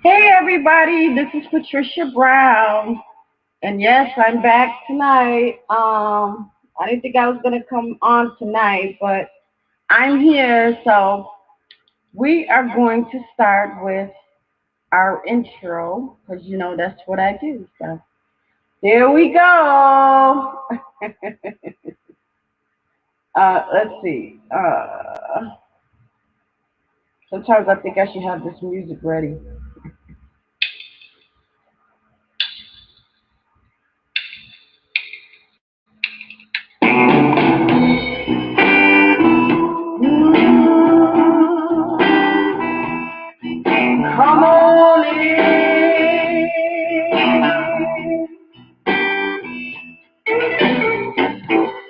Hey everybody, this is Patricia Brown. And yes, I'm back tonight. I didn't think I was gonna come on tonight, but I'm here, so we are going to start with our intro, because that's what I do. So here we go. Let's see. Sometimes I think I should have this music ready. Come on in.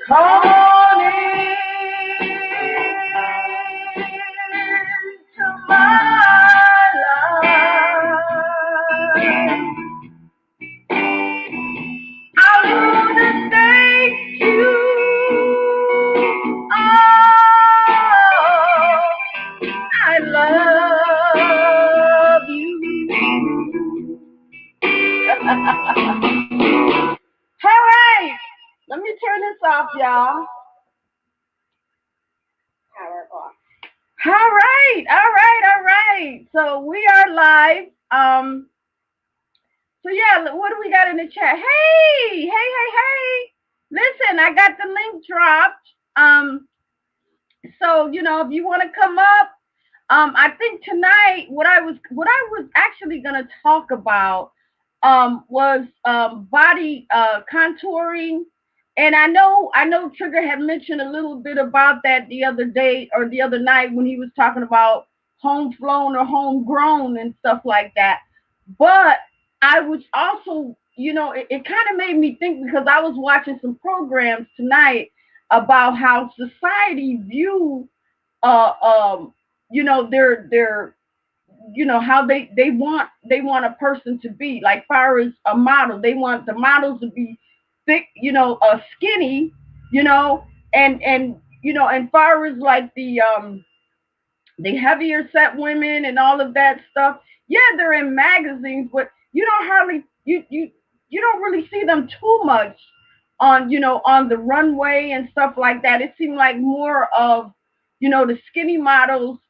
Come on in to my life. I wanna thank you. Oh, I love you. All right, let me turn this off, y'all. Power off. All right, all right, all right. So we are live. So yeah, what do we got in the chat? Hey, hey, hey, hey. Listen, I got the link dropped. So if you want to come up, I think tonight what I was actually gonna talk about was body contouring, and I know Trigger had mentioned a little bit about that the other day or the other night when he was talking about home flown or homegrown and stuff like that. But I was also, it kind of made me think because I was watching some programs tonight about how society view uh um their how they want a person to be, like far as a model, they want the models to be thick, skinny, you know and far as like the heavier set women and all of that stuff. Yeah, they're in magazines, but you don't really see them too much on the runway and stuff like that. It seemed like more of the skinny models.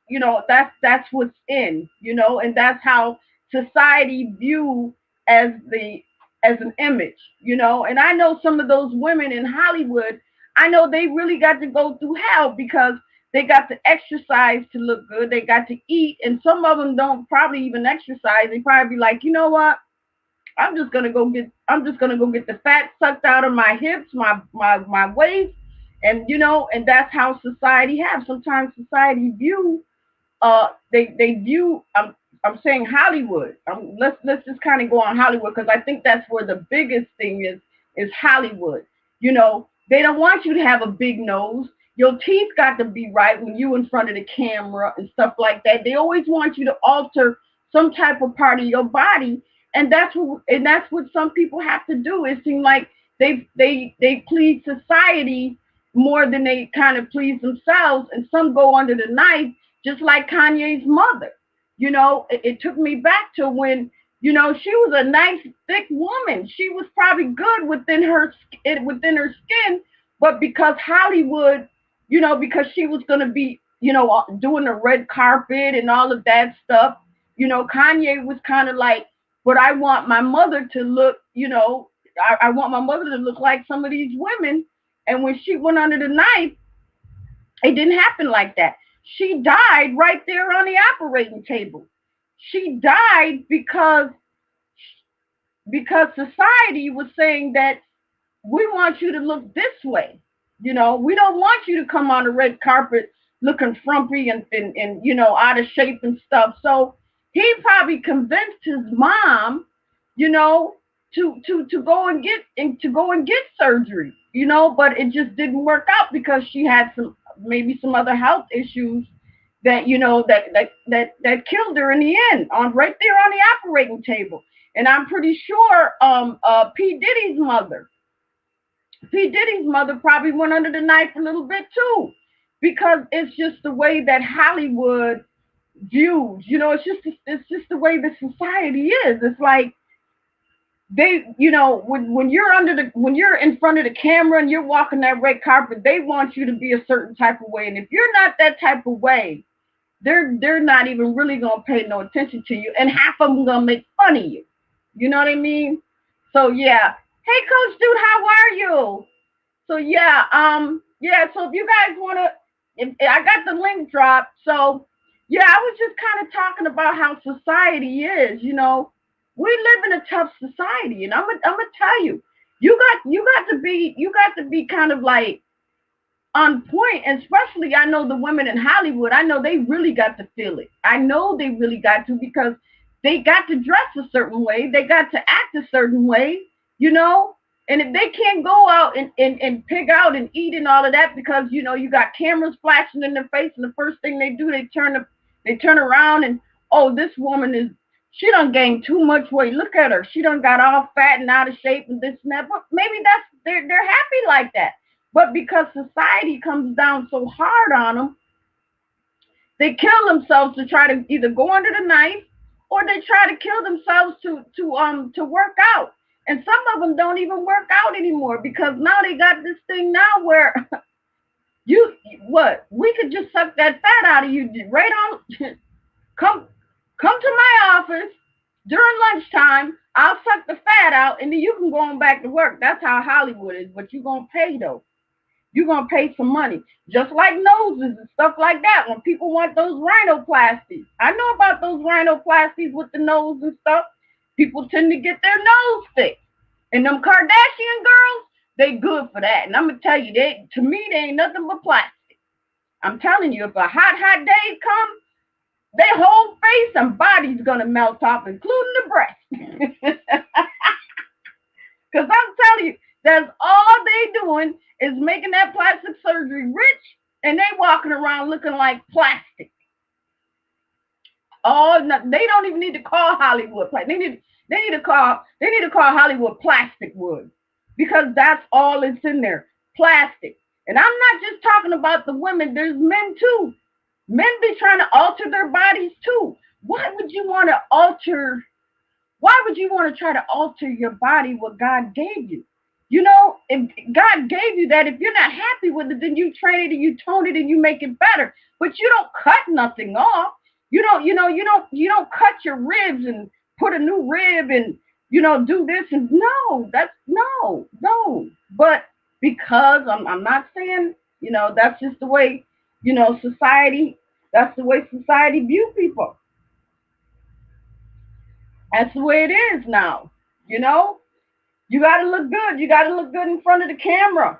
That's what's in, and that's how society view as the as an image, and I know some of those women in Hollywood. I know they really got to go through hell because they got to exercise to look good. They got to eat, and some of them don't probably even exercise. They probably be like, you know what? I'm just gonna go get the fat sucked out of my hips, my waist, and that's how society have. Sometimes society view they view I'm saying Hollywood. Let's just kind of go on Hollywood because I think that's where the biggest thing is Hollywood. They don't want you to have a big nose. Your teeth got to be right when you in front of the camera and stuff like that. They always want you to alter some type of part of your body, and that's what some people have to do. It seems like they please society more than they kind of please themselves, and some go under the knife, just like Kanye's mother. It took me back to when she was a nice thick woman. She was probably good within her skin, but because Hollywood, because she was going to be doing the red carpet and all of that stuff. Kanye was kind of like, but I want my mother to look, I want my mother to look like some of these women. And when she went under the knife, it didn't happen like that. She died right there on the operating table. She died because society was saying that we want you to look this way. We don't want you to come on the red carpet looking frumpy and out of shape and stuff. So he probably convinced his mom, you know, to go and get surgery, but it just didn't work out because she had some other health issues that killed her in the end, on right there on the operating table. And I'm pretty sure P Diddy's mother probably went under the knife a little bit too, because it's just the way that Hollywood views. It's just the way the society is. It's like when you're when you're in front of the camera and you're walking that red carpet, they want you to be a certain type of way. And if you're not that type of way, they're not even really gonna pay no attention to you, and half of them gonna make fun of you. You know what I mean? So yeah. Hey, Coach Dude, how are you? So yeah. So if you guys wanna, if I got the link dropped, so yeah, I was just kind of talking about how society is. We live in a tough society, and I'm gonna tell you, you got to be kind of like on point, and especially I know the women in Hollywood, I know they really got to feel it. I know they really got to, because they got to dress a certain way, they got to act a certain way, you know. And if they can't go out and pig out and eat and all of that, because you got cameras flashing in their face, and the first thing they do, they turn around and, oh, this woman is, she done gained too much weight. Look at her. She done got all fat and out of shape and this and that. But maybe they're happy like that. But because society comes down so hard on them, they kill themselves to try to either go under the knife, or they try to kill themselves to work out. And some of them don't even work out anymore, because now they got this thing now where you what we could just suck that fat out of you right on. come come to my office during lunchtime. I'll suck the fat out, and then you can go on back to work. That's how Hollywood is. But you're gonna pay though. You're gonna pay some money, just like noses and stuff like that. When people want those rhinoplasties, I know about those rhinoplasties with the nose and stuff. People tend to get their nose fixed, and them Kardashian girls, they good for that. And I'm gonna tell you, to me, they ain't nothing but plastic. I'm telling you, if a hot day comes, their whole face and body's gonna melt off, including the breast. Because I'm telling you, that's all they doing is making that plastic surgery rich, and they walking around looking like plastic. Oh, no, they don't even need to call Hollywood plastic. They need to call Hollywood plastic wood, because that's all it's in there, plastic. And I'm not just talking about the women. There's men too. Men be trying to alter their bodies too. Why would you want to alter? Why would you want to try to alter your body, what God gave you? If God gave you that, if you're not happy with it, then you train it and you tone it and you make it better. But you don't cut nothing off. You don't cut your ribs and put a new rib and do this and no, that's no. But because I'm not saying, that's just the way, society, that's the way society view people. That's the way it is now. You know, you got to look good. You got to look good in front of the camera.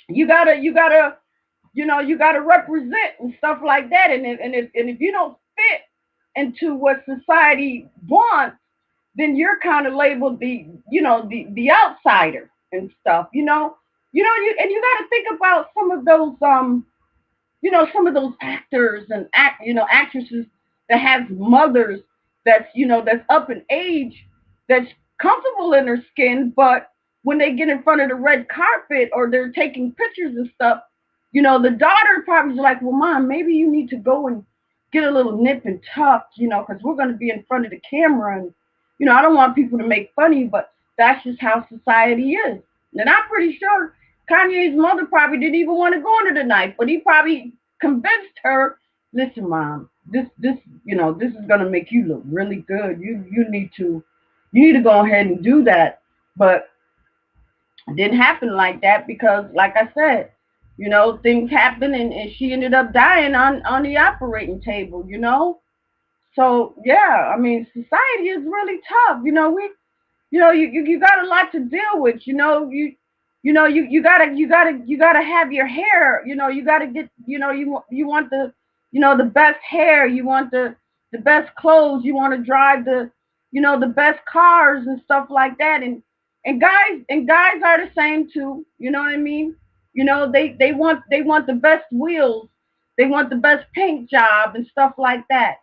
You gotta represent and stuff like that. And if you don't fit into what society wants, then you're kind of labeled the outsider and stuff. You got to think about some of those actors and actresses that have mothers that's up in age, that's comfortable in their skin, but when they get in front of the red carpet or they're taking pictures and stuff, the daughter probably is like, well, mom, maybe you need to go and get a little nip and tuck, because we're going to be in front of the camera, and I don't want people to make fun of you, but that's just how society is. And I'm pretty sure Kanye's mother probably didn't even want to go under the knife, but he probably convinced her, listen, mom, this is gonna make you look really good. You need to go ahead and do that. But it didn't happen like that, because like I said, things happen, and she ended up dying on the operating table. So yeah, I mean, society is really tough. You got a lot to deal with. You gotta have your hair. You gotta get. You want the best hair. You want the best clothes. You want to drive the best cars and stuff like that. And guys are the same too. You know what I mean? They want the best wheels. They want the best paint job and stuff like that,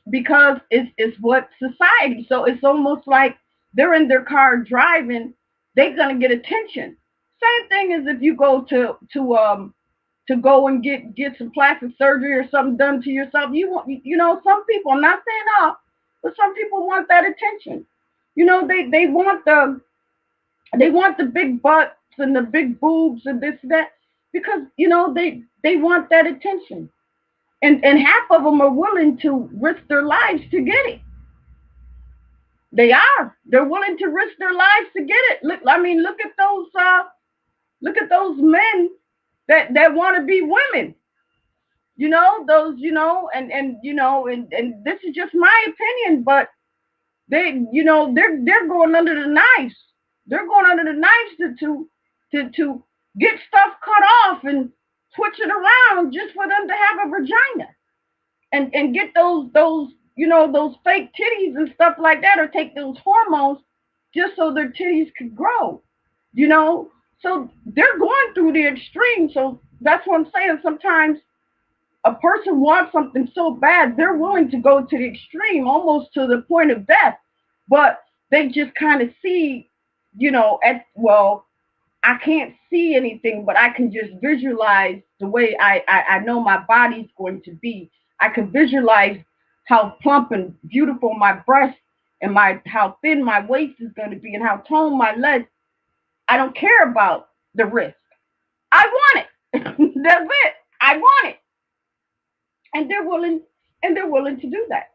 because it's what society. So it's almost like they're in their car driving, they're gonna get attention. Same thing as if you go to to go and get some plastic surgery or something done to yourself. You want, some people, I'm not saying all, but some people want that attention. They want the big butts and the big boobs and this and that because they want that attention. And half of them are willing to risk their lives to get it. They are. They're willing to risk their lives to get it. Look, I mean, look at those men that want to be women. Those, and this is just my opinion, but they're going under the knives. They're going under the knives to get stuff cut off and switch it around just for them to have a vagina and get those fake titties and stuff like that, or take those hormones just so their titties could grow. So they're going through the extreme. So that's what I'm saying. Sometimes a person wants something so bad, they're willing to go to the extreme, almost to the point of death. But they just kind of see, I can't see anything, but I can just visualize the way I know my body's going to be. I can visualize how plump and beautiful my breasts and how thin my waist is going to be and how toned my legs. I don't care about the risk. I want it. That's it. I want it. And they're willing to do that.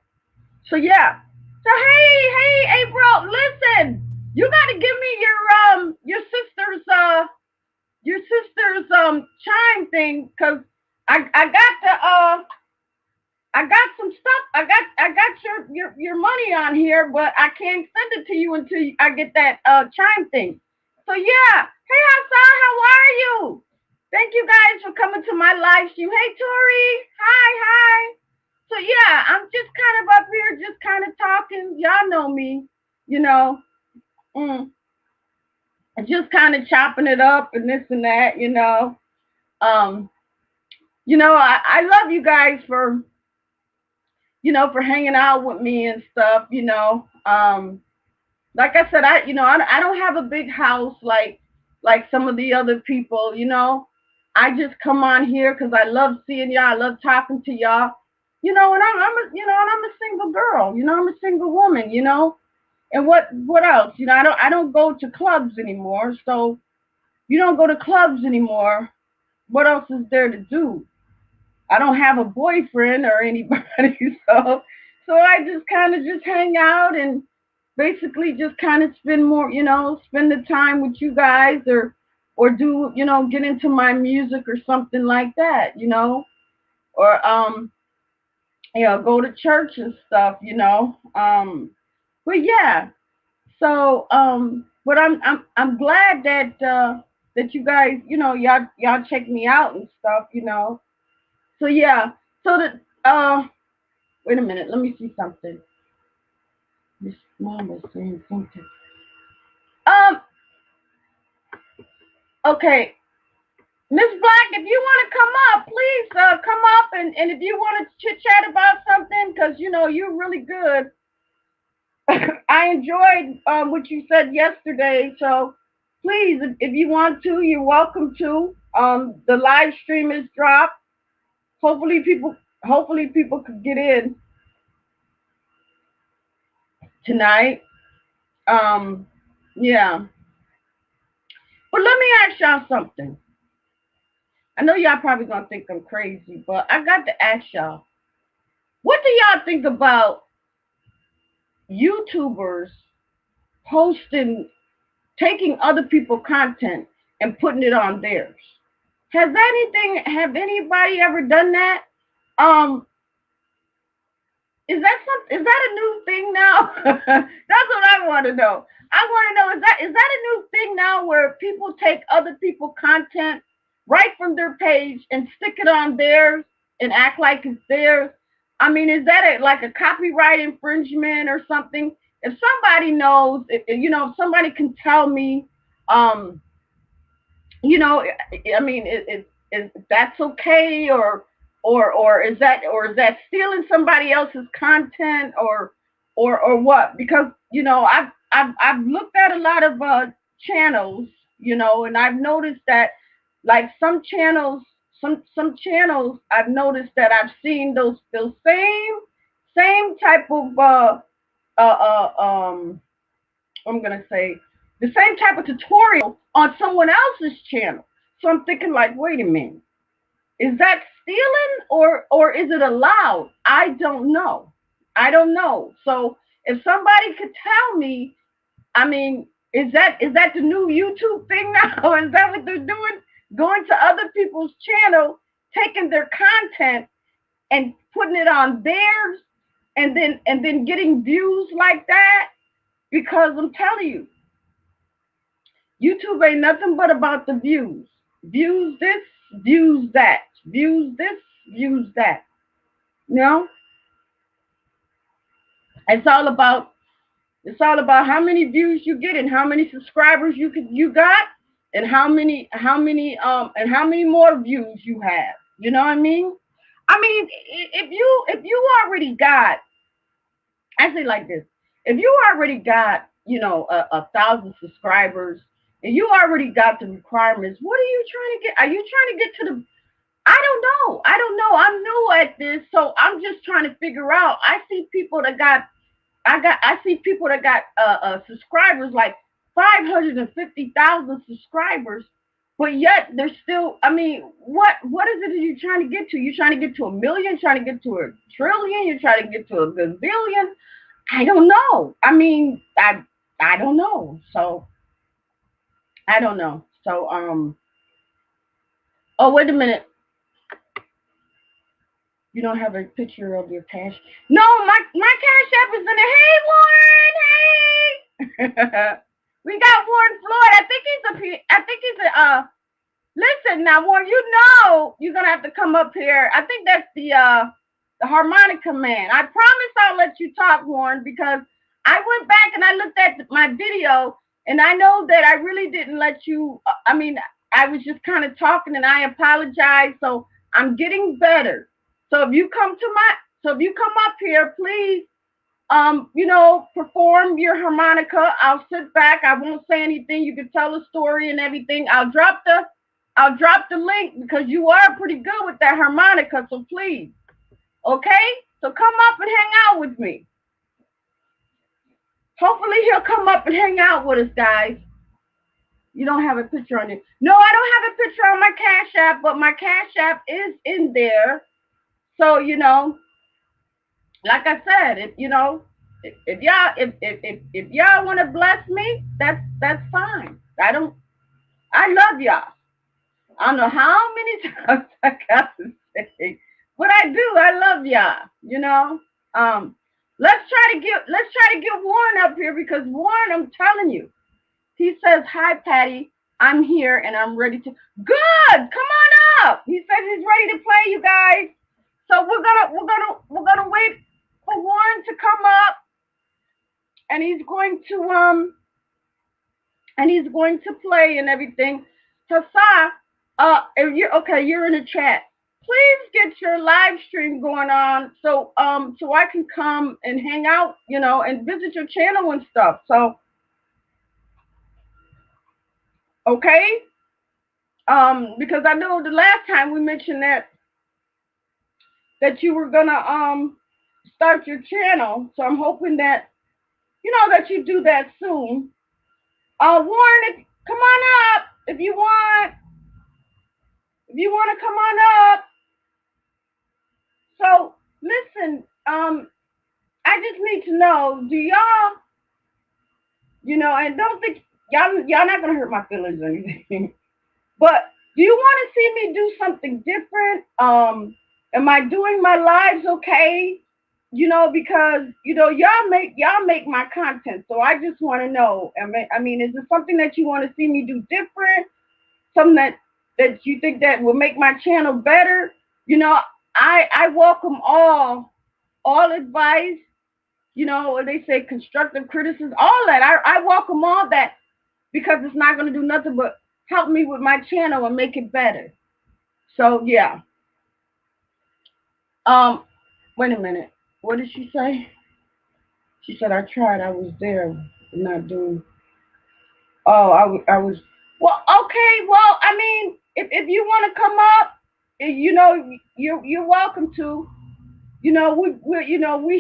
So yeah. So hey, April, listen. You gotta give me your sister's chime thing, because I got some stuff. I got your money on here, but I can't send it to you until I get that chime thing. So yeah. Hey Hassan, how are you? Thank you guys for coming to my live stream. Hey Tori. Hi. So yeah, I'm just kind of up here, just kind of talking. Y'all know me, just kind of chopping it up and this and that, I love you guys for hanging out with me and stuff, like I said, I don't have a big house like some of the other people, I just come on here because I love seeing y'all. I love talking to y'all, and I'm a single girl, I'm a single woman, and what else? I don't go to clubs anymore. So you don't go to clubs anymore. What else is there to do? I don't have a boyfriend or anybody, so I just kind of just hang out and basically just kind of spend the time with you guys, or do, get into my music or something like that, or go to church and stuff, but yeah. So but I'm glad that you guys, y'all check me out and stuff, So yeah. So wait a minute, let me see something. Miss Mom is saying something. Okay. Miss Black, if you want to come up, please come up, and if you want to chit chat about something, because you're really good. I enjoyed what you said yesterday, so please, if you want to, you're welcome to. The live stream is dropped. Hopefully people could get in tonight. Yeah. But let me ask y'all something. I know y'all probably gonna think I'm crazy, but I got to ask y'all, what do y'all think about YouTubers taking other people's content and putting it on theirs? Have anybody ever done that? Is that a new thing now? That's what I want to know. I want to know, is that a new thing now, where people take other people's content right from their page and stick it on theirs and act like it's theirs? I mean, is that like a copyright infringement or something? If somebody knows, if somebody can tell me, I mean, is that's okay, or is that stealing somebody else's content, or what? Because I've looked at a lot of channels, and I've noticed that, like, some channels some channels I've noticed that I've seen those same type of I'm gonna say the same type of tutorial on someone else's channel. So I'm thinking like, wait a minute, is that stealing or is it allowed? I don't know. I don't know. So if somebody could tell me, I mean, is that the new YouTube thing now? Is that what they're doing? Going to other people's channel, taking their content and putting it on theirs, and then getting views like that? Because I'm telling you, YouTube ain't nothing but about the views. Views this, views that. Views this, views that. You know? It's all about how many views you get and how many subscribers you got and how many more views you have. You know what I mean? I mean, if you already got, I say like this, if you already got, 1,000 subscribers and you already got the requirements, what are you trying to get? Are you trying to get to the, I don't know. I don't know. I'm new at this, so I'm just trying to figure out. I see people that got subscribers like 550,000 subscribers, but yet they're still. I mean, what is it that you're trying to get to? You're trying to get to a million, trying to get to a trillion, you're trying to get to a gazillion. I don't know. I mean, I don't know. So I don't know. So oh, wait a minute. You don't have a picture of your cash? No, my cash app is in there. Hey, Warren. Hey. We got Warren Floyd. I think he's a listen now, Warren, you're gonna have to come up here. I think that's the harmonica man. I promise I'll let you talk, Warren, because I went back and I looked at my video and I know that I really didn't let you, I mean, I was just kind of talking and I apologize. So I'm getting better. So if you come up here, please, perform your harmonica. I'll sit back. I won't say anything. You can tell a story and everything. I'll drop the link because you are pretty good with that harmonica. So please, okay? So come up and hang out with me. Hopefully he'll come up and hang out with us, guys. You don't have a picture on it. No, I don't have a picture on my Cash App, but my Cash App is in there. So, like I said, if y'all want to bless me, that's fine. I love y'all. I don't know how many times I got to say, but I do. I love y'all. Let's try to get Warren up here because Warren, I'm telling you, he says, "Hi, Patty. I'm here and I'm ready to." Good. Come on up. He says he's ready to play, you guys. So we're gonna wait for Warren to come up, and he's going to play and everything. Hassa, if you're in the chat. Please get your live stream going on so I can come and hang out, and visit your channel and stuff. So okay. Because I know the last time we mentioned that you were gonna start your channel. So I'm hoping that that you do that soon. Warren, come on up if you want. If you want to come on up. So listen, I just need to know, do y'all, and don't think y'all not gonna hurt my feelings or anything, but do you want to see me do something different? Am I doing my lives okay? Because y'all make my content, so I just want to know. I mean, is it something that you want to see me do different? Something that you think that will make my channel better? I welcome all advice. They say constructive criticism, all that. I welcome all that because it's not going to do nothing but help me with my channel and make it better. So yeah. Wait a minute. What did she say? She said, I tried. I was there. Not doing. Oh, I was. Well, okay. Well, I mean, if you want to come up, you're welcome to. We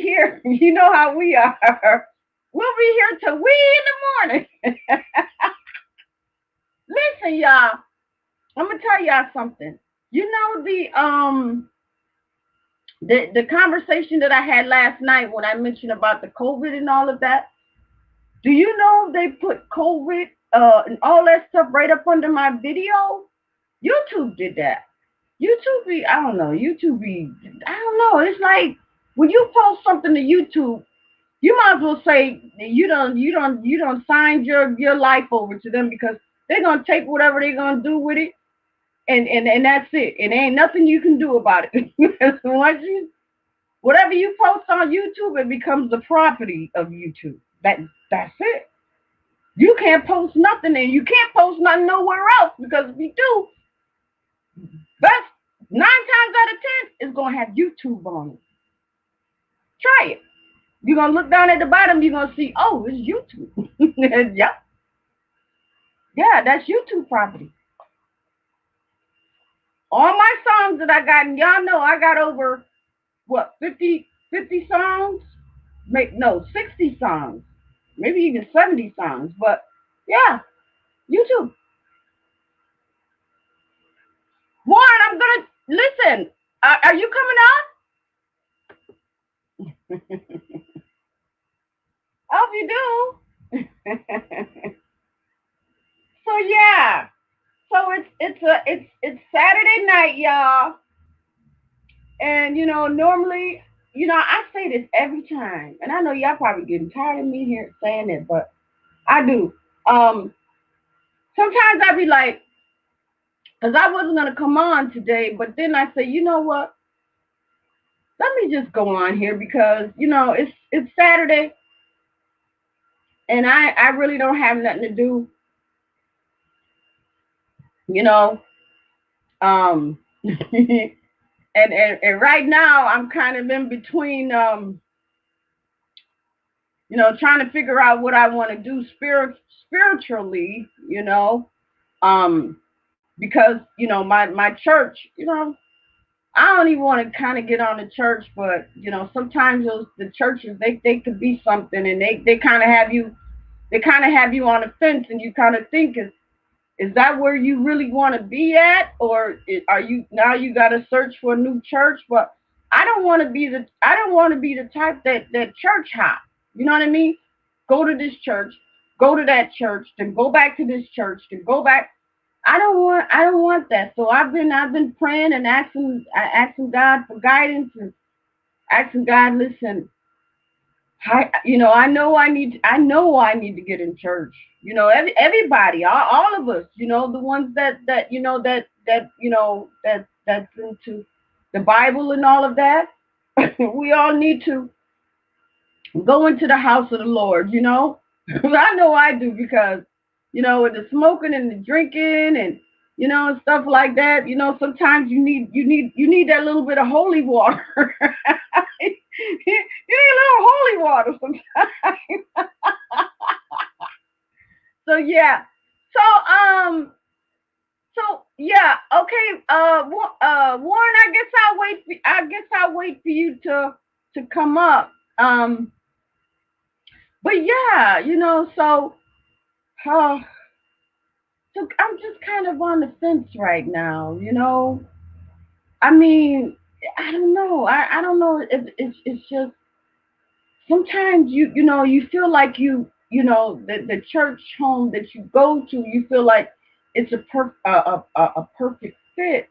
here. You know how we are. We'll be here till wee in the morning. Listen, y'all. I'm gonna tell y'all something. You know the conversation that I had last night when I mentioned about the COVID and all of that. Do you know they put COVID and all that stuff right up under my video? YouTube did that. I don't know. I don't know. It's like when you post something to YouTube, you might as well say you don't sign your life over to them because they're gonna take whatever they're gonna do with it, and that's it. And there ain't nothing you can do about it. Once whatever you post on YouTube, it becomes the property of YouTube. That's it. You can't post nothing, and you can't post nothing nowhere else because if you do, that's 9 times out of 10 is gonna have YouTube on it. Try it. You're gonna look down at the bottom. You're gonna see, oh, it's YouTube. Yep. Yeah, that's YouTube property. All my songs that I got, and y'all know I got over what 50 songs. No, 60 songs, maybe even 70 songs. But yeah, YouTube. Warren, I'm gonna listen. Are you coming on? I hope you do. So yeah, so it's Saturday night, y'all, and normally, I say this every time, and I know y'all probably getting tired of me here saying it, but I do. Um, Sometimes I be like, because I wasn't gonna come on today, but then I say, you know what? Let me just go on here because it's Saturday, and I really don't have nothing to do, you know. Um, and right now I'm kind of in between, trying to figure out what I want to do spiritually, um, because my church, I don't even want to kind of get on the church, but sometimes the churches they could be something, and they kind of have you on the fence, and you kind of think is that where you really want to be at, or are you now you got to search for a new church? But I don't want to be the type that church hop. You know what I mean? Go to this church, go to that church, then go back to this church, then go back. I don't want that. So I've been praying and asking God for guidance and asking God, listen, I know I need to get in church. Everybody, all of us, the ones that's into the Bible and all of that. We all need to go into the house of the Lord. I know I do because with the smoking and the drinking and and stuff like that. Sometimes you need that little bit of holy water. You need a little holy water sometimes. So yeah. So yeah. Okay. Warren, I guess I'll wait for you to come up. But yeah, uh, so I'm just kind of on the fence right now. I mean, I don't know. I don't know if it's just sometimes you feel like the church home that you go to, you feel like it's a perfect fit,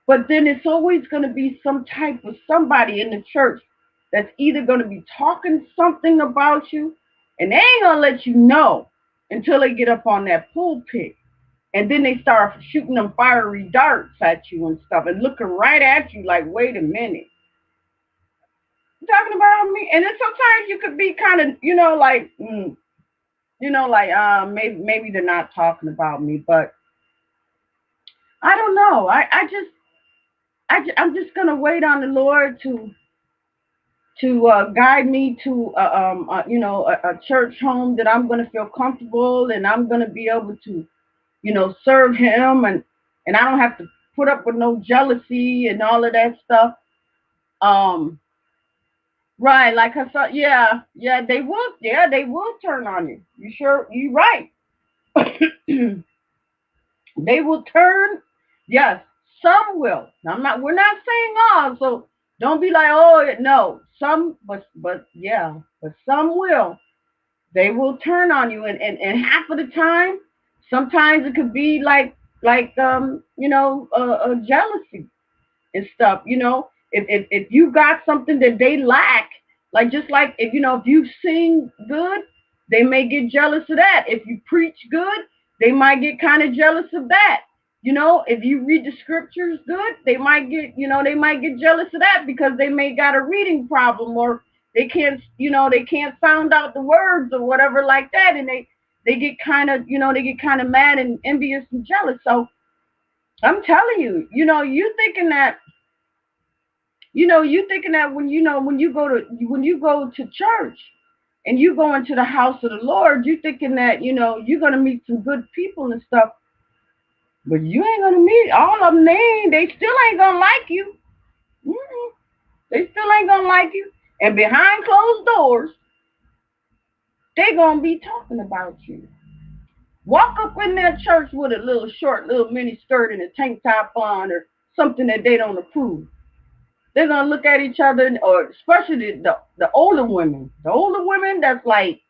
but then it's always going to be some type of somebody in the church that's either going to be talking something about you, and they ain't going to let you know until they get up on that pulpit, and then they start shooting them fiery darts at you and stuff and looking right at you like, wait a minute, talking about me. And then sometimes you could be kind of, like, maybe they're not talking about me, but I don't know. I'm just gonna wait on the Lord to guide me to a church home that I'm gonna feel comfortable and I'm gonna be able to serve Him, and I don't have to put up with no jealousy and all of that stuff. Um, right, like I said, yeah, they will turn on you. You sure? You right. They will turn. Yes, some will. I'm not. We're not saying all. So don't be like, oh no. Some, but yeah, but some will. They will turn on you, and half of the time, sometimes it could be jealousy and stuff. If you got something that they lack, like just like if you sing good, they may get jealous of that. If you preach good, they might get kind of jealous of that. If you read the scriptures good, they might get jealous of that because they may got a reading problem, or they can't sound out the words or whatever like that, and they get kind of mad and envious and jealous. So I'm telling you, you thinking that when you go to church and you go into the house of the Lord, you thinking that you're gonna meet some good people and stuff, but you ain't gonna meet all of them. They still ain't gonna like you. Mm-mm. They still ain't gonna like you. And behind closed doors, they gonna be talking about you. Walk up in their church with a little short, little mini skirt and a tank top on, or something that they don't approve. They're gonna look at each other, or especially the older women. The older women that's like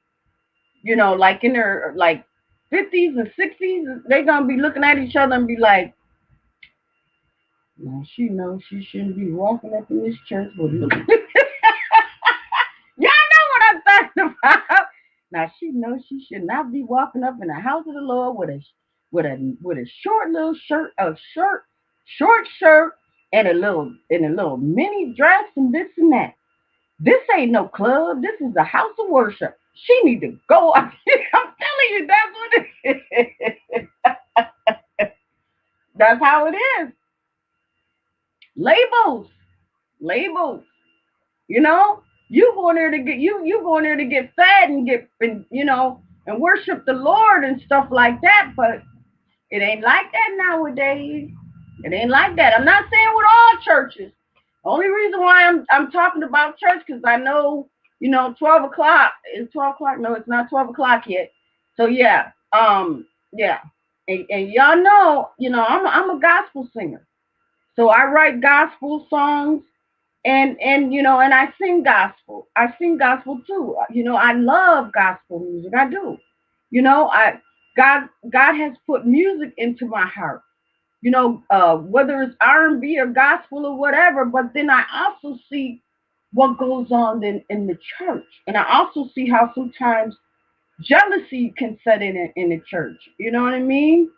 in their like 50s and 60s, they're gonna be looking at each other and be like, "Now she knows she shouldn't be walking up in this church with me." Y'all know what I'm talking about. Now she knows she should not be walking up in the house of the Lord with a short little shirt, short shirt, and a little mini dress and this and that. This ain't no club. This is a house of worship. She need to go. I'm telling you, that's what it is. That's how it is. Labels, labels. You know, you going there to get fed and and worship the Lord and stuff like that. But it ain't like that nowadays. It ain't like that. I'm not saying with all churches. Only reason why I'm talking about church because I know 12 o'clock is 12 o'clock. No, it's not 12 o'clock yet. So yeah, yeah, and y'all know I'm a gospel singer. So I write gospel songs and I sing gospel. I sing gospel too. I love gospel music. I do. I God has put music into my heart. Whether it's R&B or gospel or whatever. But then I also see what goes on in the church, and I also see how sometimes jealousy can set in the church. You know what I mean?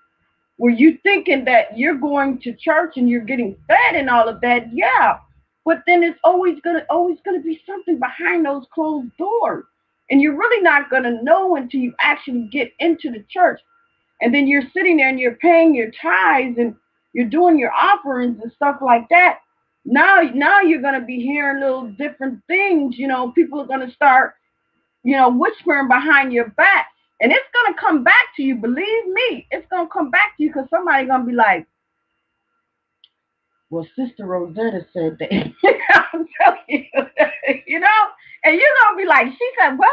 Were you thinking that you're going to church and you're getting fed and all of that? Yeah. But then it's always gonna be something behind those closed doors. And you're really not gonna know until you actually get into the church. And then you're sitting there and you're paying your tithes and you're doing your offerings and stuff like that. Now you're gonna be hearing little different things. People are gonna start whispering behind your back. And it's going to come back to you. Believe me, it's going to come back to you because somebody's going to be like, well, Sister Rosetta said that. I'm telling you, you know? And you're going to be like, she said, what?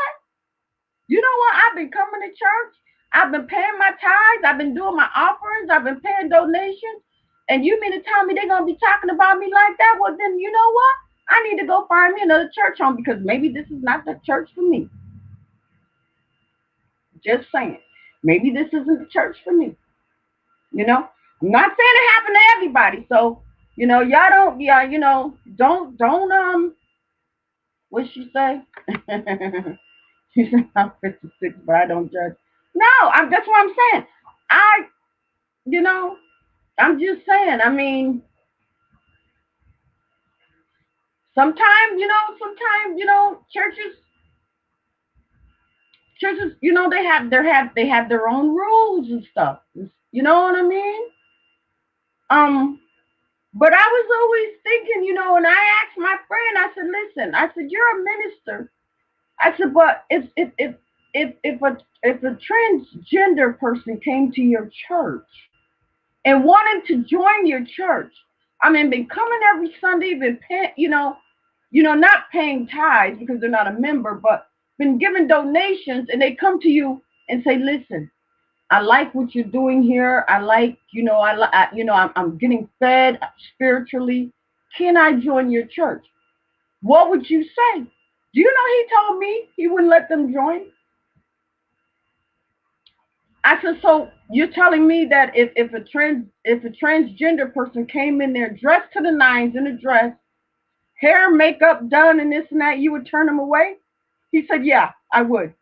You know what? I've been coming to church. I've been paying my tithes. I've been doing my offerings. I've been paying donations. And you mean to tell me they're going to be talking about me like that? Well, then you know what? I need to go find me another church home because maybe this is not the church for me. Just saying. Maybe this isn't the church for me. I'm not saying it happened to everybody. So, y'all don't, yeah, don't, what she say? She said, I'm 56, but I don't judge. No, that's what I'm saying. I, you know, I'm just saying, I mean, sometimes, churches, they have their own rules and stuff. You know what I mean? Um, but I was always thinking, and I asked my friend, I said, listen, I said, you're a minister. I said, but if a transgender person came to your church, and wanting to join your church. I mean, been coming every Sunday, been paying, not paying tithes because they're not a member, but been giving donations, and they come to you and say, "Listen, I like what you're doing here. I like, I'm getting fed spiritually. Can I join your church?" What would you say? Do you know he told me he wouldn't let them join? I said, so you're telling me that if a transgender person came in there dressed to the nines in a dress, hair, makeup done, and this and that, you would turn them away? He said, yeah, I would.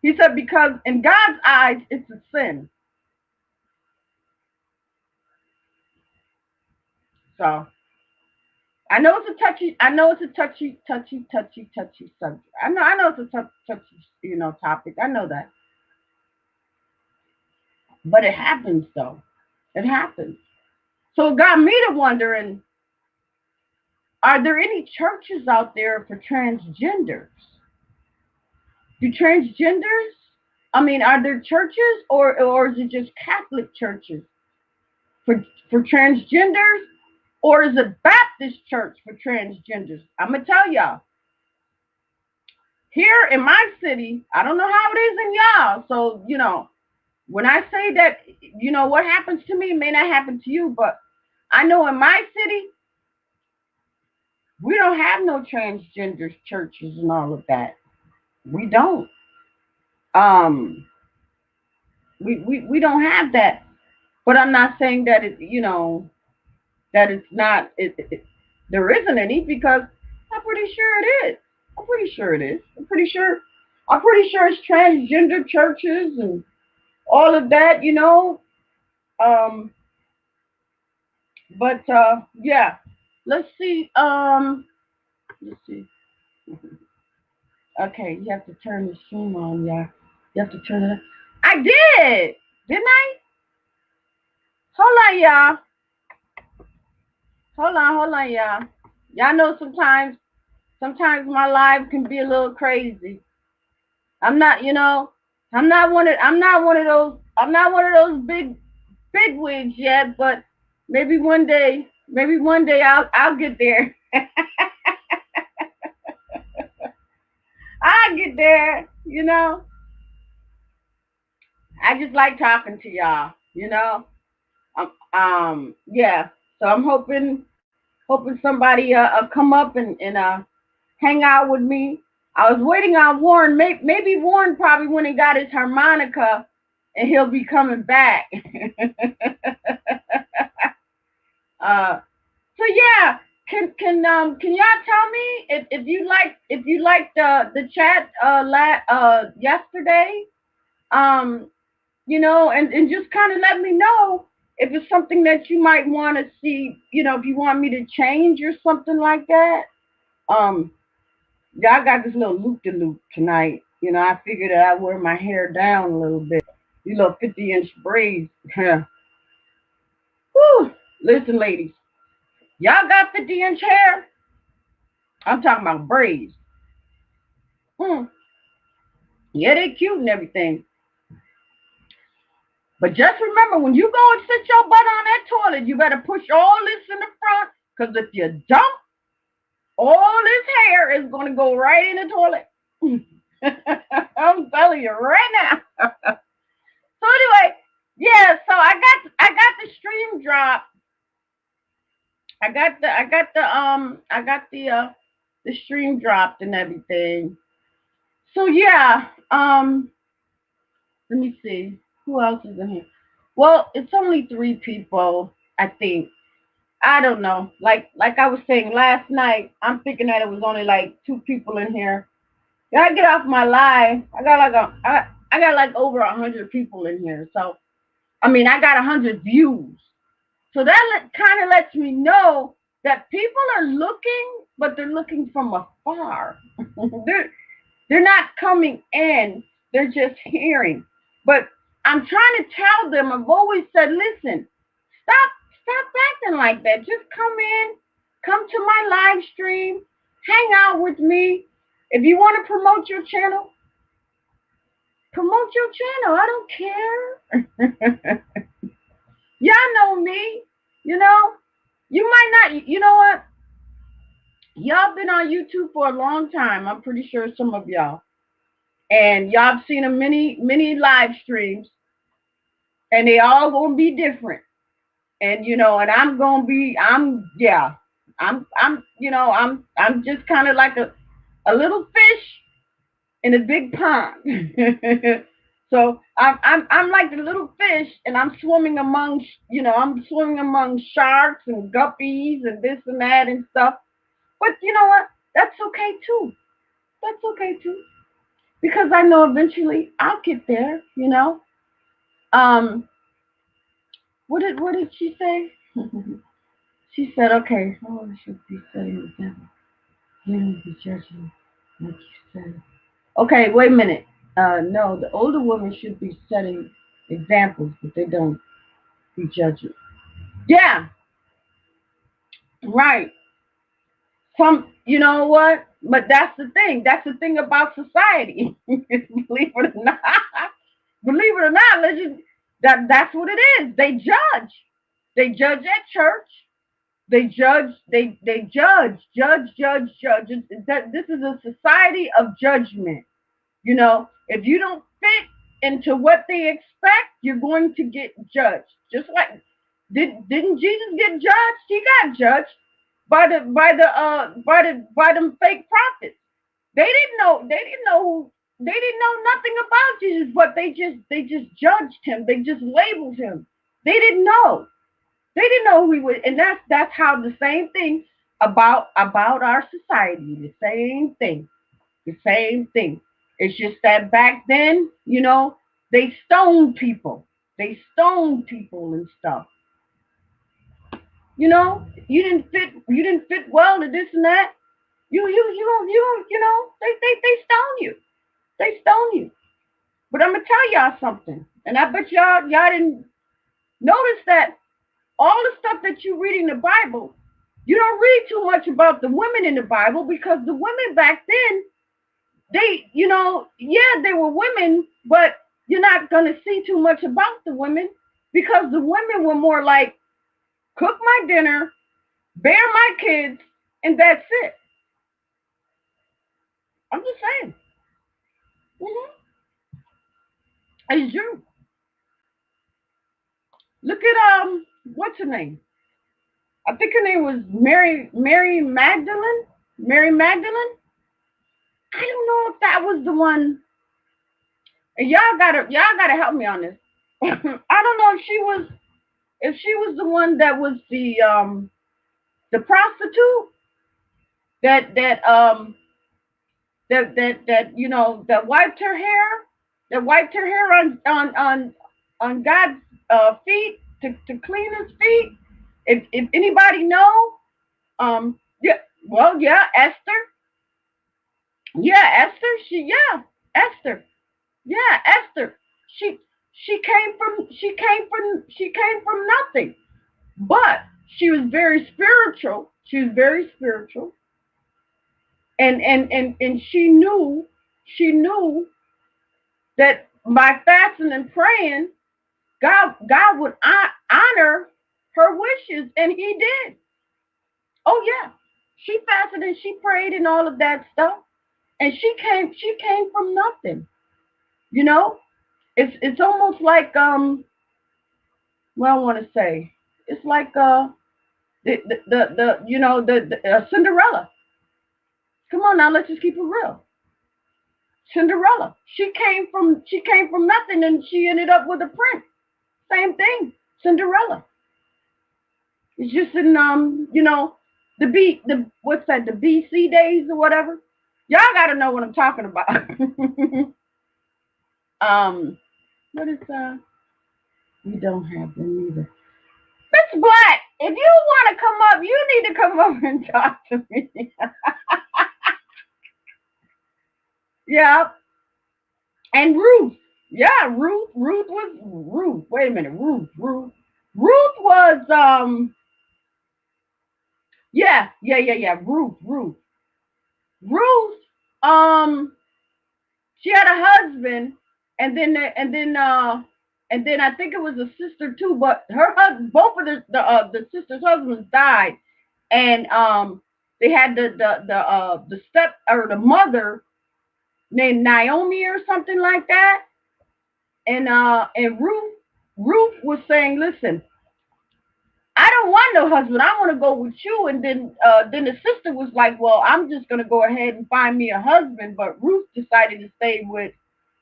He said, because in God's eyes, it's a sin. So I know it's a touchy subject. I know it's a touchy, topic. I know that. But it happens though. It happens. So it got me to wondering, are there any churches out there for transgenders? Do transgenders? I mean, are there churches, or is it just Catholic churches for transgenders, or is it Baptist church for transgenders? I'm gonna tell y'all. Here in my city, I don't know how it is in y'all. So when I say that, what happens to me may not happen to you, but I know in my city we don't have no transgender churches and all of that. We don't. Um, we don't have that. But I'm not saying that that it's not. There isn't any, because I'm pretty sure it is. I'm pretty sure it is. I'm pretty sure. I'm pretty sure it's transgender churches and all of that. Um, but yeah. Let's see. Let's see. Okay, you have to turn the stream on, yeah. You have to turn it on. I did, didn't I? Hold on, y'all. Hold on, y'all. Y'all know sometimes my life can be a little crazy. I'm not, I'm not one of those big wigs yet, but maybe one day I'll get there. I'll get there. I just like talking to y'all. Yeah. So I'm hoping somebody come up and hang out with me. I was waiting on Warren. Maybe Warren probably went and got his harmonica, and he'll be coming back. uh, so yeah, can y'all tell me if you liked the chat yesterday? Um, and just kind of let me know if it's something that you might want to see, if you want me to change or something like that. Um, yeah, I got this little loop de loop tonight. I figured that I'd wear my hair down a little bit. These little 50-inch braids. Yeah. Whew. Listen, ladies, y'all got 50-inch hair? I'm talking about braids. Hmm. Yeah, they cute and everything. But just remember, when you go and sit your butt on that toilet, you better push all this in the front, because if you dump, all this hair is going to go right in the toilet. I'm telling you right now. So anyway, yeah. So I got the stream drop. I got the stream dropped and everything. So yeah. Let me see who else is in here. Well, it's only 3 people, I think. I don't know. Like I was saying last night, I'm thinking that it was only like 2 people in here. Yeah, I get off my live. I got like over 100 people in here. So I mean, I got 100 views. So that kind of lets me know that people are looking, but they're looking from afar. they're not coming in. They're just hearing. But I'm trying to tell them. I've always said, listen, stop acting like that. Just come to my live stream, hang out with me. If you want to promote your channel, promote your channel. I don't care. Y'all know me. You know, you might not. You know what? Y'all been on YouTube for a long time. I'm pretty sure some of y'all, and y'all have seen a many live streams, and they all gonna be different. And and I'm gonna be. Yeah. I'm just kind of like a little fish in a big pond. So I'm like the little fish, and I'm swimming among sharks and guppies and this and that and stuff. But you know what? That's okay too. That's okay too, because I know eventually I'll get there. Um, what did she say? She said, okay, oh, I should be setting example. You don't be judging, like you said. Okay, wait a minute. No, the older women should be setting examples, but they don't be judging. Yeah, right. You know what? But that's the thing. That's the thing about society. Believe it or not, believe it or not, that's what it is. They judge. They judge at church. They judge. They judge. This is a society of judgment. If you don't fit into what they expect, you're going to get judged. Just like didn't Jesus get judged? He got judged by them fake prophets. They didn't know nothing about Jesus, but they just judged him. They just labeled him. They didn't know. They didn't know who he was, and that's how the same thing about our society. The same thing. The same thing. It's just that back then, they stoned people. They stoned people and stuff. You didn't fit well to this and that. They stone you. They stone you. But I'm gonna tell y'all something, and I bet y'all didn't notice that all the stuff that you read in the Bible, you don't read too much about the women in the Bible, because the women back then, yeah, they were women, but you're not gonna see too much about the women, because the women were more like, cook my dinner, bear my kids, and that's it. I'm just saying. Mm-hmm. It's true. Look at what's her name? I think her name was Mary Magdalene. Mary Magdalene. I don't know if that was the one. And y'all gotta help me on this. I don't know if she was the one that was the prostitute that wiped her hair, on God's feet, to clean his feet. If anybody know, yeah, well, yeah, Esther. Yeah, Esther. Esther. Yeah, Esther. She she came from nothing, but she was very spiritual. She was very spiritual, and she knew that by fasting and praying, God would honor her wishes, and He did. Oh yeah, she fasted and she prayed and all of that stuff, and she came from nothing. You know, it's almost like what I want to say. It's like the Cinderella. Come on now, let's just keep it real. Cinderella. She came from nothing, and she ended up with a prince. Same thing. Cinderella. It's just in the what's that, the BC days or whatever. Y'all gotta know what I'm talking about. um what is we don't have them either. Miss Black, if you wanna come up, you need to come up and talk to me. Yeah. And Ruth. Yeah, Ruth was Ruth. Wait a minute, Ruth was yeah. Ruth, um, she had a husband, and then and then I think it was a sister too, but her husband, both of the sister's husbands died, and they had the step or the mother named Naomi or something like that, and Ruth was saying, listen, I don't want no husband. I want to go with you. And then the sister was like, well, I'm just gonna go ahead and find me a husband. But Ruth decided to stay with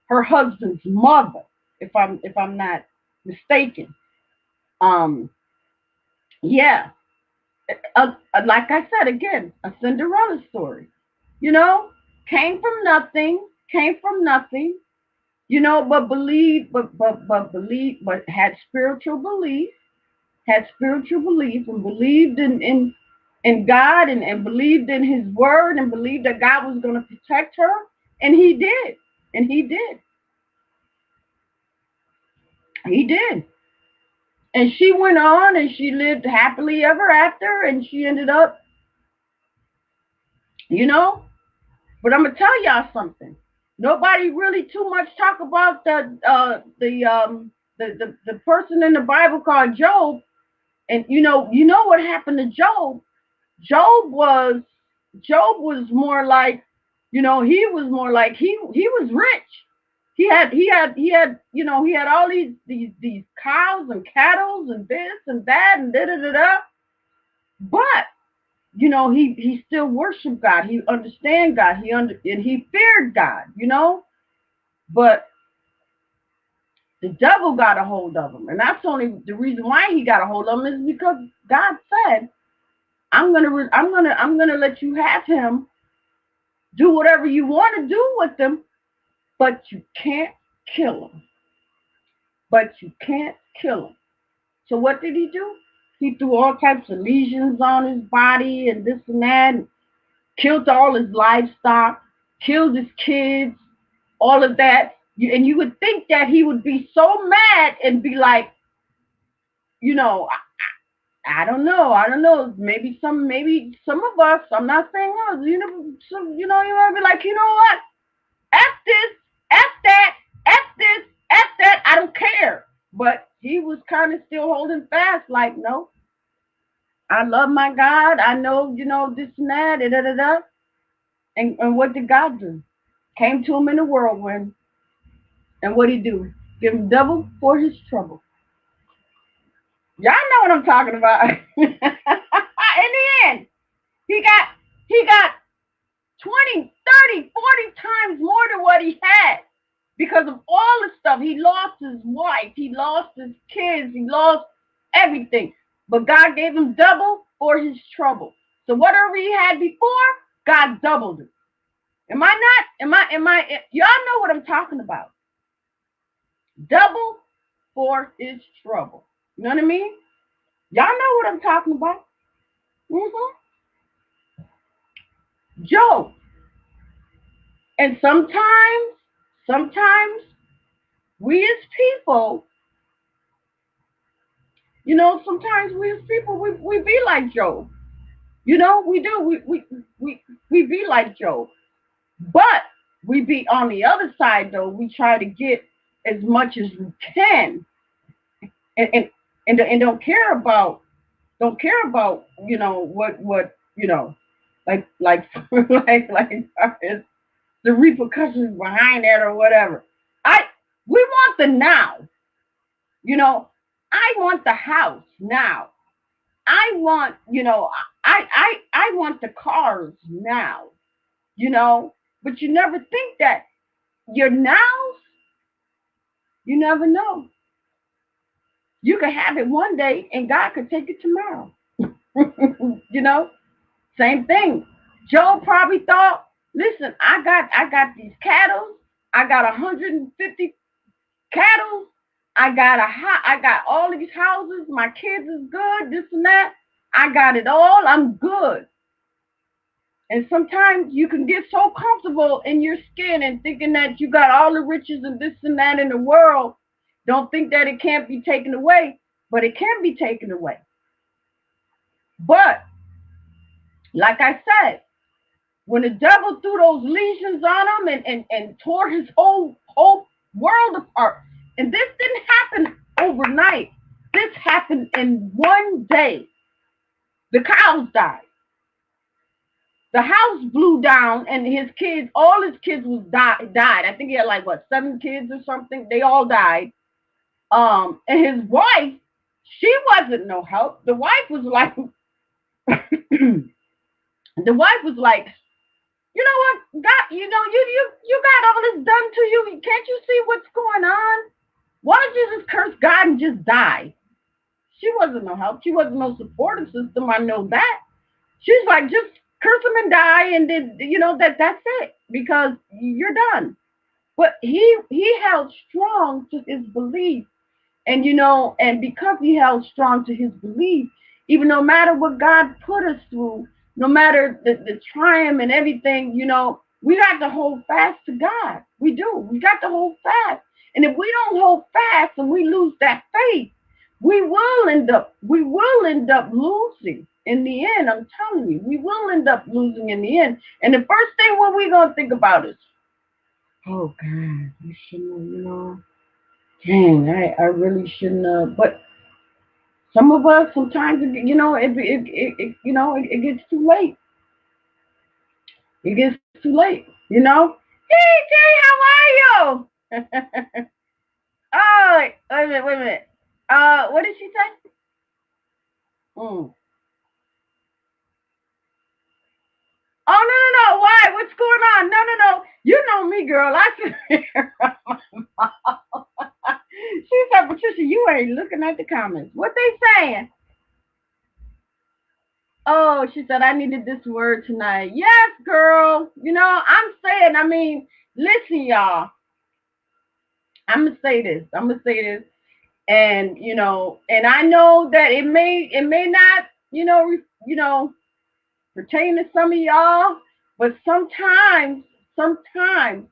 her husband's mother, if I'm not mistaken. Um, yeah, like I said again, a Cinderella story. You know, came from nothing, came from nothing. You know, but believe, but believe, but had spiritual belief, and believed in God, and believed in His word, and believed that God was going to protect her, and He did, and He did. And she went on and she lived happily ever after, and she ended up, you know. But I'm gonna tell y'all something. Nobody really too much talk about the person in the Bible called Job. And you know what happened to Job. Job was more like, he was more like, he was rich. He had all these cows and cattle and this and that and da da da da. But he still worshiped God. He understand God. And he feared God. But the devil got a hold of him, and that's only the reason why he got a hold of him is because God said, I'm gonna let you have him, do whatever you want to do with him, but you can't kill him. But you can't kill him. So what did he do? He threw all types of lesions on his body and this and that, and killed all his livestock, killed his kids, all of that. And you would think that he would be so mad and be like, you know, I don't know. I don't know. Maybe some of us, I'm not saying us, you want to be like, you know what? F this, F that, F this, F that. I don't care. But he was kind of still holding fast, like, no, I love my God. I know, this and that, da da da. And what did God do? Came to him in a whirlwind. And what did he do? Give him double for his trouble. Y'all know what I'm talking about. In the end, he got 20, 30, 40 times more than what he had because of all the stuff. He lost his wife, he lost his kids, he lost everything. But God gave him double for his trouble. So whatever he had before, God doubled it. Am I not? Y'all know what I'm talking about. Double for his trouble. You know what I mean? Y'all know what I'm talking about. Mm-hmm. Job. And sometimes we as people, sometimes we as people, we be like Job. We do. We be like Job. But we be on the other side though. We try to get as much as we can, and don't care about what like the repercussions behind that or whatever. We want the now. I want the house now. I want, I want the cars now, but you never think that your nows, you never know. You could have it one day and God could take it tomorrow. Same thing. Job probably thought, listen, I got these cattle. I got 150 cattle. I got all these houses. My kids is good. This and that. I got it all. I'm good. And sometimes you can get so comfortable in your skin and thinking that you got all the riches and this and that in the world. Don't think that it can't be taken away, but it can be taken away. But like I said, when the devil threw those lesions on him and tore his whole world apart, And this didn't happen overnight. This happened in one day. The cows died. The house blew down, and his kids, all his kids was died. I think he had like what, 7 kids or something. They all died. And his wife, she wasn't no help. The wife was like, the wife was like, you know what, God, you got all this done to you. Can't you see what's going on? Why don't you just curse God and just die? She wasn't no help. She wasn't no supportive system. I know that. She's like, just curse him and die, and then that's it, because you're done. But he held strong to his belief, and and because he held strong to his belief, even no matter what God put us through, no matter the triumph and everything, we got to hold fast to God. We do. We got to hold fast. And if we don't hold fast and we lose that faith, we will end up losing in the end. I'm telling you, we will end up losing in the end. And the first thing what we're gonna think about is, oh God, I shouldn't have, dang, I really shouldn't have. But some of us sometimes, it gets too late. It gets too late. Hey Jay, how are you? Oh, wait a minute. What did she say? Mm. Oh, no. Why? What's going on? No. You know me, girl. I can hear my mouth. She said, Patricia, you ain't looking at the comments. What they saying? Oh, she said, I needed this word tonight. Yes, girl. I'm saying, listen, y'all. I'm going to say this. And, and I know that it may not, pertain to some of y'all, but sometimes sometimes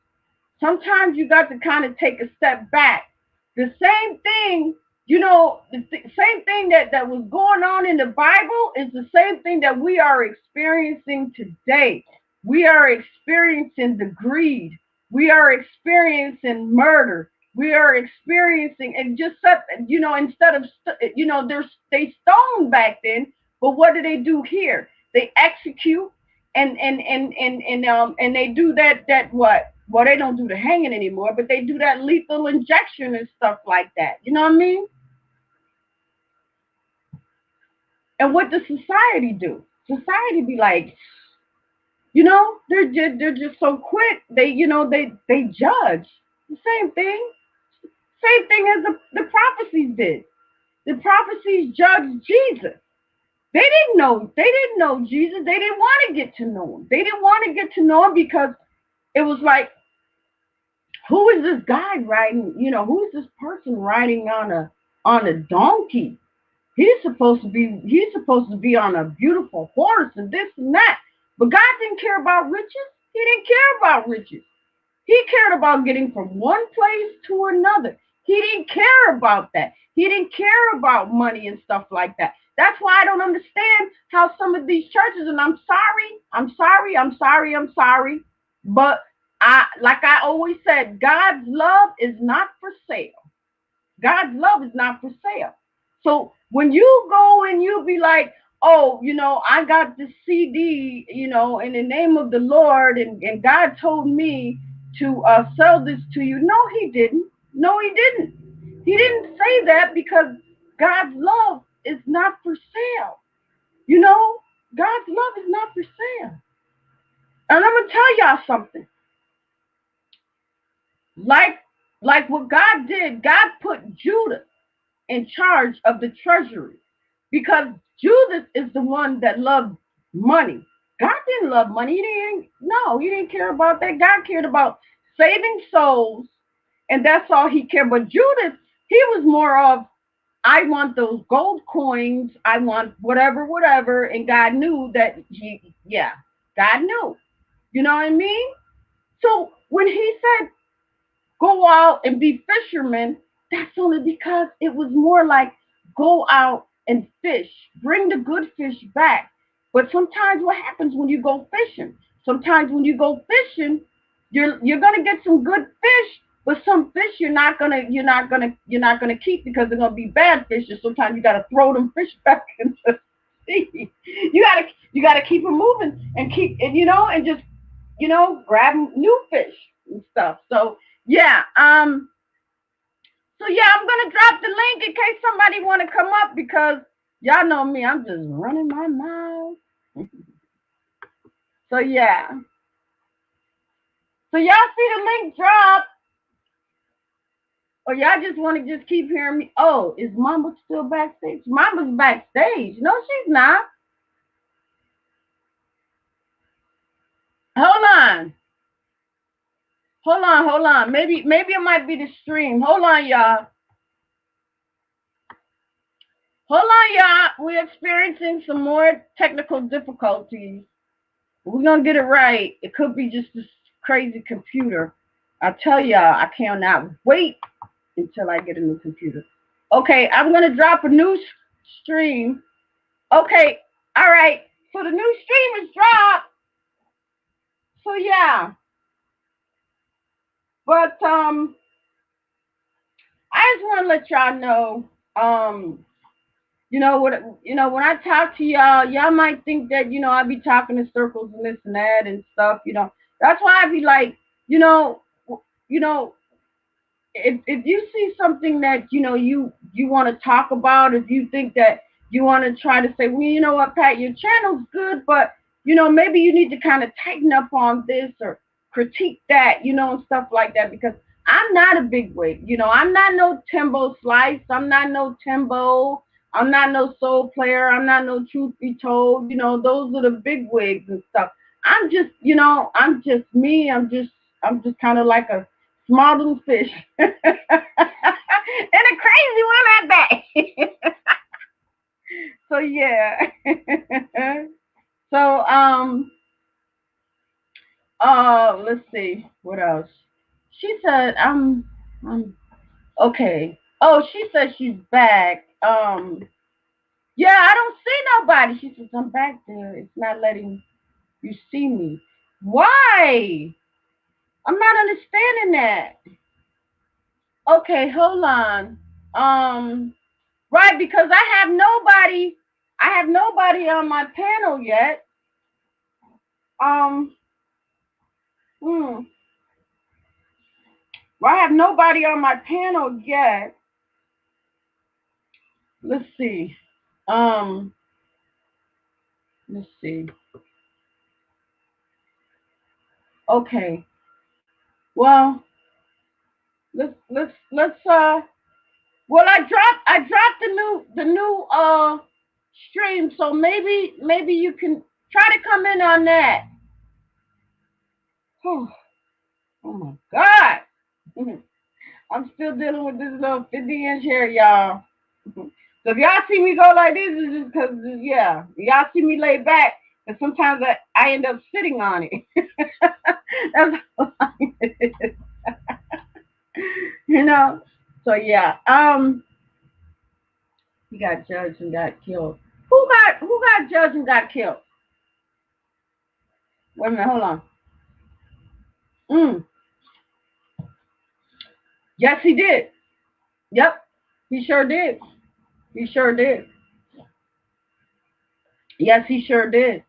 you got to kind of take a step back. The same thing, same thing that was going on in the Bible is the same thing that we are experiencing today. We are experiencing the greed. We are experiencing murder. We are experiencing, and just instead of they stoned back then, but what do they do here? They execute, and they do that what? Well, they don't do the hanging anymore, but they do that lethal injection and stuff like that. You know what I mean? And what does society do? Society be like, they're just so quick. They judge. The same thing. Same thing as the prophecies did. The prophecies judged Jesus. They didn't know Jesus. They didn't want to get to know him. They didn't want to get to know him because it was like, who is this guy riding? Who is this person riding on a donkey? He's supposed to be on a beautiful horse and this and that. But God didn't care about riches. He didn't care about riches. He cared about getting from one place to another. He didn't care about that. He didn't care about money and stuff like that. That's why I don't understand how some of these churches, and I'm sorry, but like I always said, God's love is not for sale. God's love is not for sale. So when you go and you be like, oh, I got this CD, in the name of the Lord, and God told me to sell this to you. No, he didn't. No, he didn't. He didn't say that, because God's love is not for sale. God's love is not for sale. And I'm going to tell y'all something. Like what God did, God put Judas in charge of the treasury, because Judas is the one that loved money. God didn't love money. He didn't care about that. God cared about saving souls, and that's all he cared. But Judas, he was more of, I want those gold coins. I want whatever. And God knew that God knew. You know what I mean? So when he said, go out and be fishermen, that's only because it was more like, go out and fish, bring the good fish back. But sometimes what happens when you go fishing? Sometimes when you go fishing, you're gonna get some good fish, But some fish you're not gonna keep because they're gonna be bad fish, and sometimes you gotta throw them fish back into the sea. You gotta keep them moving and keep and and just grab new fish and stuff. So yeah, I'm gonna drop the link in case somebody wanna come up because y'all know me, I'm just running my mouth. So yeah. So y'all see the link drop. Or y'all just want to just keep hearing me? Oh, is Mama still backstage? Mama's backstage. No, she's not. Hold on. Hold on. Maybe it might be the stream. Hold on, y'all. We're experiencing some more technical difficulties. We're gonna get it right. It could be just this crazy computer. I tell y'all, I cannot wait until I get a new computer. Okay, I'm gonna drop a new stream. Okay, all right. So the new stream is dropped. So yeah, but I just want to let y'all know, when I talk to y'all might think that I be talking in circles and this and that and stuff. That's why I be like, you know, you know, if you see something that you want to talk about, if you think that you want to try to say, well, you know what, Pat, your channel's good, but maybe you need to kind of tighten up on this or critique that, and stuff like that, because I'm not a big wig. I'm not no Timbo Slice. I'm not no Timbo. I'm not no Soul Player. I'm not no Truth Be Told. Those are the big wigs and stuff. I'm just, I'm just me. I'm just kind of like a small little fish. And a crazy one at that. So yeah. So let's see what else. She said I'm okay. Oh, she said she's back. Yeah, I don't see nobody. She says I'm back there. It's not letting you see me. Why? I'm not understanding that. Okay, hold on. Right, because I have nobody on my panel yet. Um, hmm. Well, I have nobody on my panel yet. Let's see. Um, let's see. Okay. Well, let's well, I dropped the new stream, so maybe you can try to come in on that. Oh, oh my God. I'm still dealing with this little 50-inch hair, y'all. So if y'all see me go like this, it's just because, yeah, y'all see me lay back, and sometimes I end up sitting on it. That's how it is. you know. So yeah, he got judged and got killed. Who got judged and got killed? Wait a minute, hold on. Mm. Yes, he did. Yep, he sure did. He sure did. Yes, he sure did.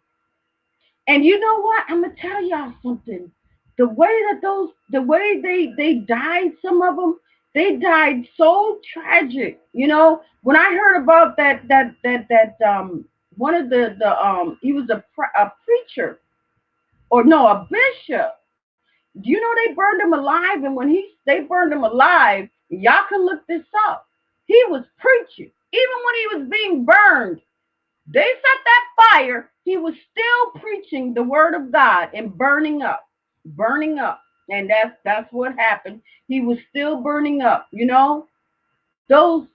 And you know what? I'm gonna tell y'all something. The way they died, some of them, they died so tragic. When I heard about that one of he was a preacher, or no, a bishop. Do you know they burned him alive? And when they burned him alive, y'all can look this up. He was preaching, even when he was being burned. They set that fire. He was still preaching the word of God and burning up. And that's what happened. He was still burning up. Those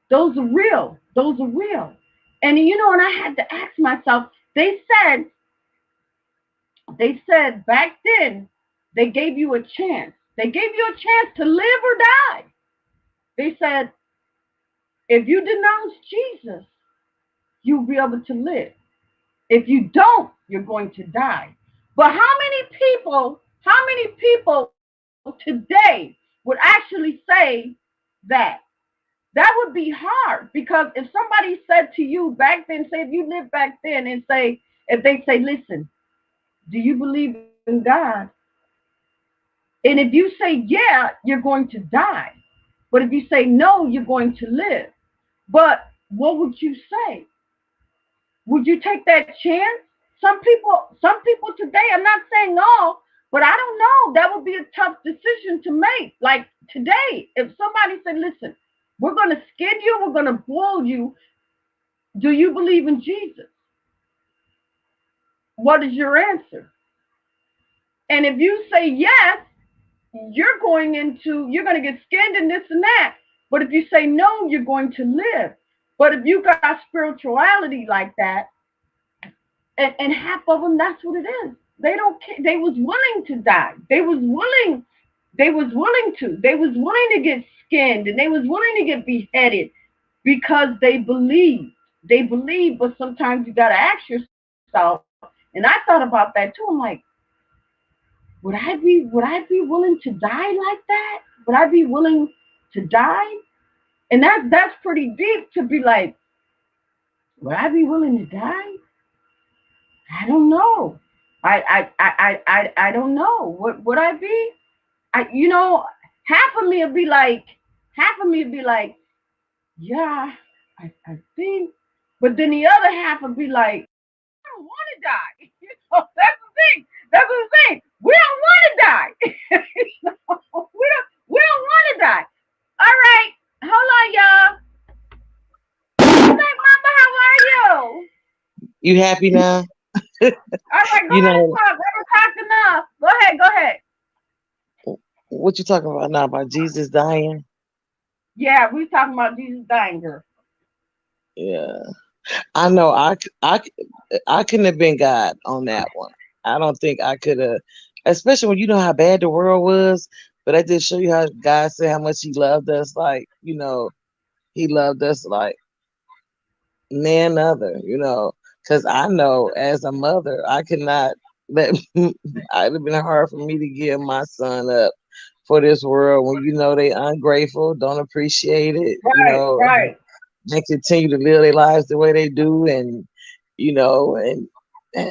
those are real. Those are real. And I had to ask myself. They said back then they gave you a chance. They gave you a chance to live or die. They said if you denounce Jesus, you'll be able to live. If you don't, you're going to die. But how many people today, would actually say that. That would be hard because if somebody said to you back then, say if you lived back then and say, if they say, listen, do you believe in God? And if you say, yeah, you're going to die. But if you say no, you're going to live. But what would you say? Would you take that chance? Some people today, I'm not saying all, but I don't know. That would be a tough decision to make. Like today, if somebody said, listen, we're going to skin you, we're going to boil you. Do you believe in Jesus? What is your answer? And if you say yes, you're going to get skinned and this and that. But if you say no, you're going to live. But if you got spirituality like that, and half of them, that's what it is. They don't care. They was willing to die. They was willing to get skinned, and they was willing to get beheaded because they believed. They believe, but sometimes you got to ask yourself. And I thought about that too. I'm like, would I be willing to die like that? Would I be willing to die? And that's pretty deep to be like, would I be willing to die? I don't know. I don't know. What would I be? Half of me would be like, yeah, I think. But then the other half would be like, I don't want to die. That's the thing. That's what I'm saying. We don't want to die. we don't want to die. All right, hold on, y'all. Hey, Mama, how are you? You happy now? All right, go You ahead and know talk. Never talked enough. Go ahead, go ahead. what you talking about now about Jesus dying? Yeah, we talking about Jesus dying, girl. Yeah, I know. I couldn't have been God on that one. I don't think I could have, especially when you know how bad the world was. But I just show you how God said how much He loved us. Like He loved us like none other. Because I know as a mother, I could not let. It'd have been hard for me to give my son up for this world when they ungrateful, don't appreciate it, Right, right, and continue to live their lives the way they do, and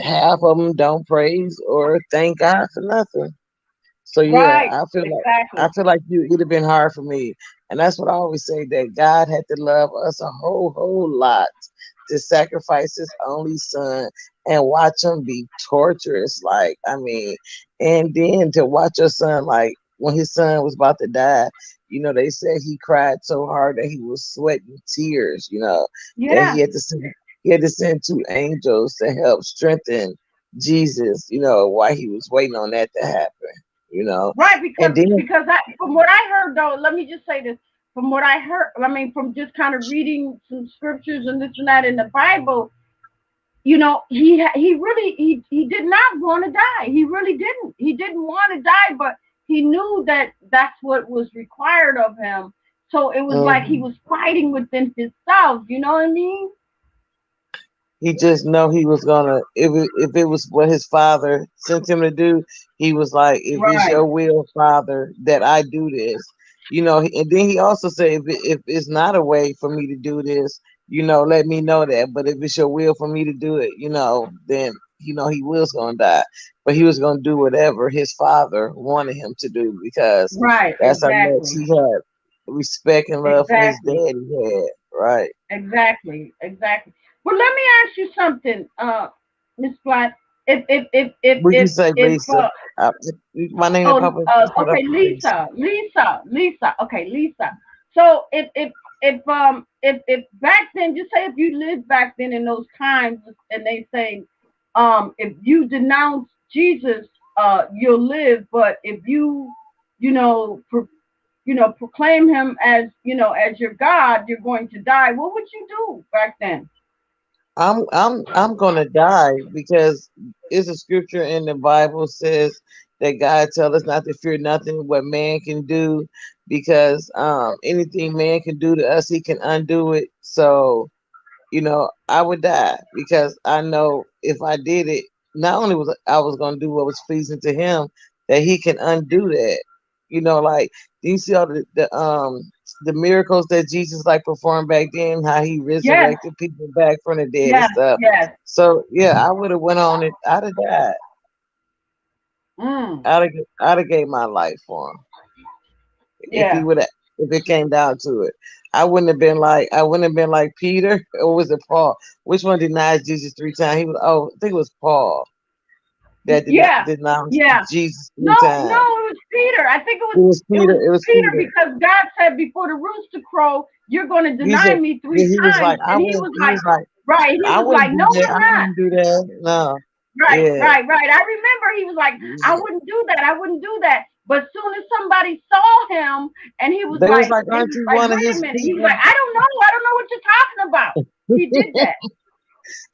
half of them don't praise or thank God for nothing. So yeah, right. I Exactly. feel like it'd have been hard for me, and that's what I always say that God had to love us a whole lot to sacrifice His only Son and watch Him be torturous. Like I mean, and then to watch your son like when his son was about to die. They said he cried so hard that he was sweating tears. That Yeah. he had to send two angels to help strengthen Jesus. While he was waiting on that to happen you know. Right, And then because from what I heard though, let me just say this. From what I heard, I mean, from just kind of reading some scriptures and this and that in the Bible, he really he did not want to die. He really didn't. He didn't want to die, but he knew that that's what was required of him. So it was like he mhm, was fighting within himself. You know what I mean? he just know he was gonna if it was what his father sent him to do, he was like, if it's Right. your will, Father, that I do this. And then he also said if it's not a way for me to do this, let me know that. But if it's your will for me to do it, then he was gonna die. But he was gonna do whatever his father wanted him to do because Right. that's how much Exactly. he had respect and love for his dad Exactly. he had, right? Exactly, exactly. Well, let me ask you something, Miss Black. Would you say If Lisa? Uh, my name is Papa. Put up okay, Lisa. Lisa. Okay, Lisa. So if back then, just say if you lived back then in those times, and they say, if you denounce Jesus, you'll live, but if you know, proclaim him as as your God, you're going to die. What would you do back then? I'm gonna die because it's a scripture in the Bible says that God tell us not to fear nothing what man can do because anything man can do to us he can undo it. So I would die because I know if I did it, not only was I was gonna do what was pleasing to him, that he can undo that. Like you see all the miracles that Jesus like performed back then, how he Yes, resurrected people back from the dead and yes, stuff. yes. So yeah, I would have went on it. I'd have died. Mm, I'd have gave my life for him if he yeah. would have. If it came down to it, I wouldn't have been like Peter or was it Paul? Which one denied Jesus 3 times? He was. Oh, I think it was Paul that did not Yeah, denounced yeah. Jesus No, three no, times. it was Peter. I think It was it Peter. was It was Peter Peter. because God said before the rooster crow, you're going to He deny said, me yeah, three he was times, like, I and he wouldn't. was He like, was like, right. He I was wouldn't like, no, do that. I'm I not. wouldn't do that. No. Right, Yeah. right, right. I remember he was like, I wouldn't do that. I wouldn't do that. But soon as somebody saw him, and They was like, they aren't was you like, one of wait a his minute. He's people? like, I don't know what you're talking about. He did that.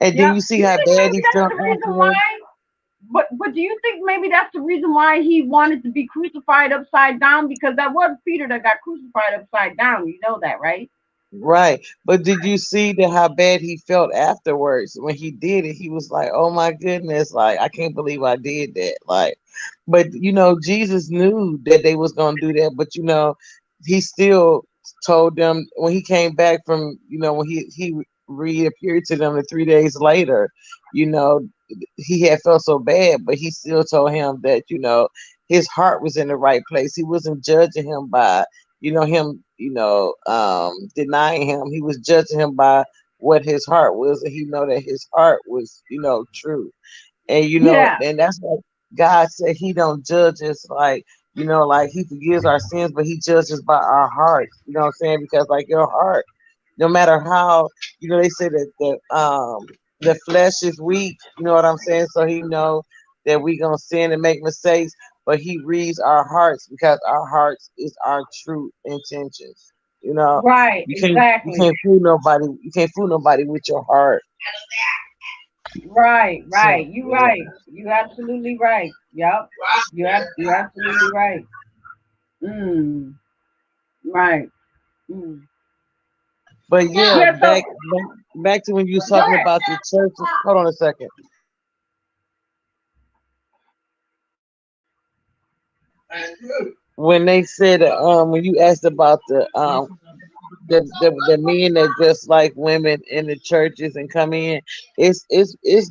And then Yep. you see Do you how think bad maybe he that's felt the reason afterwards. why? But do you think maybe that's the reason why he wanted to be crucified upside down? Because that was Peter that got crucified upside down. You know that, right? Right. But did you see that how bad he felt afterwards when he did it? He was like, "Oh my goodness, like I can't believe I did that." Like, but Jesus knew that they was gonna do that, but he still told them when he came back from, when he reappeared to them the 3 days later, you know, he had felt so bad, but he still told him that, his heart was in the right place. He wasn't judging him by him, denying him. He was judging him by what his heart was, and he know that his heart was, true. And Yeah. and that's what God said. He don't judge us like, like he forgives our sins, but he judges by our hearts. You know what I'm saying? Because like your heart, no matter how, they say that the flesh is weak. You know what I'm saying? So he know that we gonna sin and make mistakes, but he reads our hearts because our hearts is our true intentions. Right. You Exactly. can't fool nobody. You can't fool nobody with your heart. Right. So Right. You yeah. right. You absolutely right. Yep. You absolutely right. Mm. Right. Mm. But yeah, Yeah. So back to when you was go talking ahead. about the churches. Hold on a second. When they said when you asked about the men that just like women in the churches and come in, it's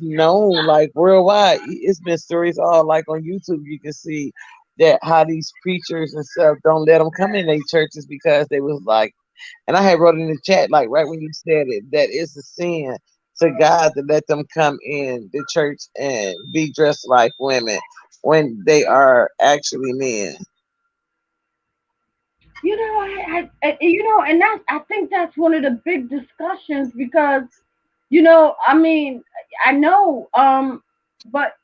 known like worldwide. It's been stories all like on YouTube. You can see that how these preachers and stuff don't let them come in their churches because they was like, and I had wrote in the chat like right when you said it that it's a sin to God to let them come in the church and be dressed like women when they are actually men. And I think that's one of the big discussions because I mean, I know, but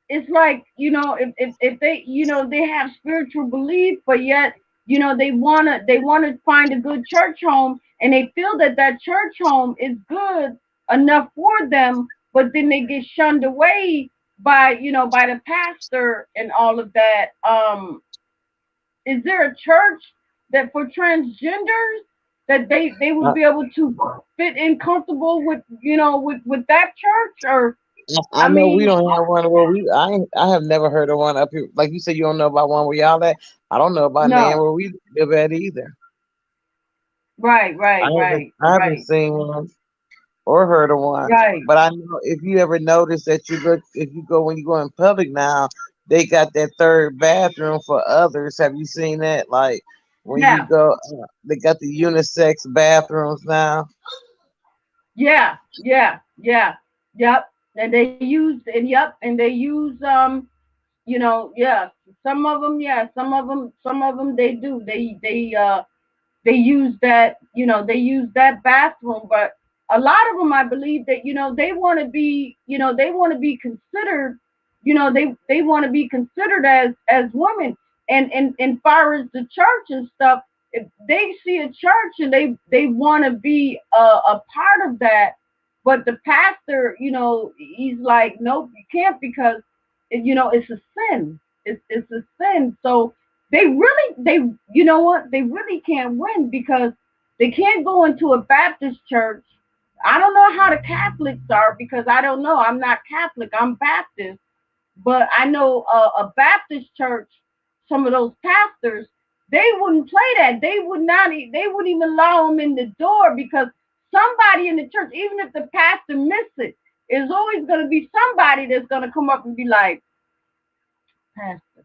it's like if they they have spiritual belief, but yet they wanna find a good church home, and they feel that that church home is good enough for them, but then they get shunned away by by the pastor and all of that. Is there a church that for transgenders that they would I, be able to fit in comfortable with with that church? Or I I know we mean, don't have one where I have never heard of one up here. Like you said, you don't know about one where y'all at. I don't know about none no. where we live at either. Right, right, right, I haven't right, seen one or heard of one. right. But I know if you ever notice that if you go when you go in public now, they got that third bathroom for others. Have you seen that? Like when you Yeah, go, they got the unisex bathrooms now. yeah, yeah, yeah, yep. And they use yeah. Some of them, yeah. Some of them they do. They use that, they use that bathroom, but a lot of them, I believe that, they want to be, they want to be considered, they want to be considered as women. And far as the church and stuff, if they see a church and they want to be a part of that, but the pastor, he's like, nope, you can't, because it's a sin. It's a sin. So they you know what, they really can't win, because they can't go into a Baptist church. I don't know how the Catholics are, because I don't know, I'm not Catholic, I'm Baptist. But I know a Baptist church, some of those pastors, They wouldn't play that. They would not. They wouldn't even allow them in the door because somebody in the church, even if the pastor missed it, is always going to be somebody that's going to come up and be like, Pastor,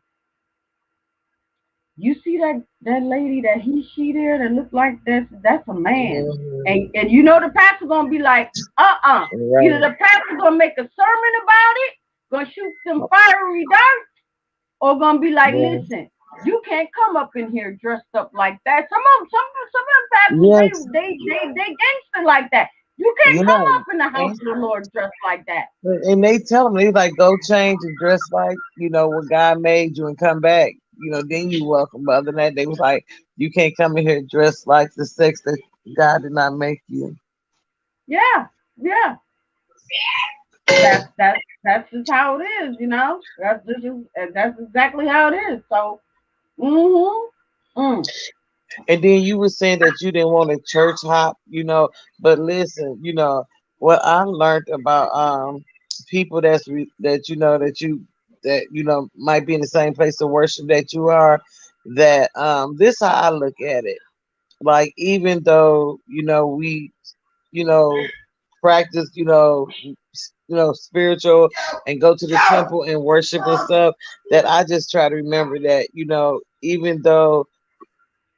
you see that lady that she there that look like this? That's a man. Mhm. And you know the pastor gonna be like, Either Right. the pastor gonna make a sermon about it, gonna shoot some fiery darts, or gonna be like, Yeah. listen, you can't come up in here dressed up like that. Some of them pastors Yes. they gangster like that. You can't come Yeah. up in the house And, of the Lord dressed like that. and they tell them, they like, go change and dress like, what God made you and come back. Then you welcome. But other than that, they was like, you can't come in here dressed like the sex that God did not make you. Yeah, yeah. That's just how it is, you know. That's exactly how it is. So, mm. And then you were saying that you didn't want a church hop, but listen, what I learned about people that might be in the same place of worship that you are, that this how I look at it. Like, even though we you know practice spiritual and go to the temple and worship and stuff, that I just try to remember that even though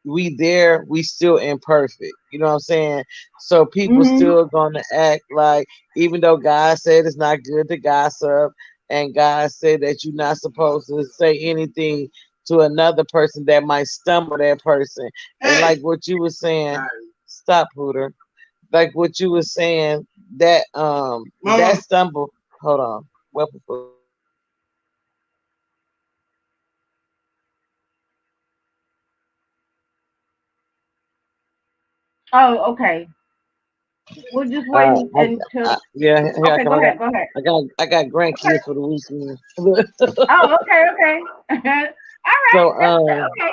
we there, we still imperfect. You know what I'm saying? So people Mhm. still gonna act like, even though God said it's not good to gossip, and God said that you're not supposed to say anything to another person that might stumble that person. And like what you were saying, stop, Hooter. Like what you were saying, that stumble. Hold on, weapon for. Oh, okay. We'll just wait Uh, I, until. yeah, here I Okay, come. go ahead. Go ahead. I got Okay. grandkids for the weekend. Oh, okay, okay. All right. So Okay.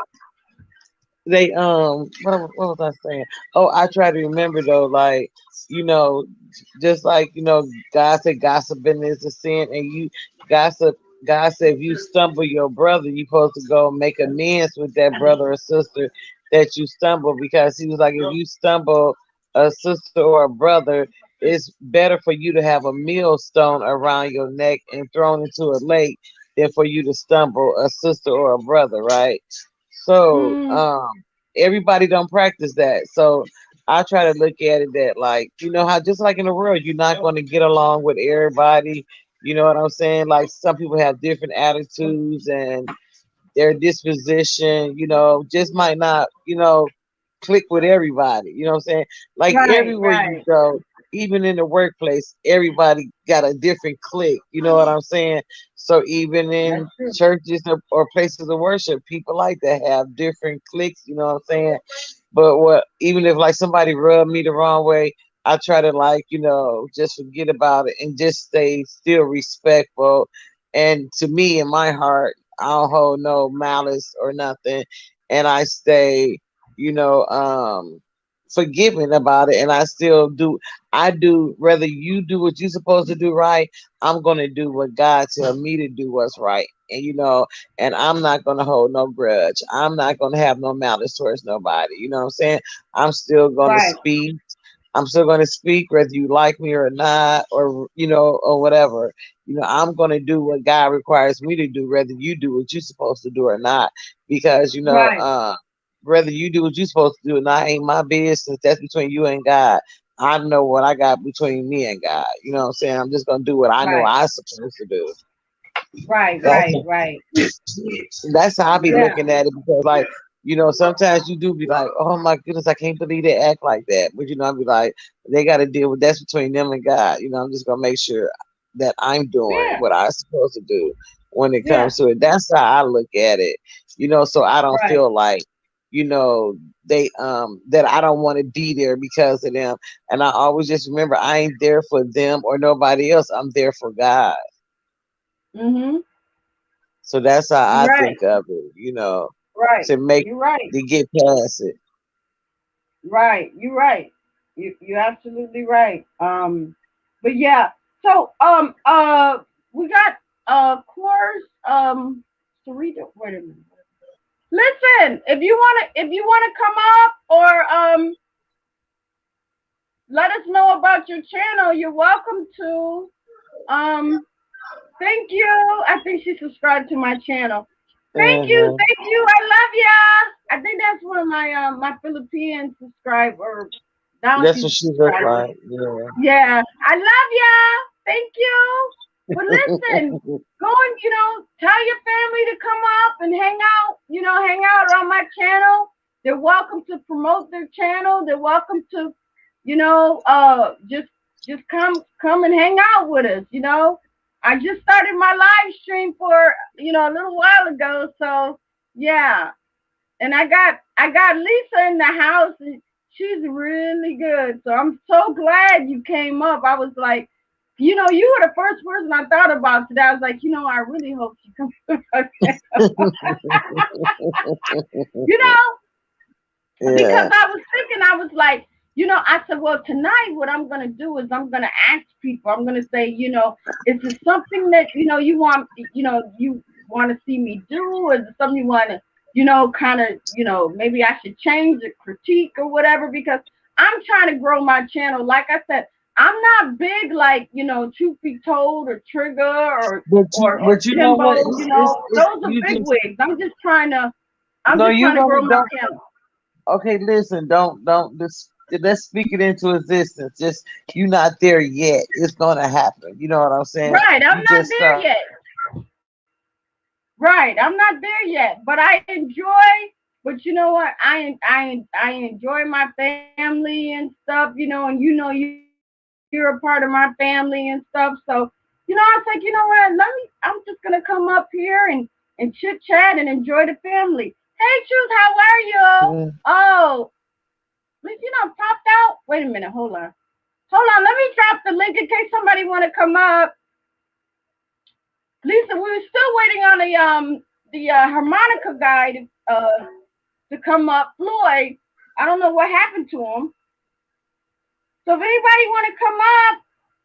what was I saying? Oh, I try to remember though, like, you know, just like, God said gossiping is a sin, and you gossip. God said if you stumble your brother, you supposed to go make amends with that brother or sister that you stumble, because he was like, if you stumble a sister or a brother, it's better for you to have a millstone around your neck and thrown into a lake than for you to stumble a sister or a brother, right? So Mm, everybody don't practice that. So I try to look at it that, like, how just like in the world, you're not going to get along with everybody. You know what I'm saying? Like, some people have different attitudes, and their disposition, just might not, click with everybody. You know what I'm saying? Like, right, everywhere you right. go, even in the workplace, everybody got a different click. You know what I'm saying? So even That's in true. churches or places of worship, people like that have different clicks. You know what I'm saying? But what, even if like somebody rubbed me the wrong way, I try to, like, just forget about it and just stay still respectful. And to me, in my heart, I don't hold no malice or nothing, and I stay, you know, um, forgiving about it, and I still do. I do, whether you do what you're supposed to do right, I'm gonna do what God tell me to do what's right, and I'm not gonna hold no grudge. I'm not gonna have no malice towards nobody. You know what I'm saying? I'm still gonna Right, speak. I'm still going to speak whether you like me or not, or or whatever. I'm going to do what God requires me to do, whether you do what you're supposed to do or not, because right, whether you do what you're supposed to do or not ain't my business. That's between you and God. I know what I got between me and God. You know what I'm saying? I'm just going to do what I know right, I'm supposed to do. right, That's right, right. that's how I be Yeah, looking at it, because, like, sometimes you do be like, oh my goodness, I can't believe they act like that. But I be like, they got to deal with that's between them and God. I'm just gonna make sure that I'm doing yeah, what I'm supposed to do when it yeah. comes to it. That's how I look at it. So I don't Right. feel like, they that I don't want to be there because of them. And I always just remember, I ain't there for them or nobody else. I'm there for God. Mhm. So that's how You're I right. think of it, Right. to make You're right. to get past it. Right. You're right. You're absolutely right. But yeah. So we got course Sarita. Wait a minute. Listen, if you wanna come up or let us know about your channel, you're welcome to. Um, thank you. I think she subscribed to my channel. Thank you, Uh-huh. thank you. I love ya. I think that's one of my Philippine subscriber. Now That's she's what she looked subscribing. like. Yeah. Yeah, I love ya. Thank you. But listen, go and tell your family to come up and hang out. Hang out on my channel. They're welcome to promote their channel. They're welcome to, just come and hang out with us. I just started my live stream for a little while ago. So yeah, and I got Lisa in the house, and she's really good. So I'm so glad you came up. I was like, you were the first person I thought about today. I was like, I really hope she comes. you know, because Yeah. I was thinking, I was like, I said, well, tonight what I'm gonna do is I'm gonna ask people. I'm gonna say, is it something that you want to see me do? Is it something you want to, kind of, maybe I should change the critique or whatever? Because I'm trying to grow my channel. Like I said, I'm not big like Truth Be Told or Trigger or But or you, or but you know what? Timbo. It's Those are you big just wigs. I'm no. just You trying to grow don't my don't. channel. Okay, listen. Don't. Let's speak it into existence. Just you not there yet. It's gonna happen. You know what I'm saying? Right, I'm You not just there yet. Right, I'm not there yet, but I enjoy. But you know what? I enjoy my family and stuff. And you're a part of my family and stuff. So I was like, what? I'm just gonna come up here and chit chat and enjoy the family. Hey, Truth, how are you? mm, Oh, popped out. Wait a minute, hold on. Let me drop the link in case somebody want to come up. Lisa, we were still waiting on the harmonica guy to come up. Floyd, I don't know what happened to him. So if anybody want to come up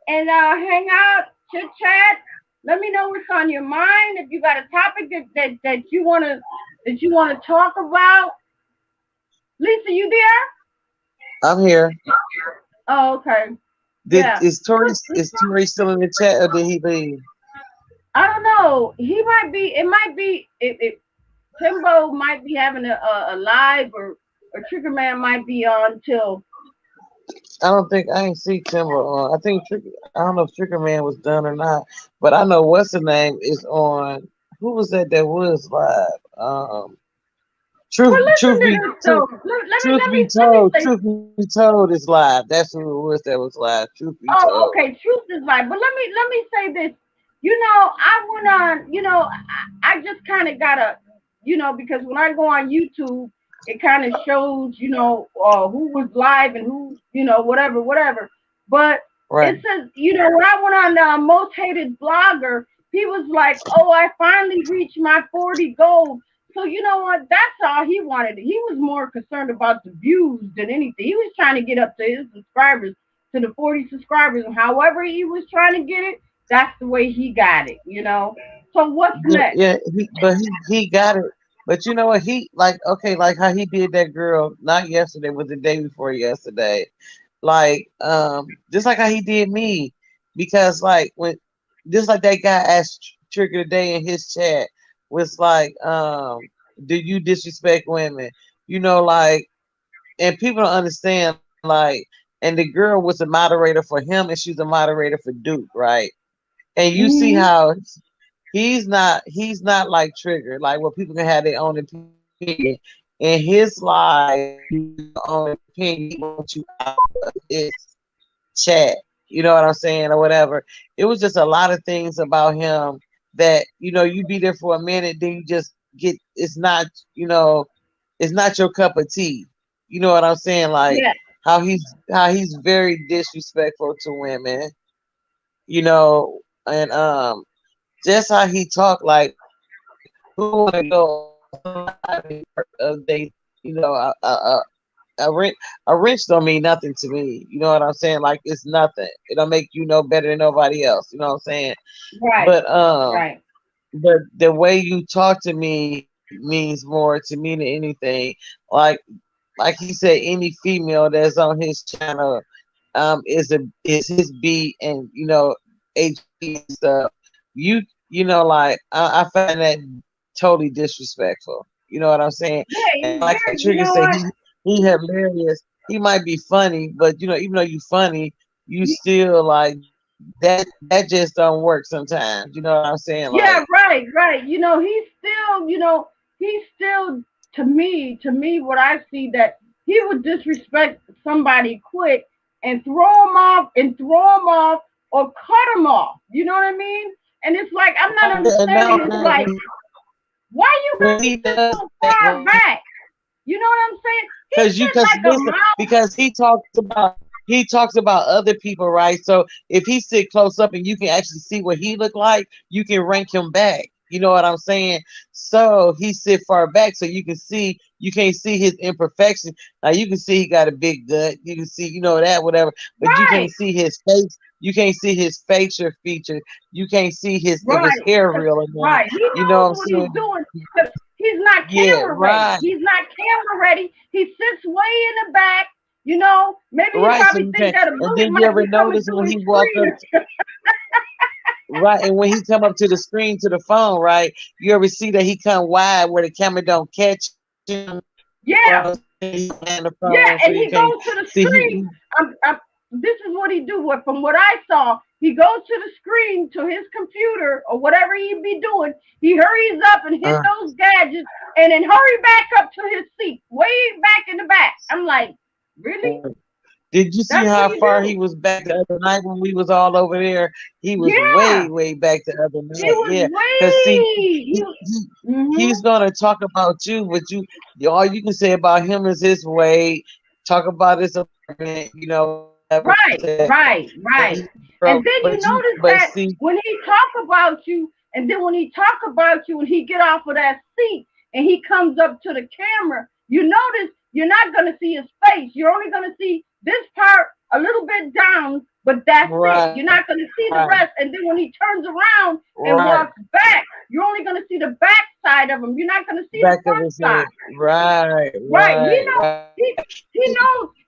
and hang out, chit chat, let me know what's on your mind. If you got a topic that you want to talk about. Lisa, you there? I'm here. Oh, okay. Did Yeah. is Tori still in the chat or did he leave? I don't know. He might be. It might be. It Timbo might be having a live, or Trigger Man might be on till. I ain't see Timber on. I don't know if Trigger Man was done or not, but I know what's the name is on. Who was that was live? Well, listen Truth to be this truth, though. truth be Let me told, say. truth be told is live. That's who it was that was live. Truth be Oh, told. okay. Truth is life, but let me say this. I went on. I just kind of gotta. Because when I go on YouTube, it kind of shows. Who was live and who. Whatever. But Right. it says. When I went on the most hated blogger, he was like, "Oh, I finally reached my 40 goals." So you know what? That's all he wanted. He was more concerned about the views than anything. He was trying to get up to his subscribers, to the 40 subscribers, and however he was trying to get it, that's the way he got it. So what's Yeah, next? yeah. He got it. But you know what? He like okay, like how he did that girl not yesterday, but the day before yesterday. Like just like how he did me, because like when just like that guy asked Trigger today in his chat was like, do you disrespect women? Like, and people don't understand, like, and the girl was a moderator for him and she's a moderator for Duke, right? And you see Mm-hmm. how he's not like Trigger, like where people can have their own opinion. In his life, you have your own opinion. He wants you out of his chat. You know what I'm saying, or whatever. It was just a lot of things about him that you be there for a minute, then you just get. You know, it's not your cup of tea. You know what I'm saying? Like Yeah. how he's very disrespectful to women. And just how he talked, like who want to go they a wrench don't mean nothing to me. You know what I'm saying? Like it's nothing. It don't make you no better than nobody else. You know what I'm saying? Right. But Right. but the way you talk to me means more to me than anything. Like like he said, any female that's on his channel is his beat, and HB and stuff. You like I find that totally disrespectful. You know what I'm saying? Yeah, And he's like very, you Trigger know said, what? he hilarious. He might be funny, but even though you funny, you Y- still like that just don't work sometimes. You know what I'm saying? Yeah, Like right, right. He's still to me, what I see that he would disrespect somebody quick and throw him off or cut him off. You know what I mean? And it's like I'm not and now understanding. It's like, why you when gotta he sit does so that, far back? You know what I'm saying? He's sitting because like a listen, mouse. because he talks about other people, right? So if he sit close up and you can actually see what he look like, you can rank him back. You know what I'm saying? So he sit far back so you can't see his imperfection. Now you can see he got a big gut. You can see, that, whatever, but you Right, can't see his face. You can't see his facial feature. You can't see his if his right, hair real or not. right. He You know what I'm knows what he's saying? doing because he's not Yeah, camera ready. right. He's not camera ready. He sits way in the back. Maybe he Right, so probably you think can, that a and bullet then you might ever be coming notice through when his he walk up, screen. right, and when he come up to the screen to the phone, right, you ever see that he come wide where the camera don't catch him, Yeah, he's on the yeah, phone, so and you he can't goes to the see screen. This is what he do. From what I saw, he goes to the screen to his computer or whatever he be doing. He hurries up and hit uh, those gadgets, and then hurry back up to his seat, way back in the back. I'm like, really? did you see That's what how you far he do? was back the other night when we was all over there? He was Yeah, way back the other he night. was Yeah, because see, way. he, he Mm-hmm. he's gonna talk about you, but all you can say about him is his weight. Talk about his apartment, whatever. Right, right, right. And then you notice But that see, when he talk about you, and then when he talk about you and he get off of that seat and he comes up to the camera, you notice you're not going to see his face. You're only going to see this part a little bit down, but that's it. You're right, not going to see the rest. And then when he turns around and right, walks back, you're only going to see the back side of him. You're not going to see the back of front his head, side. right, Right. right.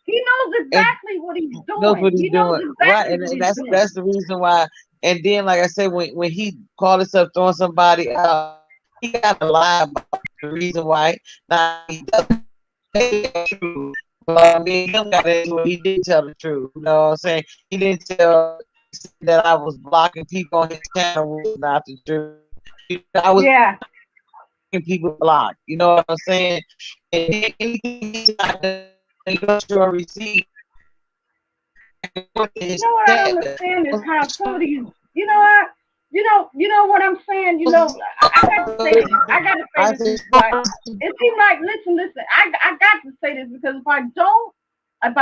He knows And exactly what he's knows doing. what he's He knows doing, right? exactly And, what and he's that's doing. that's the reason why. And then, like I said, when he called himself throwing somebody out, he got to lie about the reason why. Now he doesn't say it's true, but me and him got into it. He did tell the truth. You know what I'm saying? He didn't tell that I was blocking people on his channel, which is not the truth. I was Yeah. blocking people blocked. You know what I'm saying? And then anything he's not done, he goes to a receipt You his know what I don't chat. understand is how some of these. You know what? You know what I'm saying. I got to say this. I got to say I this, said, Miss Black. It seems like listen. I got to say this because if I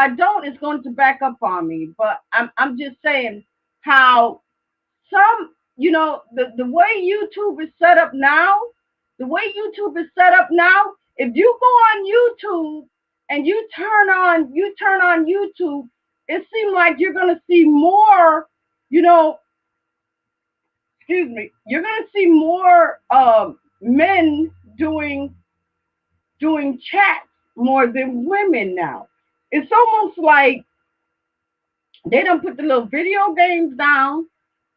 don't, it's going to back up on me. But I'm just saying how the way YouTube is set up now, if you go on YouTube and you turn on YouTube, it seems like you're gonna see more, you know, excuse me, you're gonna see more men doing chats more than women now. It's almost like they don't put the little video games down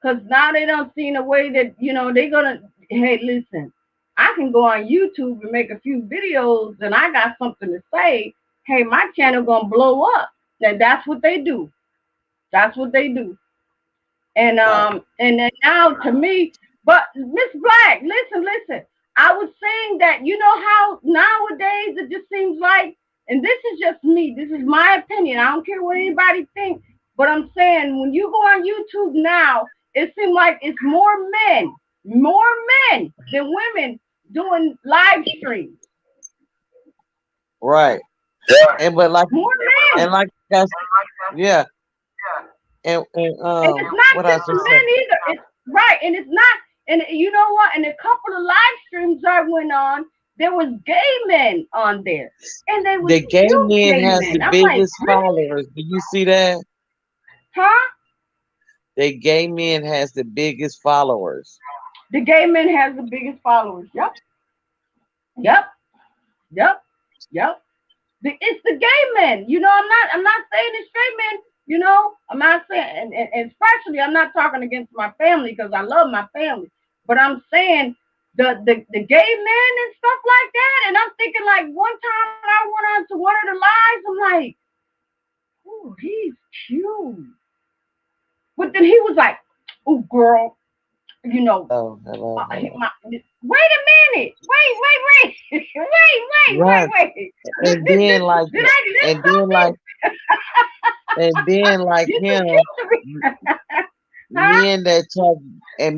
because now they don't see in a way that they're gonna. Hey, listen, I can go on YouTube and make a few videos, and I got something to say. Hey, my channel gonna blow up. That's what they do. That's what they do. And then now to me, but Miss Black, listen. I was saying that how nowadays it just seems like, and this is just me, this is my opinion. I don't care what anybody thinks, but I'm saying when you go on YouTube now, it seems like it's more men than women doing live streams. right. And but like More and men. like that's yeah. And And it's not what I just was the just saying. men either. It's right, and it's not. And you know what? In a couple of live streams I went on, there was gay men on there, and they was The gay cute man gay has the men. I'm like, biggest really? followers. Do you see that? Huh? The gay man has the biggest followers. The gay men has the biggest followers. Yep. Yep, yep, yep. It's the gay men. I'm not saying it's straight men. I'm not saying, and especially I'm not talking against my family because I love my family. But I'm saying the gay men and stuff like that. And I'm thinking like one time I went on to one of the lives. I'm like, oh, he's cute. But then he was like, oh, girl, you know, Hello, hello, hello. wait a minute. Wait. Right. And then like Did I miss and then something? like and then like You too him, cute to me. Huh? men that talk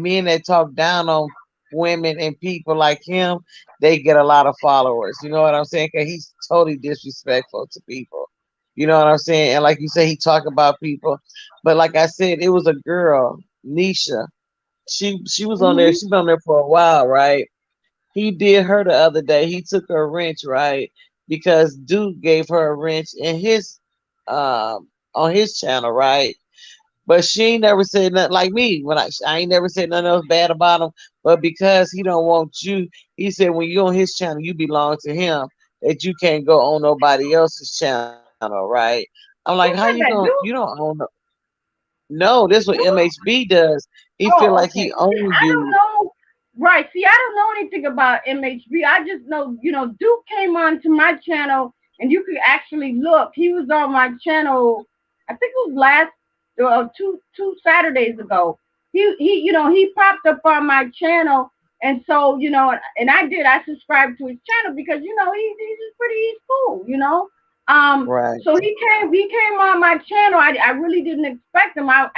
men that talk down on women and people like him, they get a lot of followers. You know what I'm saying? Cause he's totally disrespectful to people. You know what I'm saying? And like you say, he talk about people, but like I said, it was a girl, Nisha. She was on there. Hmm. She's been on there for a while, right? He did her the other day. He took her wrench, right? Because Duke gave her a wrench in his on his channel, right? But she ain't never said nothing like me. When I ain't never said nothing else bad about him. But because he don't want you, he said when you on his channel, you belong to him. That you can't go on nobody else's channel, right? I'm like, how you Who gonna? said You that? don't Duke? own. No, this what Duke? MHB does. He feel Oh, like he okay. See, owns I don't you. know. Right. See, I don't know anything about MHB. I just know, Duke came on to my channel, and you could actually look. He was on my channel. I think it was last two Saturdays ago. He popped up on my channel, and so and I subscribed to his channel because he's cool. Right. So he came on my channel. I really didn't expect him. I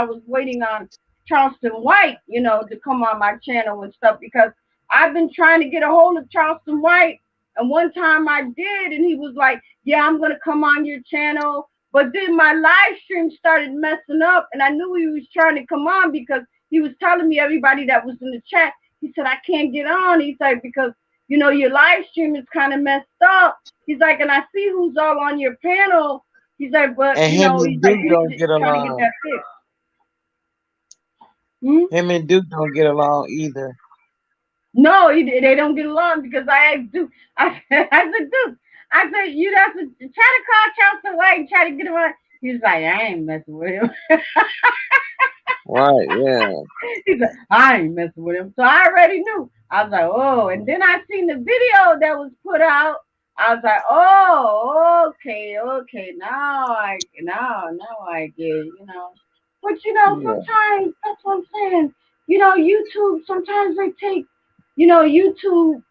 was waiting on Charleston White, to come on my channel and stuff because I've been trying to get a hold of Charleston White. And one time I did, and he was like, "Yeah, I'm gonna come on your channel." But then my live stream started messing up, and I knew he was trying to come on because he was telling me everybody that was in the chat. He said, "I can't get on." He's like, "Because your live stream is kind of messed up." He's like, "And I see who's all on your panel." He's like, "But And him he's and like, Duke you don't need to get try to get along. that fixed." Hmm? Him and Duke don't get along either. No, they don't get along because I asked Duke. I said, Duke, I said, you'd have to try to call Charleston White and try to get him on. He's like, I ain't messing with him. Right, yeah. He said, I ain't messing with him. So I already knew. I was like, oh, and then I seen the video that was put out. I was like, oh, okay. Now I get it. But Yeah. sometimes that's what I'm saying. YouTube sometimes they take, YouTube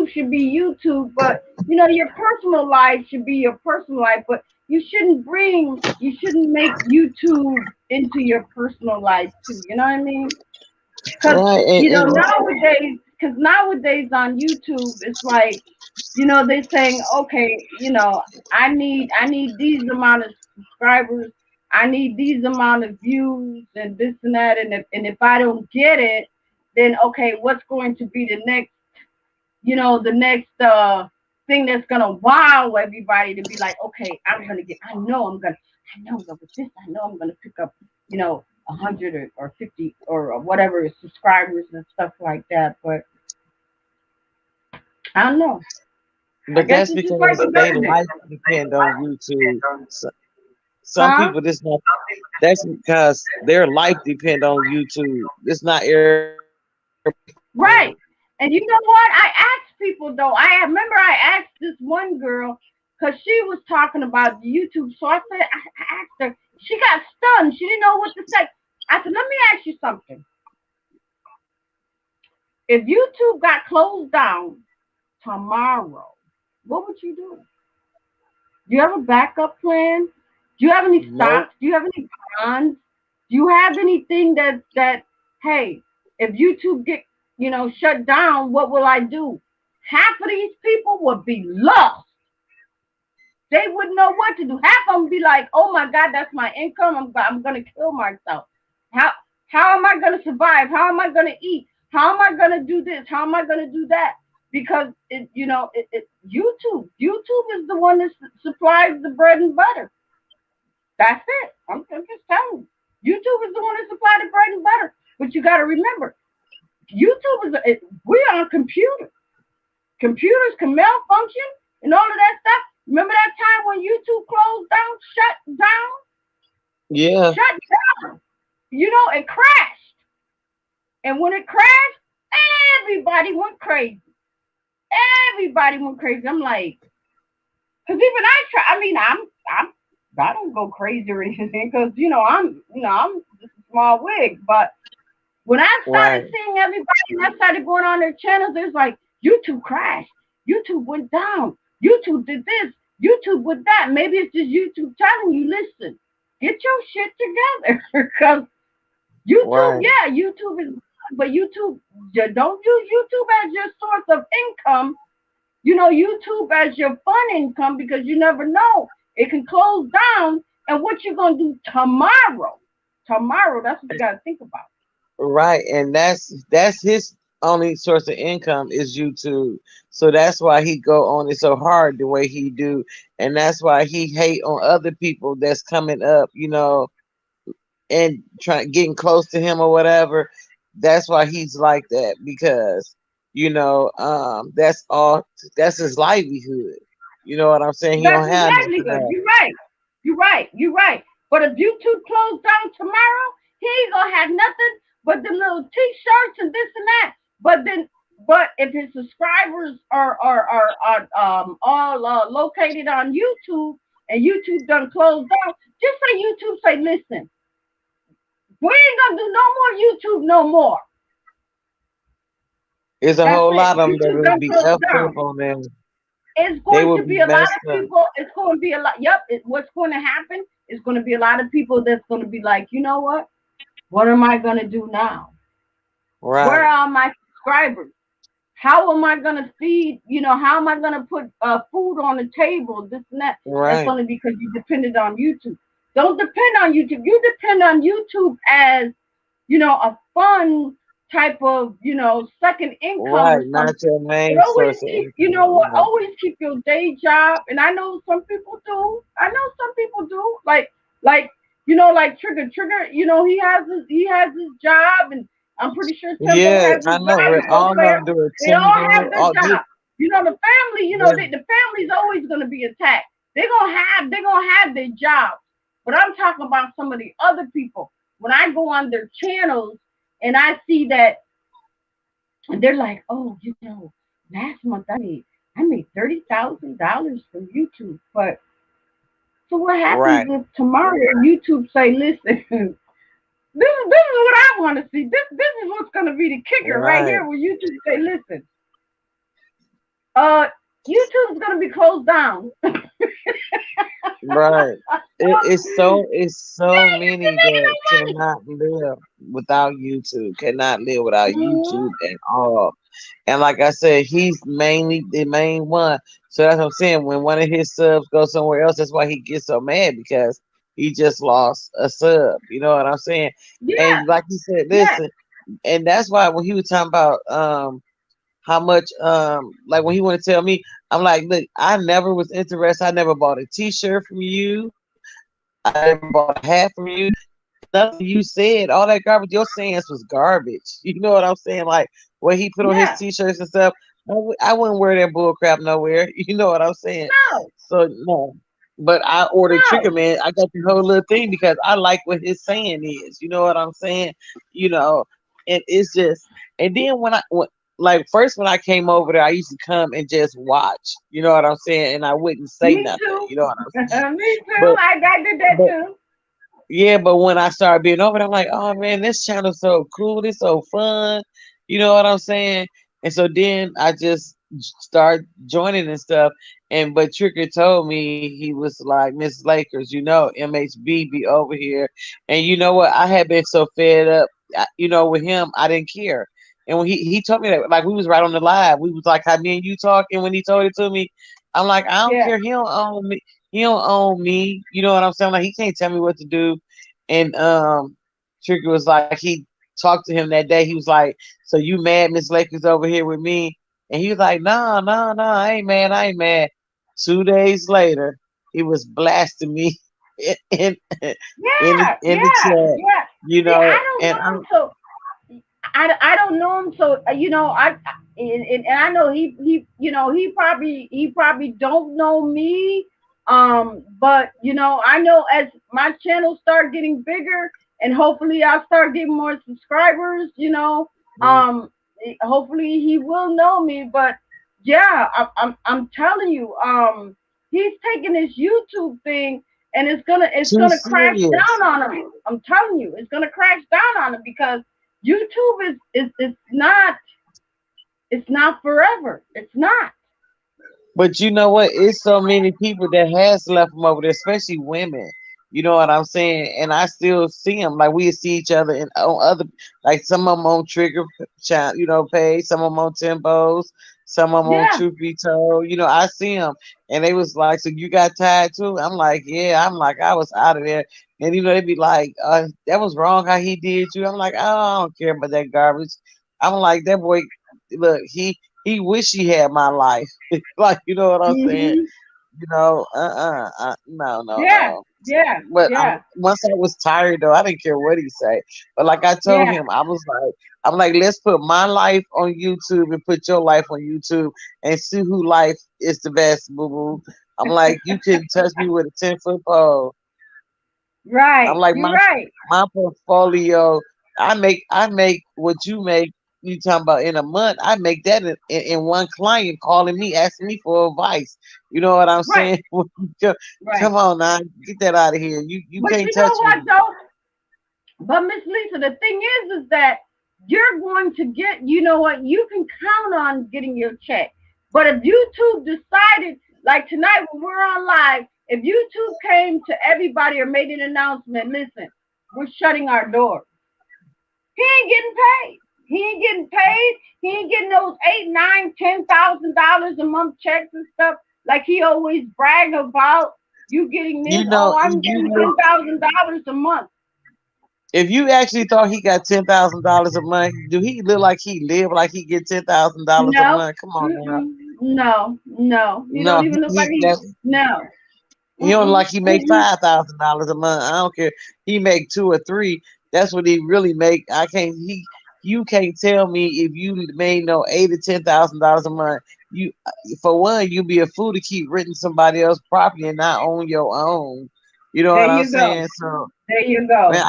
should be YouTube, but your personal life should be your personal life, but you shouldn't make YouTube into your personal life too. You know what I mean? Because Right. And nowadays on YouTube, it's like, they're saying, okay, I need these amount of subscribers, I need these amount of views, and this and that, and if I don't get it, then okay, what's going to be the next thing that's gonna wow everybody to be like, okay, I know with this, I know I'm gonna pick up, 100 or 50 or whatever subscribers and stuff like that. But I don't know. I but guess that's it's just like because with they everything. life depend on YouTube. So, some Huh? people this not that's because their life depend on YouTube. It's not everybody. Right. And you know what? I asked people though. I remember I asked this one girl because she was talking about YouTube. So I asked her. She got stunned. She didn't know what to say. I said, "Let me ask you something. If YouTube got closed down tomorrow, what would you do? Do you have a backup plan? Do you have any Nope. stocks? Do you have any bonds? Do you have anything that hey, if YouTube get shut down, what will I do?" Half of these people would be lost. They wouldn't know what to do. Half of them be like, "Oh my God, that's my income. I'm gonna kill myself. How how am I gonna survive? How am I gonna eat? How am I gonna do this? How am I gonna do that?" Because YouTube is the one that supplies the bread and butter. That's it. I'm just telling you. YouTube is the one that supplies the bread and butter. But you got to remember, YouTube we're on a computer. computers can malfunction and all of that stuff. Remember that time when YouTube closed down, Yeah. shut down, it crashed. And when it crashed, everybody went crazy. Everybody went crazy. I'm like, because even I try. I mean, I don't go crazy or anything because I'm just a small wig. But when I started Right. seeing everybody and I started going on their channels, it's like YouTube crashed, YouTube went down, YouTube did this, YouTube with that. Maybe it's just YouTube telling you, listen, get your shit together because YouTube, Right. yeah, YouTube is, but YouTube, don't use YouTube as your source of income. YouTube as your fun income because you never know. It can close down. And what you're going to do tomorrow? Tomorrow, that's what you got to think about. Right. And that's his only source of income is YouTube. So that's why he go on it so hard the way he do. And that's why he hate on other people that's coming up, and trying getting close to him or whatever. That's why he's like that because that's all that's his livelihood. You know what I'm saying? He That's don't his have nothing livelihood. else. You're right. You're right. You're right. But if YouTube closed down tomorrow, he ain't gonna have nothing but the little t-shirts and this and that. But if his subscribers are all located on YouTube and YouTube done closed down, just say YouTube say, listen, we ain't gonna do no more YouTube no more. There's a That's whole it. lot of them that YouTube will done be closed effed down. up on there. It's They going will to be be a lot messed of up. people. It's going to be a lot. Yep. What's going to happen is going to be a lot of people that's going to be like, you know what? What am I going to do now? Where Right. are my subscribers? How am I going to feed? How am I going to put food on the table? This and that. That's Right. only because you depended on YouTube. Don't depend on YouTube. You depend on YouTube as a fun type of, second income or Right. Not something. your But main always source of keep, income. Right. always keep your day job. And I know some people do. I know some people do. Like Trigger. Trigger, he has his job, and I'm pretty sure Tempo Yeah, has his I know. job. Right. And All Coco, of them do it. they all Timber, have their all this. job. The family, Yeah. the family's always gonna be attacked. They're gonna have their jobs. But I'm talking about some of the other people. When I go on their channels and I see that and they're like, oh, last month I made $30,000 from YouTube. But so what happens Right. if tomorrow YouTube say, listen, this is what I want to see. This is what's gonna be the kicker right Right. here where YouTube say, listen, uh YouTube's gonna be closed down. Right. It's so You're many making that no money. cannot live without YouTube. Cannot live without Mm-hmm. YouTube at all. And like I said, he's mainly the main one. So that's what I'm saying. When one of his subs goes somewhere else, that's why he gets so mad because he just lost a sub. You know what I'm saying? Yeah, And like you said, yeah, listen, and that's why when he was talking about how much like when he want to tell me, I'm like, look, I never was interested. I never bought a t-shirt from you. I never bought a hat from you. Nothing you said, all that garbage, your sayings was garbage. You know what I'm saying? Like what he put on his yeah. t-shirts and stuff. I wouldn't wear that bull crap nowhere. You know what I'm saying? No, So no. But I ordered Trigger no. Man. I got the whole little thing because I like what his saying is. You know what I'm saying? You know, and it's just. And then like first when I came over there, I used to come and just watch. You know what I'm saying? And I wouldn't say Me nothing. too. You know what I'm saying? Me too. But I did that but too. yeah, but when I started being over there, I'm like, oh man, this channel's so cool. It's so fun. You know what I'm saying? And so then I just start joining and stuff. And but Tricker told me he was like, Miss Lakers, MHB be over here. And you know what? I had been so fed up, with him, I didn't care. And when he told me that, like we was right on the live, we was like how me and you talking when he told it to me. I'm like, I don't Yeah, care. He don't own me. He don't own me. You know what I'm saying? Like he can't tell me what to do. And Tricky was like, he talked to him that day. He was like, "So you mad, Miss Lakers over here with me?" And he was like, "No, no, no, I ain't mad. I ain't mad." 2 days later, he was blasting me in yeah, in the yeah, chat, yeah. See, I don't and know him, so I don't know him, so and I know he probably don't know me. But I know as my channel start getting bigger, and hopefully I'll start getting more subscribers. Hopefully he will know me. But yeah, I'm telling you, he's taking this YouTube thing, and Too it's gonna crash serious. down on him. I'm telling you, it's gonna crash down on him because YouTube is not, it's not forever. It's not. But you know what? It's so many people that has left them over there, especially women. You know what I'm saying? And I still see them. Like we see each other in on other, like some of them on Trigger, page. Some of them on Tempos. Some of them on Yeah. Truth Be Told. I see them, and they was like, "So you got tied too?" I'm like, "Yeah." I'm like, I was out of there, and they be like, "That was wrong how he did you." I'm like, "Oh, I don't care about that garbage." I'm like, that boy. Look, he wish he had my life. Like, you know what I'm saying? Mhm. No, no, Yeah. no. Yeah. But Yeah. once I was tired though, I didn't care what he say. But like I told Yeah. him, I'm like, let's put my life on YouTube and put your life on YouTube and see who life is the best, boo boo. I'm like, you can touch me with a 10-foot pole. I'm Right. like You're right. my portfolio. I make what you make. You talking about in a month? I make that in one client calling me, asking me for advice. You know what I'm Right. saying? Right. Come on now, get that out of here. You But can't you know touch what me. though? But Miss Lisa, the thing is that you're going to get, you know what, you can count on getting your check. But if YouTube decided, like tonight when we're on live, if YouTube came to everybody or made an announcement, listen, we're shutting our doors. He ain't getting paid. He ain't getting paid. He ain't getting those eight, nine, $10,000 a month checks and stuff like he always brag about. You getting this? You Oh, know, I'm if getting $10,000 a month. you actually thought he got $10,000 a month, do he look like he live like he get $10,000 a No, month? Come on now. mm-mm, no, no. He No, don't even look like he he. that No, he don't mm-mm, like he make mm-mm. $5,000 a month. I don't care. He make two or three. That's what he really make. I can't. You can't tell me if you made no $8,000 to $10,000 a month. You, for one, you be a fool to keep renting somebody else's property and not own your own. You know There what I'm you go. saying? So, There you man,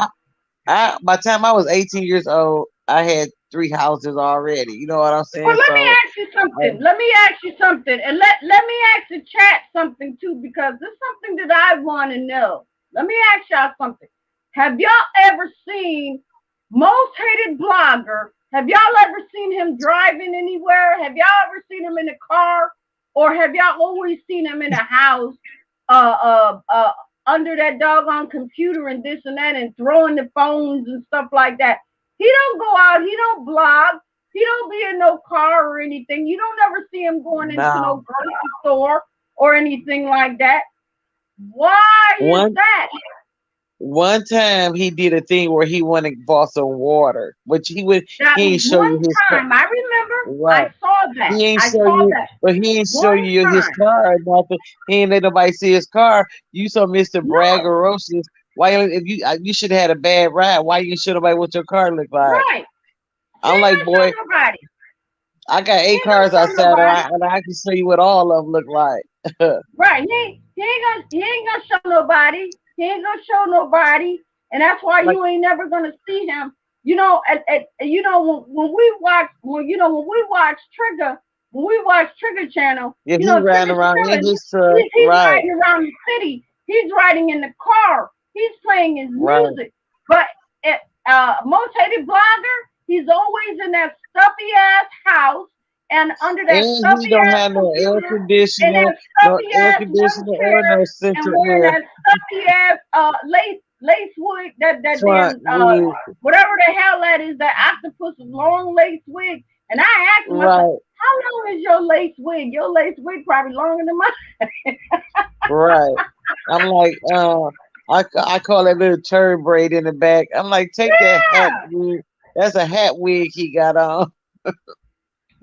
go. by the time I was 18 years old, I had three houses already. You know what I'm Well, saying? let me So, ask you something. Let me ask you something, and let me ask the chat something too, because this is something that I want to know. Let me ask y'all something. Have y'all ever seen Most Hated Blogger? Have y'all ever seen him driving anywhere? Have y'all ever seen him in a car, or have y'all always seen him in a house, uh, uh, uh, under that doggone computer and this and that, and throwing the phones and stuff like that? He don't go out. He don't blog. He don't be in no car or anything. You don't ever see him going into no now grocery store or anything like that. Why is one that? One time he did a thing where he went and bought some water, which That he was ain't show you one his car. time. I remember. Right. I saw that. He ain't I show saw you, that but he ain't show one you his time. car or nothing. He ain't let nobody see his car. You saw Mr. No, Braggarocious. Why if you should have had a bad ride? Why you show nobody what your car look like? right. He I'm ain't like, gonna show boy, nobody. I got He eight ain't gonna cars show outside, nobody. and I can show you what all of them look like. Right. He ain't gonna show nobody. He ain't gonna show nobody. And that's why Like, you ain't never gonna see him. When we watch Trigger, when we watch Trigger channel, if he riding Trigger's around in chilling. his truck, He's right, riding around the city. He's riding in the car. He's playing his right. music. But it, Most Hated Blogger, he's always in that stuffy ass house and under that And he stuffy don't ass have no air computer and conditioner, that no stuffy air ass one conditioner or chair no and central wearing air. that stuffy ass lace wig, that Front damn wheel, whatever the hell that is, that octopus long lace wig. And I asked him, I said, right, how long is your lace wig? Your lace wig probably longer than mine. right. I'm like, I call that little turd braid in the back. I'm like, take that hat Yeah, wig. That's a hat wig he got on.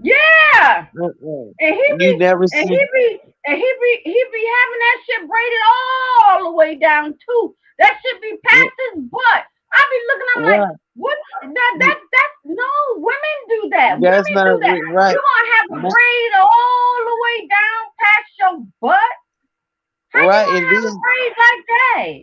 yeah. Mm-mm. And he You be never and see. he be having that shit braided all the way down too. That should be past his butt. I be looking, I'm like, Right. what? That no, women do that. That's Women do not that. right. You're gonna have a No- braid all the way down past your butt. How you Right. And gonna have a then braid like that?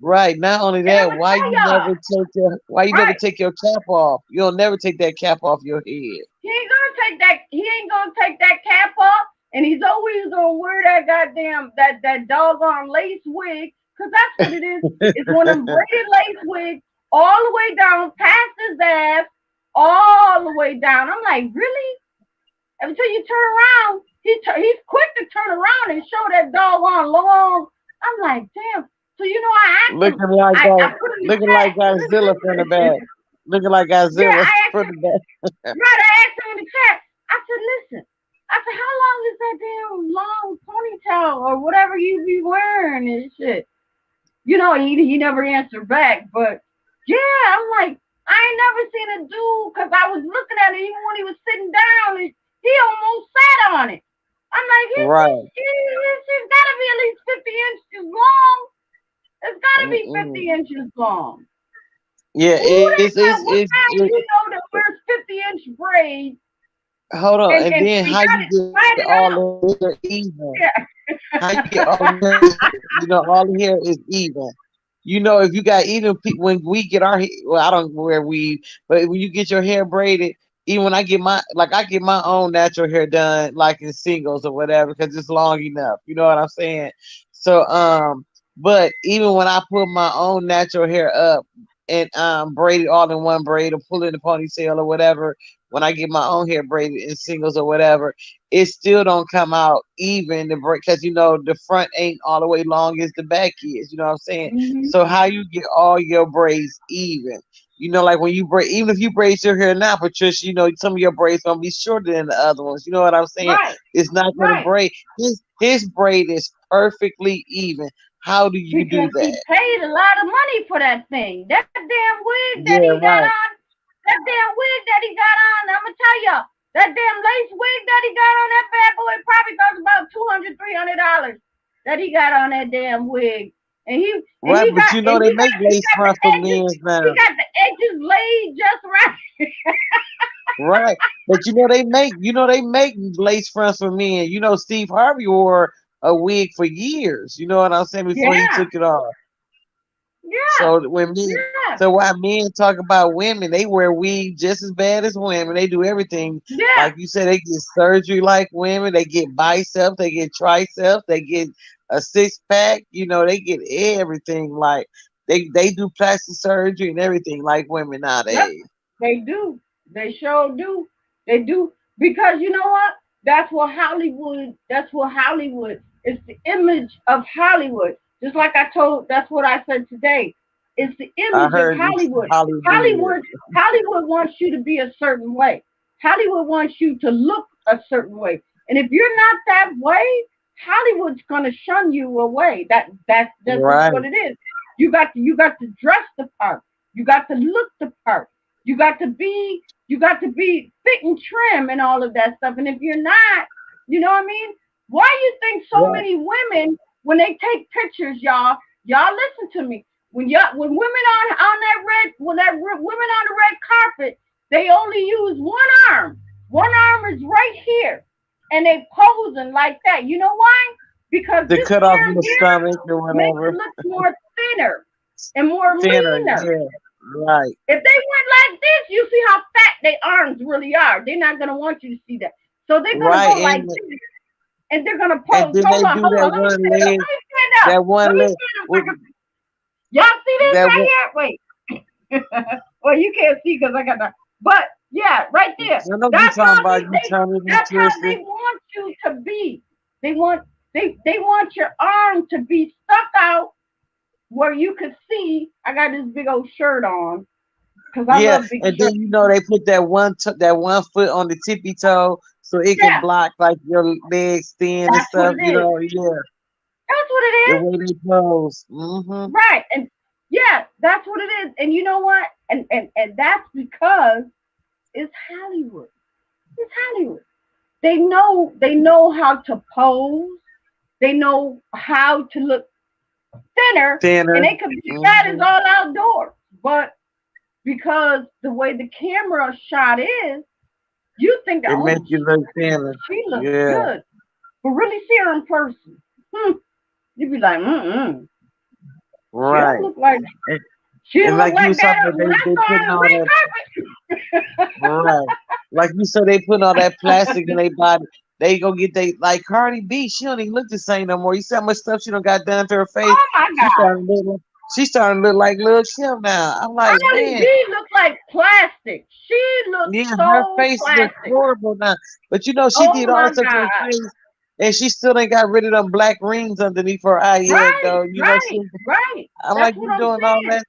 right. Not only And I'm that, gonna tell y'all, why you never right? take your cap off? You'll never take that cap off your head. He ain't gonna take that. He ain't gonna take that cap off, and he's always gonna wear that goddamn that doggone lace wig, cause that's what it is. It's one of them braided lace wigs all the way down past his ass, all the way down. I'm like, really? Until you turn around, he's quick to turn around and show that doggone long. I'm like, damn. So I asked him. looking like I God, put in the looking like Godzilla from the chat. back. Looking like Yeah, Godzilla I asked from him. the Right, I asked him in the chat. I said, listen. I said, how long is that damn long ponytail or whatever you be wearing and shit? He never answered back. But yeah, I'm like, I ain't never seen a dude because I was looking at it even when he was sitting down and he almost sat on it. I'm like, right. he's got to be at least 50 inches long. It's got to be Mm-mm. 50 inches long. Yeah, Who what it's man it, that wears 50-inch braids hold on, and and then he how got you it get platted all out? the hair even? How you get all Yeah. the hair even? All the hair is even. If you got even people when we get our well, I don't wear weave, but when you get your hair braided, even when I get my own natural hair done, like in singles or whatever, because it's long enough. You know what I'm saying? So but even when I put my own natural hair up and braid it all in one braid or pull it in a ponytail or whatever, when I get my own hair braided in singles or whatever, it still don't come out even the break because the front ain't all the way long as the back is. You know what I'm saying? Hmm. So how you get all your braids even? Like when you braid, even if you braid your hair now, Patricia, some of your braids gonna be shorter than the other ones. You know what I'm saying? Right, It's not gonna right. braid. His braid is perfectly even. How do you do Because he that? paid a lot of money for that thing. That damn wig that Yeah, he got right. on, that damn wig that he got on, I'm gonna tell you, that damn lace wig that he got on that bad boy probably cost about $200, $300 that he got on that damn wig. And he and Right, he but got and they make he lace got the fronts for edges, men he now. got the edges laid just right. Right. But they make lace fronts for men. Steve Harvey wore a wig for years. You know what I'm saying? Before he Yeah, took it off. yeah, So when men yeah, so why men talk about women, they wear wigs just as bad as women. They do everything. yeah. Like you said, they get surgery like women, they get biceps, they get triceps, they get a six pack, they get everything like they do plastic surgery and everything like women Yep, nowadays. they do. They sure do. They do because you know what? That's what Hollywood. That's what Hollywood. It's the image of Hollywood. Just like I told. That's what I said today. It's the I image of heard it's Hollywood. Hollywood. Hollywood wants you to be a certain way. Hollywood wants you to look a certain way. And if you're not that way, Hollywood's gonna shun you away. That's just Right. what it is. You got to dress the part. You got to look the part. You got to be fit and trim and all of that stuff. And if you're not, you know what I mean? Why you think so Right. many women when they take pictures, y'all listen to me. When women on that red when that women on the red carpet, they only use one arm. One arm is right here, and they posing like that. You know why? Because To this cut off arm your here stomach or makes it whatever. look more thinner and more Thinner, leaner. yeah. Right. If they went like this, you see how fat their arms really are. They're not gonna want you to see that. So they're gonna Right. go like this, and they're gonna And pose. then Hold they on, do hold that on. Let me one stand up. leg, Let me stand up. that Let one me leg stand up. So I with can, y'all see this that right one. here? Wait. Well, you can't see because I got the. But yeah, right there. I know you That's talking how about you they. turning and That's how they twisting. want you to be. They want. They want your arm to be stuck out where you could see. I got this big old shirt on because I Yeah, love big and then shirts. they put that one foot on the tippy toe so it can Yeah, block like your legs thin and that's what stuff. it is. Yeah, That's what it the is. way they pose. Hmm. Right. And yeah, that's what it is. And you know what? And that's because it's Hollywood. It's Hollywood. They know how to pose. They know how to look thinner, and Thinner. they could be fat as Hmm. all outdoors. But because the way the camera shot is, you think that, It oh, makes you look thinner. she looks Yeah, good, but really see her in person, you'd be like, she don't right. look like And, she and didn't look like you like was talking that about, when I they saw her putting on the all that red carpet. right. Like you said, they putting all that plastic in their body. They go get they like Cardi B. She don't even look the same no more. You see how much stuff she done got done to her face. Oh my She God. starting to look. She starting to look like Lil Kim now. I'm like, Carly man, B looks like plastic. She looks yeah, her so face looks plastic. horrible now. But you know, she Oh did all my such a God. face, and she still ain't got rid of them black rings underneath her eye yet, Right, though. You know, right, she. right. I'm That's like, what you I'm doing all saying. that?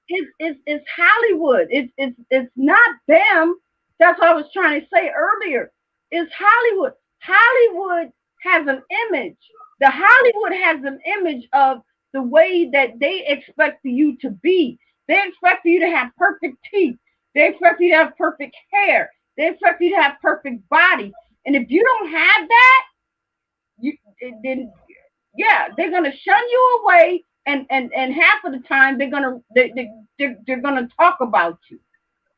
It's Hollywood. It's not them. That's what I was trying to say earlier. It's Hollywood. Hollywood has an image. The Hollywood has an image of the way that they expect you to be. They expect you to have perfect teeth. They expect you to have perfect hair. They expect you to have perfect body. And if you don't have that, you then yeah, they're gonna shun you away, and half of the time they're gonna talk about you.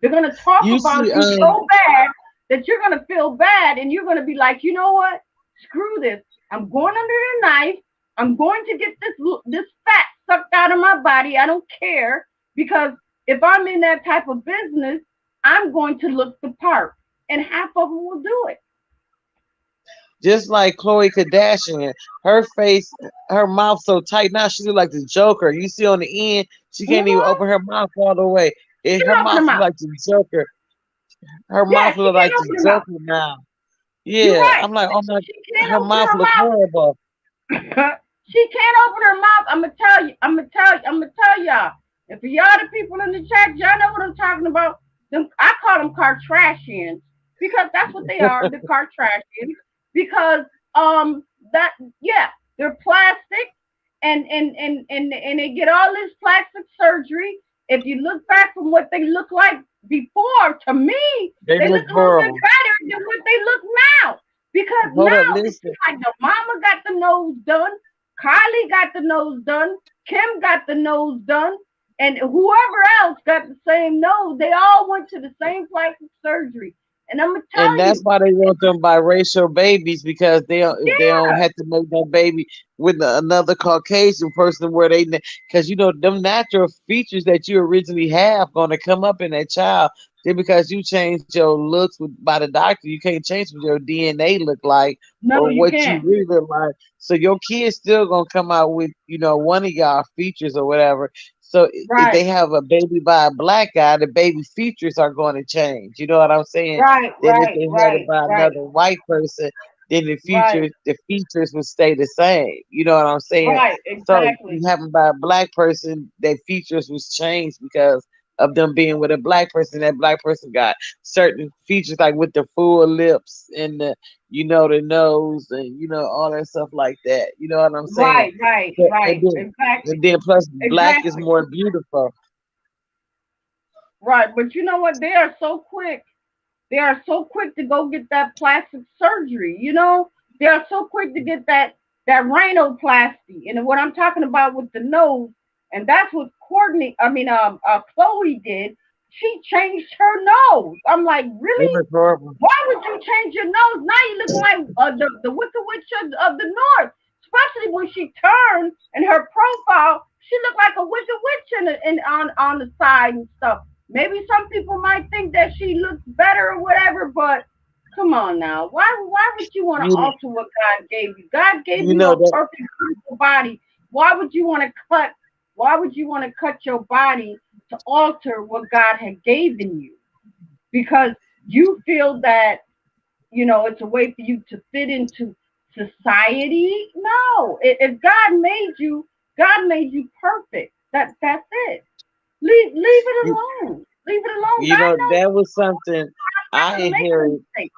They're gonna talk You about see, you so bad that you're gonna feel bad, and you're gonna be like, you know what? Screw this. I'm going under the knife. I'm going to get this fat sucked out of my body. I don't care, because if I'm in that type of business, I'm going to look the part, and half of them will do it. just like Khloe Kardashian, her face, her mouth so tight now she look like the Joker. You see on the end, she can't even Mm-hmm. open her mouth all the way. She Her can open her mouth look mouth. like the Joker. Her Yeah, mouth she look like can't the open her mouth. Joker now. You're Yeah, right. I'm like, oh my, She can't her open mouth look her horrible. mouth. She can't open her mouth. I'm gonna tell you. I'm gonna tell y'all. And for y'all, the people in the chat, y'all know what I'm talking about. Them, I call them car trashians, because that's what they are. The car trashians. Because that yeah, they're plastic, and they get all this plastic surgery. If you look back from what they look like before, to me, They they look look a little bit horrible. better than what they look now. Because Hold up, now it listen. seems like the mama got the nose done, Kylie got the nose done, Kim got the nose done, and whoever else got the same nose. They all went to the same plastic surgery. And I'm gonna And tell that's you, why they want them biracial babies because they don't yeah, have to make that baby with another Caucasian person where they because you know them natural features that you originally have going to come up in that child. Just because you changed your looks by the doctor, you can't change what your DNA look like no, or you what you can't. really look like. So your kid's still gonna come out with one of y'all features or whatever. So if Right, they have a baby by a black guy, the baby features are going to change. You know what I'm saying? right, Then if right, they had it right, by right, another white person, then right, the features would stay the same. You know what I'm saying? right, So you exactly. have it by a black person, their features was changed because of them being with a black person. That black person got certain features like with the full lips and the nose and all that stuff like that. You know what I'm saying? Right, right, But- And right, then exactly, and then plus black is exactly. more beautiful. Right, but you know what? They are so quick. They are so quick to go get that plastic surgery. They are so quick to get that rhinoplasty. And what I'm talking about with the nose, and that's what Courtney, I mean, Chloe did. She changed her nose. I'm like, It really? was horrible. Why would you change your nose? Now you look like the Wicked Witch of the North. Especially when she turned in her profile, she looked like a Wicked Witch on the side and stuff. Maybe some people might think that she looks better or whatever, but come on now. Why would you want to You alter what God gave you? God gave you you know a that perfect, beautiful body. Why would you want to cut? Why would you want to cut your body to alter what God had given you? Because you feel that it's a way for you to fit into society. No, if God made you perfect. That's it. Leave it you, alone. Leave it alone. you God know knows that was something not I to make a inherited. mistake.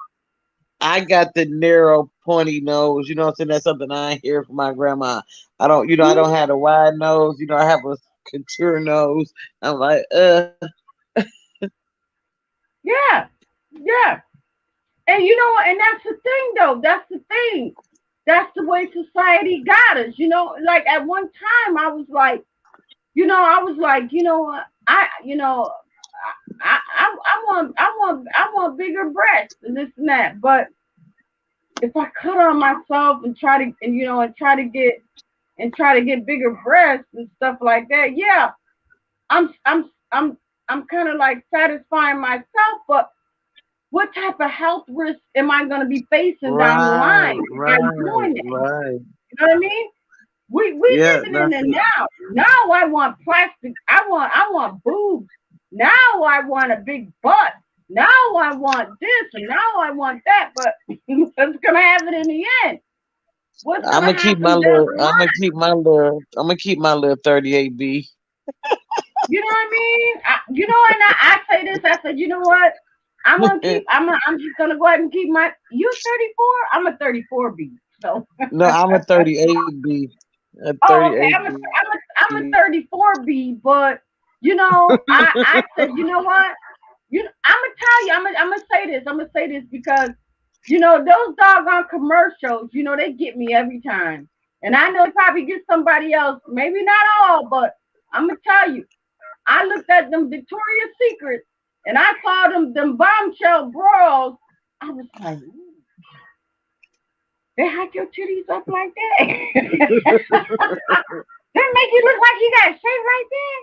I got the narrow pointy nose. You know what I'm saying? That's something I inherited from my grandma. I don't Mhm. have a wide nose. I have a contour nose. I'm like, Yeah, yeah. And you know what? And that's the thing, though. That's the thing. That's the way society got us. Like at one time, I was like, I was like, I want bigger breasts and this and that. But if I cut on myself and try to and try to get bigger breasts and stuff like that, yeah, I'm I'm I'm I'm kind of like satisfying myself, but what type of health risk am I going to be facing down the Right, line by right, doing that? You right. know what I mean? We Yeah, living in that's the it. now. Now I want plastic. I want boobs. Now I want a big butt. Now I want this and now I want that. But what's gonna happen in the end? What's I'm gonna gonna keep my happen down little. the I'm gonna line? keep my little. I'm gonna keep my little 38B. You know what I mean? And I say this. I said, you know what? I'm just gonna go ahead and keep my. You 34? I'm a 34B. So. No, I'm a 38B. A Oh, okay. 38B. I'm a 34B, but I said, you know what? I'm gonna tell you, I'm gonna say this. I'm gonna say this because those doggone commercials, they get me every time. And I know it probably get somebody else, maybe not all, but I'm gonna tell you, I looked at them Victoria's Secret and I saw them bombshell bras. I was like, "Ooh, they had your titties up like that." That make you look like you got shape right there.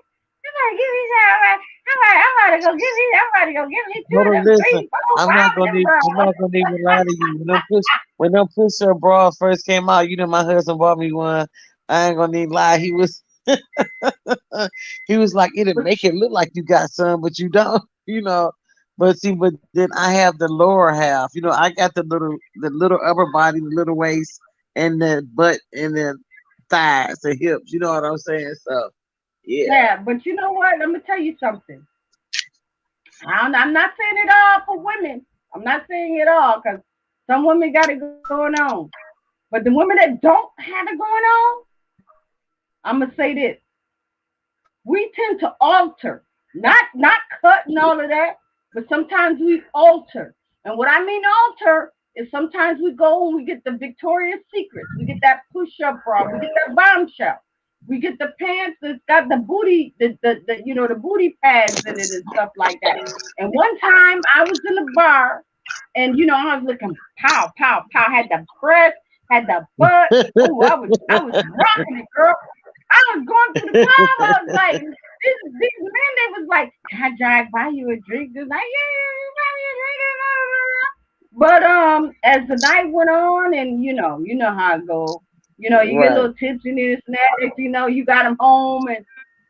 I'm gonna give me that. I'm gonna go give me. I'm gonna go give me two Hold of on, them listen. three, 4, 5 of them I'm bras. not gonna even lie to you. When them push up bra first came out, my husband bought me one. I ain't gonna even lie. He was like, it'll But make it look like you got some, but you don't. You know. But see, but then I have the lower half. I got the little upper body, the little waist, and the butt, and the thighs, the hips. You know what I'm saying? So yeah. yeah, but you know what? Let me tell you something. I'm not saying it all for women. I'm not saying it all because some women got it going on. But the women that don't have it going on, I'm gonna say this: we tend to alter, not cut and all of that, but sometimes we alter. And what I mean alter is sometimes we go and we get the Victoria's Secrets, we get that push-up bra, we get that bombshell, we get the pants that's got the booty, the booty pads in it and stuff like that. And one time I was in a bar, and I was looking pow, pow, pow, had the breast, had the butt. Oh, I was rocking it, girl. I was going to the club. I was like, these men, they was like, can I drive by you a drink? They're like, yeah, buy me a drink. But as the night went on, and you know how it goes. You get a Right. little tipsy and this and that. If you got them home, and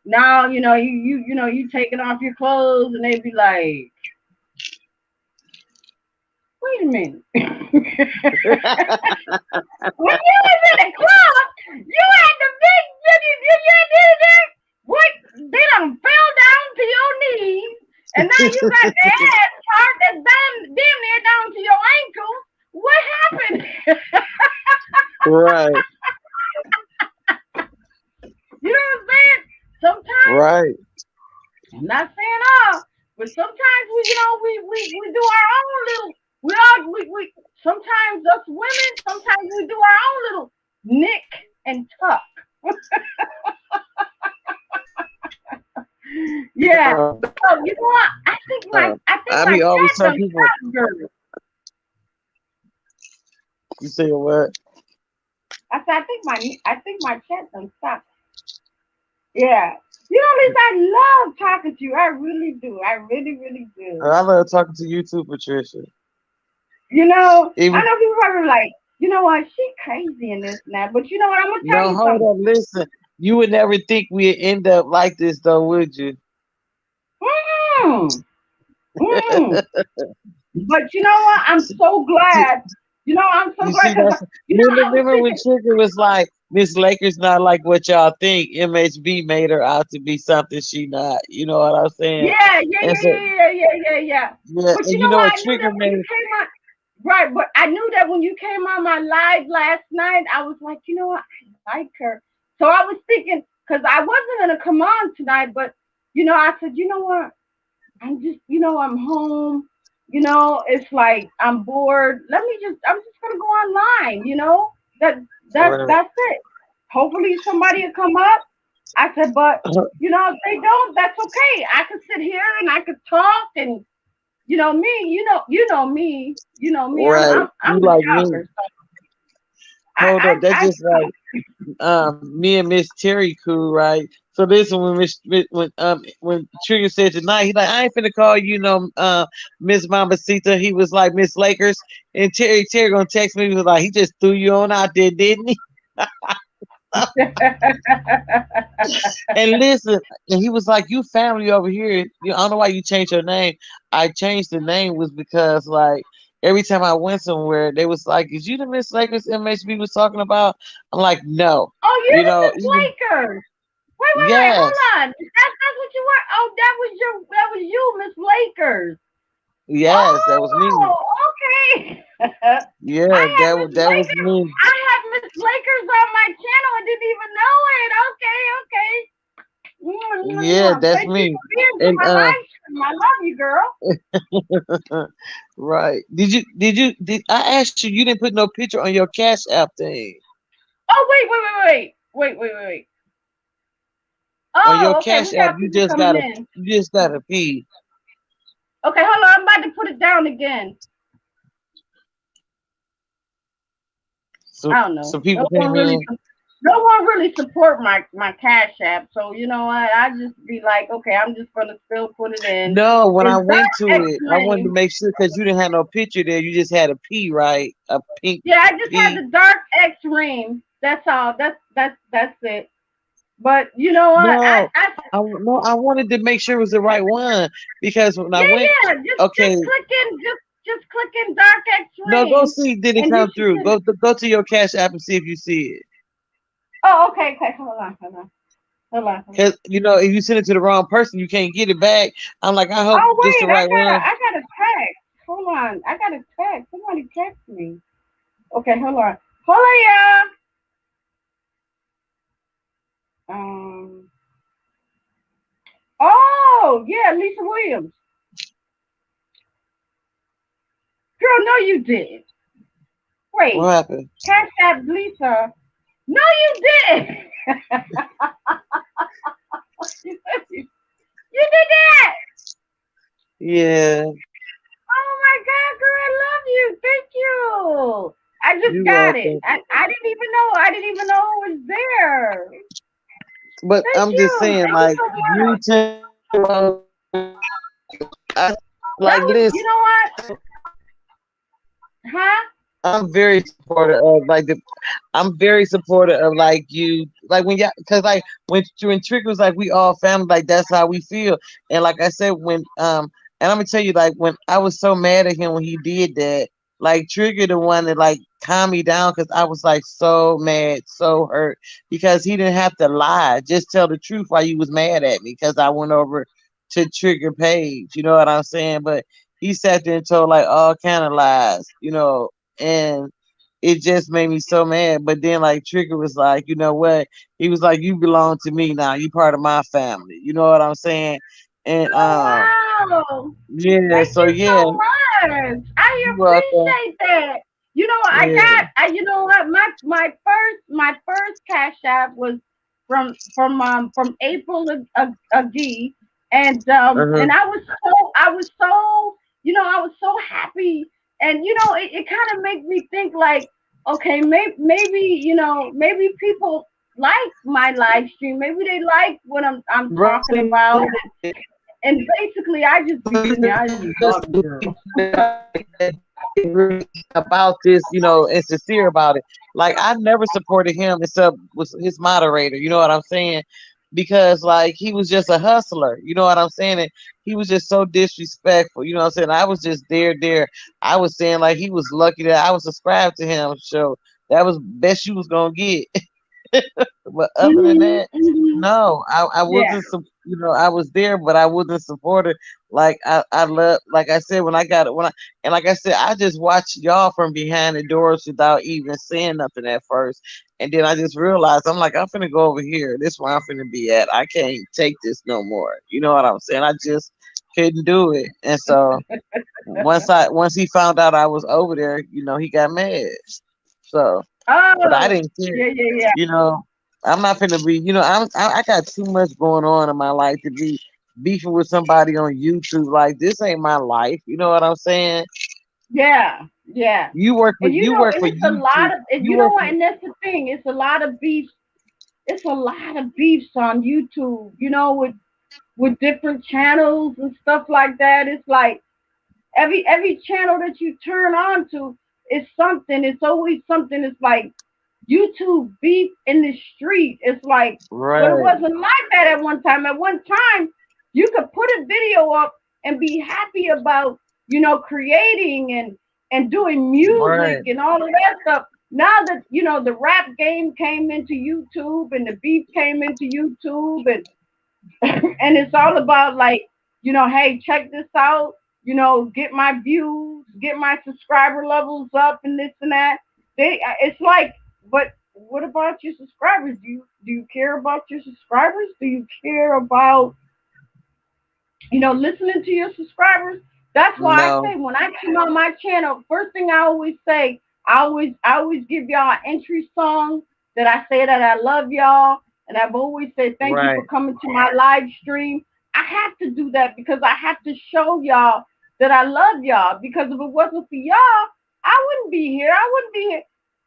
now you taking off your clothes, and they be like, wait a minute. When you was in the club, you had the big you what they done fell down to your knees, and now you got the ass part that's damn near down to your ankles. What happened? Right. You know what I'm saying? Sometimes, Right. I'm not saying all, but sometimes we do our own little. We sometimes us women, sometimes we do our own little nick and tuck. Yeah. Uh, So you know what? I think I my be always cat tell done people, stopped girl. you say what? I think my cat done stopped. Yeah. Lisa, I love talking to you. I really do. I really, really do. I love talking to you too, Patricia. I Even know people are like, you know what, she crazy in this and that. But you know what, I'm gonna tell no, you hold something. up, listen. You would never think we'd end up like this, though, would you? Mm, mm. But you know what? I'm so See, glad. I'm so you glad see, because that's I was remember when thinking. Trigger was like, "Miss Laker's not like what y'all think." MHB made her out to be something she not. You know what I'm saying? Yeah, yeah, And yeah, so, yeah, yeah, yeah, yeah, yeah. yeah, But and you you know know what? what I knew Trigger that when you made? came on, right? But I knew that when you came on my live last night, I was like, you know what? I like her. So I was thinking, because I wasn't gonna come on tonight, but I said, you know what? I'm just, I'm home. It's like I'm bored. I'm just gonna go online. That Right. that's it. Hopefully somebody will come up. I said, but if they don't, that's okay. I could sit here and I could talk, and You know me. You know me. You know me. Right. I'm You a like me. shopper. So Hold up. That's I just like me and Miss Terry cool, right? So this one when when Trigger said tonight, he like, I ain't finna call you no Miss Mamacita. He was like Miss Lakers. And Terry gonna text me, he was like, he just threw you on out there, didn't he? And listen, and he was like, "You family over here. I don't know why you changed your name. I changed the name was because like every time I went somewhere, they was like, "Is you the Miss Lakers MHB was talking about?" I'm like, "No." Oh, you're You the know, Miss even Lakers. Wait. Hold yes, on. That's what you were. Oh, that was you, Miss Lakers. yes, that was me. Oh, okay. I Yeah, had Miss that was Lakers. me. I had Miss Lakers on my channel and didn't even know it. Okay, okay. Yeah, that's Thank you me. for being to And my live stream. I love you, girl. right. Did I asked you? You didn't put no picture on your Cash App thing. Oh, wait. On your Oh, okay. Cash We App, got people coming in. you just gotta pee. Okay, hold on. I'm about to put it down again. So I don't know. people came in. No one really support my Cash App. So you know what? I just be like, okay, I'm just gonna still put it in. No, when I It's went Dark to X it, I wanted to Rain. make sure because you didn't have no picture there. You just had a P, right? A pink Yeah, I just had P. the Dark X Rain. That's all. That's it. But you know what? No, no, I wanted to make sure it was the right one because when I went, Yeah. okay, Just click in Dark X no, go Rain, see did it and you come should through. get it. Go to your Cash App and see if you see it. Oh, okay. Hold on. Cause you know if you send it to the wrong person, you can't get it back. I'm like, I hope Oh this the wait, right one. I got a text. Hold on, I got a text. Somebody text me. Okay, hold on. Hold on, yeah. Um. Oh yeah, Lisa Williams. Girl, no, you didn't. What Wait, happened? Cash App Lisa. No, you didn't. You did that. Yeah, Oh my God, girl, I love you. Thank you. I just you got it. welcome. I didn't even know. I didn't even know it was there. But Thank I'm just you. saying, Thank you like so you much. tell I like That was, listen. you know what? Huh? I'm very supportive of like the. I'm very supportive of like you, like when y'all, cause like when Trick was like we all family, like that's how we feel. And like I said, and I'm gonna tell you, like when I was so mad at him when he did that, like Trigger the one that like calmed me down, cause I was like so mad, so hurt, because he didn't have to lie, just tell the truth why you was mad at me, cause I went over to Trigger page, you know what I'm saying? But he sat there and told like all kind of lies, and it just made me so mad. But then like Trigger was like, you know what? He was like, you belong to me now. You part of my family. You know what I'm saying? And Oh wow. yeah, Thank so you yeah, so much. I you welcome. appreciate that. You know, Yeah. you know what, my first Cash App was from April Agee, Uh-huh. and I was so, you know, I was so happy, and you know, it kind of made me think like, okay, maybe, you know, maybe people like my live stream, maybe they like what I'm talking about, and basically I just be sitting there, I just love you, girl. About this, and sincere about it. Like I never supported him except was his moderator. You know what I'm saying? Because like he was just a hustler. You know what I'm saying? And he was just so disrespectful. You know what I'm saying? I was just there. I was saying like he was lucky that I was subscribed to him. So that was best you was gonna get. But other than that, Hmm. no, I Yeah. wasn't. I was there, but I wasn't supported. Like I love, like I said, when I got it, and like I said, I just watched y'all from behind the doors without even saying nothing at first, and then I just realized I'm like, I'm finna go over here. This where I'm finna be at. I can't take this no more. You know what I'm saying? I just couldn't do it, and so once he found out I was over there, he got mad. So, but I Oh, didn't care. yeah. You know, I'm not gonna be. I got too much going on in my life to be beefing with somebody on YouTube. Like this ain't my life. You know what I'm saying? Yeah, yeah. And You work and for it's a lot YouTube. of, and You you know work what, for and that's the thing, it's a lot of beef. It's a lot of beefs on YouTube, with different channels and stuff like that. It's like every channel that you turn on to is something. It's always something. It's like YouTube beef in the street. It's like, but it right, wasn't like that at one time. At one time, you could put a video up and be happy about, creating and doing music right, and all of that stuff. Now that the rap game came into YouTube and the beef came into YouTube, and and it's all about like, hey, check this out, get my views, get my subscriber levels up and this and that. It's like, but what about your subscribers? Do you care about your subscribers? Do you care about, listening to your subscribers? That's why I no, say when I come on my channel, first thing I always say, I always give y'all an entry song that I say that I love y'all, and I've always said thank you right, for coming to my live stream. I have to do that because I have to show y'all that I love y'all. Because if it wasn't for y'all, I wouldn't be here. I wouldn't be here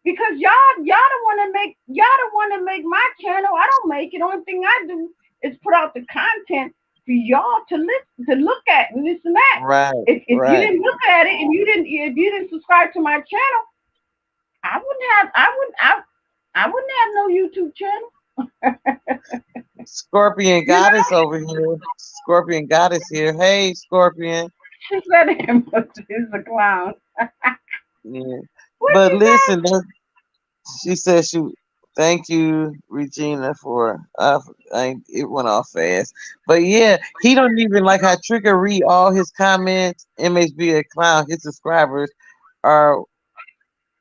because y'all don't want to make my channel. I don't make it. Only thing I do is put out the content for y'all to listen, to look at and this and that. right, If you right. didn't look at it and if you didn't subscribe to my channel, I wouldn't have no YouTube channel. Scorpion You know, Goddess over here. Scorpion Goddess here. Hey, Scorpion. she said him is a clown. Yeah. What But she say? listen, she said she thank you, Regina, for it went off fast. But yeah, he don't even like how Trigger read all his comments. MHB a clown. His subscribers are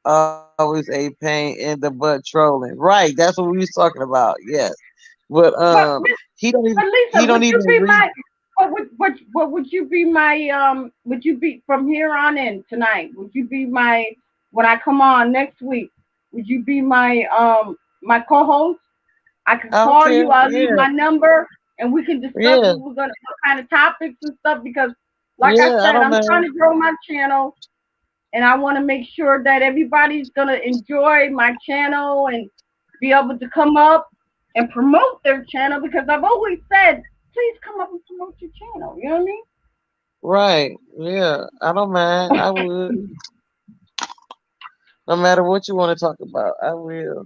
always a pain in the butt trolling. Right, that's what we was talking about. Yes. But But he but Lisa, don't would you even be read. my what would you be my would you be from here on in tonight? Would you be my when I come on next week? Would you be my co-host? I can I don't call care. you. I'll leave Yeah. my number, and we can discuss Yeah. what kind of topics and stuff. Because, like I Yeah, I said, don't I'm trying mind. to grow my channel, and I want to make sure that everybody's gonna enjoy my channel and be able to come up and promote their channel. Because I've always said, please come up and promote your channel. You know what I mean? Right. Yeah. I don't mind. I would. No matter what you want to talk about, I will.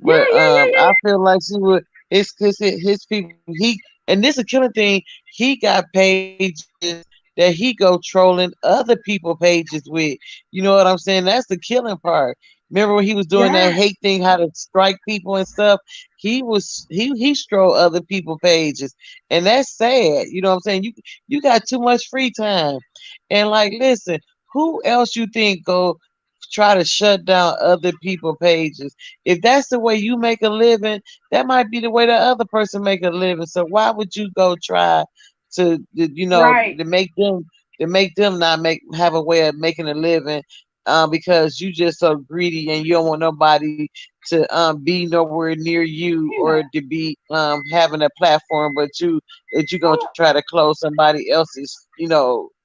Yeah, But yeah, yeah, I feel like she would. His people. And this is a killing thing. He got pages that he go trolling other people pages with. You know what I'm saying? That's the killing part. Remember when he was doing yeah. that hate thing, how to strike people and stuff? He strolled other people pages, and that's sad. You know what I'm saying? You got too much free time, and like, listen, who else you think go try to shut down other people pages? If that's the way you make a living, that might be the way the other person make a living. So why would you go try Right. to make them not make have a way of making a living? Because you just so greedy and you don't want nobody to be nowhere near you You or know. to be having a platform, but you're gonna Hold, try to close somebody else's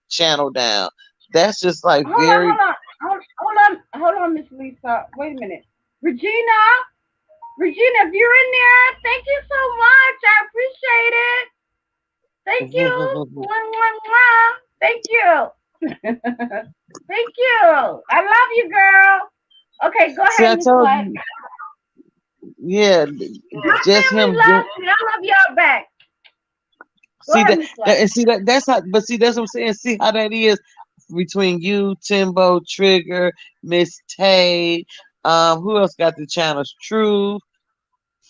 channel down. That's just like hold on, very. hold on, hold on, Miss Lisa. Wait a minute, Regina. Regina, if you're in there, thank you so much. I appreciate it. Thank you. Mwah, mwah, mwah. Thank you. Thank you. I love you, girl. Okay, go See, ahead, I Miss told Black. you, yeah, My just family him. loves you. I love y'all back. Go See ahead, that, Miss Black. and see that's how. But see, that's what I'm saying. See how that is between you, Timbo, Trigger, Miss Tay. Who else got the channels? True,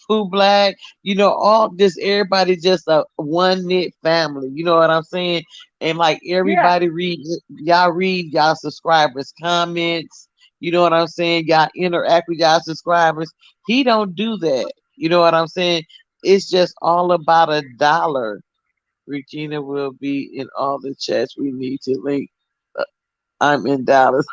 Who Black. All this. Everybody just a one knit family. You know what I'm saying? And like Yeah. everybody read y'all subscribers comments. You know what I'm saying? Y'all interact with y'all subscribers. He don't do that. You know what I'm saying? It's just all about a dollar. Regina will be in all the chats we need to link. Uh, I'm in Dallas.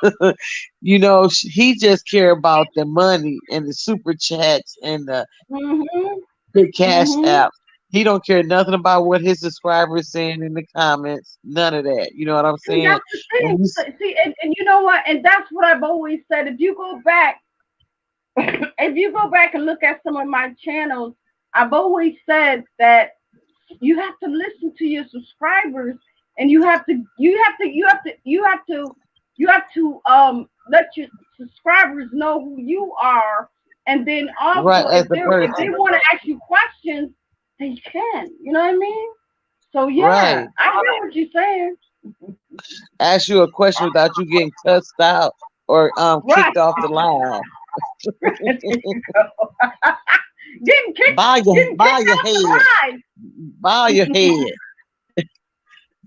He just care about the money and the super chats and the Mhm. cash Mhm. app. He don't care nothing about what his subscribers saying in the comments. None of that. You know what I'm And saying? that's the And thing. he's See, and you know what? And that's what I've always said. If you go back, if you go back and look at some of my channels, I've always said that you have to listen to your subscribers, and you have to let your subscribers know who you are, and then right also as a if they person. want to ask you questions, they can. You know what I mean? So yeah, Right. I hear what you're saying. Ask you a question without you getting cussed out or Right. kicked off the live. There you go. Getting kicked, getting Bow kicked your off the head. line. Bow your head.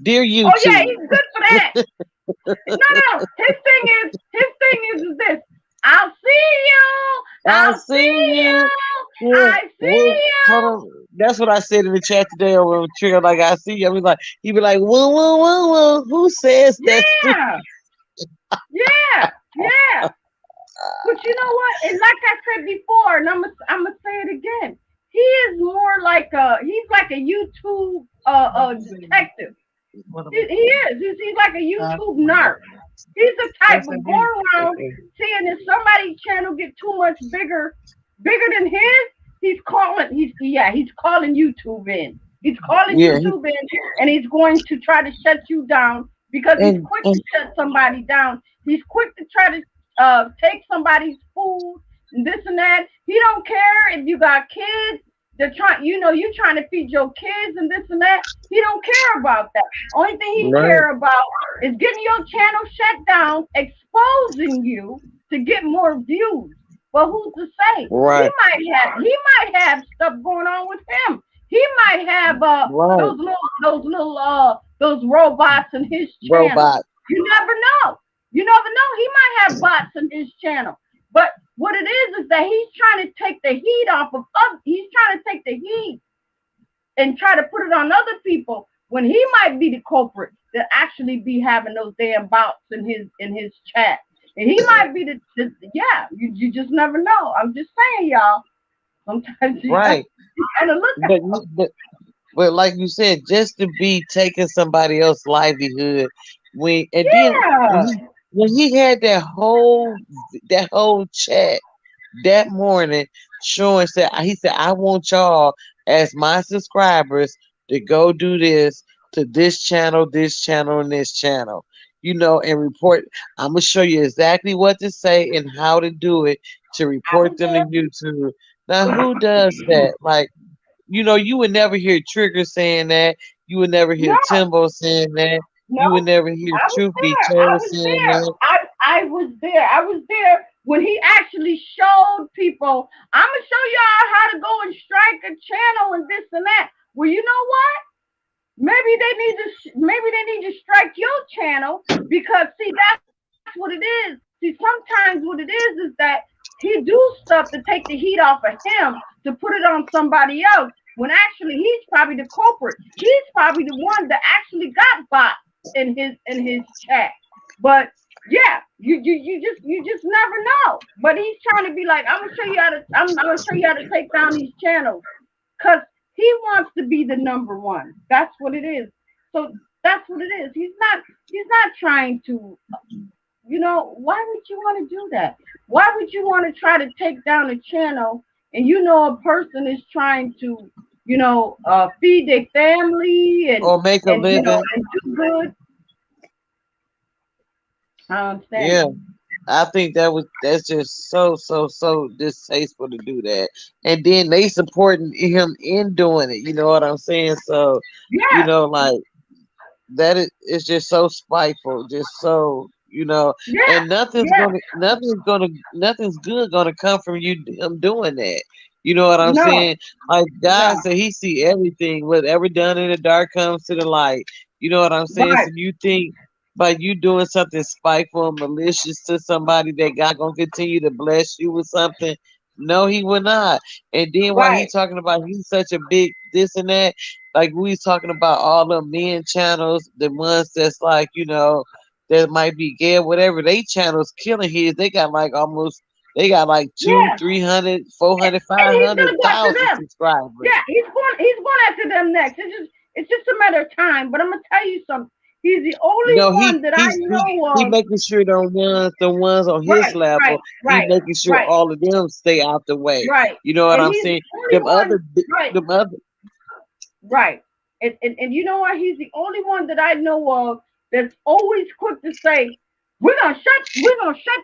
Dear Oh yeah, YouTube. he's good for that. No, no. His thing is this. I'll see you. I I'll see see you. you. Yeah. I Well, see hold you. on. That's what I said in the chat today over on Trigger. Like I see you. I mean, like he be like, whoa, whoa, whoa, whoa. Who says that? Yeah, yeah, yeah. But you know what? And like I said before, and I'm gonna say it again. He is more like he's like a YouTube detective. He is. He's like a YouTube nerd. He's the type of go around seeing if somebody's channel get too much bigger than his. He's calling YouTube in. He's calling Yeah. YouTube in, and he's going to try to shut you down because he's quick And to shut somebody down. He's quick to try to take somebody's food and this and that. He don't care if you got kids. They're trying, you trying to feed your kids and this and that. He don't care about that. Only thing he right, care about is getting your channel shut down, exposing you to get more views. But who's to say? right, He might have stuff going on with him. He might have right. those robots in his channel. Robot. You never know. You never know. He might have bots in his channel. But what it is that he's trying to take the heat off of us. He's trying to take the heat and try to put it on other people when he might be the culprit that actually be having those damn bots in his chat. And he might be yeah, you just never know. I'm just saying, y'all. Sometimes you got Right. to kind of look But but like you said, just to be taking somebody else's livelihood when and then yeah. when he had that whole chat that morning showing said he said I want y'all as my subscribers to go do this to this channel, and this channel. You know, and report. I'm gonna show you exactly what to say and how to do it to I report was them to YouTube. Now, who does that? Like, you know, you would never hear Trigger saying that. You would never hear no, Timbo saying that. no. You would never hear I was Truth Be there. I Told was saying there. that. I was there. I was there when he actually showed people. I'm gonna show y'all how to go and strike a channel and this and that. Well, you know what? Maybe they need to strike your channel because see that's what it is. See, sometimes what it is that he do stuff to take the heat off of him to put it on somebody else when actually he's probably the culprit. He's probably the one that actually got bots in his chat. But yeah, you just never know. But he's trying to be like, I'm gonna show you how to take down these channels because he wants to be the number one. That's what it is. So that's what it is. He's not trying to, why would you want to do that? Why would you want to try to take down a channel and a person is trying to, feed their family and Or make a and you know living. and do good? I don't understand Yeah. it. I think that's just so distasteful to do that. And then they supporting him in doing it. You know what I'm saying? So, you Yeah, know, like that is it's just so spiteful, just so yeah, and yeah. nothing's good gonna come from you him doing that. You know what I'm No, saying? Like God no. said he see everything, whatever done in the dark comes to the light. You know what I'm saying? Right, So you think by you doing something spiteful and malicious to somebody that God gonna continue to bless you with something? No, he will not. And then why he right. talking about he's such a big this and that, like we was talking about all the men channels, the ones that's like, that might be gay or whatever, they channels killing his. They got like almost They got like two, Yeah, 300, 400, and five he's hundred gonna go after thousand them. subscribers. Yeah, he's going after them next. It's just a matter of time. But I'm gonna tell you something. He's the only No, one that I he know of. making sure the ones on his Right, level, right, he right, making sure right, all of them stay out the way. right. You know what And I'm he's the saying? only Them other, one. Right, them other. right. And you know what? He's the only one that I know of that's always quick to say, we're gonna shut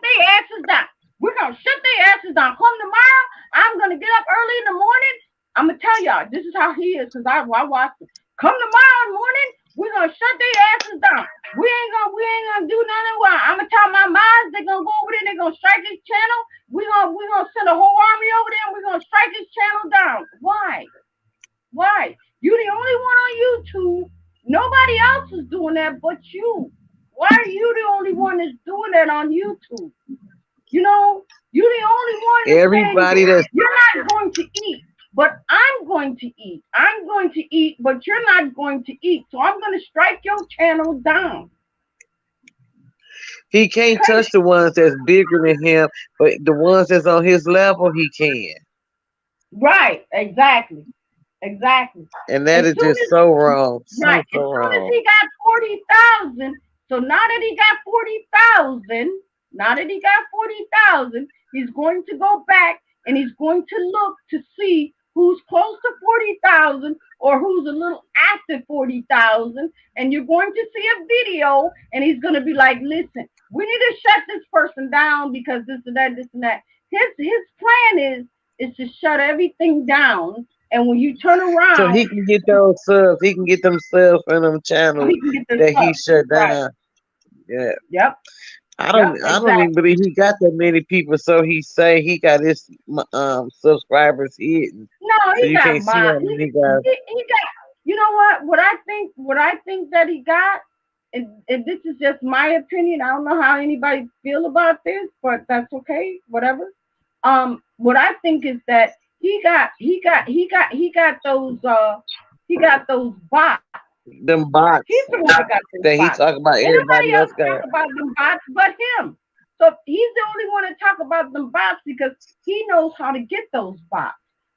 their asses down. We're gonna shut their asses down. Come tomorrow, I'm gonna get up early in the morning. I'm gonna tell y'all, this is how he is, because I watched him. Come tomorrow morning, we're gonna shut their asses down. We ain't gonna do nothing. Well, I'm gonna tell my moms they're gonna go over there, they're gonna strike this channel. We're gonna send a whole army over there and we're gonna strike this channel down. Why? Why? You the only one on YouTube. Nobody else is doing that but you. Why are you the only one that's doing that on YouTube? You know, you're the only one that's saying Everybody that's you're not going to eat, but I'm going to eat. I'm going to eat, but you're not going to eat. So I'm going to strike your channel down. he can't touch Crazy. the ones that's bigger than him, but the ones that's on his level, he can. Right, exactly. Exactly. And that As is soon just so as wrong. right, So as so soon as wrong. he got 40,000, so now that he got 40,000, now that he got 40,000, he's going to go back and he's going to look to see who's close to 40,000 or who's a little after 40,000, and you're going to see a video and he's going to be like, "Listen, we need to shut this person down because this and that." His plan is to shut everything down, and when you turn So around, he can get those subs. He can get them subs from them so channels he can get this that he stuff. shut Right. down. Yeah. Yep. I don't Yep. I don't even Exactly. believe he got that many people. So he say he got his subscribers hidden. No, So he you got can't see mine. how many guys. He got. You know what? What I think that he got, and this is just my opinion. I don't know how anybody feel about this, but that's okay. Whatever. What I think is that he got those bots. Them He's bots the one that got those that he bots. talk about Ain't nobody everybody else else talk got. about them bots but him. So he's the only one to talk about them bots because he knows how to get those bots.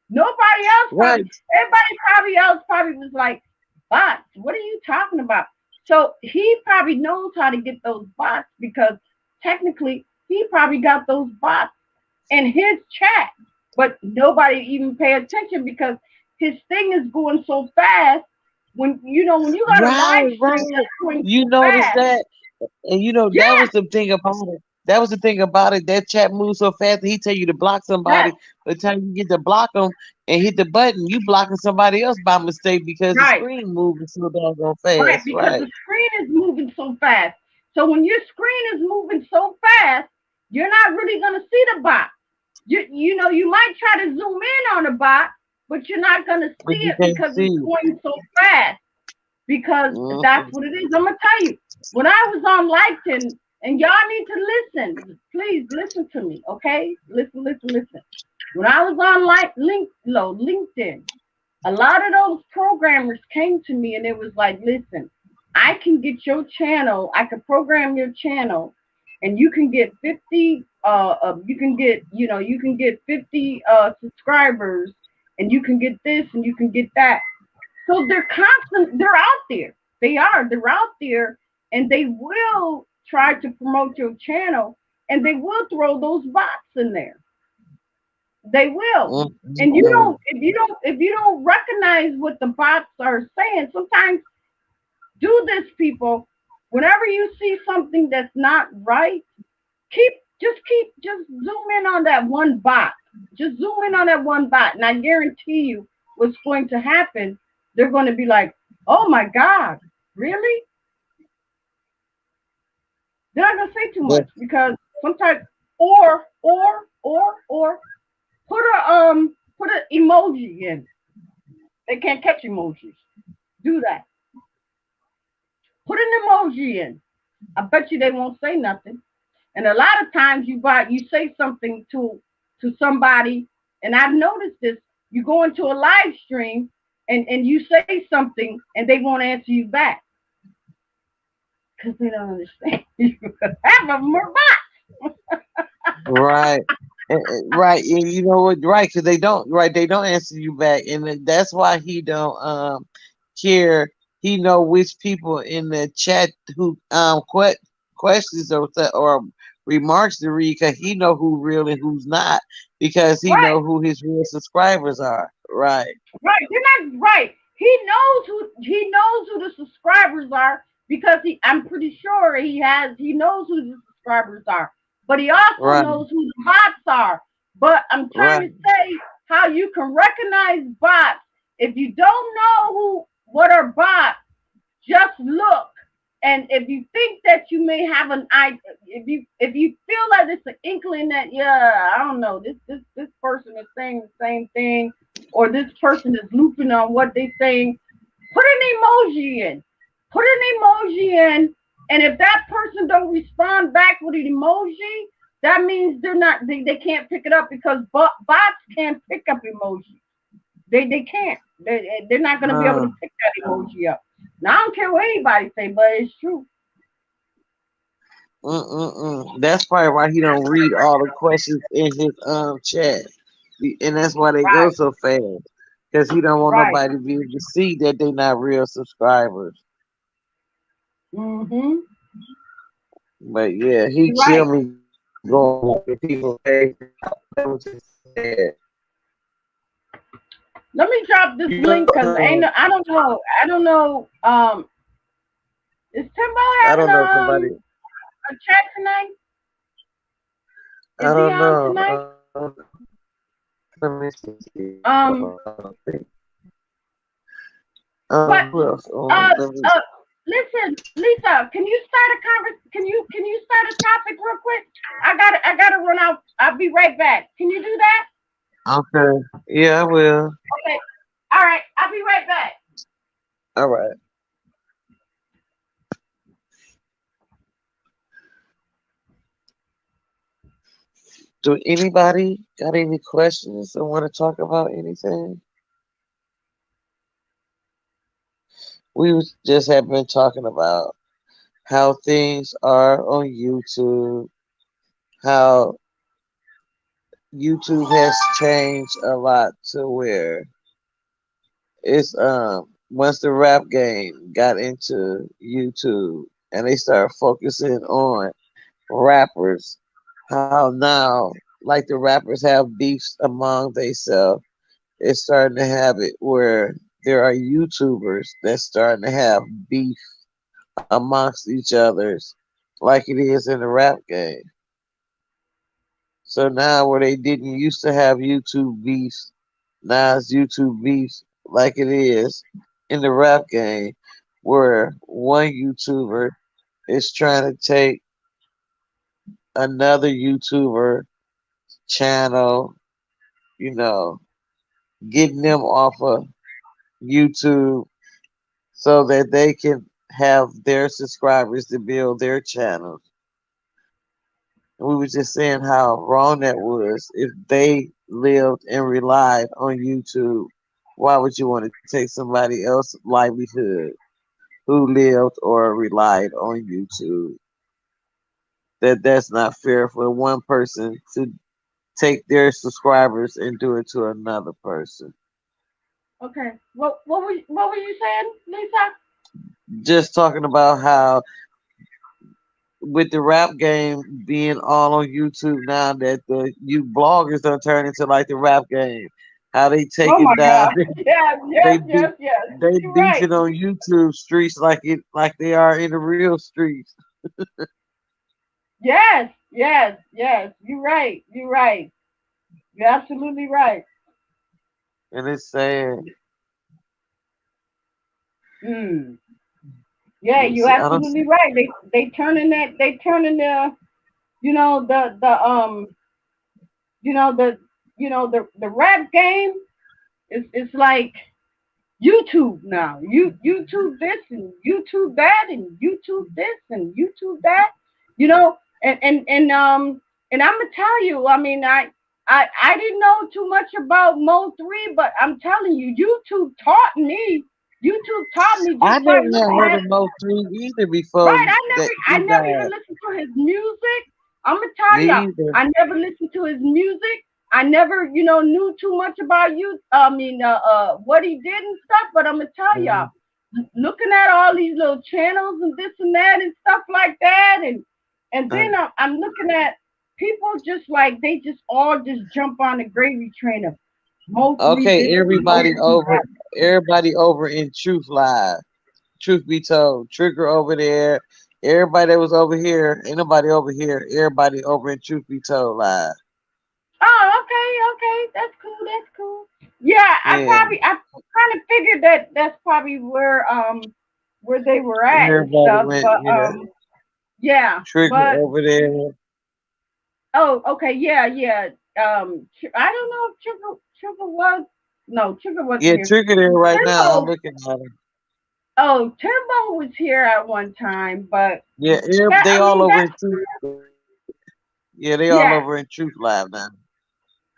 Nobody else Right. probably, everybody probably was like, bots, what are you talking about? So he probably knows how to get those bots because technically he probably got those bots in his chat, but nobody even pay attention because his thing is going so fast. When you got a live Right, stream right. that's going You so notice fast, that? And that yeah, was the thing about it. That was the thing about it. That chat moves so fast that he tell you to block yes, somebody. By the time you get to block them and hit the button, you blocking somebody else by mistake because the right, screen moving so doggone right, fast. because Right. the screen is moving so fast. So when your screen is moving so fast, you're not really gonna see the bot. You might try to zoom in on the bot, but you're not gonna But see you it can't because it's see. going so fast. Because that's Mhm. what it is. I'm gonna tell you, when I was on LinkedIn, and y'all need to listen. Please listen to me, okay? Listen, listen, listen. When I was on LinkedIn, a lot of those programmers came to me and it was like, listen, I can get your channel, I can program your channel, and you can get 50 you can get 50 subscribers, and you can get this and you can get that. So they're out there. They're out there, and they will try to promote your channel, and they will throw those bots in there. They will. And Mhm. if you don't recognize what the bots are saying, sometimes do this, people. Whenever you see something that's not right, keep just zoom in on that one bot. Just zoom in on that one bot, and I guarantee you what's going to happen. They're going to be like, "Oh my God, really?" They're not going to say too But much because sometimes, or put an emoji in. They can't catch emojis. Do that. Put an emoji in. I bet you they won't say nothing. And a lot of times you say something to somebody, and I've noticed this. You go into a live stream and you say something and they won't answer you back because they don't understand you. Half of them are bots. right. right, and you know what? Right, because they don't. Right, they don't answer you back, and that's why he don't care. He know which people in the chat who questions or remarks to read, because he know who real and who's not, because he Right, know who his real subscribers are. Right, right. They're not right. He knows who the subscribers are because I'm pretty sure he knows who the subscribers are. But he also right, knows who the bots are. But I'm trying right. to say how you can recognize bots if you don't know what are bots. Just look, and if you think that you may have an idea, if you feel like it's an inkling that, yeah, I don't know, this person is saying the same thing, or this person is looping on what they're saying, put an emoji in. Put an emoji in, and if that person don't respond back with an emoji, that means they can't pick it up, because bots can't pick up emoji. They can't. They're not going to be able Uh, to pick that emoji up. Now I don't care what anybody say, but it's true. That's probably why he don't read all the questions in his chat, and that's why they go Right, so fast. Because he don't want right. nobody to be able to see that they not real subscribers. Mm-hmm. But yeah, he You're kill right. me going to people page. That was just sad. Let me drop this You link know, because I don't know. I don't know. Is Timbo I having don't know somebody. a chat tonight? I Is he don't on know. tonight? Let me see. Um, I don't think. but Who else? uh Let me. uh listen, Lisa, can you start a can you start a topic real quick? I gotta run out. I'll be right back. Can you do that? Okay. Yeah, I will. Okay. All right. I'll be right back. All right. Do anybody got any questions or want to talk about anything? Just have been talking about how things are on YouTube, how YouTube has changed a lot to where it's once the rap game got into YouTube and they started focusing on rappers, how now like the rappers have beefs among themselves. It's starting to have it where there are YouTubers that's starting to have beef amongst each others, like it is in the rap game. So now where they didn't used to have YouTube beefs, now it's YouTube beefs like it is in the rap game, where one YouTuber is trying to take another YouTuber channel, you know, getting them off of YouTube so that they can have their subscribers to build their channels. We were just saying how wrong that was. If they lived and relied on YouTube, why would you want to take somebody else's livelihood who lived or relied on YouTube? That's not fair for one person to take their subscribers and do it to another person. Okay. What were you saying, Lisa? Just talking about how with the rap game being all on YouTube now, that the you bloggers don't turn into like the rap game. How they Oh taking my down God. Yes, they yes, beat yes, yes. they You're right. beefing on YouTube streets like they are in the real streets. Yes, yes, yes. You're right. You're right. You're absolutely right. And it's sad. Mm. Yeah, Let me you're see. I don't see. absolutely right. They turning you know the you know the the rap game is like YouTube now. YouTube this and YouTube that and YouTube this and YouTube that. You know, and I'm gonna tell you. I mean, I didn't know too much about Mo3, but I'm telling you, YouTube taught me. YouTube taught me I just by never had looking heard at. of Mo3 either before Right, that I he never even died. listened to his music. I'm gonna tell Me y'all, either. I never listened to his music. I never, knew too much about you. I mean, what he did and stuff. But I'm gonna tell y'all, Mhm. looking at all these little channels and this and that and stuff like that, and Uh, then I'm looking at people just like they just all just jump on the gravy train of mostly this okay, and mostly that. everybody over in Truth Live. Truth be told, Trigger over there. Everybody that was over here, ain't nobody over here. Everybody over in Truth Be Told Live. Oh, okay, that's cool, that's cool. Yeah, Yeah, I kind of figured that that's probably where they were at and everybody stuff, went. but Yeah, yeah, Trigger but over there. oh, okay, yeah, yeah. I don't know if Trigger was no Trigger wasn't Yeah, here. Trigger there right now. I'm Timbo, looking at him. Timbo was here at one time, but Yeah, that they I all mean over that in Truth. Yeah, they all yeah. over in Truth Live now.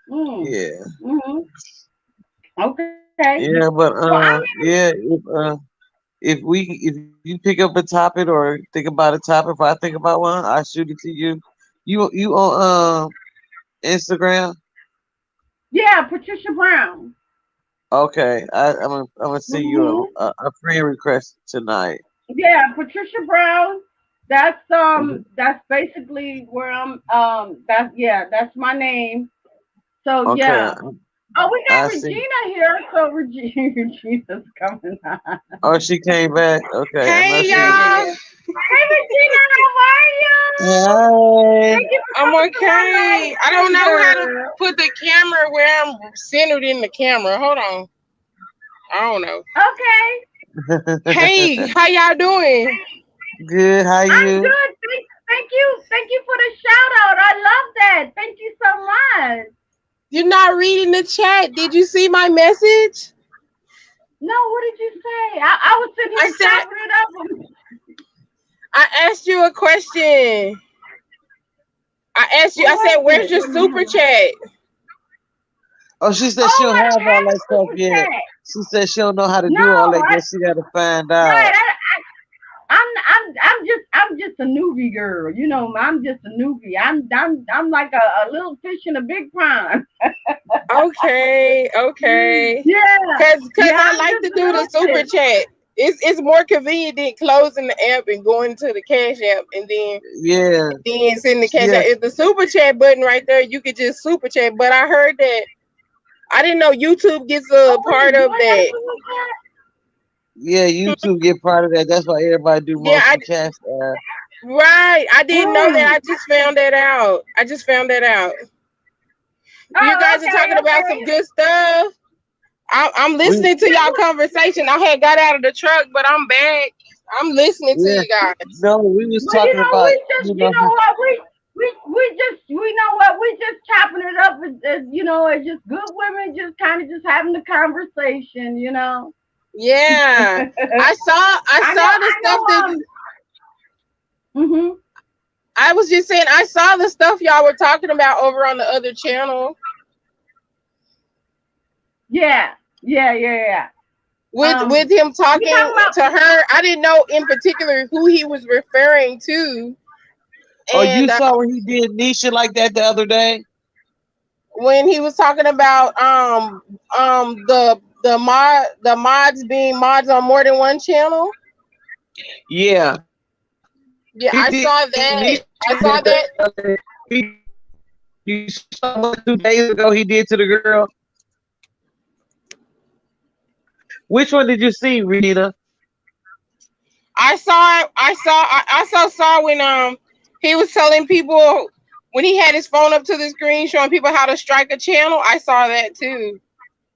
Mm, Yeah, mm-hmm. Okay. yeah, but Well, I yeah, if you pick up a topic or think about a topic, if I think about one, I shoot it to you. You on Instagram? yeah, Patricia Brown. Okay, I'm gonna send you Mm-hmm. a friend request tonight. Yeah, Patricia Brown. Mhm. That's basically where that's my name. So Okay, yeah. Oh, we I got see. Regina here. So Regina's coming on. Oh, she came back. Okay, I know Hey she Yeah, was. yeah, y'all, yeah. Hey Regina, how are you? Hi. Thank you for I'm coming to my okay. live I don't stream, know how to girl. put the camera where I'm centered in the camera. Hold on. I don't know. Okay. Hey, how y'all doing? Good. How I'm you? good. Thank you. Thank you for the shout out. I love that. Thank you so much. You're not reading the chat. Did you see my message? No, what did you say? I was sitting I here said chopping it up. I asked you a question. What I said, was where's it? your super chat? Oh, she said she Oh, don't I have don't all have a that stuff super yet. chat. She said she don't know how to No, do all that I yet. She got to find right. out. I'm just a newbie girl. I'm just a newbie. I'm like a little fish in a big pond. Okay, okay. Yeah, Cause yeah. I I'm like just to a do the little super fish. chat. It's more convenient than closing the app and going to the cash app and Yeah, then send the cash yeah, app. It's the super chat button right there. You could just super chat. But I heard that I didn't know YouTube gets a Oh, you part of doing that that. super chat? yeah. YouTube get part of that. That's why everybody do Yeah, motion cash. right. I didn't know that. Mm. I just found that out. I just found that out. You Oh, guys are okay, talking about some okay. good stuff. I'm We listening to Yeah, y'all conversation. I had got out of the truck, but I'm back. I'm listening to yeah. you guys. No, we was well, talking about we just, you know. what, we just, we just chopping it up as just good women, just kind of just having the conversation. Yeah. I saw the I stuff that know, mhm. I was just saying I saw the stuff y'all were talking about over on the other channel Yeah, yeah, yeah, yeah. with him We talking talking about, to her. I didn't know in particular who he was referring to. Oh, you And saw when he did Nisha like that the other day? when he was talking about the mods being mods on more than one channel. Yeah, Yeah, he I did saw Nisha that. I like that saw the that. other day. You saw what 2 days ago he did to the girl. Which one did you see, Rita? I saw when he was telling people when he had his phone up to the screen showing people how to strike a channel. I saw that too.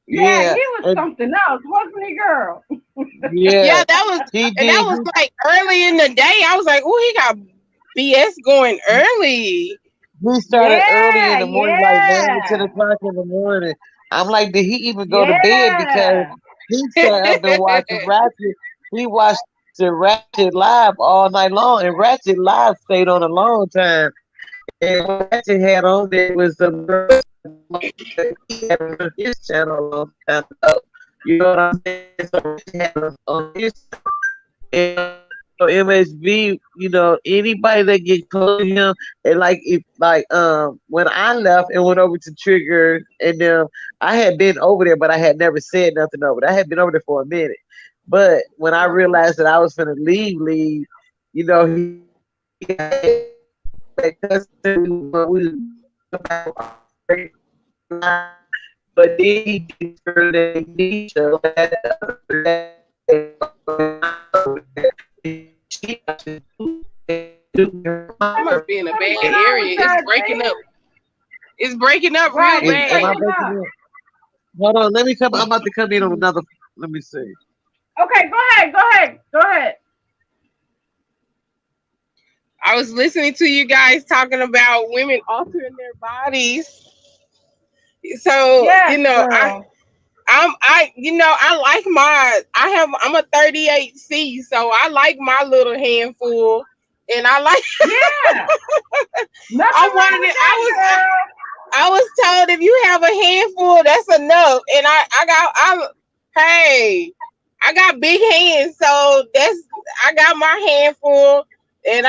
yeah, he Yeah, was and something else, wasn't he, girl? yeah, Yeah, that was he and that did. was like early in the day. I was like, oh, he got BS going early. He started early in Yeah, the morning, like 9 to 10 o'clock in the morning. I'm like, did he even go to bed? Because yeah. he sat up and watched the Ratchet. He watched the Ratchet live all night long, and Ratchet live stayed on a long time. And what Ratchet had on there was the girl he had on his channel a long time ago. You know what I'm saying? So Ratchet had on his channel. MSB, anybody that get close to him, and like if like when I left and went over to Trigger, and I had been over there, but I had never said nothing over there. I had been over there for a minute, but when I realized that I was gonna leave, he got custody. But then he did further Nisha I must be in a bad area. It's breaking up. It's breaking up real Right, it's bad. Am I breaking breaking up. up? Hold on, let me come. I'm about to come in on another. Let me see. Okay, go ahead. I was listening to you guys talking about women altering their bodies. So, Yes, girl. I like I'm a 38C, so I like my little handful, and I like, Yeah. Nothing I wrong wanted with it, that, girl. I was told if you have a handful, that's enough, and hey, I got big hands, so I got my handful, and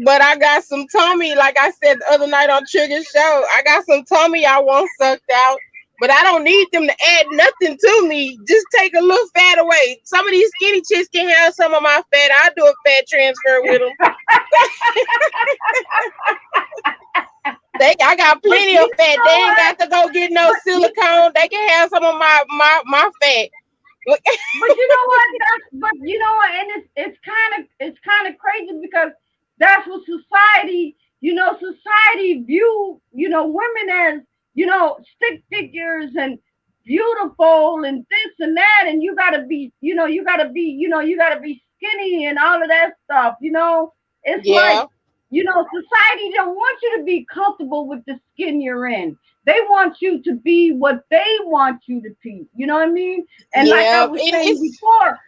but I got some tummy, like I said the other night on Trigger Show, I got some tummy I want sucked out, but I don't need them to add nothing to me. Just take a little fat away. Some of these skinny chicks can have some of my fat. I'll do a fat transfer with them. I got plenty of fat. They ain't got to go get no silicone. They can have some of my fat. But you know what? And it's kind of crazy because that's what society view, women as, stick figures and beautiful and this and that, and you gotta be skinny and all of that stuff. It's like, Yeah. society don't want you to be comfortable with the skin you're in. They want you to be what they want you to be. You know what I mean? And like I Yeah. was saying before,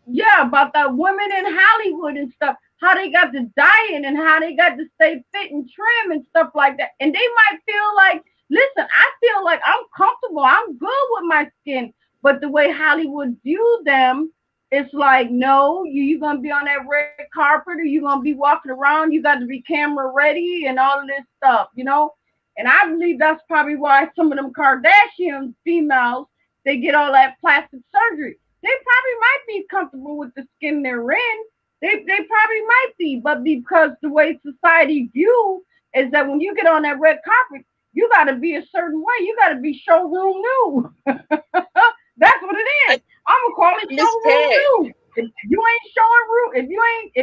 yeah, about the women in Hollywood and stuff, how they got to diet and how they got to stay fit and trim and stuff like that. And they might feel like, listen, I feel like I'm comfortable, I'm good with my skin, but the way Hollywood view them, it's like, no, you're gonna be on that red carpet, or you're gonna be walking around, you got to be camera ready and all of this stuff. And I believe that's probably why some of them Kardashian females, they get all that plastic surgery. They probably might be comfortable with the skin they're in. They probably might be, but because the way society view is that when you get on that red carpet, you got to be a certain way. You got to be showroom new. That's what it is. I'm gonna call it Miss showroom Pat. new. If you ain't showroom, if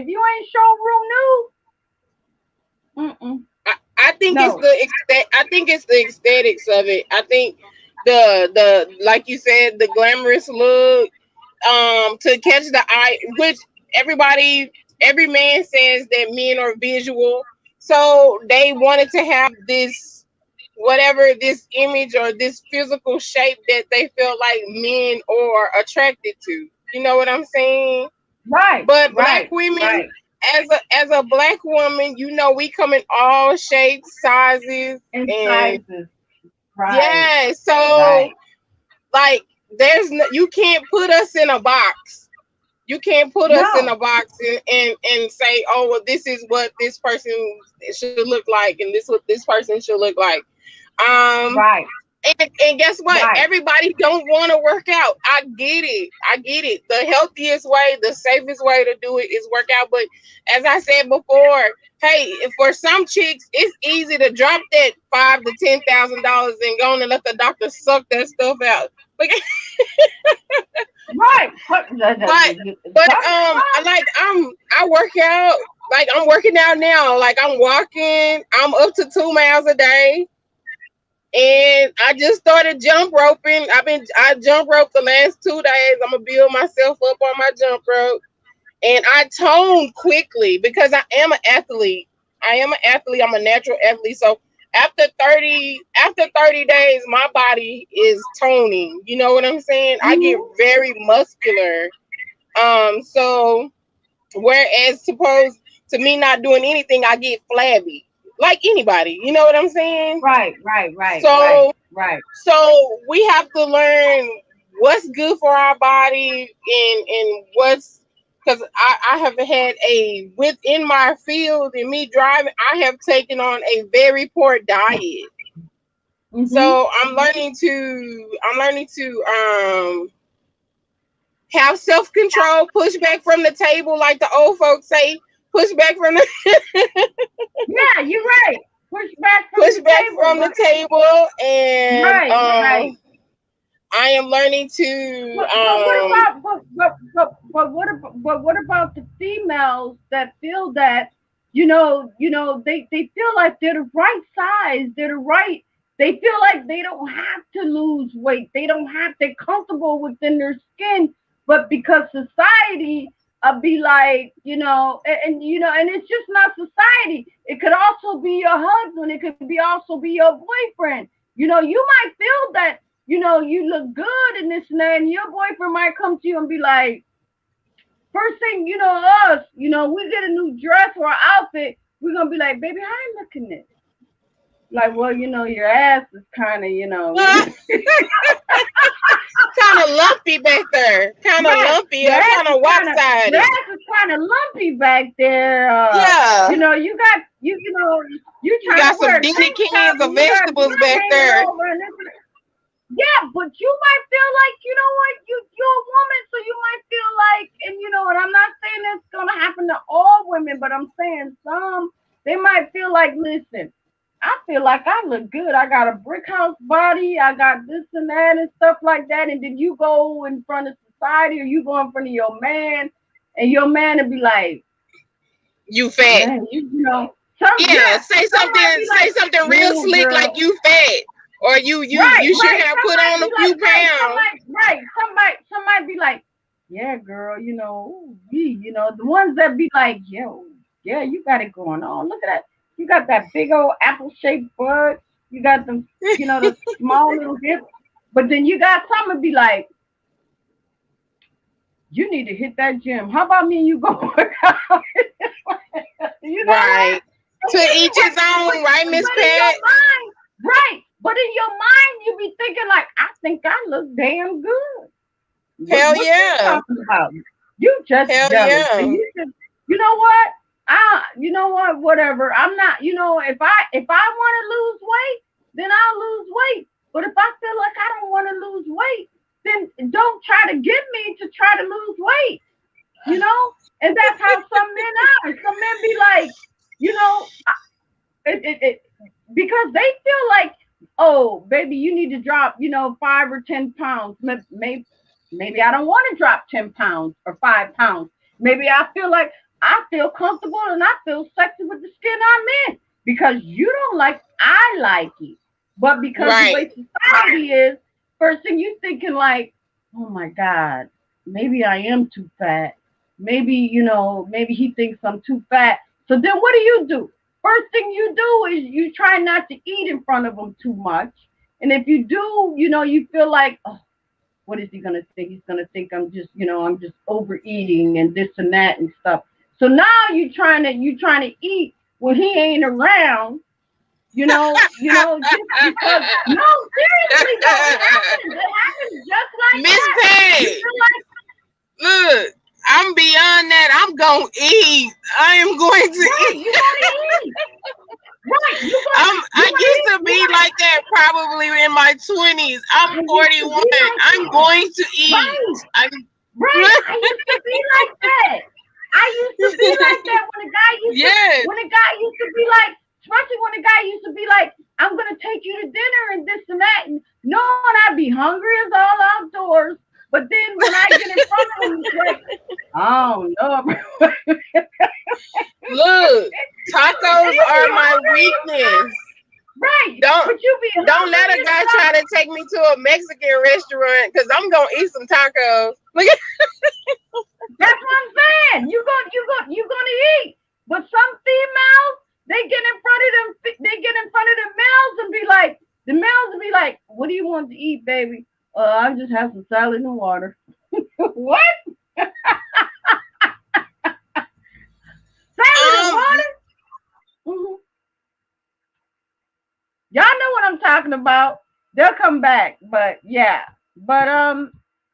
you ain't showroom new, I think it's no. the aesthetics of it. I think the like you said, the glamorous look, to catch the eye, which every man says that men are visual, so they wanted to have this, whatever, this image or this physical shape that they feel like men are attracted to. You know what I'm saying? Right, But black right, women, right. as a black woman, we come in all shapes, sizes, And and sizes. Right, yeah. So, right. like, you can't put us in a box. You can't put us in a No. box and say, oh, well, this is what this person should look like, and this what this person should look like. Um, Right, and guess what? right. Everybody don't want to work out. I get it. I get it. The healthiest way, the safest way to do it is work out. But as I said before, hey, for some chicks, it's easy to drop that $5,000 to $10,000 and go on and let the doctor suck that stuff out. Like, Right. but I work out. Like, I'm working out now. Like, I'm walking. I'm up to 2 miles a day. And I just started jump roping. I jump roped the last 2 days. I'm gonna build myself up on my jump rope. And I tone quickly because I am an athlete. I'm a natural athlete. So after 30 days, my body is toning. You know what I'm saying? I get Mhm. very muscular. So whereas supposed to me not doing anything, I get flabby. Like anybody. You know what I'm saying? Right, right, right, right, So right. so we have to learn what's good for our body and because I have had a within my field and me driving, I have taken on a very poor diet. Mm-hmm. So I'm learning to have self control, push back from the table, like the old folks say, push back from the Yeah, you're right. Push back from push the back table. from the table, and Right, right. I am learning to But what about but what about the females that feel that they feel like they're the right size, they're the right. They feel like they don't have to lose weight. They don't have. They're comfortable within their skin, but because society be like and it's just not society. It could also be your husband. It could be also be your boyfriend. You might feel that you look good and this and that, and your boyfriend might come to you and be like, first thing, we get a new dress or outfit, we're gonna be like, baby, how you looking at? Like, well, your ass is kind of, kind of lumpy back there, kind of right. lumpy, or kind of Your lopsided. ass is kind of lumpy back there. Yeah, You got you you trying got to some wear a dingly tank top cans of and you got vegetables butt back hanging there. over and this. Yeah, but you might feel like, what, you're a woman, so you might feel like, and I'm not saying that's gonna happen to all women, but I'm saying some, they might feel like, listen, I feel like I look good. I got a brick house body, I got this and that and stuff like that, and then you go in front of society or you go in front of your man, and your man will be like, You fat. man, Yeah, some might be say like, something real no, slick girl. like you fat, or you Right, you should right. have put Somebody on be a like, few pounds. Somebody be like, yeah, girl, the ones that be like, yo, yeah, you got it going on. Look at that. You got that big old apple shaped butt. You got them, the small little hips. But then you got some that be like, you need to hit that gym. How about me and you go work out? You know what? Right. To each his own, right, Miss But in your Pat? mind, right. But in your mind, you be thinking like, I think I look damn good. Hell What you yeah. talking about? You just Hell jealous. And yeah. you just, you know what? Whatever. I'm not, if I want to lose weight, then I'll lose weight. But if I feel like I don't want to lose weight, then don't try to get me to try to lose weight. You know? And that's how some men are. Some men be like, you know, it because they feel like, oh, baby, you need to drop, 5 or 10 pounds. Maybe I don't want to drop 10 pounds or 5 pounds. Maybe I feel comfortable and I feel sexy with the skin I'm in because you don't like, I like it. But because the Right. way society is, first thing you thinking like, oh my God, maybe I am too fat. Maybe he thinks I'm too fat. So then what do? First thing you do is you try not to eat in front of him too much. And if you do, you feel like, oh, what is he gonna think? He's gonna think I'm just overeating and this and that and stuff. So now you trying to eat when he ain't around, just because no, seriously though, it happens. It happens just like Miss that. You Pat, feel like look, I'm beyond that. I'm gonna eat. I am going to right, eat. you gotta eat. Right, I used to be like that probably in my 20s. I'm I used to 41. be like I'm that. going to eat. Right. I, Right. I used to be like that. I used to be like that yes. when a guy used to be like, especially when a guy used to be like, I'm gonna take you to dinner and this and that, and knowing I'd be hungry as all outdoors. But then when I get in front of him, it's like, I don't know. Look, tacos You are be my hungry yourself. weakness. Right. Don't But you be don't let hungry a guy yourself. try to take me to a Mexican restaurant because I'm gonna eat some tacos. Look at That's what I'm saying. You're gonna eat. But some females, they get in front of the males and be like, the males will be like, what do you want to eat, baby? I just have some salad and water. What? Salad and um water? Mhm. Y'all know what I'm talking about. They'll come back, but yeah. But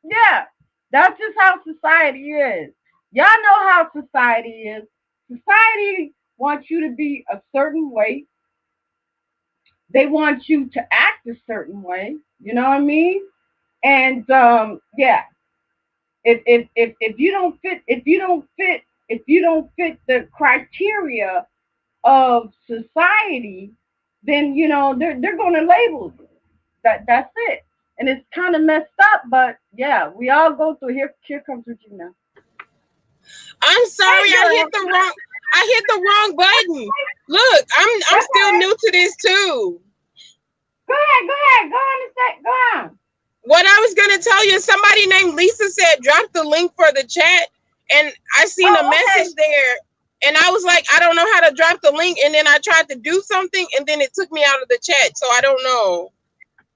yeah, that's just how society is. Y'all know how society is. Society wants you to be a certain way. They want you to act a certain way. You know what I mean? And yeah, if you don't fit, if you don't fit the criteria of society, then you know they're going to label you. That's it. And it's kind of messed up, but yeah, we all go through. Here comes Regina. I'm sorry, Hey, girl. I hit the wrong button. Look, I'm still new to this too. Go ahead. Go ahead. Go on and say. Go on. What I was gonna tell you, somebody named Lisa said drop the link for the chat, and I seen a Oh, okay. message there, and I was like, I don't know how to drop the link, and then I tried to do something, and then it took me out of the chat, so I don't know.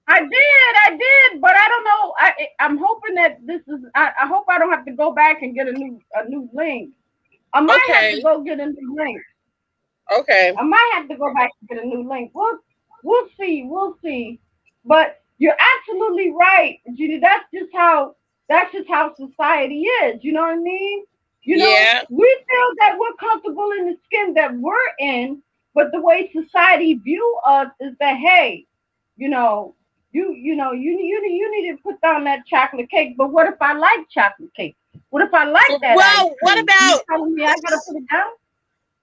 I did, but I don't know. I'm hoping that this is. I hope I don't have to go back and get a new link. I might have to Okay, go get a new link. okay. I might have to go back and get a new link. We'll see. We'll see. But you're absolutely right, Judy. That's just how society is. You know what I mean? You know, Yeah, we feel that we're comfortable in the skin that we're in, but the way society view us is that hey, you know, you need to put down that chocolate cake. But what if I like chocolate cake? What if I like that ice well, what cream? You about telling me I gotta put it down?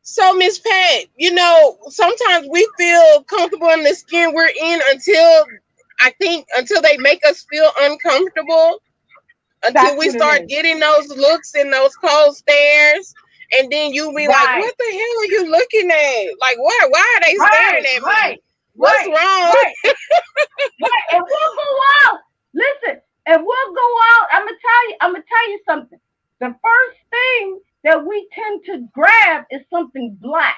so Miss Pat? You know, sometimes we feel comfortable in the skin we're in until I think until they make us feel uncomfortable, until That's we what it start is. getting those looks and those cold stares, and then you be like, Right, what the hell are you looking at? Like, why are they staring right, at me? right, What's right, wrong? right, right. And we'll go out. Listen, and we'll go out. I'm gonna tell you something. The first thing that we tend to grab is something black.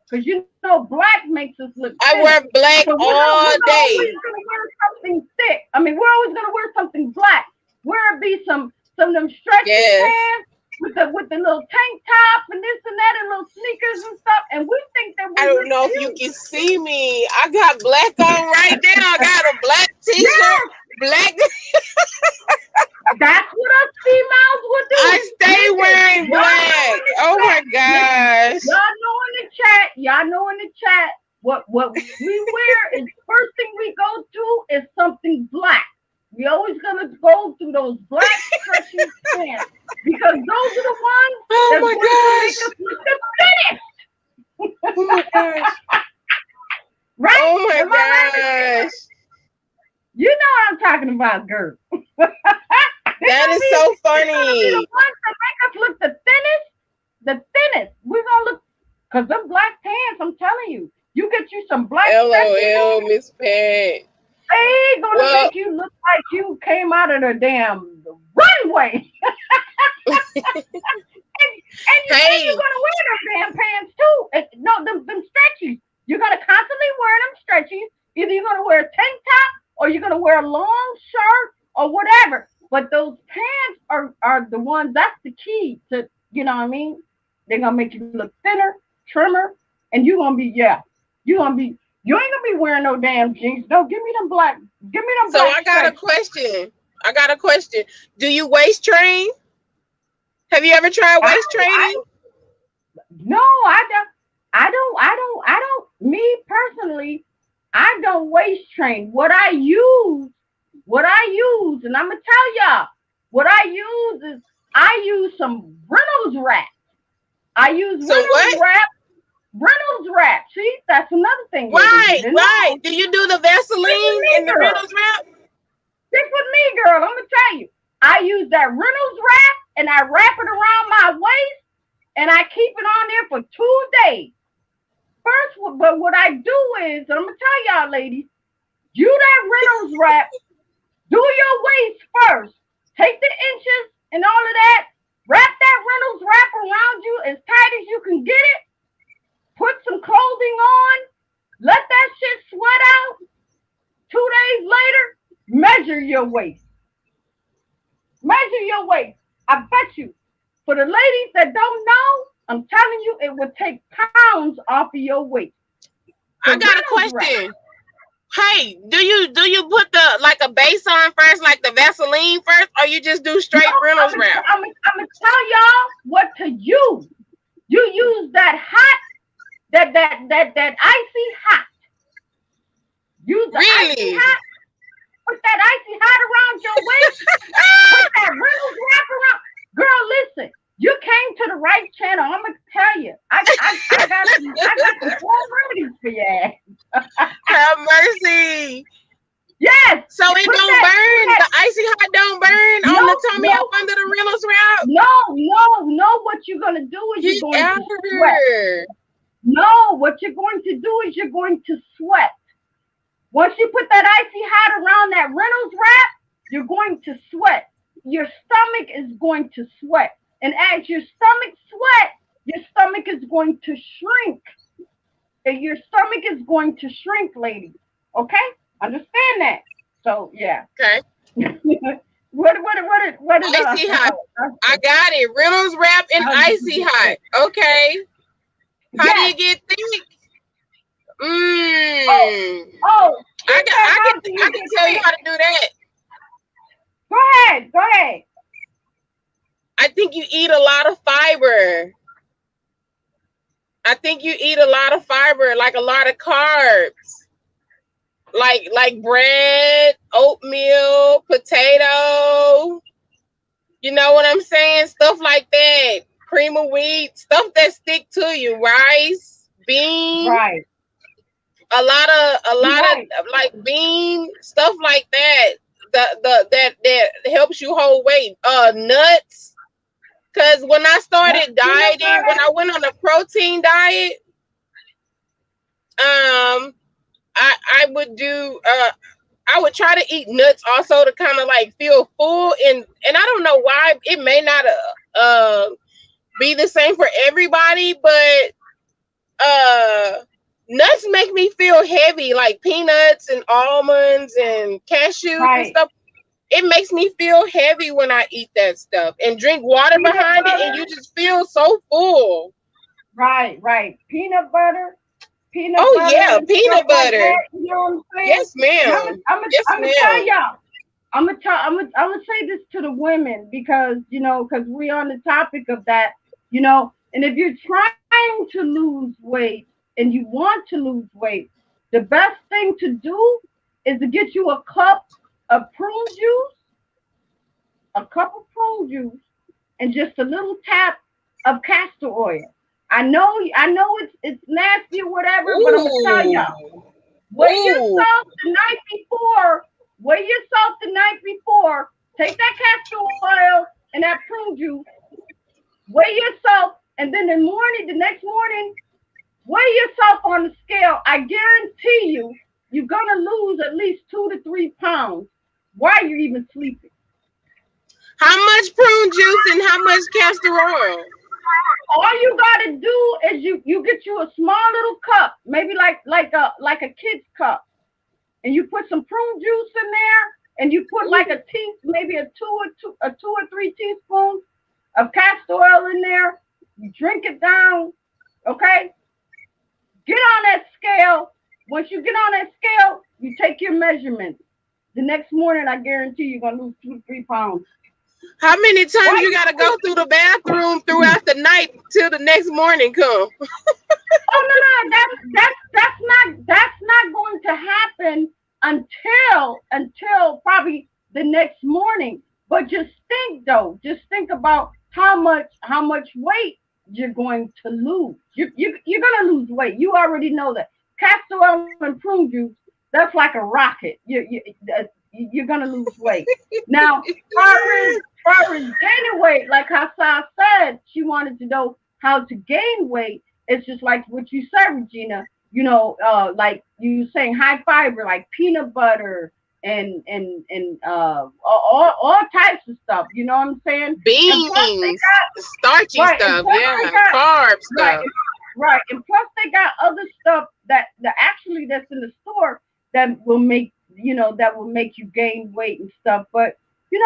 Because you know black makes us look I thinner. wear black So we're all always day. gonna wear something thick. I mean, we're always gonna wear something black. Where it be some of them stretchy Yes. pants with the little tank top and this and that and little sneakers and stuff, and we think that I we don't look know if you cute. can see me. I got black on right now. I got a black t-shirt, Yes, black. that's what us females would do. I stay Listen, wearing y'all know black. in the Oh chat. my Listen, gosh. y'all know in the chat. What we wear is first thing we go to is something black. We always gonna go through those black stretchy pants because those are the ones Oh that's my going to make gosh. us look the fittest, Oh my gosh. right? Oh my Am I right? gosh. You know what I'm talking about, girl. they're That gonna is be so they're gonna be the funny. ones that make us look the thinnest, the thinnest. We're gonna look because them black pants, I'm telling you, you get you some black stretchy LOL, pants, Miss Pat. they gonna Well, make you look like you came out of the damn runway. And you're hey, gonna wear them damn pants too. No, them stretchies. You're gonna constantly wear them stretchies. Either you're gonna wear a tank top or you're gonna wear a long shirt or whatever. But those pants are the ones. That's the key to what I mean. They're gonna make you look thinner, trimmer, and you're gonna be You're gonna be. You ain't gonna be wearing no damn jeans. No, give me them black. Give me them so black I got a stretchies. question. I got a question. Do you waist train? Have you ever tried I waist don't. I training? don't. No, I don't. Me personally, I don't waist train. What I use, and I'm gonna tell y'all, what I use is I use some Reynolds wrap. I use So what? Reynolds wrap. See, that's another thing that you Right, didn't right. know. Do you do the Stick with Vaseline me, and the girl. Reynolds wrap? Stick with me, girl. I'm gonna tell you. I use that Reynolds wrap, and I wrap it around my waist, and I keep it on there for 2 days. First, but what I do is, and I'm gonna tell y'all, ladies, you that Reynolds wrap, do your waist first. Take the inches and all of that. Wrap that Reynolds wrap around you as tight as you can get it. Put some clothing on. Let that shit sweat out. 2 days later, measure your waist. Measure your waist. I bet you. For the ladies that don't know, I'm telling you, it would take pounds off of your waist. The I got a Reynolds wrap. question. Hey, do you put the like a base on first, like the Vaseline first, or you just do straight Reynolds wrap? I'm gonna tell y'all what to use. You use that hot, that icy hot. Use the icy Really? hot. Put that icy hot around your waist. Put that Reynolds wrap around. Girl, listen. You came to the right channel. I'm gonna tell you. I got some warm remedies for your ass. Have mercy. Yes. So it Put don't that, burn. The icy hot don't burn on the tummy up under the Reynolds wrap. No. What you're gonna do is you're Get going out to of sweat. here. No, what you're going to do is you're going to sweat. Once you put that icy hot around that Reynolds wrap, you're going to sweat. Your stomach is going to sweat. And as your stomach sweat, your stomach is going to shrink. And your stomach is going to shrink, ladies. Okay? Understand that. So yeah. Okay. What Icy hot. I got it. Reynolds wrap and icy hot. Okay. How do you get thick? I can tell you how to do that. Go ahead. I think you eat a lot of fiber. Like a lot of carbs. Like bread, oatmeal, potato. You know what I'm saying? Stuff like that. Cream of wheat, stuff that stick to you. Rice, beans. Right. A lot of like bean stuff like that. That helps you hold weight. Nuts. Cause when I started dieting, when I went on a protein diet, I would try to eat nuts also to kind of like feel full, and I don't know why it may not be the same for everybody, but nuts make me feel heavy, like peanuts and almonds and cashews and stuff. It makes me feel heavy when I eat that stuff and drink water behind it, and you just feel so full. Right. Peanut butter. Oh yeah, peanut butter. Like you know what I'm saying? Yes, ma'am. I'm gonna tell y'all. I'm gonna say this to the women because we're on the topic of that, and if you're trying to lose weight and you want to lose weight, the best thing to do is to get you a cup of prune juice, and just a little tap of castor oil. I know it's nasty or whatever, but I'm gonna tell y'all. Weigh yourself the night before. Take that castor oil and that prune juice. Weigh yourself, and then the next morning, weigh yourself on the scale. I guarantee you're gonna lose at least 2 to 3 pounds while you're even sleeping. How much prune juice and how much castor oil? All you gotta do is you get you a small little cup, maybe like a kid's cup, and you put some prune juice in there, and you put like maybe a 2 or 3 teaspoons of castor oil in there. You drink it down, okay? Get on that scale. Once you get on that scale, you take your measurements. The next morning, I guarantee you're gonna lose 2 to 3 pounds. How many times you gotta go through the bathroom throughout the night till the next morning come? Oh no, that's not going to happen until probably the next morning. But just think about how much weight you're going to lose. You're gonna lose weight. You already know that. Castor oil and prune juice, that's like a rocket. You're gonna lose weight. Now, far as gaining weight, like Hassan said, she wanted to know how to gain weight. It's just like what you said, Regina. Like you saying high fiber, like peanut butter and all types of stuff. You know what I'm saying? Beans, starchy stuff, carbs stuff. Right, and plus they got other stuff that's in the store that will make you gain weight and stuff. But you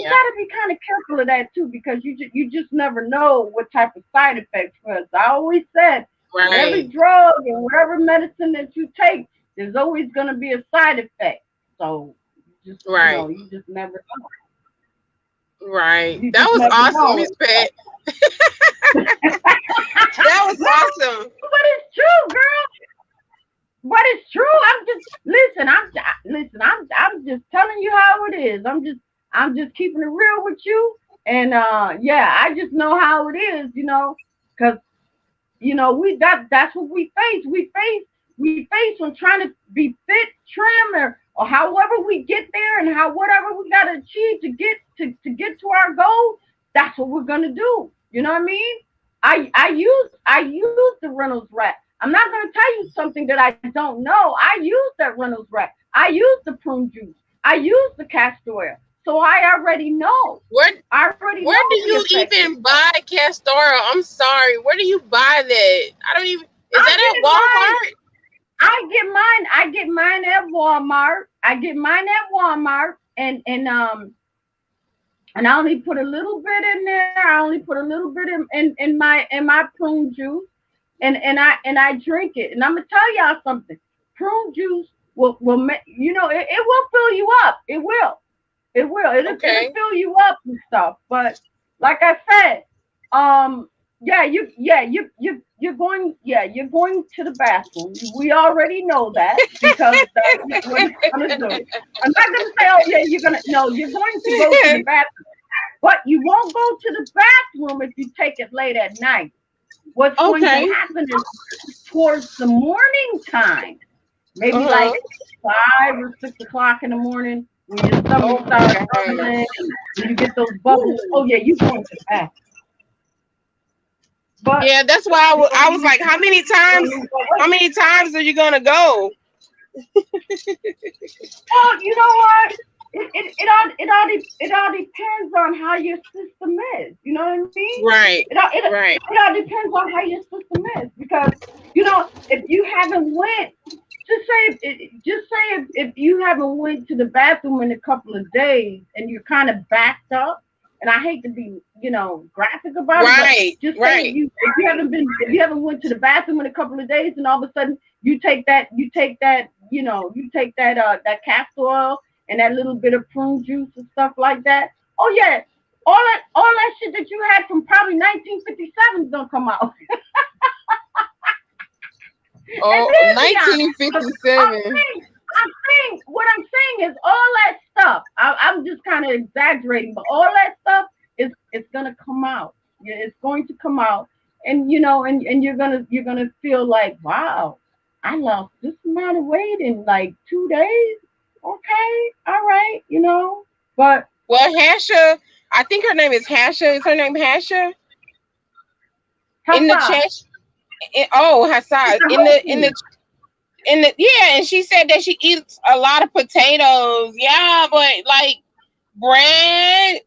gotta be kind of careful of that too, because you just never know what type of side effects. Because I always said, every drug and whatever medicine that you take, there's always gonna be a side effect. So just Right. you just never know. Right. You That just was never awesome, know. Miss Pat. That was No, awesome. but it's true, girl. But it's true. I'm just listen. I'm just telling you how it is. I'm just keeping it real with you. And yeah, I just know how it is. Because that's what we face. We face when trying to be fit, trim, or however we get there, and how whatever we gotta achieve to get to our goal. That's what we're gonna do. You know what I mean? I use the Reynolds wrap. I'm not gonna tell you something that I don't know. I use that Reynolds wrap. I use the prune juice. I use the castor oil. So I already know. Where I already where do know the you effects of even stuff. buy castor oil? I'm sorry. Where do you buy that? I don't even. Is I that at get mine. Walmart? I get mine at Walmart. I get mine at Walmart, and I only put a little bit in there. I only put a little bit in my prune juice, and I drink it. And I'm gonna tell y'all something. Prune juice will make it will fill you up. It will. It will. It'll Okay. fill you up and stuff. But like I said, you're going to the bathroom. We already know that because that's what you're gonna do. I'm not gonna say, oh yeah, you're gonna no, you're going to go to the bathroom, but you won't go to the bathroom if you take it late at night. What's going to Okay. happen is towards the morning time, maybe Uh-huh. like 5 or 6 o'clock in the morning, when your stomach Oh my starts God. rumbling and you get those bubbles. Ooh. Oh yeah, you going to the bathroom. But Yeah, that's why I was like, you don't go how wait. many times are you gonna go? Well, you know what? It all depends on how your system is. You know what I mean? Right. Right. It all depends on how your system is because if you haven't went, just say if you haven't went to the bathroom in a couple of days and you're kind of backed up, and I hate to be graphic about it, but Right. just say Right. if you haven't went to the bathroom in a couple of days, and all of a sudden you take that castor oil and that little bit of prune juice and stuff like that. Oh yeah, all that shit that you had from probably 1957 is gonna come out. And Oh, then be honest. I'm 1957. saying what I'm saying is all that stuff. I'm just kind of exaggerating, but all that stuff is it's gonna come out. Yeah, it's going to come out, and you're gonna feel like, wow, I lost this amount of weight in like 2 days. Okay, all right. But Well, Hasha, I think her name is Hasha. Is her name Hasha? In the Hafsa, chat. Oh, it's Hassan. a In the hoagie. yeah, and she said that she eats a lot of potatoes. Yeah, but like bread,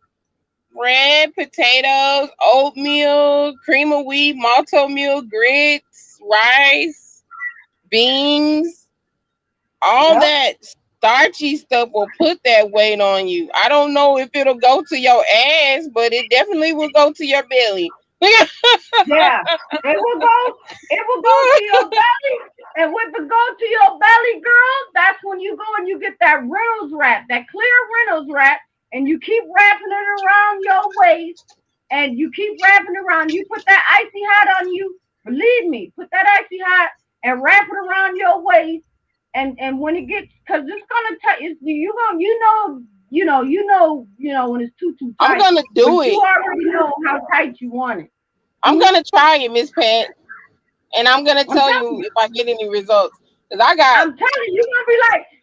potatoes, oatmeal, cream of wheat, malto meal, grits, rice, beans, all Yep. that starchy stuff will put that weight on you. I don't know if it'll go to your ass, but it definitely will go to your belly. Yeah, it will go. It will go to your belly, and with the go to your belly, girl, that's when you go and you get that Reynolds wrap, that clear Reynolds wrap, and you keep wrapping it around your waist, and you keep wrapping it around. You put that icy hot on you. Believe me, put that icy hot and wrap it around your waist, and when it gets, cause it's gonna touch. You gonna when it's too I'm tight, gonna but do you it. already know how tight you want it. I'm Hmm? gonna try it, Miss Pat, and I'm gonna I'm tell telling you you. if I get any results. Cause I got I'm telling you,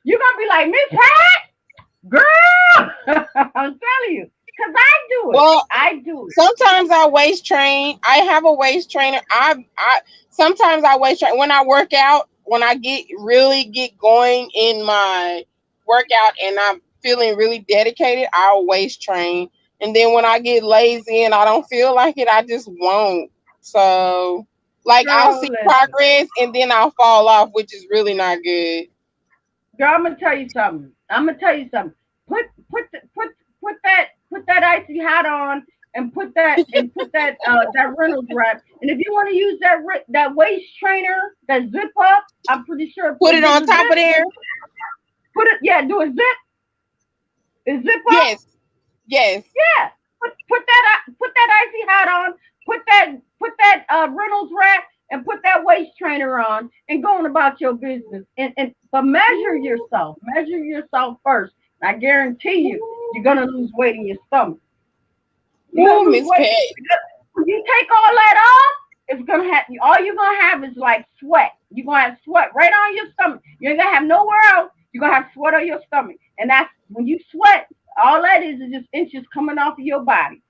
you're gonna be like Miss Pat, girl. I'm telling you, cause I do it. well, I do it. sometimes I waist train. I have a waist trainer. I sometimes I waist train when I work out. When I get going in my workout and I'm feeling really dedicated, I'll waist train. And then when I get lazy and I don't feel like it, I just won't. So like I'll Girl, see listen. progress and then I'll fall off, which is really not good. Girl, I'm gonna tell you something. I'm gonna tell you something. Put put the, put put that icy hat on and put that that Reynolds wrap. And if you want to use that waist trainer, that zip up, I'm pretty sure Put it there's on a top of zip. there. Put it, yeah, do a zip. A zip up. Yes. Yes. Yeah. Put that icy hat on. Put that Reynolds wrap and put that waist trainer on and go on about your business. But measure yourself. Measure yourself first. I guarantee you're gonna lose weight in your stomach. You're Oh, gonna lose Miss weight. Pat. Because when you take all that off, it's gonna have all you're gonna have is like sweat. You're gonna have sweat right on your stomach. You ain't gonna have nowhere else. You're gonna have sweat on your stomach. And that's when you sweat, all that is just inches coming off of your body.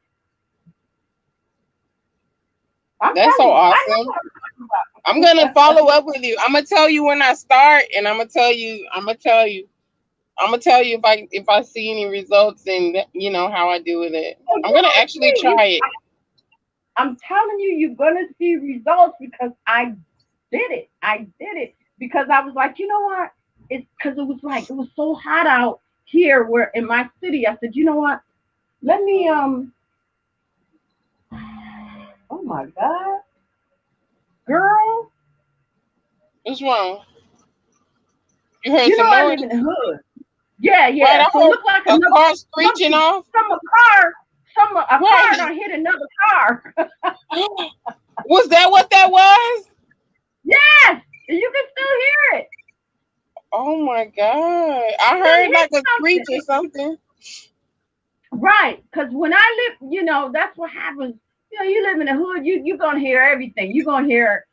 I'm That's so telling you, I know awesome. what I'm I'm gonna talking follow up with you. I'm gonna tell you when I start, and I'm gonna tell you. If I see any results and how I do with it. Oh, I'm you're gonna gonna actually see. try it. I'm telling you, you're gonna see results because I did it. I did it because I was like, you know what? It's because it was so hot out here where in my city. I said, you know what? Let me Oh my God, girl! What's wrong? You heard You know some I noise? live in the hood. Yeah, Right, yeah. I So it heard looked like a another car screeching off. some a car, a car Right. done hit another car. Was that what that was? Yes, you can still hear it. Oh my god. I Still heard hit like a screech or something. something. Right, because when I live, that's what happens. You live in the hood, you're gonna hear everything. You're gonna hear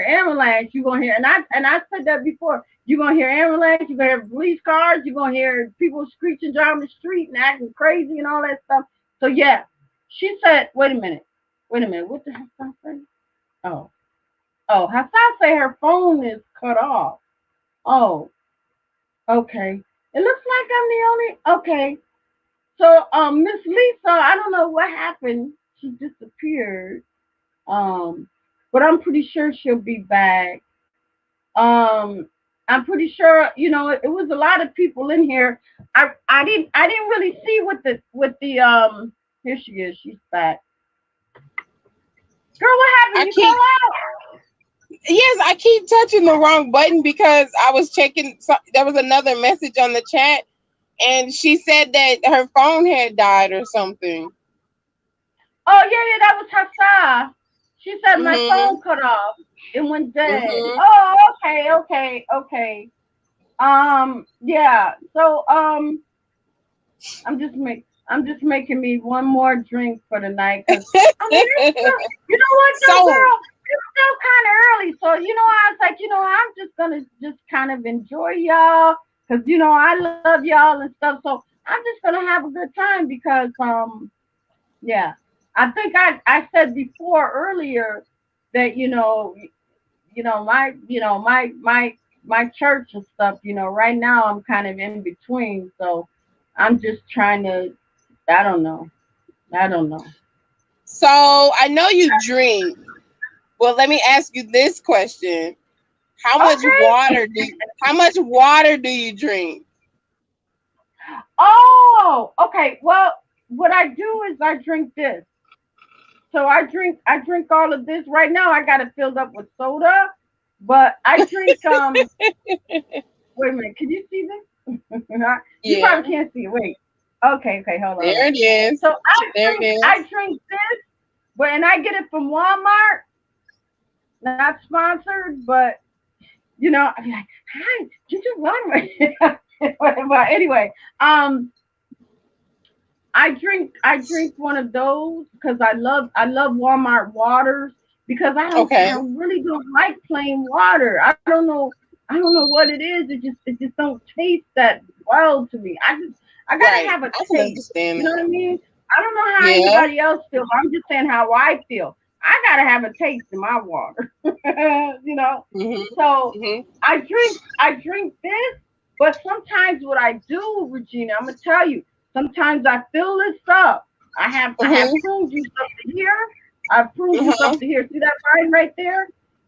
ambulance. You're gonna hear, and I said that before. You're gonna hear ambulance. You're gonna hear police cars. You're gonna hear people screeching down the street and acting crazy and all that stuff. So yeah, she said, wait a minute. What the Hassan say? Oh, Hassan say her phone is cut off. Oh, okay. It looks like I'm the only. Okay. So, Miss Lisa, I don't know what happened. She disappeared. Um, but I'm pretty sure she'll be back. Um, I'm pretty sure. It was a lot of people in here. I didn't really see what the. Here she is. She's back. Girl, what happened? I You fell keep out. Yes, I keep touching the wrong button because I was checking there was another message on the chat and she said that her phone had died or something. Oh yeah, that was Hassan. She said my Mhm. phone cut off. It went dead. Mhm. Oh, okay. Yeah. So, I'm just making me one more drink for the night because I mean it's still, you know what though, So, girl, it's still kind of early. So I was like, I'm just gonna just kind of enjoy y'all because I love y'all and stuff. So I'm just gonna have a good time because yeah, I think I said before earlier that my church and stuff. Right now I'm kind of in between, so I'm just trying to. I don't know. I don't know. so I know you drink. Well, let me ask you this question. Okay. How much water do you drink? Oh, okay. Well, what I do is I drink this. So I drink all of this. Right now I got it filled up with soda, but I drink wait a minute, can you see this? You Yeah, probably can't see it. Wait. Okay, hold on. there it is. So There it I is. drink this, and I get it from Walmart. Not sponsored, but I'd be like, "Hi, did you Walmart?" But anyway, I drink one of those because I love Walmart waters because I Okay. really don't like plain water. I don't know what it is. It just don't taste that well to me. I gotta Right. have a I can taste. understand You know that. what I mean? I don't know how Yeah. anybody else feels. I'm just saying how I feel. I gotta have a taste in my water. you know. Mhm. So Mhm. I drink this, but sometimes what I do, Regina, I'm gonna tell you. Sometimes I fill this up. I have Mhm. prune juice up to here. I have prune juice up Mhm. to here. See that line right there?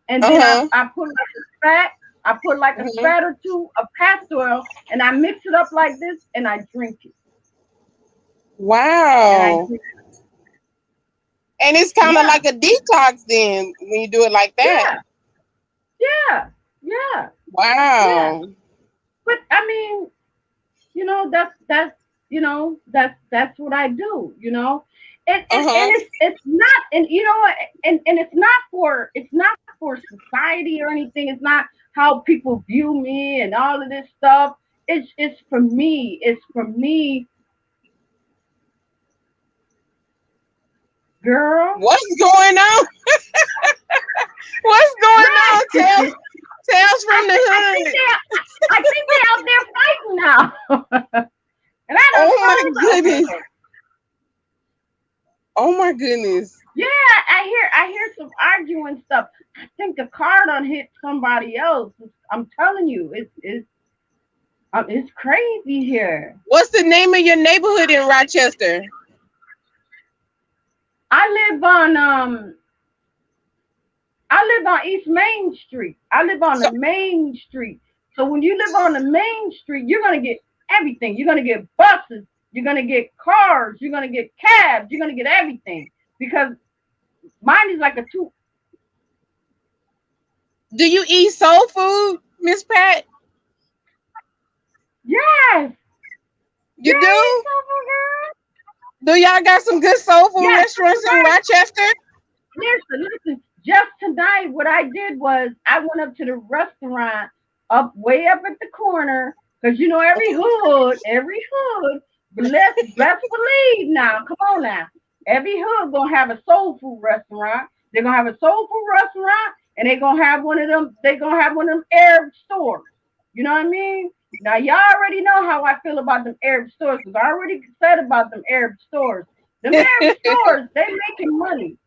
And then I Uh-huh. I put like a spat. I put like a Mhm. spat or two of castor oil, and I mix it up like this, and I drink it. And I Wow. drink. And it's kind of Yeah, like a detox then when you do it like that. yeah, yeah, yeah, yeah. Wow. But I mean, that's that's what I do, and Uh-huh. it's not, and you know what, and it's not for society or anything. It's not how people view me and all of this stuff. It's for me. It's for me, girl. What's going on? What's going on? Right. Tales I from the think I think hood. they out there fighting now, and I don't Oh my know about goodness. it. Oh my goodness. Yeah, I hear some arguing stuff. I think the car done hit somebody else. I'm telling you, it's crazy here. What's the name of your neighborhood in Rochester? I live on East Main Street. I live on So the main street. So when you live on the main street, you're gonna get everything. You're gonna get buses. You're gonna get cars. You're gonna get cabs. You're gonna get everything because mine is like a two. do you eat soul food, Miss Pat? Yes, You yes, do? girl. Do y'all got some good soul food Yes, restaurants in right. Rochester? Listen. Just tonight, what I did was I went up to the restaurant up way up at the corner because every hood, best believe now. Come on now, every hood gonna have a soul food restaurant. They're gonna have a soul food restaurant, and they're gonna have one of them. They're gonna have one of them Arab stores. You know what I mean? Now y'all already know how I feel about them Arab stores because I already said about them Arab stores. Them Arab stores, they making money.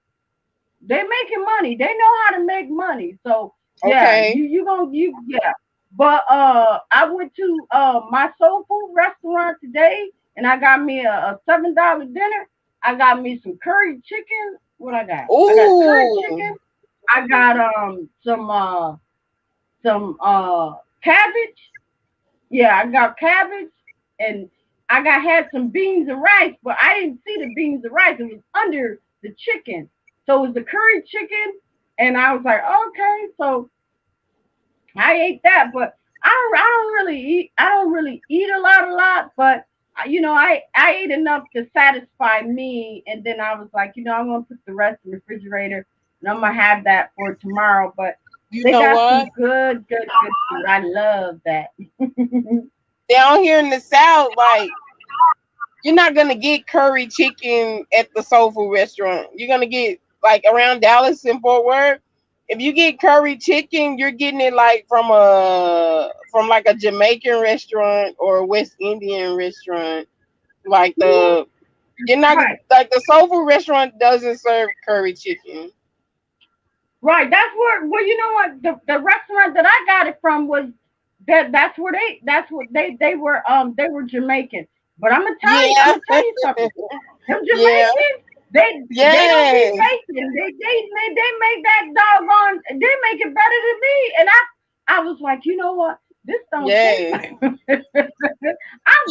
They making money. They know how to make money. So yeah, Okay. you gonna you yeah. But I went to my soul food restaurant today, and I got me a $7 dinner. I got me some curry chicken. What I got? I got curry Ooh. chicken. I got some cabbage. Yeah, I got cabbage, and I got had some beans and rice, but I didn't see the beans and rice. It was under the chicken, so it was the curry chicken, and I was like, okay, so I ate that, but I don't really eat. I don't really eat a lot, but I ate enough to satisfy me, and then I was like, I'm gonna put the rest in the refrigerator, and I'm gonna have that for tomorrow. But You they know got what? some good food. I love that. Down here in the South, like you're not gonna get curry chicken at the soul food restaurant. You're gonna get like around Dallas and Fort Worth. If you get curry chicken, you're getting it like from like a Jamaican restaurant or a West Indian restaurant. Like Mhm. the you're not Right. like the soul food restaurant doesn't serve curry chicken. Right. That's where. Well, you know what? The restaurant that I got it from was That's where they were Jamaican. But I'm Yeah, gonna tell you something. Them yeah, Jamaicans, they don't be yes, faking. They make that doggone. They make it better than me. And I was like, you know what? This don't taste yes, like. I'm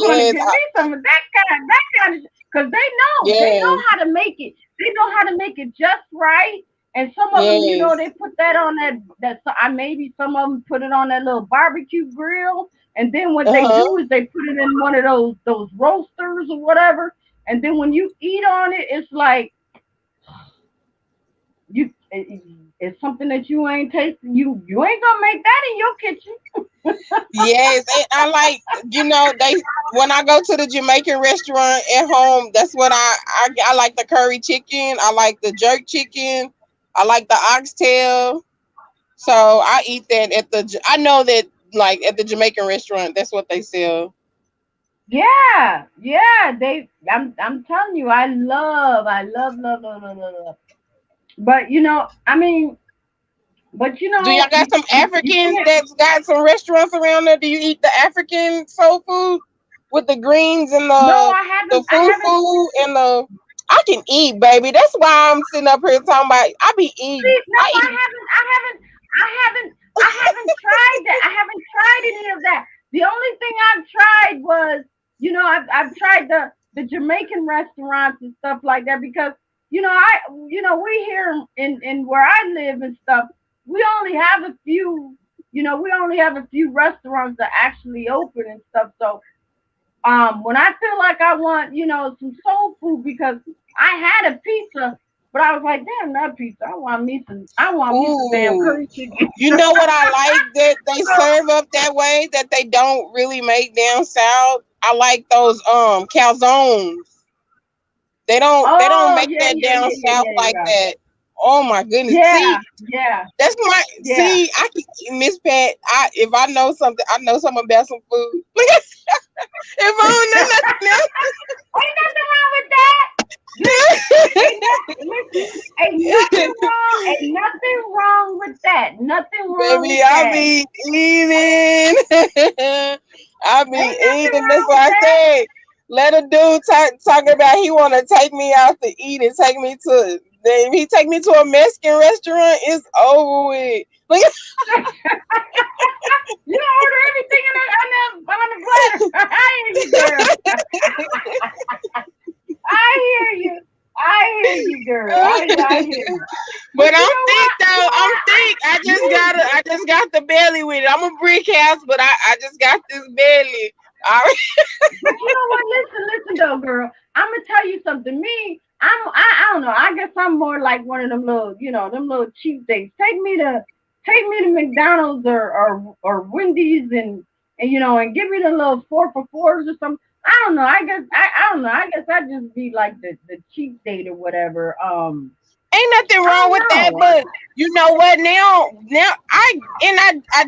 gonna yes, get me some of that kind of, because they know yes, how to make it. They know how to make it just right. And some of them, yes. they put that on that. So I maybe some of them put it on that little barbecue grill, and then what they Uh-huh. do is they put it in one of those roasters or whatever. And then when you eat on it, it's like it's something that you ain't tasting. You ain't gonna make that in your kitchen. Yes, and I like they when I go to the Jamaican restaurant at home, that's what I like the curry chicken. I like the jerk chicken. I like the oxtail. So I eat that I know that like at the Jamaican restaurant, that's what they sell. Yeah. I'm telling you, I love. But I mean, but Do y'all got some you Africans can't. that's got some restaurants around there? Do you eat the African soul food with the greens and No, the I the haven't. I haven't. fufu and the I can eat, baby. That's why I'm sitting up here talking about I be eating. See, no, I I eat. haven't. I haven't tried that. I haven't tried any of that. The only thing I've tried was, I've tried the Jamaican restaurants and stuff like that because, we here in where I live and stuff, we only have a few, we only have a few restaurants that actually open and stuff. So when I feel like I want, some soul food because I had a pizza, but I was like, damn, not pizza. I want me some damn Ooh. curry chicken. You know what I like that they serve up that way that they don't really make down south? I like those calzones. They don't Oh make yeah, that yeah, down yeah, yeah, south like yeah, that. Oh my goodness. yeah, See, yeah, that's my yeah, see, I can Miss Pat, if I know something, I know something about some food. If I don't know nothing Ain't nothing wrong with that. Listen, listen, ain't nothing wrong. Ain't nothing wrong with that. Nothing wrong baby, with I that. be eating. I be Ain't nothing eating. That's wrong with why I that. say, let a dude talk about he want to take me out to eat and take me to. If he take me to a Mexican restaurant, it's over with. Look at You order everything on the platter. I hear you, girl. I hear you. I hear you, girl. I hear you. But But you I'm know thick what? You though. know I'm what? thick. I just got the belly with it. I'm a brick house, but I just got this belly. I, But you know what? Listen though, girl. I'm gonna tell you something. Me, I don't know. I guess I'm more like one of them little, them little cheap dates. Take me to McDonald's or Wendy's and give me the little 4 for 4s or something. I don't know. I don't know. I guess I just be like the cheap date or whatever. ain't nothing I wrong don't with that, know. but you know what? Now I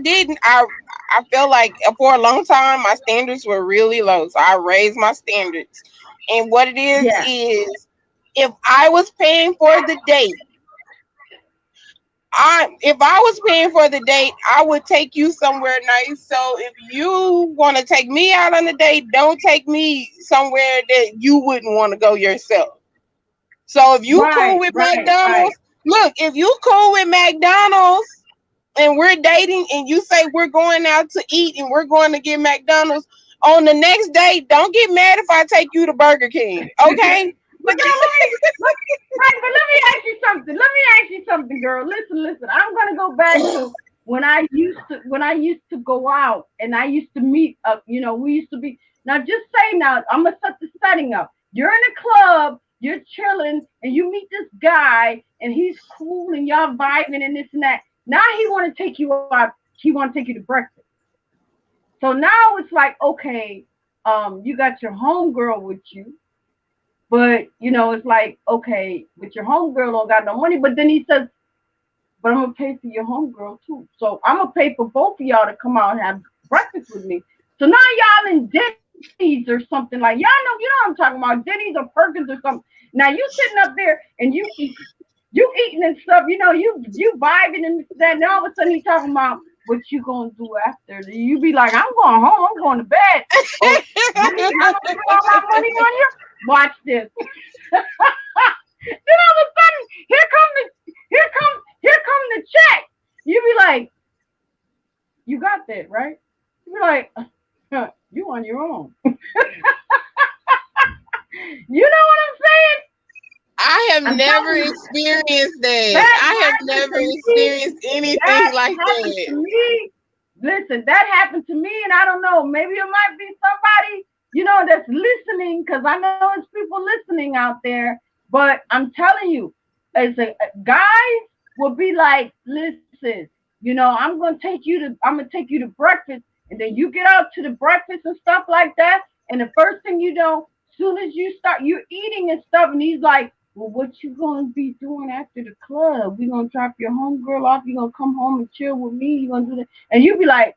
didn't. I feel like for a long time my standards were really low, so I raised my standards. And what it Yeah. is if I was paying for the date, if I was paying for the date, I would take you somewhere nice. So if you want to take me out on a date, don't take me somewhere that you wouldn't want to go yourself. So if you cool Right. with Right. Right. McDonald's, look, if you cool with McDonald's and we're dating and you say we're going out to eat and we're going to get McDonald's on the next day, don't get mad if I take you to Burger King. Okay? But girl, right, but let me ask you something. Let me ask you something, girl. Listen. I'm gonna go back to when I used to go out and I used to meet up. We used to be now. Just say now, I'm gonna set the setting up. You're in a club, you're chilling, and you meet this guy, and he's cool, and y'all vibing and this and that. Now he want to take you out. He want to take you to breakfast. So now it's like, okay, you got your homegirl with you. But it's like, okay, but your homegirl don't got no money. But then he says, but I'm gonna pay for your homegirl too. So I'm gonna pay for both of y'all to come out and have breakfast with me. So now y'all in Denny's or something like y'all know, what I'm talking about, Denny's or Perkins or something. Now you sitting up there and you eating and stuff. You vibing and this, that, and all of a sudden he talking about what you gonna do after. You be like, I'm going home. I'm going to bed. Oh, really? I'm gonna spend all my money on you. Watch this. Then all of a sudden, here come the check. You be like, you got that, right? You be like, you on your own. You know what I'm saying? I have I'm never telling you, experienced that. that I have happened never to me. experienced anything That like happened that. to me. Listen, that happened to me, and I don't know. Maybe it might be somebody, that's listening, because I know it's people listening out there. But I'm telling you, guys will be like, listen, I'm gonna take you to breakfast, and then you get out to the breakfast and stuff like that. And the first thing you know, soon as you start, you're eating and stuff, and he's like, well, what you gonna be doing after the club? We gonna drop your homegirl off. You gonna come home and chill with me. You gonna do that, and you be like,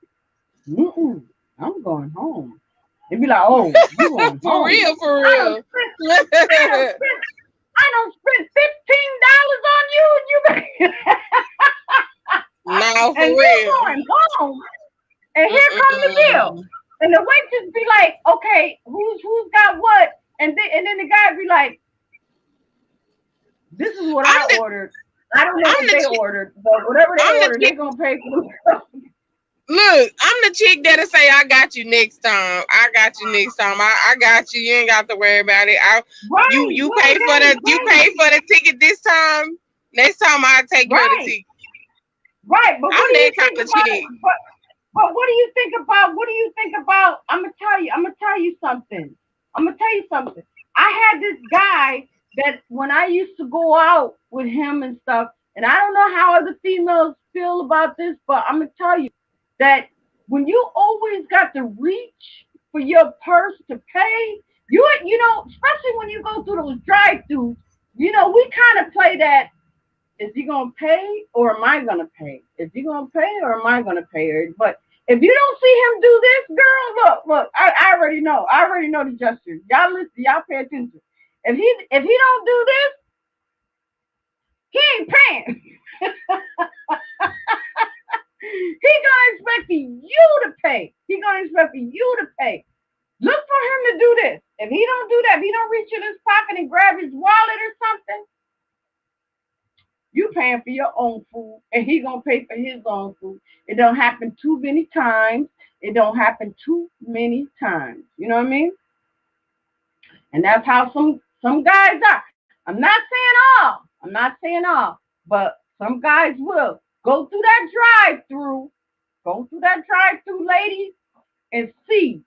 mm, I'm going home. They be like, oh, you going For home? real, for I don't real. spend, I don't spend, I don't spend $15 on you, and No, for and you real. going home. And here comes the bill. Mm-mm. And the waitress be like, okay, who's got what? And then the guy be like, this is what I'm I the ordered. I don't know I'm what the they chick. ordered, but whatever they I'm the ordered, chick. they gonna pay for themselves. Look, I'm the chick that'll say, "I got you next time. I got you next time. I got you. You ain't got to worry about it. Right, You pay right, for right, you right, pay for the ticket this time. Next time I take care of the right, ticket. right. But what I'm do that you kind think of about? chick. But what do you think about? What do you think about? I'm gonna tell you. I'm gonna tell you something. I'm gonna tell you something. I had this guy that when I used to go out with him and stuff, and I don't know how other females feel about this, but I'm gonna tell you that when you always got to reach for your purse to pay, especially when you go through those drive-throughs, we kind of play that. Is he gonna pay or am I gonna pay? Is he gonna pay or am I gonna pay? But if you don't see him do this, girl, look, I already know. I already know the gestures. Y'all listen, y'all pay attention. If he don't do this, he ain't paying. He gonna expect you to pay. He gonna expect you to pay. Look for him to do this. If he don't do that, if he don't reach in his pocket and grab his wallet or something, you paying for your own food and he gonna pay for his own food. It don't happen too many times. It don't happen too many times. You know what I mean? And that's how some guys are. I'm not saying all. I'm not saying all, but some guys will go through that drive-through, ladies, and see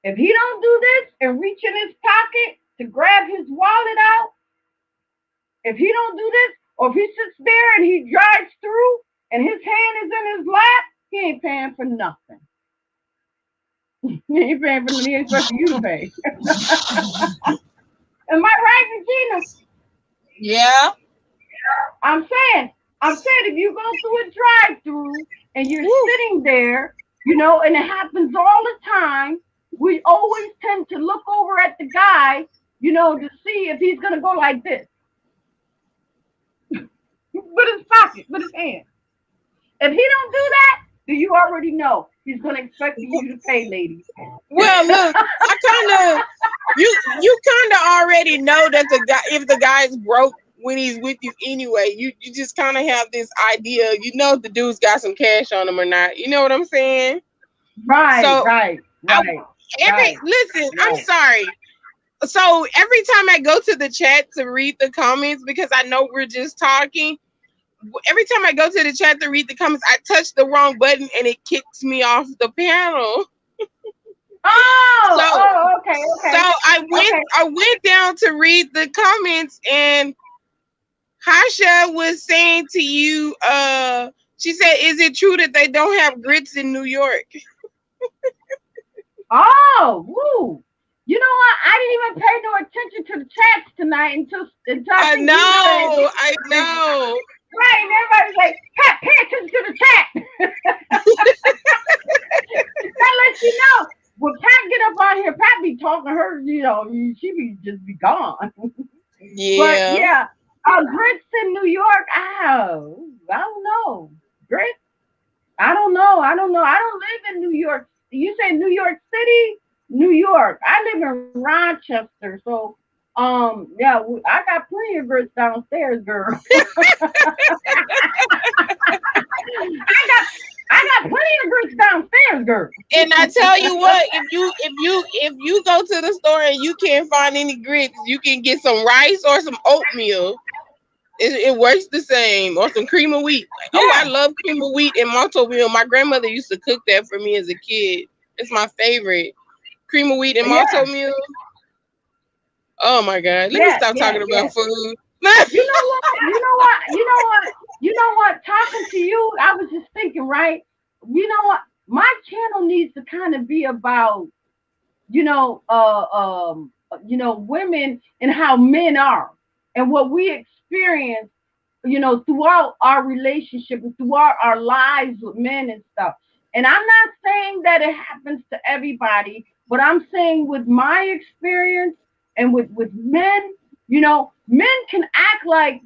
if he don't do this and reach in his pocket to grab his wallet out. If he don't do this, or if he sits there and he drives through and his hand is in his lap, he ain't paying for nothing. He ain't paying for nothing. He expecting you to pay. Am I right, Regina? Yeah. I'm saying, if you go through a drive-through and you're sitting there, and it happens all the time, we always tend to look over at the guy, to see if he's gonna go like this. With his pocket, with his hand. If he don't do that, then you already know he's gonna expect you to pay, ladies. Well, look, I kind of you kind of already know that the guy, if the guy's broke when he's with you anyway, you just kind of have this idea. You know if the dude's got some cash on him or not. You know what I'm saying? Right, So right. listen, I'm sorry. So every time I go to the chat to read the comments, because I know we're just talking, every time I go to the chat to read the comments, I touch the wrong button and it kicks me off the panel. Okay. So I went down to read the comments, and Hasha was saying to you, she said, "Is it true that they don't have grits in New York?" Oh, woo. You know what? I didn't even pay no attention to the chats tonight until I think know. Right, and everybody's like, Pat, pay attention to the chat. That lets you know. When Pat get up on here, Pat be talking her, she be just be gone. But Yeah. yeah, grits in New York. Oh, I don't know. Grits? I don't know. I don't live in New York. You say New York City? New York. I live in Rochester, so yeah, I got plenty of grits downstairs, girl. I got plenty of grits downstairs, girl. And I tell you what, if you go to the store and you can't find any grits, you can get some rice or some oatmeal. It works the same, or some cream of wheat. Yeah. Oh, I love cream of wheat and malto meal. My grandmother used to cook that for me as a kid. It's my favorite. Cream of wheat and malto meal. Oh my God! Let me stop talking about food. You know what? Talking to you, I was just thinking, right? You know what? My channel needs to kind of be about, women and how men are and what we experience, throughout our relationship and throughout our lives with men and stuff. And I'm not saying that it happens to everybody, but I'm saying with my experience and with men, men can act like,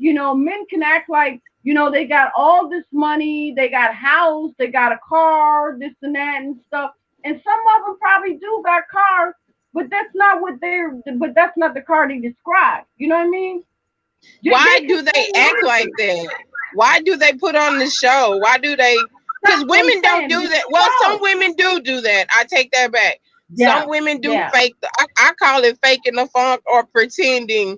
they got all this money, they got a house, they got a car, this and that and stuff. And some of them probably do got cars, but that's not the car they describe. You know what I mean? Why do they act like that? Why do they put on the show? Why do they because That's what I'm women don't saying. do You that. Well, some know. women do that. I take that back. Yeah. Some women do Yeah. fake. I call it faking the funk or pretending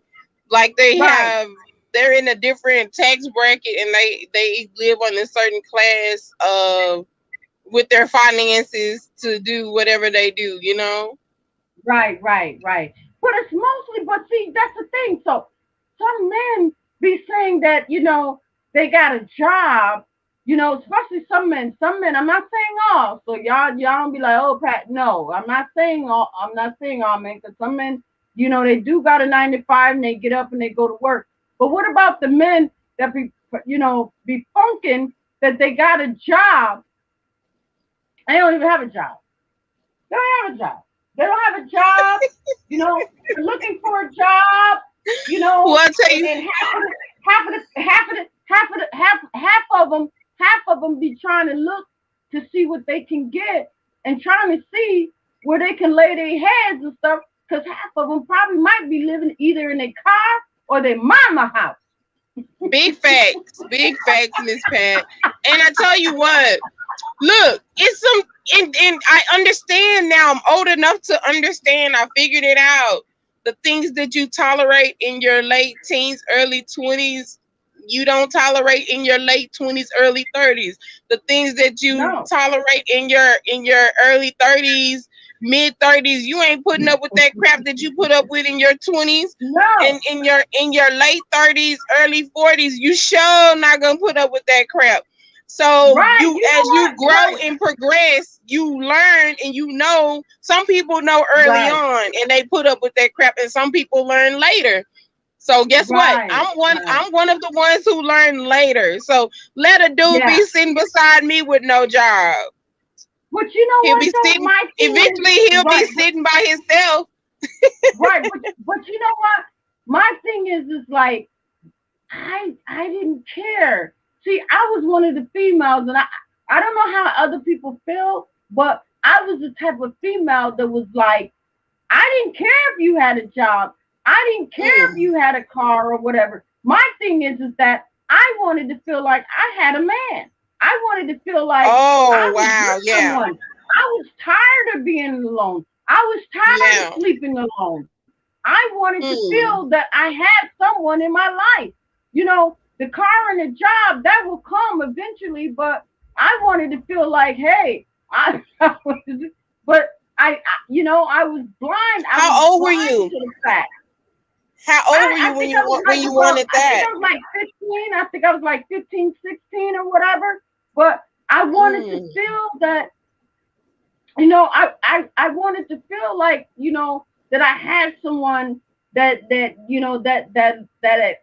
like Right. they're in a different tax bracket and they live on a certain class of with their finances to do whatever they do. You know. Right. Right. Right. But it's mostly. But see, that's the thing. So some men be saying that they got a job. Especially some men. Some men. I'm not saying all. So y'all don't be like, oh, Pat. No, I'm not saying all. I'm not saying all men. Because some men, they do got a 9 to 5 and they get up and they go to work. But what about the men that be funking that they got a job? They don't even have a job. They don't have a job. They don't have a job. They're looking for a job. Well, I'll tell you. And half of them be trying to look to see what they can get and trying to see where they can lay their heads and stuff. Because half of them probably might be living either in their car or their mama house. Big facts, Miss Pat. And I tell you what, look, it's and I understand now. I'm old enough to understand. I figured it out. The things that you tolerate in your late teens, early 20s, you don't tolerate in your late 20s, early 30s. The things that you No. tolerate in your early 30s, mid 30s, you ain't putting up with that crap that you put up with in your 20s. No. And in your late 30s, early 40s, you sure not gonna put up with that crap. So Right. as you grow Right. and progress, you learn and some people know early Right. on and they put up with that crap, and some people learn later. So guess what? Right. I'm one of the ones who learn later. So let a dude Yeah. be sitting beside me with no job. But you know He'll what be though? sitting My thing eventually is, he'll be right, sitting by himself. right. But you know what? My thing is like I didn't care. See, I was one of the females, and I don't know how other people feel, but I was the type of female that was like, I didn't care if you had a job. I didn't care if you had a car or whatever. My thing is that I wanted to feel like I had a man. I wanted to feel like I Oh was wow, with yeah. someone. I was tired of being alone. I was tired Yeah. of sleeping alone. I wanted to Mm. feel that I had someone in my life. The car and the job that will come eventually, but I wanted to feel like, hey, but I was blind. I was How old were blind you? to the fact. How old were I you when think I was like you about, wanted I think that? I was like 15. I think I was like 15, 16 or whatever. But I wanted to Mm. feel that, I wanted to feel like, that I had someone that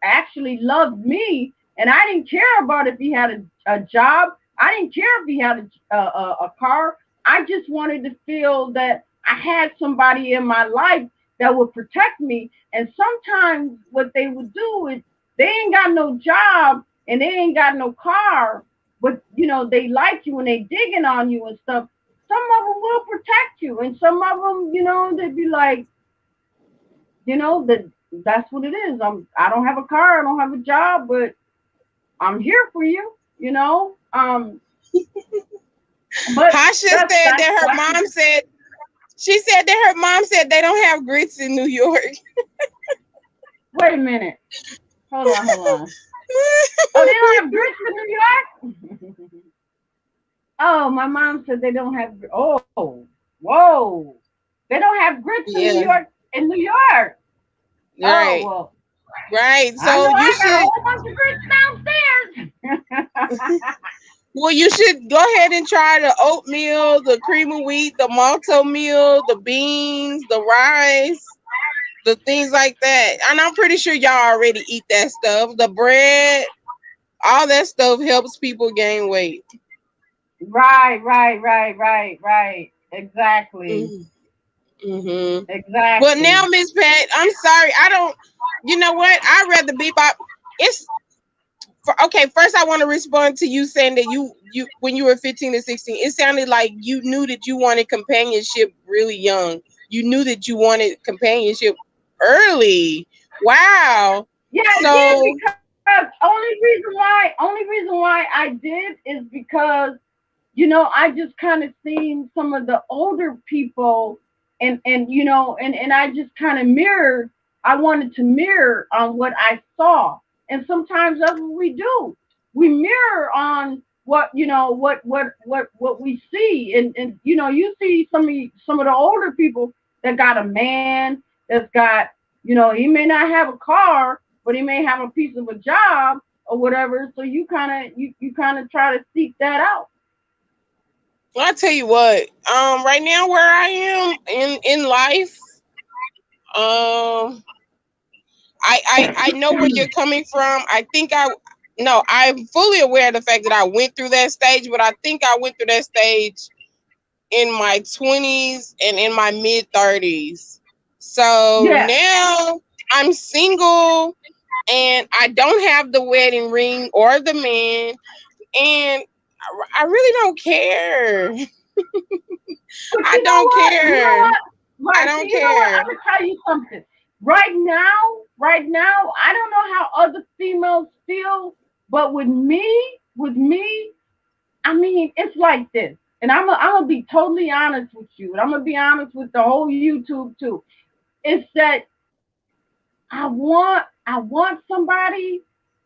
actually loved me, and I didn't care about if he had a job. I didn't care if he had a car. I just wanted to feel that I had somebody in my life that would protect me. And sometimes what they would do is they ain't got no job and they ain't got no car, but they like you and they digging on you and stuff. Some of them will protect you, and some of them, they'd be like, that's what it is. I don't have a car, I don't have a job, but I'm here for you. But Hasha said that her mom said she said that her mom said they don't have grits in New York. Wait a minute. Hold on. Oh, they don't have grits in New York? Oh, my mom said they don't have. Oh, whoa! They don't have grits in New Yeah. York. In New York. Oh Right. well. Right. I So know you I got a should whole bunch of grits downstairs. you should go ahead and try the oatmeal, the cream of wheat, the malto meal, the beans, the rice, the things like that. And I'm pretty sure y'all already eat that stuff. The bread, all that stuff helps people gain weight. Right. Exactly. Mm-hmm. But now, Exactly. Miss Pat, I'm sorry. I don't. You know what? I'd rather be by. It's okay. First, I want to respond to you saying that you when you were 15 to 16, it sounded like you knew that you wanted companionship really young. You knew that you wanted companionship early. Wow. Yeah, I So did because only reason why I did is because I just kind of seen some of the older people, and I just kind of mirrored. I wanted to mirror on what I saw, and sometimes that's what we do. We mirror on what we see, and you see some of the older people that got a man that's got, he may not have a car, but he may have a piece of a job or whatever. So you kind of try to seek that out. Well, I tell you what, right now where I am in life, um, I know where you're coming from. I think I no, I'm fully aware of the fact that I went through that stage, but I think I went through that stage in my 20s and in my mid 30s. So Yeah. now I'm single and I don't have the wedding ring or the man, and I really don't care. But I you know don't what? You know care. what? I Right. See, don't you know what? care. I'm gonna tell you something. Right now, I don't know how other females feel, but with me, I mean, it's like this. And I'm gonna be totally honest with you, and I'm gonna be honest with the whole YouTube too. It's that I want somebody,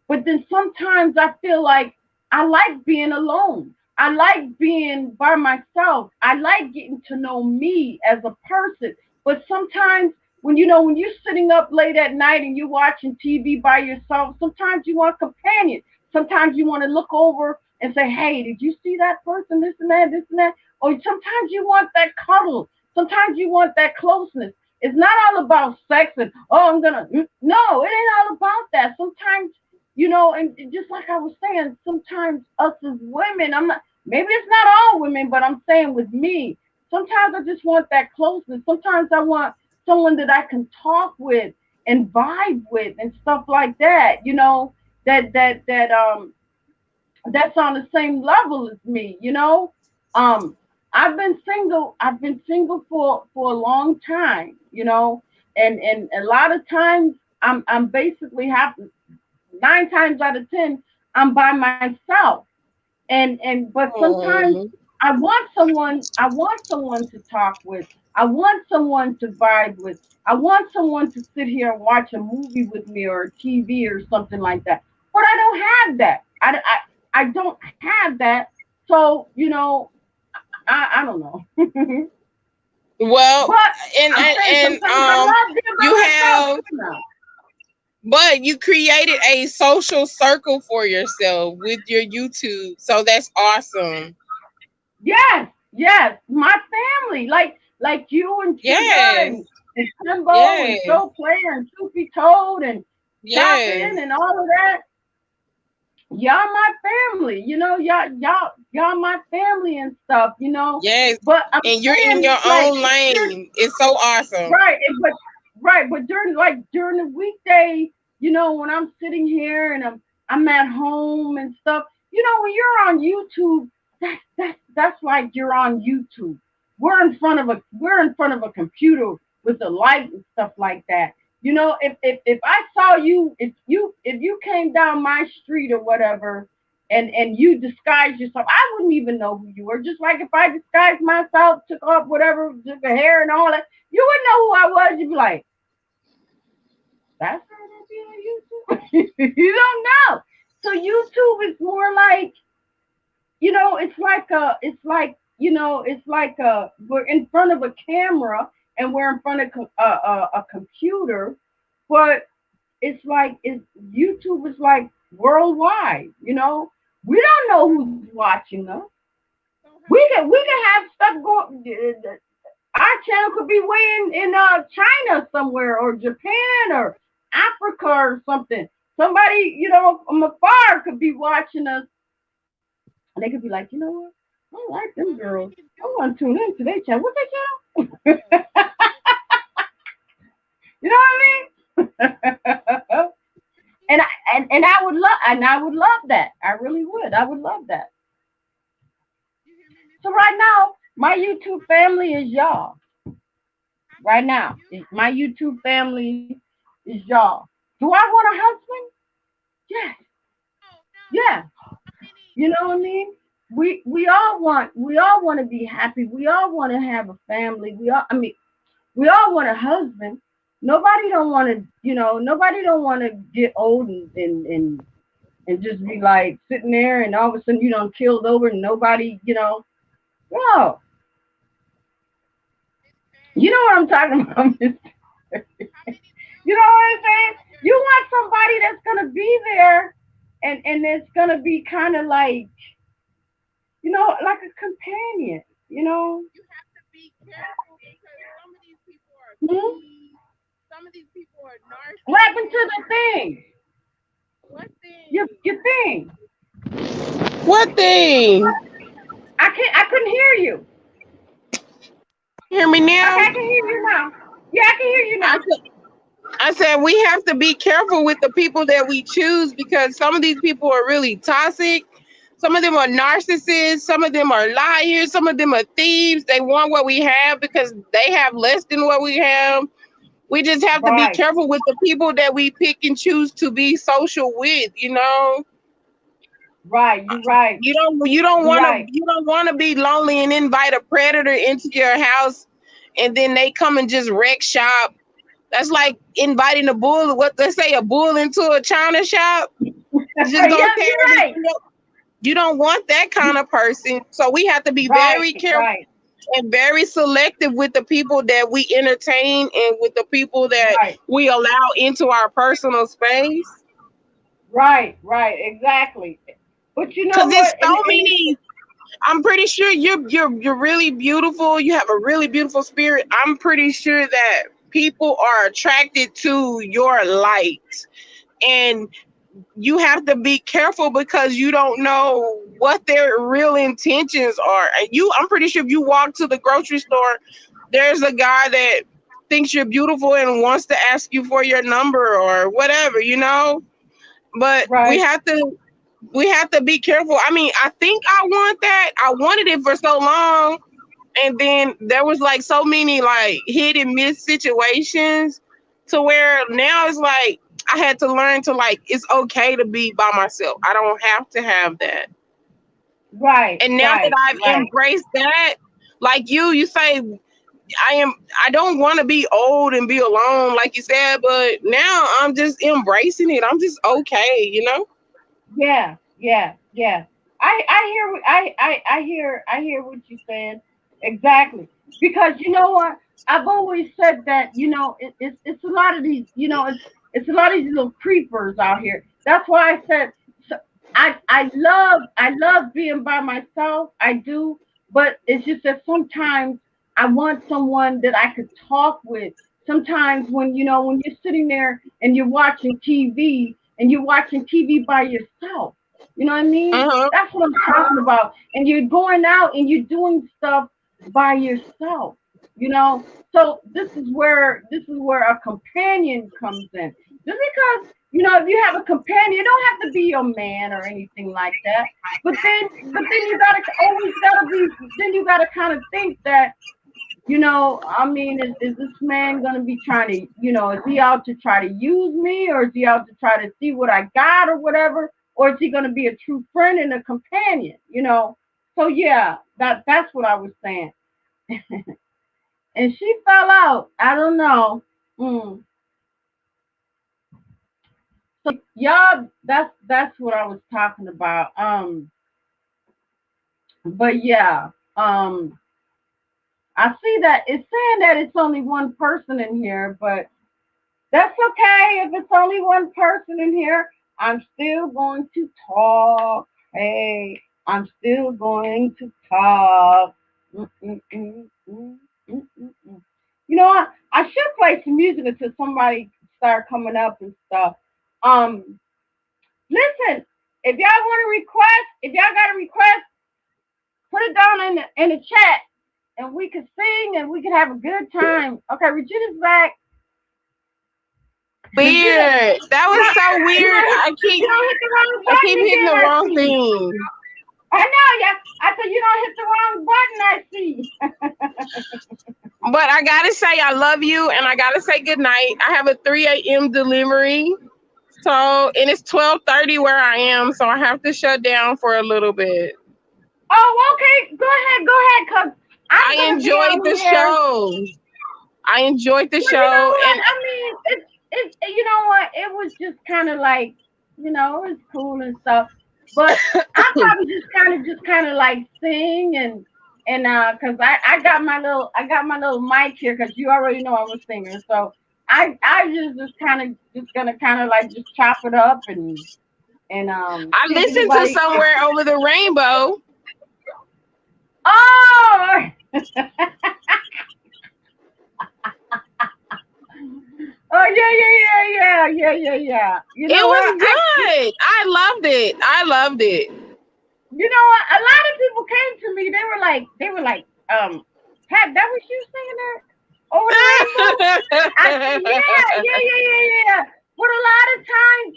but then sometimes I feel like I like being alone. I like being by myself. I like getting to know me as a person. But sometimes when you're sitting up late at night and you're watching TV by yourself, sometimes you want a companion. Sometimes you want to look over and say, "Hey, did you see that person? This and that, this and that." Or sometimes you want that cuddle. Sometimes you want that closeness. It's not all about sex and, oh, I'm gonna, no, it ain't all about that. Sometimes, and just like I was saying, sometimes us as women, I'm not, maybe it's not all women, but I'm saying with me, sometimes I just want that closeness. Sometimes I want someone that I can talk with and vibe with and stuff like that, that's on the same level as me. Um, I've been single for a long time, and a lot of times I'm basically have 9 times out of 10 I'm by myself, but sometimes Mhm. I want someone to talk with. I want someone to vibe with. I want someone to sit here and watch a movie with me or a TV or something like that. But I don't have that. I don't have that. So, I don't know. Well, But and I'm and, saying and sometimes I love being you by myself have, too now. but you created a social circle for yourself with your YouTube, so that's awesome. Yes, yes, my family, like you and Sugar Yes, and Timbo and yes, Show Player and Soupy Toad and Choppin' yes, and all of that. Y'all my family, y'all my family and stuff. yes. But I'm And you're in saying your like own lane. It's so awesome. right, but during the weekday, when I'm sitting here and I'm at home and stuff, when you're on YouTube, that's like you're on YouTube. We're in front of a computer with the light and stuff like that. If I saw you, if you came down my street or whatever, and you disguised yourself, I wouldn't even know who you were. Just like if I disguised myself, took off whatever, took the hair and all that, you wouldn't know who I was. You'd be like, "That's her that be on YouTube." You don't know. So YouTube is more like, it's like we're in front of a camera and we're in front of a computer, but YouTube is like worldwide. We don't know who's watching us. We can have stuff going. Our channel could be way in China somewhere, or Japan, or Africa, or something. Somebody from afar could be watching us, and they could be like, you know what? I like them girls. I want to tune in to their channel. What's their channel? You know what I mean? and I would love that. I really would. I would love that. So right now, my YouTube family is y'all. Right now, my YouTube family is y'all. Do I want a husband? Yes. Yeah. You know what I mean? we all want to be happy. We all want to have a family. We all want a husband. Nobody don't want to, nobody don't want to get old and just be like sitting there and all of a sudden you don't killed over and nobody, no, you know what I'm talking about. You know what I'm saying? You want somebody that's gonna be there and it's gonna be kind of like, like a companion, You have to be careful because some of these people are Hmm? thieves. Some of these people are What happened to narcissists. the thing? What Your thing? thing. What thing? I couldn't hear you. Hear me Okay, now? I can hear you now. Yeah, I can hear you I now. said, I said we have to be careful with the people that we choose because some of these people are really toxic. Some of them are narcissists. Some of them are liars. Some of them are thieves. They want what we have because they have less than what we have. We just have to be Right, careful with the people that we pick and choose to be social with. right. You're right. You don't You're want to right. be lonely and invite a predator into your house, and then they come and just wreck shop. That's like inviting a bull. What they say, a bull into a china shop. It's just gonna Yep, tear you're right. everything up. You don't want that kind of person. So we have to be Right, very careful right, and very selective with the people that we entertain and with the people that right, we allow into our personal space. right, right. Exactly. But you know Cause there's what? so many. I'm pretty sure you're really beautiful. You have a really beautiful spirit. I'm pretty sure that people are attracted to your light, and you have to be careful because you don't know what their real intentions are. And I'm pretty sure if you walk to the grocery store, there's a guy that thinks you're beautiful and wants to ask you for your number or whatever. But we right, have to be careful. I mean, I think I want that. I wanted it for so long, and then there was like so many like hit and miss situations to where now it's like I had to learn to like it's okay to be by myself. I don't have to have that. right, And now that right, I've right, embraced that, like you say I don't want to be old and be alone like you said, but now I'm just embracing it. I'm just okay. yeah, yeah, yeah. I hear I hear what you're saying exactly because you know what I've always said that it's a lot of these it's a lot of these little creepers out here. That's why I said so, I love being by myself. I do, but it's just that sometimes I want someone that I could talk with. Sometimes when you're sitting there and you're watching TV by yourself. You know what I mean? Uh-huh. That's what I'm talking about. And you're going out and you're doing stuff by yourself. You know, so this is where a companion comes in. Just because if you have a companion, it don't have to be your man or anything like that. But then you gotta kind of think that I mean, is this man gonna be trying to, is he out to try to use me, or is he out to try to see what I got or whatever, or is he gonna be a true friend and a companion? So yeah, that's what I was saying. And she fell out. I don't know. Mm. So y'all, that's what I was talking about. But yeah, I see that it's saying that it's only one person in here, but that's okay if it's only one person in here. I'm still going to talk. Hey, I'm still going to talk. Mm, mm, mm, mm, mm, mm, mm. I should play some music until somebody start coming up and stuff. Um, Listen, if y'all want to request, if y'all got a request, put it down in the chat, and we can sing and we can have a good time. Okay, Regina's back. Regina, Weird. That you was don't, so you weird. don't hit you don't hit the wrong I keep button hitting again. the I wrong see. thing. I know, yeah. I said you don't hit the wrong button. I see. But I gotta say I love you and I gotta say good night. I have a 3 a.m. delivery. So and it's 12:30 where I am, so I have to shut down for a little bit. Oh, okay. Go ahead, cause I'm I gonna be enjoyed on the here. show. I enjoyed the Well, you know show, what? and I mean, it's you know what? It was just kind of like, it was cool and stuff. But I probably just kind of like sing and cause I got my little mic here, cause you already know I'm a singer. So I just kind of just gonna kind of like just chop it up and I see if listened to anybody. Somewhere Over the Rainbow. Oh. Oh, yeah. You It know was what? good. I loved it. I loved it. You know what? A lot of people came to me. They were like, Pat, that was you singing that over the rainbow? I said, yeah. But a lot of times,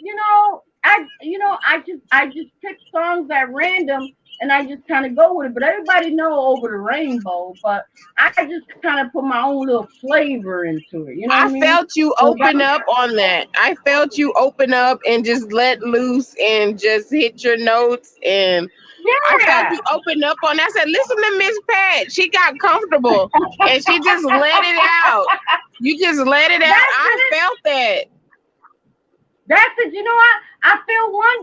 I just pick songs at random and I just kind of go with it. But everybody know over the rainbow. But I just kind of put my own little flavor into it. You know what I I mean? felt you So that, open up on that. I felt you open up and just let loose and just hit your notes. And I felt yeah. you open up on that. I said, listen to Miss Pat. She got comfortable and she just let it out. You just let it out. That's I it. felt that. That's it. You know what? I feel one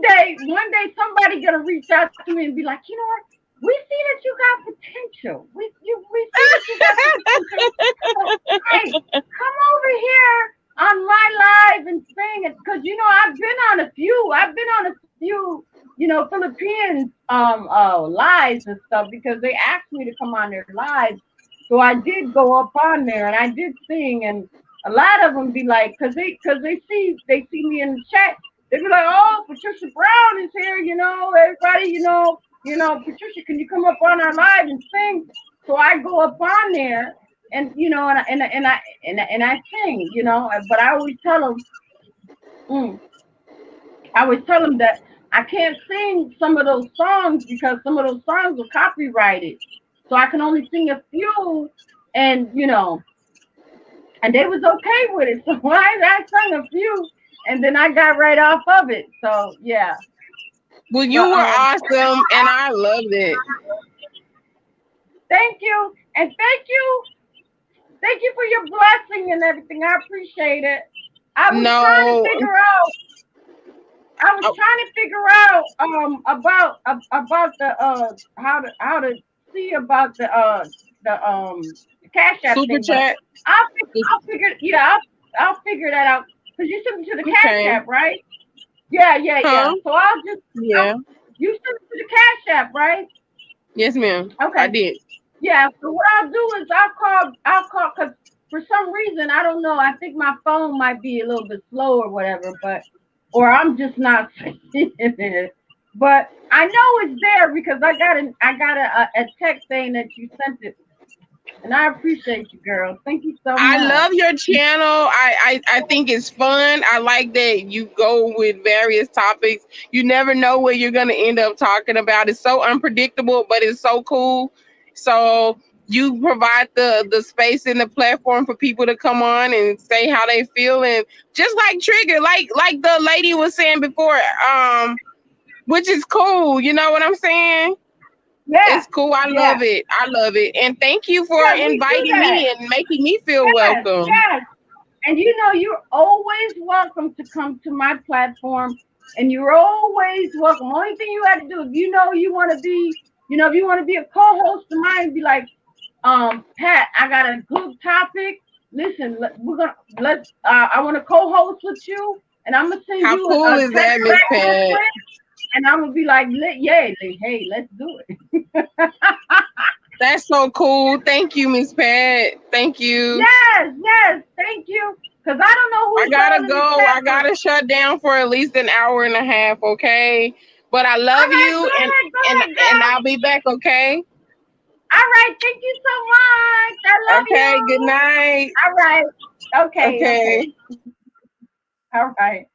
day somebody gonna reach out to me and be like, you know what? We see that you got potential. We see that you got the potential. So hey, come over here on my live and sing it, because I've been on a few. I've been on a few, Philippines lives and stuff, because they asked me to come on their lives. So I did go up on there and I did sing, and a lot of them be like, cause they see me in the chat. They be like, oh, Patricia Brown is here. Everybody, Patricia, can you come up on our live and sing? So I go up on there and I sing. But mm, I always tell them that I can't sing some of those songs because some of those songs are copyrighted. So I can only sing a few, and and they was okay with it. So I sung a few, and then I got right off of it. So yeah, Well, you but were awesome and I loved it. thank you, and thank you for your blessing and everything. I appreciate it. I was trying to No. figure out. I was Oh, trying to figure out about the how to see about the Cash App super thing, but chat. I'll figure I'll figure that out, because you sent it to the Cash Okay. App, right? Yeah. Huh? So I'll Yeah. you sent it to the Cash App, right? Yes, ma'am. I Okay. did. Yeah. So what I'll do is I'll call because for some reason I don't know. I think my phone might be a little bit slow or whatever, or I'm just not seeing it. But I know it's there because I got a text saying that you sent it, and I appreciate you, girl. Thank you so I much. love your channel. I think it's fun. I like that you go with various topics. You never know what you're gonna end up talking about. It's so unpredictable, but it's so cool. So you provide the space and the platform for people to come on and say how they feel, and just like Trigger, like the lady was saying before, which is cool. You know what I'm saying? Yeah, It's cool. I yeah, love it. I love it. And thank you for yeah. We do inviting that. me and making me feel Yes, welcome. yes. And you're always welcome to come to my platform, and you're always welcome. Only thing you have to do, if you want to be, if you want to be a co-host of mine, be like, Pat, I got a good topic. Listen, I want to co-host with you, and I'm gonna send How you a cool is text that, Miss message Pat? link, and I'm gonna be like, yeah, hey, let's do it. That's so cool. Thank you, Miss Pat. Thank you. Yes, thank you. Cause I don't know I who's gotta all in the go. chat, I but gotta shut down for at least an hour and a half, okay? But I all love right, you, go and ahead, go and ahead, and girl. I'll be back, okay? All right, thank you so much. I love Okay, good you. night. All right. Okay. Okay. All right.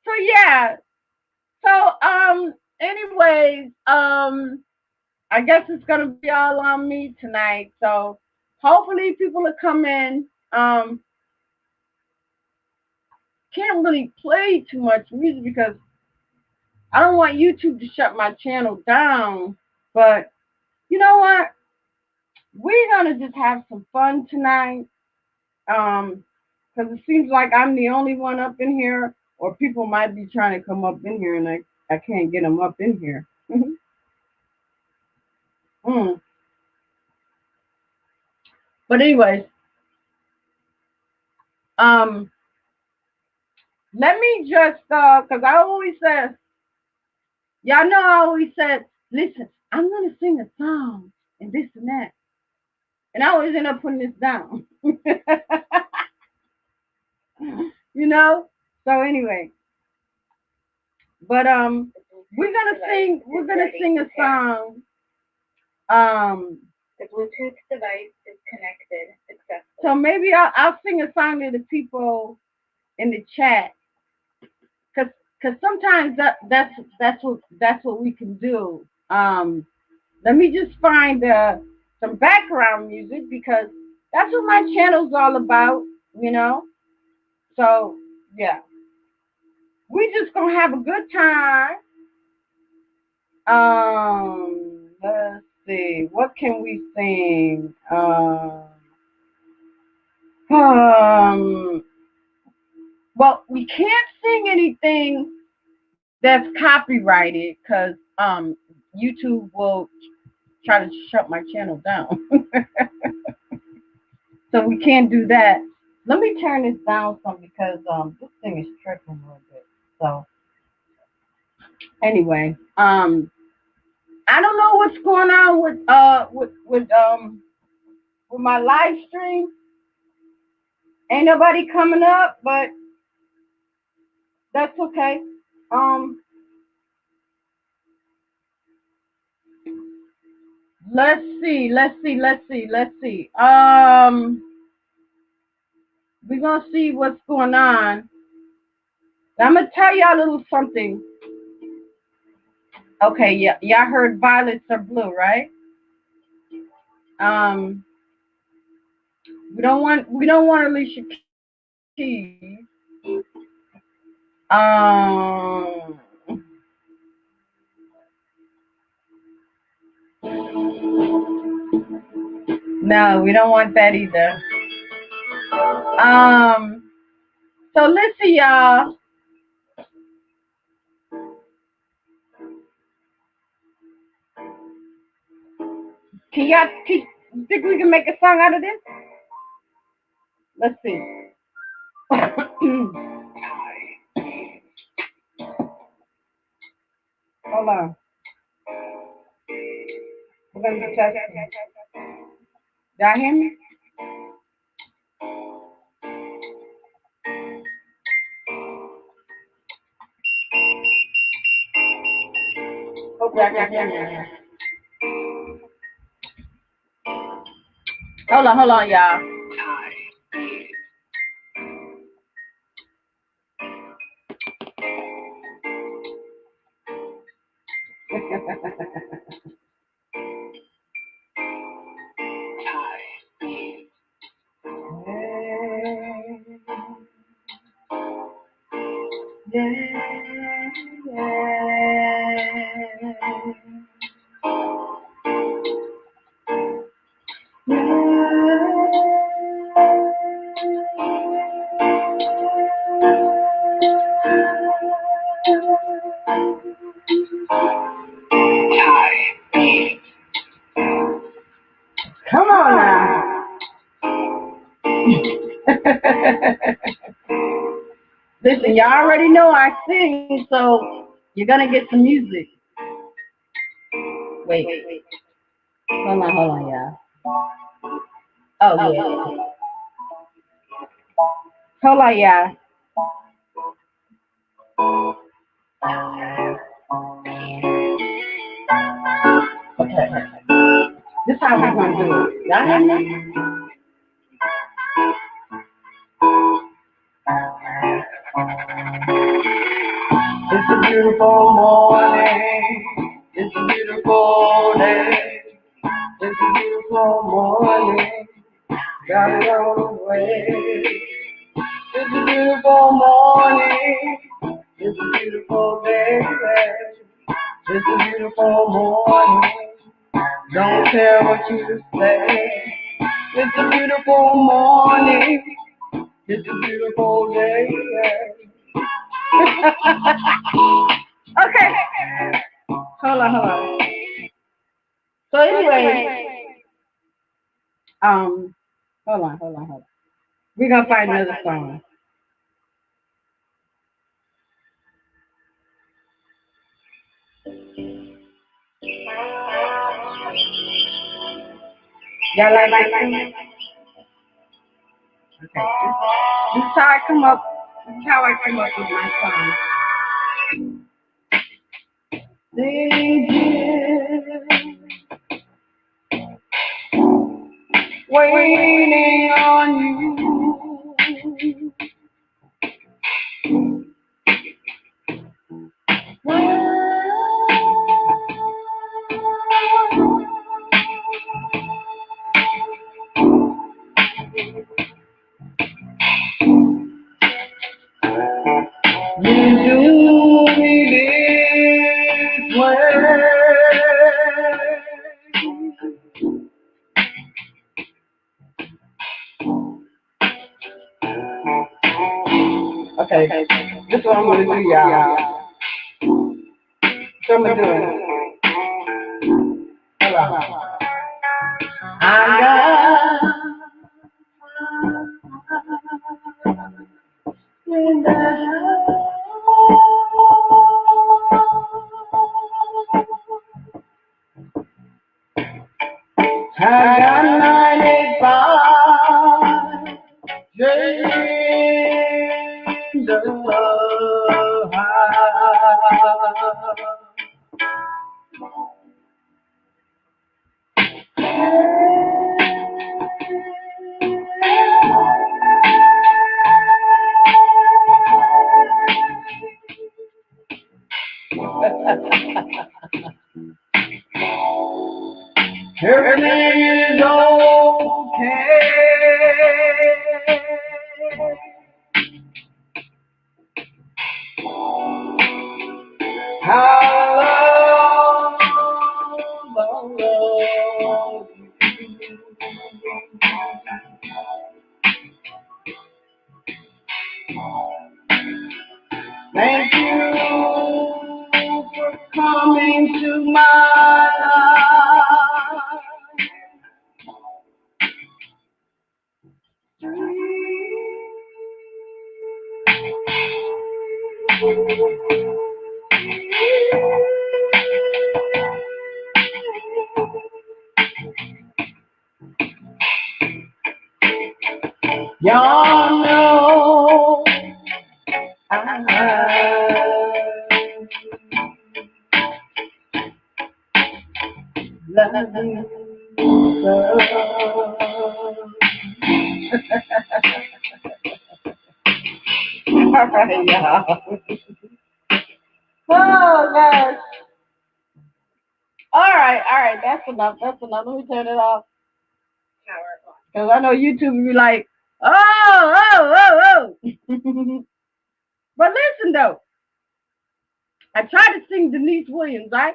So yeah. So anyways, I guess it's gonna be all on me tonight. So hopefully people will come in. Can't really play too much music because I don't want YouTube to shut my channel down. But you know what? We're gonna just have some fun tonight. Because it seems like I'm the only one up in here, or people might be trying to come up in here, and I can't get them up in here. Mm. But anyways, um, let me just because I always said, y'all know I always said, listen, I'm gonna sing a song and this and that, and I always end up putting this down. You know. So anyway, but we're gonna sing a song. The Bluetooth device is connected successfully. So maybe I'll sing a song to the people in the chat, cause sometimes that's what we can do. Let me just find some background music, because that's what my channel's all about, you know. So yeah, we just gonna have a good time. Let's see, what can we sing? Well, we can't sing anything that's copyrighted, because YouTube will try to shut my channel down. So we can't do that. Let me turn this down some, because this thing is tripping a little bit. So anyway, I don't know what's going on with my live stream. Ain't nobody coming up, but that's okay. Let's see. We're gonna see what's going on. Now, I'm gonna tell y'all a little something. Okay, yeah, y'all heard violets are blue, right? We don't want Alicia Keys. No, we don't want that either. So listen, y'all. You think we can make a song out of this? Let's see. Hold on. We're gonna do that. Y'all hear me? Hope y'all can hear me. Hold on, y'all. Come on now. Listen, y'all already know I sing, so you're gonna get some music. Wait. Hold on, y'all. Oh, yeah. Hold on, y'all. Okay. This is how we're gonna do it. Y'all hear me? It's a beautiful morning. It's a beautiful day. It's a beautiful morning. Got it on the way. It's a beautiful morning. It's a beautiful day. It's a beautiful morning. Don't care what you say. It's a beautiful morning. It's a beautiful day. Okay. Hold on. So anyway, hold on. We're gonna find another song. Y'all like that? Okay. This is how I come up. This is how I come up with my song. Waiting on you. You do me this way. Okay, this is what I'm gonna do, y'all. So I'm gonna do it. Hold on. I got in the I got 95 James Everything is okay. How long, thank you for coming to my y'all know I love you so. All right, y'all. Oh gosh. All right. That's enough. Let me turn it off. Because I know YouTube will be like, oh. But listen though, I tried to sing Denise Williams, right?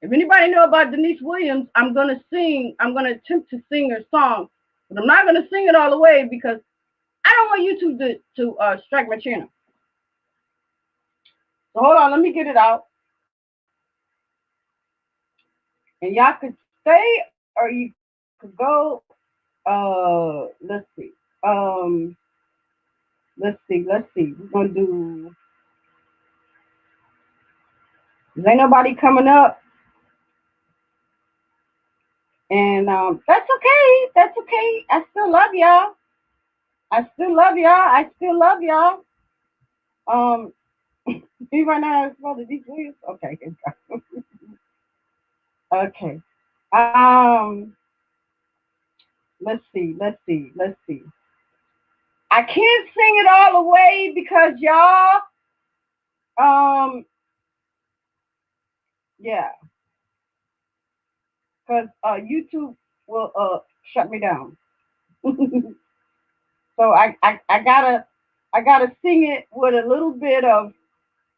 If anybody know about Denise Williams, I'm gonna attempt to sing her song, but I'm not gonna sing it all the way because I don't want YouTube to strike my channel. So hold on, let me get it out. And y'all could stay or you could go. Let's see. Let's see. We're gonna do. There ain't nobody coming up, and that's okay. That's okay. I still love y'all. Me right now is about to deep Williams. Okay. Okay. Let's see. I can't sing it all the way because y'all, yeah, because YouTube will shut me down. So I gotta sing it with a little bit of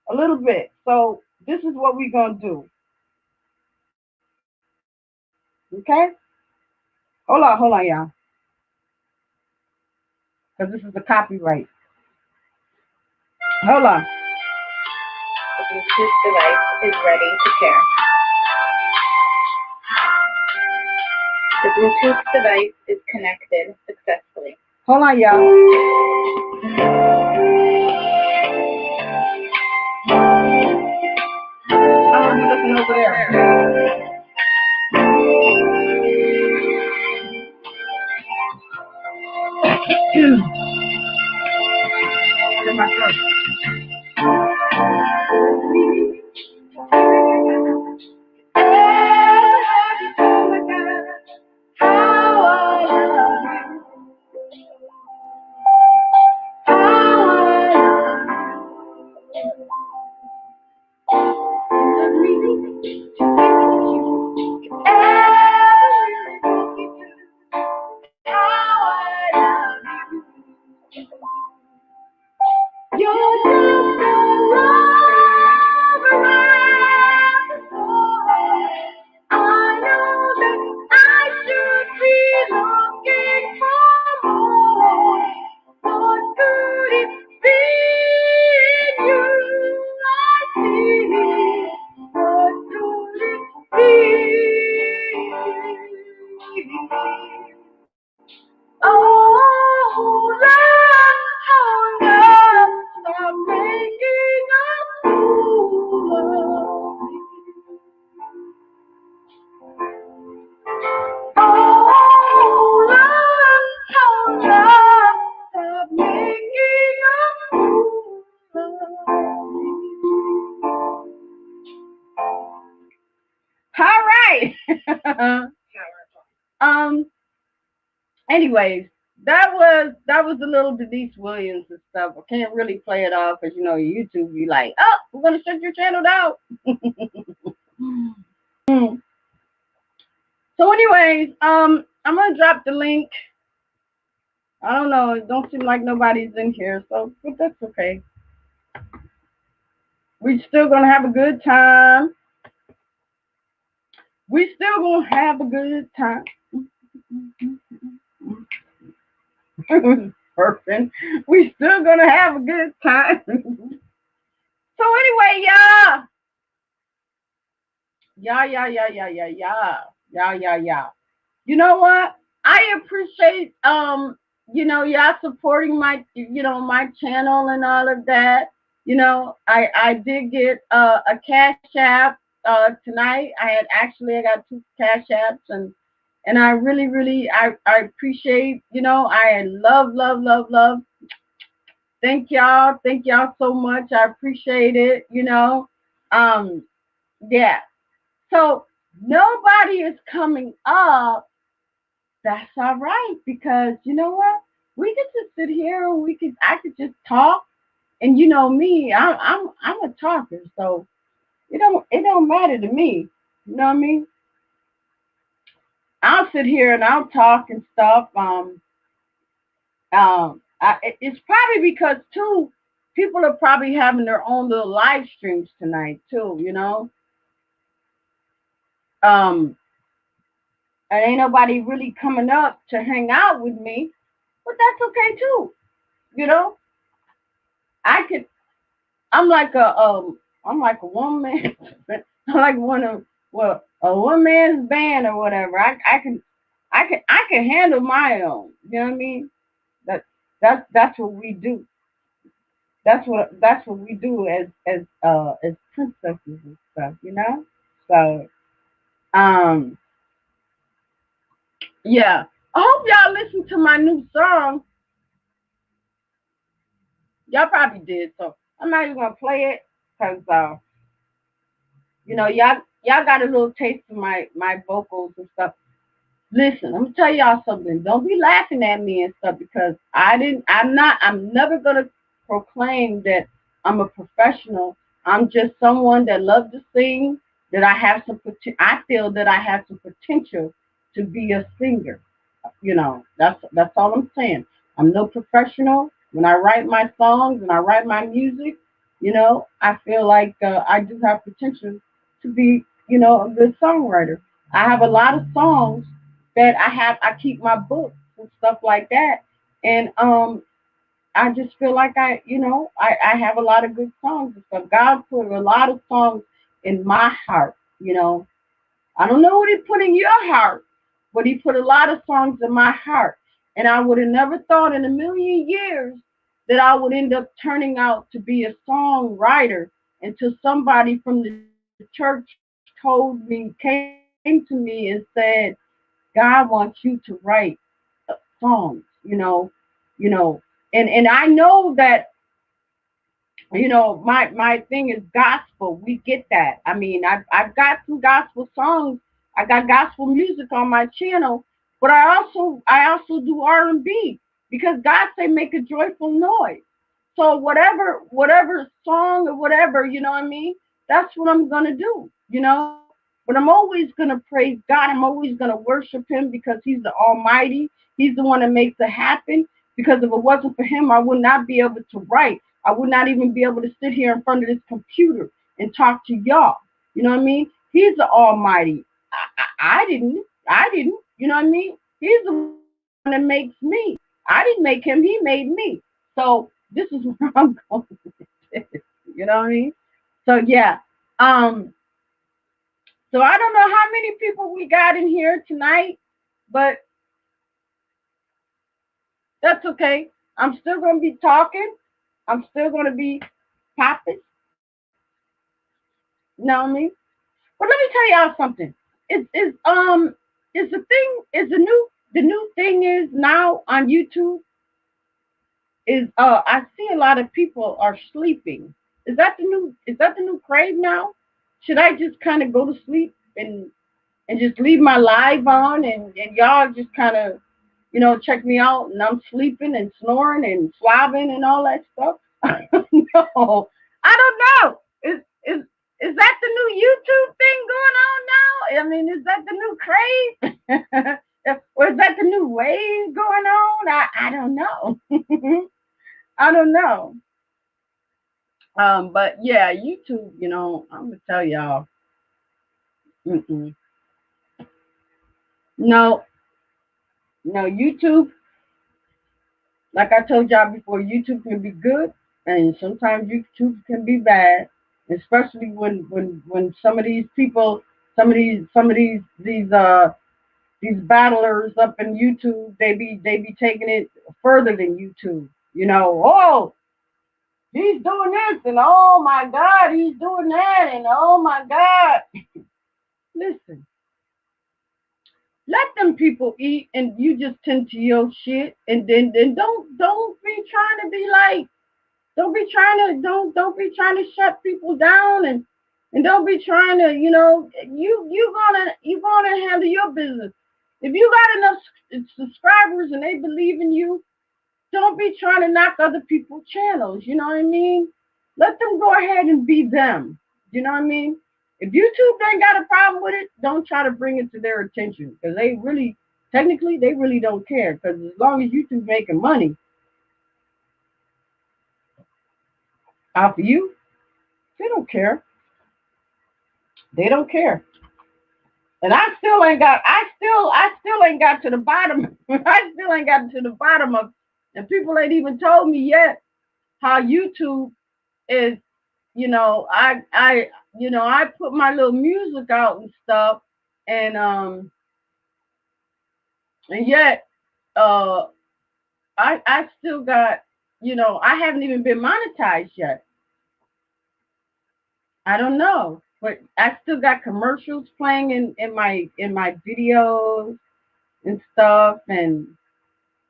a little bit. So this is what we're gonna do. Okay? Hold on, y'all. Because this is a copyright. Hold on. The Bluetooth device is ready to pair. The Bluetooth device is connected successfully. Hold on, y'all. I'm looking over there. My throat. All right. Anyways, that was a little Denise Williams and stuff. I can't really play it off because YouTube be like, oh, we're gonna shut your channel down. So anyways, I'm gonna drop the link. I don't know, it don't seem like nobody's in here, so but that's okay. We still gonna have a good time. We still gonna have a good time. Perfect. We still gonna have a good time. So anyway, yeah. You know what? I appreciate y'all supporting my channel and all of that. I did get a cash app tonight. I got two cash apps, and I really I appreciate, I love. Thank y'all so much. I appreciate it, yeah. So nobody is coming up. That's all right, because you know what? We could just sit here and I could just talk, and you know me, I'm a talker, so it don't matter to me. You know what I mean? I'll sit here and I'll talk and stuff. It's probably because too, people are probably having their own little live streams tonight too. Um, and ain't nobody really coming up to hang out with me, but that's okay too. You know, I could. I'm like a woman. I'm like a one man's band or whatever. I can handle my own. You know what I mean? That that's what we do. That's what we do as princesses and stuff. So um yeah. I hope y'all listen to my new song. Y'all probably did, so I'm not even gonna play it because y'all got a little taste of my vocals and stuff. Listen, I'm gonna tell y'all something. Don't be laughing at me and stuff because I'm never gonna proclaim that I'm a professional. I'm just someone that loves to sing, that I feel that I have some potential to be a singer. That's all I'm saying. I'm no professional. When I write my songs and I write my music, You know, I feel like I do have potential to be, you know, a good songwriter. I have a lot of songs that I keep my books and stuff like that. And I just feel like I have a lot of good songs and stuff. God put a lot of songs in my heart, you know. I don't know what he put in your heart, but he put a lot of songs in my heart. And I would have never thought in a million years that I would end up turning out to be a songwriter until somebody from the church came to me and said, God wants you to write songs, you know, and I know that my thing is gospel. We get that. I mean, I've got some gospel songs. I got gospel music on my channel, but I also do R&B because God say make a joyful noise. So whatever song or whatever, you know what I mean? That's what I'm gonna do, you know. But I'm always gonna praise God. I'm always gonna worship Him because He's the Almighty. He's the one that makes it happen. Because if it wasn't for Him, I would not be able to write. I would not even be able to sit here in front of this computer and talk to y'all. You know what I mean? He's the Almighty. I didn't. I didn't. You know what I mean? He's the one that makes me. I didn't make him. He made me. So this is where I'm going with this. You know what I mean? So yeah. Um. So I don't know how many people we got in here tonight, but that's okay. I'm still gonna be talking. I'm still gonna be popping. You know what I mean? But let me tell y'all something. Is the thing is the new thing is now on YouTube is I see a lot of people are sleeping. Is that the new craze now? Should I just kind of go to sleep and just leave my live on and y'all just kind of check me out and I'm sleeping and snoring and slobbing and all that stuff? No, I don't know. Is that the new YouTube thing going on now? I mean, is that the new craze? Or is that the new wave going on? I don't know. I don't know. But yeah, YouTube. I'm gonna tell y'all. Mm-mm. No, no, YouTube. Like I told y'all before, YouTube can be good, and sometimes YouTube can be bad. Especially when some of these people, some of these battlers up in YouTube, they be taking it further than YouTube. Oh, he's doing this, and oh my God, he's doing that, and oh my God. Listen, let them people eat, and you just tend to your shit, and then don't be trying to be like, don't be trying to shut people down, and don't be trying to, you gonna handle your business. If you got enough subscribers and they believe in you, don't be trying to knock other people's channels. You know what I mean? Let them go ahead and be them. You know what I mean? If YouTube ain't got a problem with it, don't try to bring it to their attention because technically, they really don't care. Because as long as YouTube making money off of you, they don't care. They don't care. And I still ain't got to the bottom. I still ain't got to the bottom of, and people ain't even told me yet how YouTube is. I put my little music out and stuff, and and yet, uh, I still got, I haven't even been monetized yet. I don't know, but I still got commercials playing in my videos and stuff, and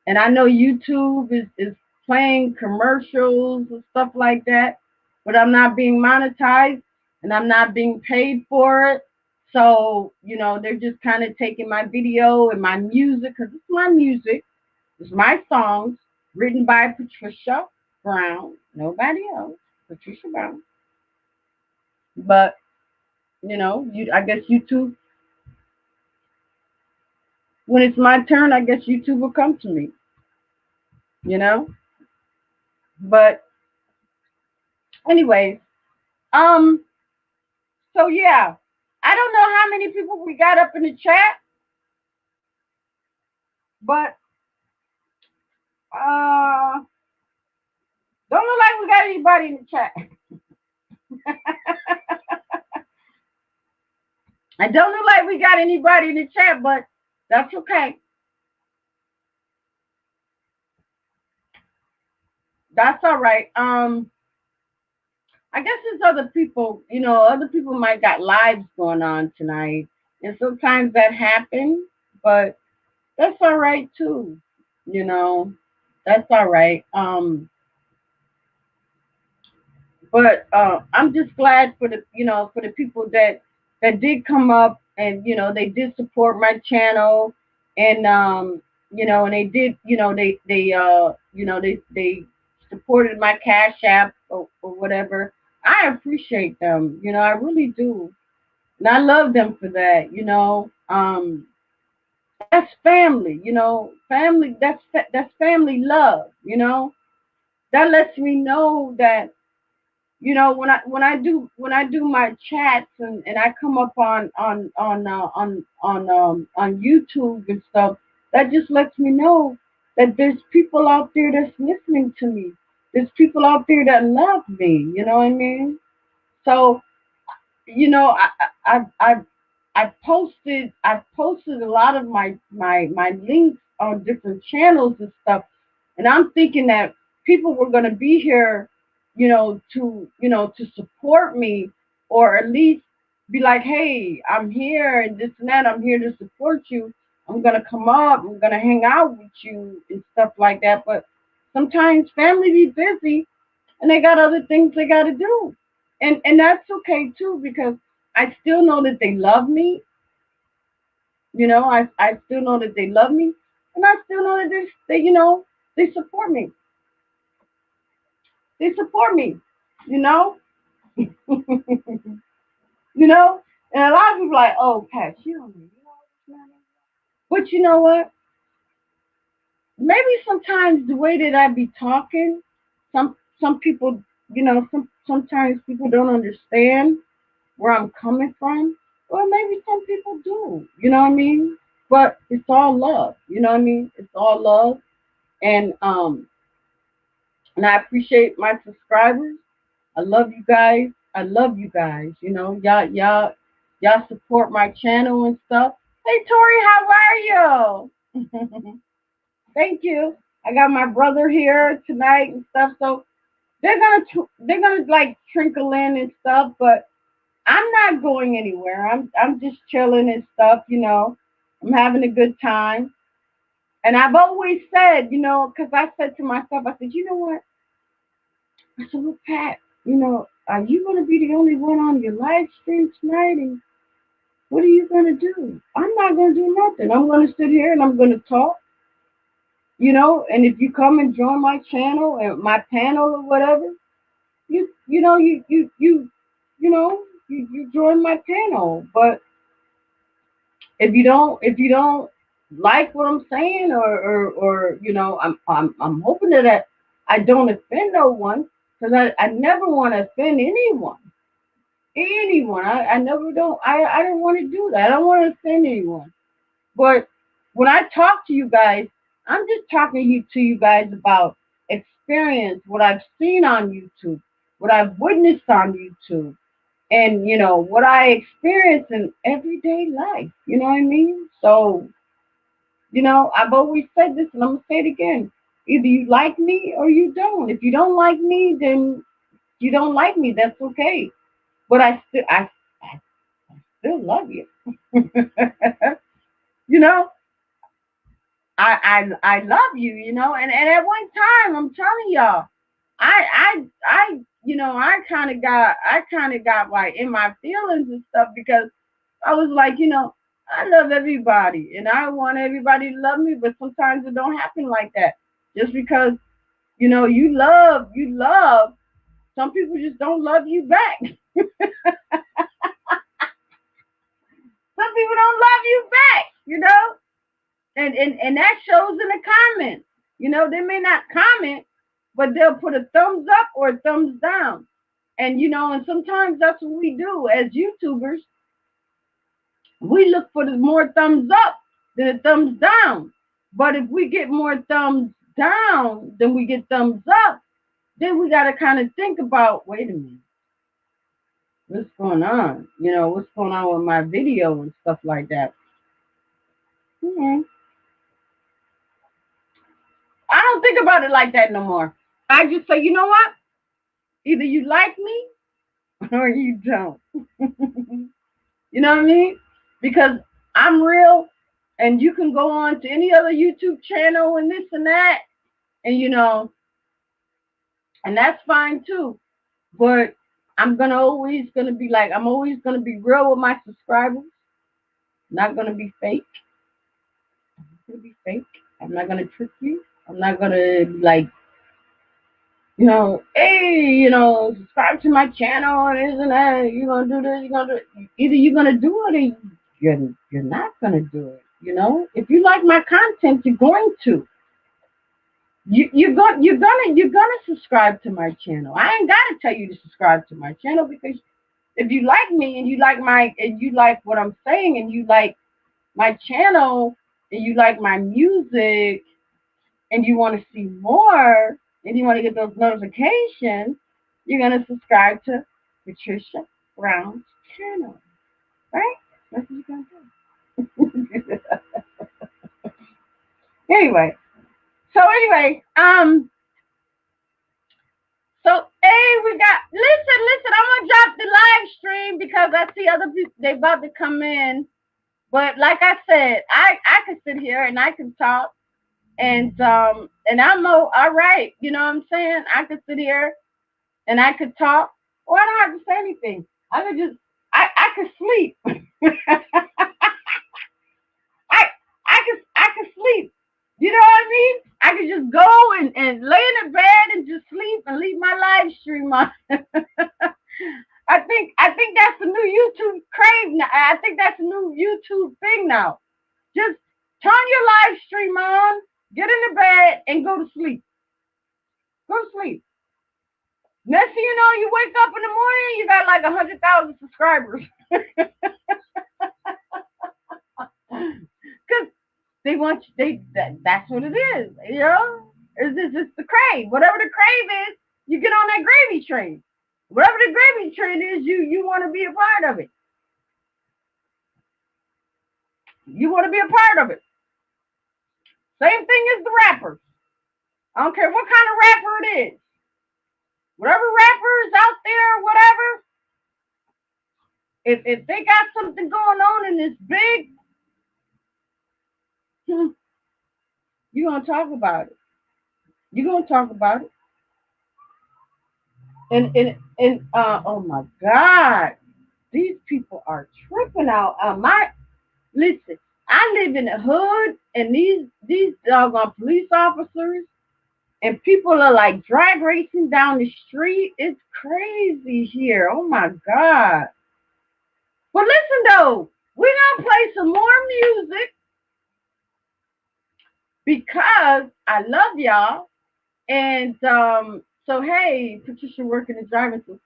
I know YouTube is playing commercials and stuff like that, but I'm not being monetized and I'm not being paid for it. So, they're just kind of taking my video and my music because it's my music, it's my songs written by Patricia Brown, nobody else, Patricia Brown. But, I guess YouTube, when it's my turn, I guess YouTube will come to me, you know? But Anyways, um, so yeah, I don't know how many people we got up in the chat, but don't look like we got anybody in the chat. I don't look like we got anybody in the chat, but that's okay. That's all right. I guess there's other people, other people might got lives going on tonight. And sometimes that happens, but that's all right too. You know, that's all right. But I'm just glad for the people that did come up and they did support my channel and and they did they supported my Cash App or whatever. I appreciate them, I really do, and I love them for that. That's family, family. That's family love. That lets me know that when I do my chats and I come up on YouTube and stuff, that just lets me know that there's people out there that's listening to me. There's people out there that love me. You know what I mean? So you know, I posted a lot of my links on different channels and stuff, and I'm thinking that people were gonna be here, to support me, or at least be like, hey, I'm here and this and that. I'm here to support you. I'm gonna come up. I'm gonna hang out with you and stuff like that. But sometimes family be busy and they got other things they got to do, and that's okay too, because I still know that they love me. I still know that they love me, and I still know that they support me. They support me. You know, you know, and a lot of people are like, oh, Pat, you don't know. But you know what? Maybe sometimes the way that I be talking, some people, sometimes people don't understand where I'm coming from. Well, maybe some people do, you know what I mean? But it's all love, you know what I mean? It's all love. And I appreciate my subscribers. I love you guys. I love you guys. Y'all support my channel and stuff. Hey Tori, how are you? Thank you. I got my brother here tonight and stuff. So they're gonna like trickle in and stuff, but I'm not going anywhere. I'm just chilling and stuff. I'm having a good time. And I've always said, because I said to myself, I said, you know what? I said, look, Pat, are you going to be the only one on your live stream tonight? And what are you going to do? I'm not going to do nothing. I'm going to sit here and I'm going to talk. And if you come and join my channel and my panel or whatever, you join my panel. But if you don't like what I'm saying, or I'm hoping that I don't offend no one, because I never want to offend anyone. I never don't I don't want to do that. I don't want to offend anyone. But when I talk to you guys, I'm just talking to you guys about experience, what I've seen on YouTube, what I've witnessed on YouTube, and what I experience in everyday life. You know what I mean? So I've always said this, and I'm gonna say it again. Either you like me or you don't. If you don't like me, then you don't like me. That's okay. But I still love you. you know, I love you. And at one time, I'm telling y'all, I kind of got like in my feelings and stuff, because I was like, I love everybody and I want everybody to love me, but sometimes it don't happen like that. Just because, you love, some people just don't love you back. Some people don't love you back. And that shows in the comments. They may not comment, but they'll put a thumbs up or a thumbs down. And and sometimes that's what we do as YouTubers. We look for the more thumbs up than the thumbs down. But if we get more thumbs down than we get thumbs up, then we got to kind of think about, wait a minute, what's going on? What's going on with my video and stuff like that. Yeah. I don't think about it like that no more. I just say, you know what? Either you like me or you don't. You know what I mean? Because I'm real, and you can go on to any other YouTube channel and this and that, and and that's fine too. But I'm always gonna be like, I'm always gonna be real with my subscribers. Not gonna be fake. I'm not gonna be fake. I'm not gonna trick you. I'm not gonna be like, hey, subscribe to my channel and isn't that you're gonna do this, you're gonna do it. Either you're gonna do it or you're not gonna do it. If you like my content, you're going to. You're gonna subscribe to my channel. I ain't gotta tell you to subscribe to my channel, because if you like me and you like what I'm saying and you like my channel and you like my music and you want to see more and you want to get those notifications, you're gonna subscribe to Patricia Brown's channel, right? That's what you're gonna do. Anyway, so hey, we got listen, I'm gonna drop the live stream because I see other people, they about to come in. But like I said, I could sit here and I can talk, and I'm all right, you know what I'm saying? I could sit here and I could talk, or I don't have to say anything. I could sleep. I could sleep. You know what I mean? I could just go and lay in the bed and just sleep and leave my live stream on. I think that's the new YouTube crave now. I think that's a new YouTube thing now. Just turn your live stream on, get in the bed, and go to sleep. Go to sleep. Next thing you know, you wake up in the morning, you got like 100,000 subscribers. Because they want you, that's what it is. It's just the crave. Whatever the crave is, you get on that gravy train. Whatever the gravy train is, you want to be a part of it. You want to be a part of it. Same thing as the rappers. I don't care what kind of rapper it is. Whatever rapper is out there, whatever, if they got something going on and it's big, you're going to talk about it. You're going to talk about it. And oh my God, these people are tripping out. Listen, I live in the hood, and these doggone police officers and people are like drag racing down the street. It's crazy here. Oh my God. But listen though, we're gonna play some more music because I love y'all. And so hey, Patricia working and driving. Wait,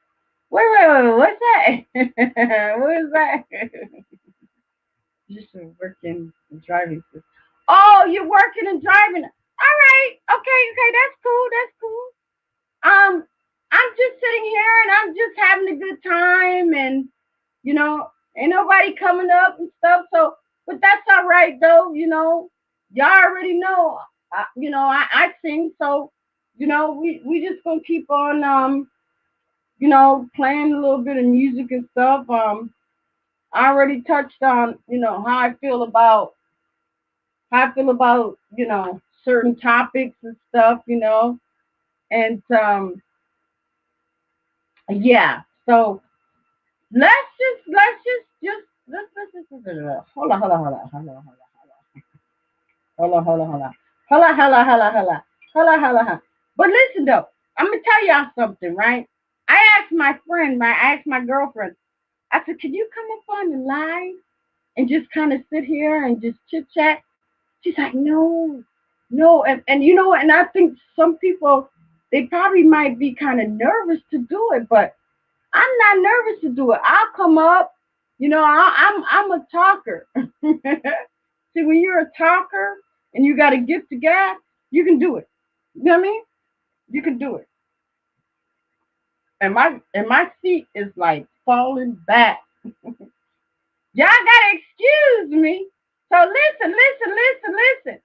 what's that? What is that? Just working and driving. Oh, you're working and driving. All right. Okay. That's cool. I'm just sitting here and I'm just having a good time, and ain't nobody coming up and stuff. So, but that's all right though. Y'all already know. I sing, so we just gonna keep on playing a little bit of music and stuff. I already touched on, how I feel about certain topics and stuff, and yeah. So let's hold on. But listen though, I'm gonna tell y'all something, right? I asked my girlfriend, I said, can you come up on the live and just kind of sit here and just chit chat? She's like, no. And and I think some people, they probably might be kind of nervous to do it, but I'm not nervous to do it. I'll come up. You know, I'm a talker. See, when you're a talker and you got a gift to gab, you can do it. You know what I mean? You can do it. And my seat is like falling back. Y'all gotta excuse me. So listen.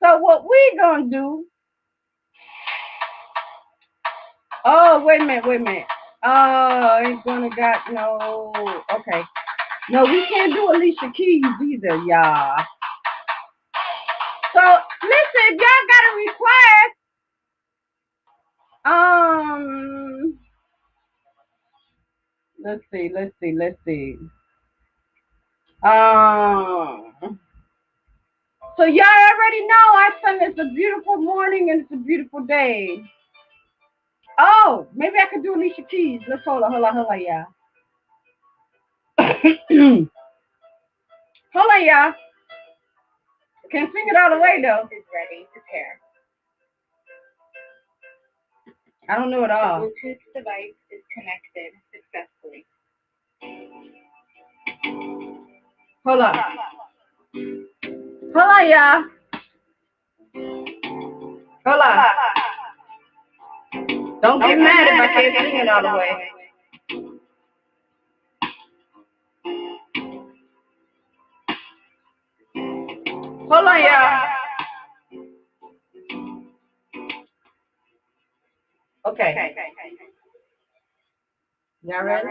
So what we gonna do? Oh, wait a minute. Oh, ain't gonna got no. Okay, no, we can't do Alicia Keys either, y'all. So listen, if y'all got a request, let's see. So y'all already know our son is a beautiful morning and it's a beautiful day. Oh, maybe I could do Alicia Keys. Let's hold on, y'all. Hold on, y'all. Can't sing it all the way though. Is ready to pair. I don't know it all. The Bluetooth device is connected successfully. Hold on. Hold on, y'all. Hold on. Don't get mad if I can't sing it all the way. Hold on, y'all. Okay. Y'all ready?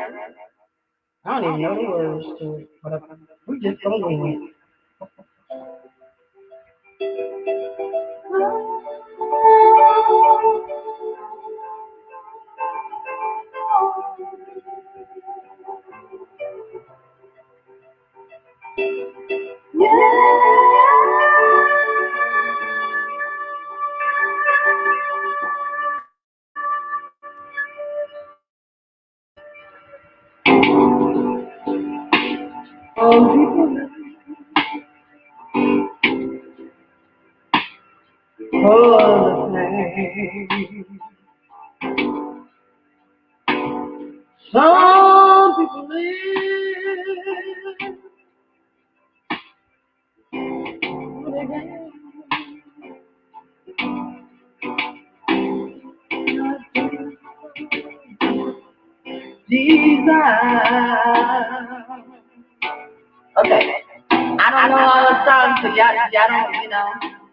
I don't even know the words to it, but we just gonna wing it. Some people live. Okay. I don't know all the songs, so y'all don't, you know.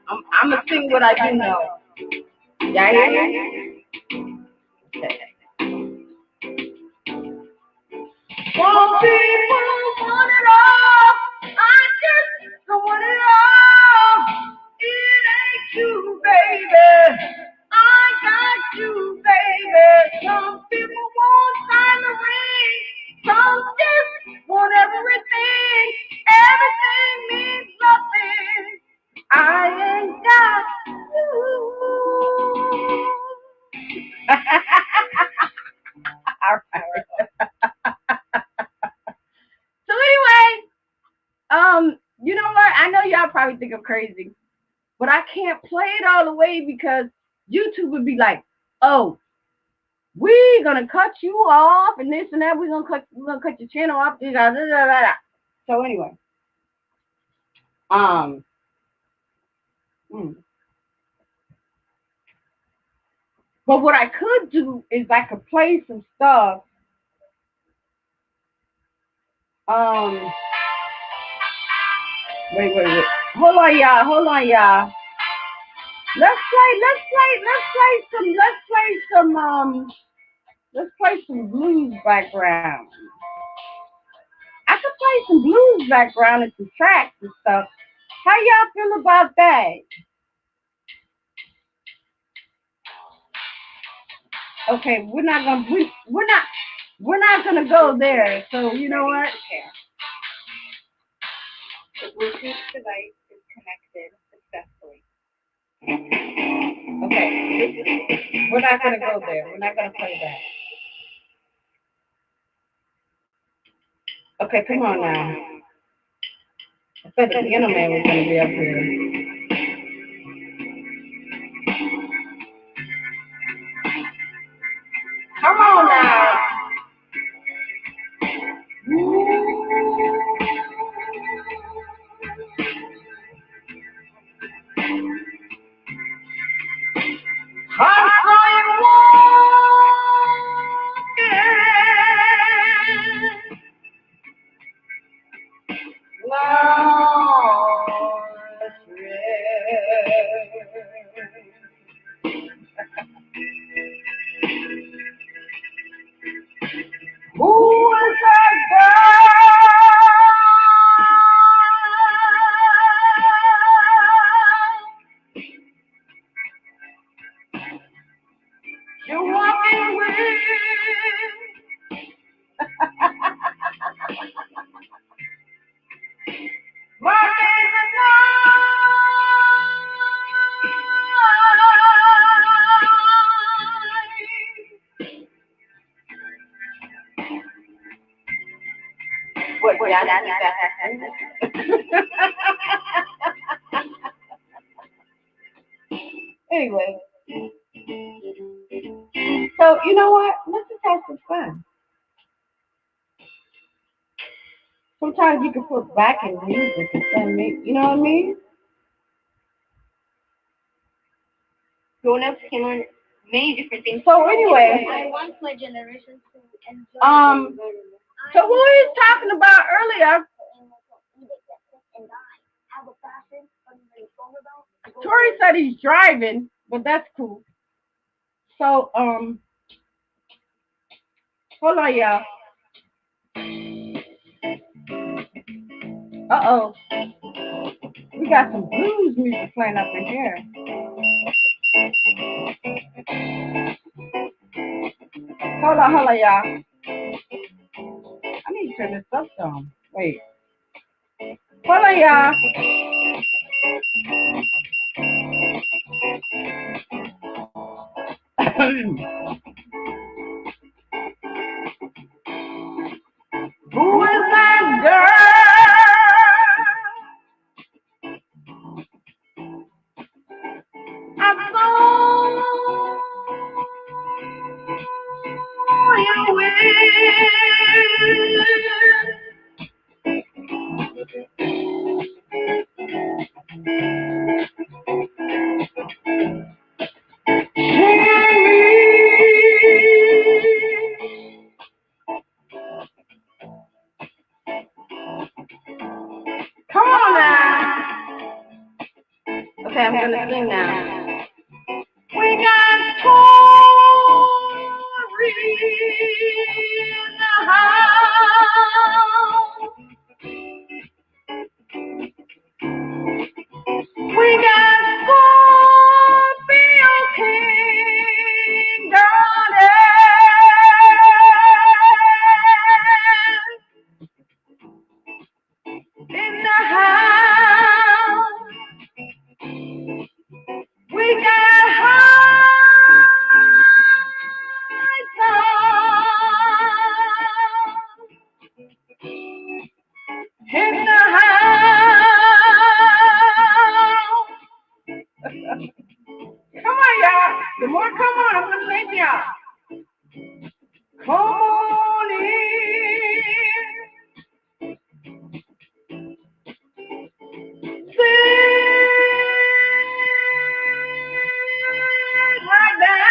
I'm gonna sing what I do know. Y'all hear me? Okay. Some people want it all. I just don't want it all. It ain't you, baby. I got you, baby. Some people want diamond rings. Some just want everything. Everything means nothing. I ain't got you. All right. So anyway, you know what? I know y'all probably think I'm crazy, but I can't play it all the way because YouTube would be like, "Oh, we're gonna cut you off and this and that. We're gonna cut your channel off." So anyway, but what I could do is I could play some stuff. Wait. Hold on, y'all. Let's play some blues background. I could play some blues background and some tracks and stuff. How y'all feel about that? Okay, we're not gonna go there. So you know what? The Bluetooth device is connected successfully. Okay, we're not gonna go there. We're not gonna play that. Okay, come on now. I said the piano man was gonna be up here. Come on now. Who is that girl you're walking with? My what? Anyway, so you know what? Let's just have some fun. Sometimes you can put back in music and then make, you know what I mean? Grown ups can learn many different things. So anyway, I want my generation to enjoy um, so who we was talking about earlier? Tori said he's driving, but that's cool. So hold on, y'all. Uh-oh, we got some blues music playing up in here. Hold on, y'all. I need to turn this up down. Wait. Hold on, y'all. Who is that girl? I saw you Come on now. Okay, I'm gonna sing now. We got Tori in the house. We got Scorpio King down in the house. We got high in the house. Come on, y'all. The more come on, I'm gonna sing y'all. Come on in. Sit right down.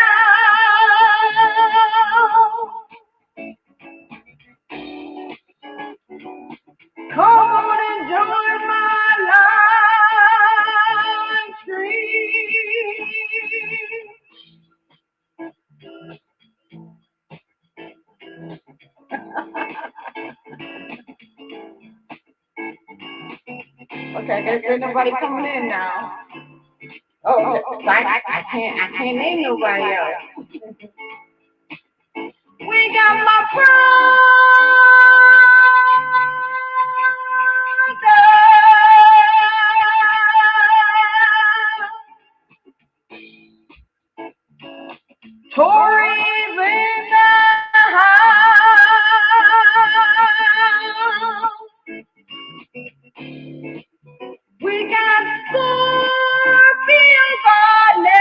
Come on and join my live stream. Okay, there's nobody coming in now. Oh, I can't name nobody else. We got my brother. Tori's in the house. We got Scorpio Barnett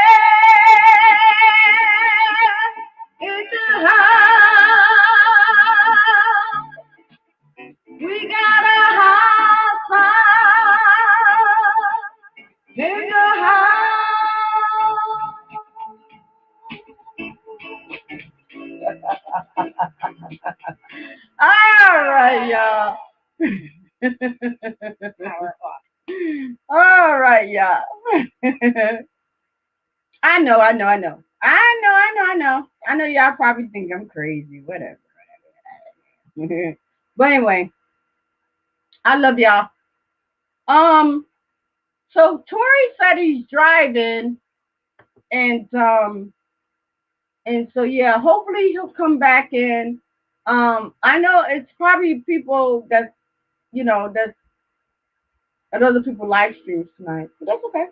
in the house. We got a house in the house. All right, y'all. All right, y'all. I know. I know y'all probably think I'm crazy, whatever. But anyway, I love y'all. Um, so Tori said he's driving, and so yeah, hopefully he'll come back in. I know it's probably people that that's at other people live streams tonight, but that's okay.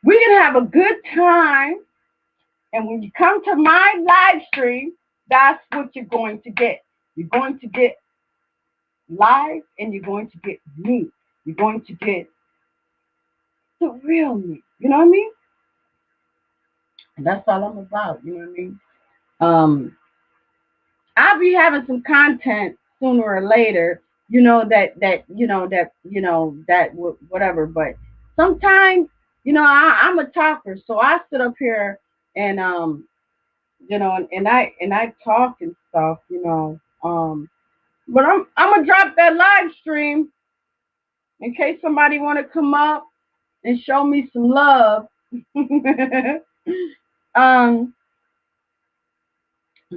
We can have a good time, and when you come to my live stream, that's what you're going to get. You're going to get live, and you're going to get me. You're going to get the real me. You know what I mean? And that's all I'm about. You know what I mean? I'll be having some content sooner or later. Whatever. But sometimes, I'm a talker, so I sit up here and and I talk and stuff. But I'm gonna drop that live stream in case somebody want to come up and show me some love. um.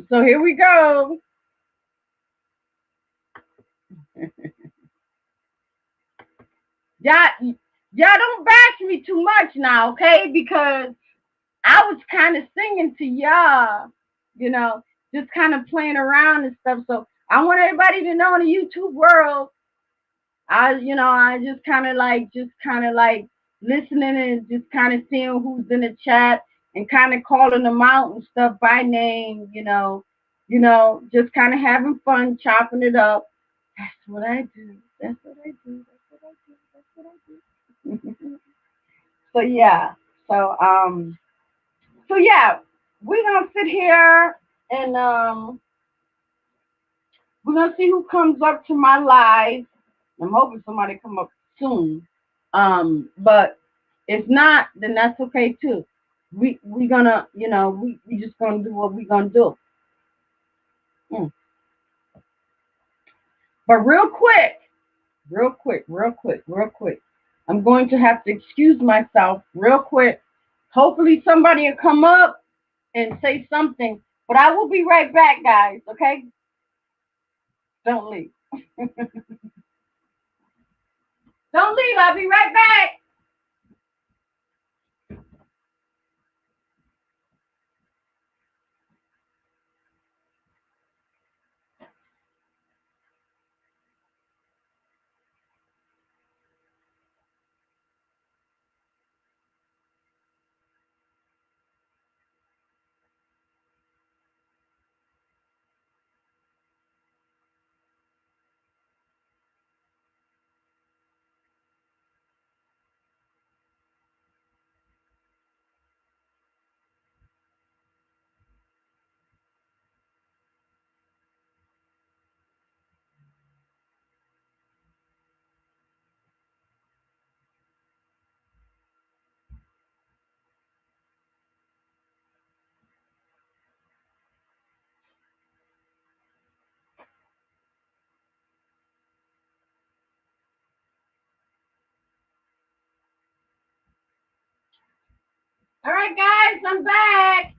So here we go. Y'all, y'all don't bash me too much now, okay? Because I was kind of singing to y'all, you know, just kind of playing around and stuff. So I want everybody to know in the YouTube world, I just kind of like listening and just kind of seeing who's in the chat and kind of calling them out and stuff by name, just kind of having fun, chopping it up. That's what I do. That's what I do. That's what I do. That's what I do. So yeah. So yeah, we're gonna sit here and we're gonna see who comes up to my live. I'm hoping somebody come up soon. But if not, then that's okay too. We gonna, we just gonna do what we gonna do. Mm. But real quick. I'm going to have to excuse myself real quick. Hopefully somebody will come up and say something. But I will be right back, guys, okay? Don't leave. Don't leave. I'll be right back. All right, guys, I'm back.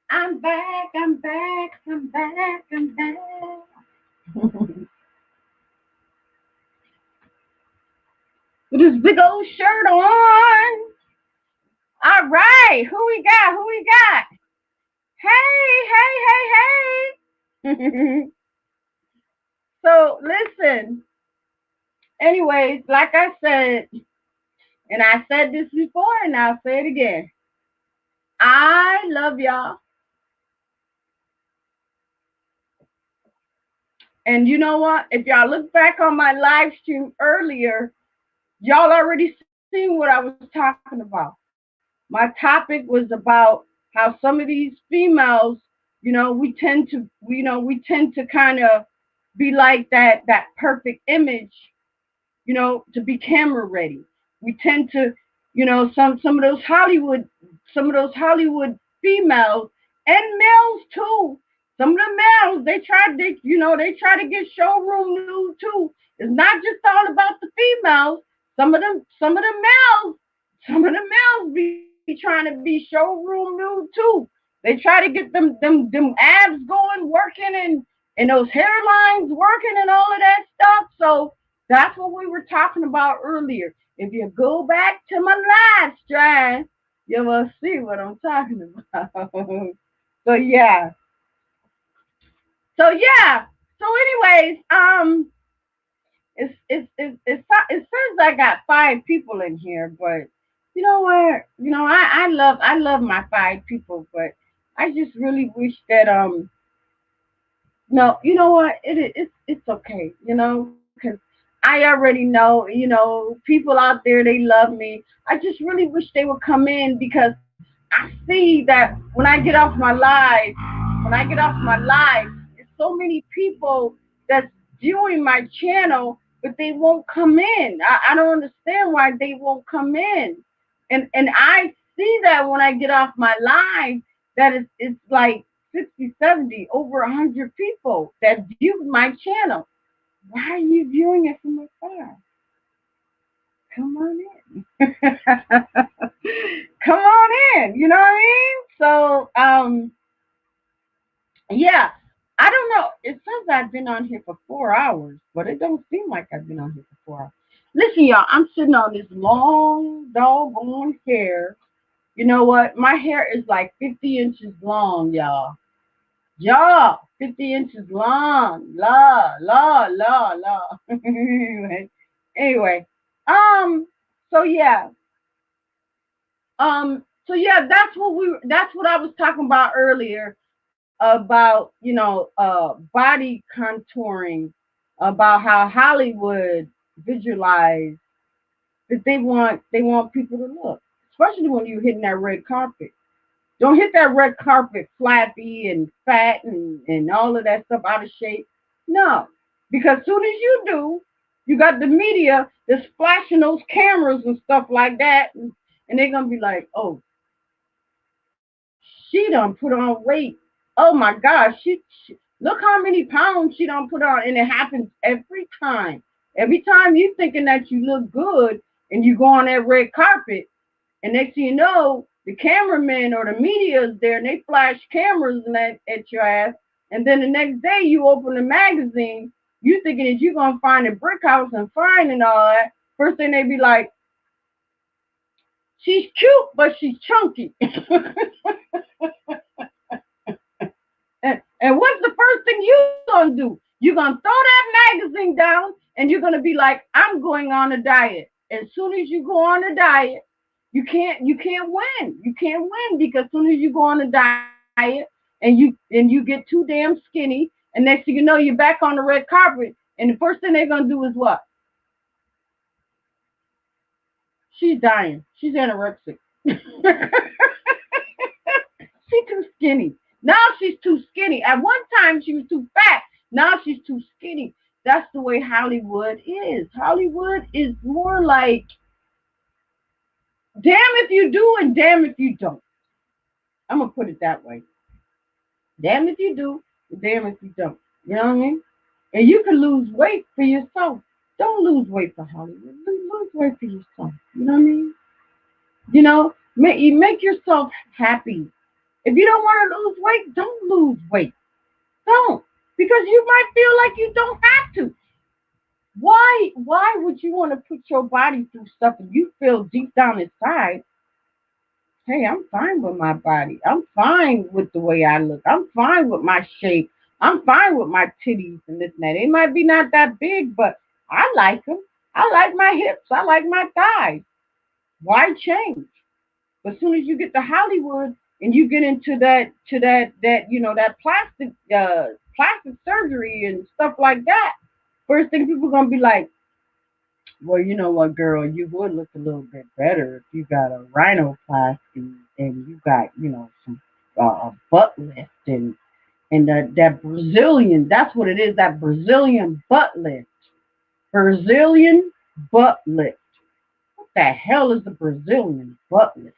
I'm back. I'm back. I'm back. I'm back. With this big old shirt on. All right, who we got? Who we got? Hey, hey, hey, hey. So listen. Anyways, like I said, and I said this before, and I'll say it again. I love y'all. And you know what? If y'all look back on my live stream earlier, y'all already seen what I was talking about. My topic was about how some of these females, we tend to kind of be like that perfect image, to be camera ready. We tend to, some of those Hollywood females and males too. Some of the males, they try to get showroom news too. It's not just all about the females. Some of the males be trying trying to be showroom nude too. They try to get them abs going, working, and those hairlines working and all of that stuff. So that's what we were talking about earlier. If you go back to my live stream, you will see what I'm talking about. So yeah. So yeah. So anyways, it says I got 5 people in here, but you know what? You know, I love my 5 people, but I just really wish that no, you know what? It's okay, you know, because I already know, you know, people out there they love me. I just really wish they would come in because I see that when I get off my live, there's so many people that's viewing my channel, but they won't come in. I don't understand why they won't come in. And I see that when I get off my live, that it's like 60, 70, over 100 people that viewed my channel. Why are you viewing it from afar? Come on in. Come on in. You know what I mean? So, yeah, I don't know. It says I've been on here for 4 hours, but it don't seem like I've been on here for 4 hours. Listen, y'all, I'm sitting on this long, doggone hair. You know what? My hair is like 50 inches long, y'all. Y'all, 50 inches long. La. Anyway, um, so yeah, that's what I was talking about earlier about, you know, body contouring, about how Hollywood visualize that they want people to look, especially when you're hitting that red carpet. Don't hit that red carpet flappy and fat and all of that stuff out of shape. No, because soon as you do, you got the media that's flashing those cameras and stuff like that, and they're gonna be like, oh, she done put on weight. Oh my gosh, she look how many pounds she done put on, and it happens every time. Every time you thinking that you look good and you go on that red carpet, and next thing you know, the cameraman or the media is there and they flash cameras and that at your ass. And then the next day you open the magazine, you thinking that you're gonna find a brick house and fine and all that. First thing they be like, she's cute, but she's chunky. And what's the first thing you gonna do? You're gonna throw that magazine down and you're gonna be like, I'm going on a diet. As soon as you go on a diet, you can't win. You can't win because as soon as you go on a diet and you get too damn skinny, and next thing you know, you're back on the red carpet, and the first thing they're gonna do is what? She's dying. She's anorexic. She's too skinny. Now she's too skinny. At one time she was too fat. Now she's too skinny. That's the way Hollywood is. Hollywood is more like damn if you do and damn if you don't. I'm gonna put it that way. Damn if you do, damn if you don't. You know what I mean? And you can lose weight for yourself. Don't lose weight for Hollywood. Lose weight for yourself. You know what I mean? You know, make yourself happy. If you don't want to lose weight, don't lose weight. Don't. Because you might feel like you don't have to. Why would you want to put your body through stuff and you feel deep down inside, hey, I'm fine with my body. I'm fine with the way I look. I'm fine with my shape. I'm fine with my titties and this and that. They might be not that big, but I like them. I like my hips. I like my thighs. Why change? But as soon as you get to Hollywood and you get into that you know, that plastic surgery and stuff like that, first thing people are gonna be like, well, you know what, girl, you would look a little bit better if you got a rhinoplasty and you got, you know, some a butt lift and that Brazilian, that's what it is, that Brazilian butt lift. Brazilian butt lift. What the hell is the Brazilian butt lift?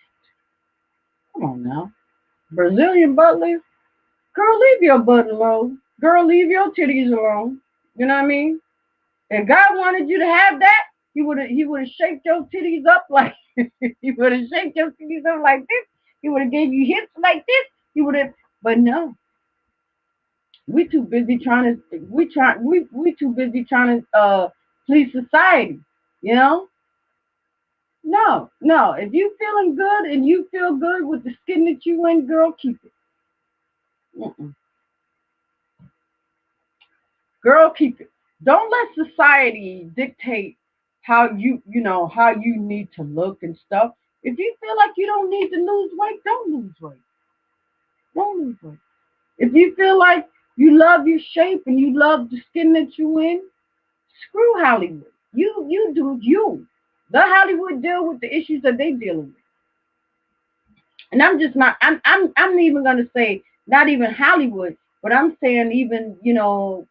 Come on now. Brazilian butt lift? Girl, leave your butt alone. Girl, leave your titties alone. You know what I mean? If God wanted you to have that, he would have shaped your titties up like He would have shaped your titties up like this. He would have gave you hips like this. He would have, but no, we too busy trying to we too busy trying to please society. You know, no, no. If you feeling good and you feel good with the skin that you in, girl, keep it. Mm-mm. Girl, keep it. Don't let society dictate how how you need to look and stuff. If you feel like you don't need to lose weight, don't lose weight. Don't lose weight. If you feel like you love your shape and you love the skin that you in, screw Hollywood. You do you. Let Hollywood deal with the issues that they dealing with. And I'm just not. I'm even gonna say not even Hollywood, but I'm saying even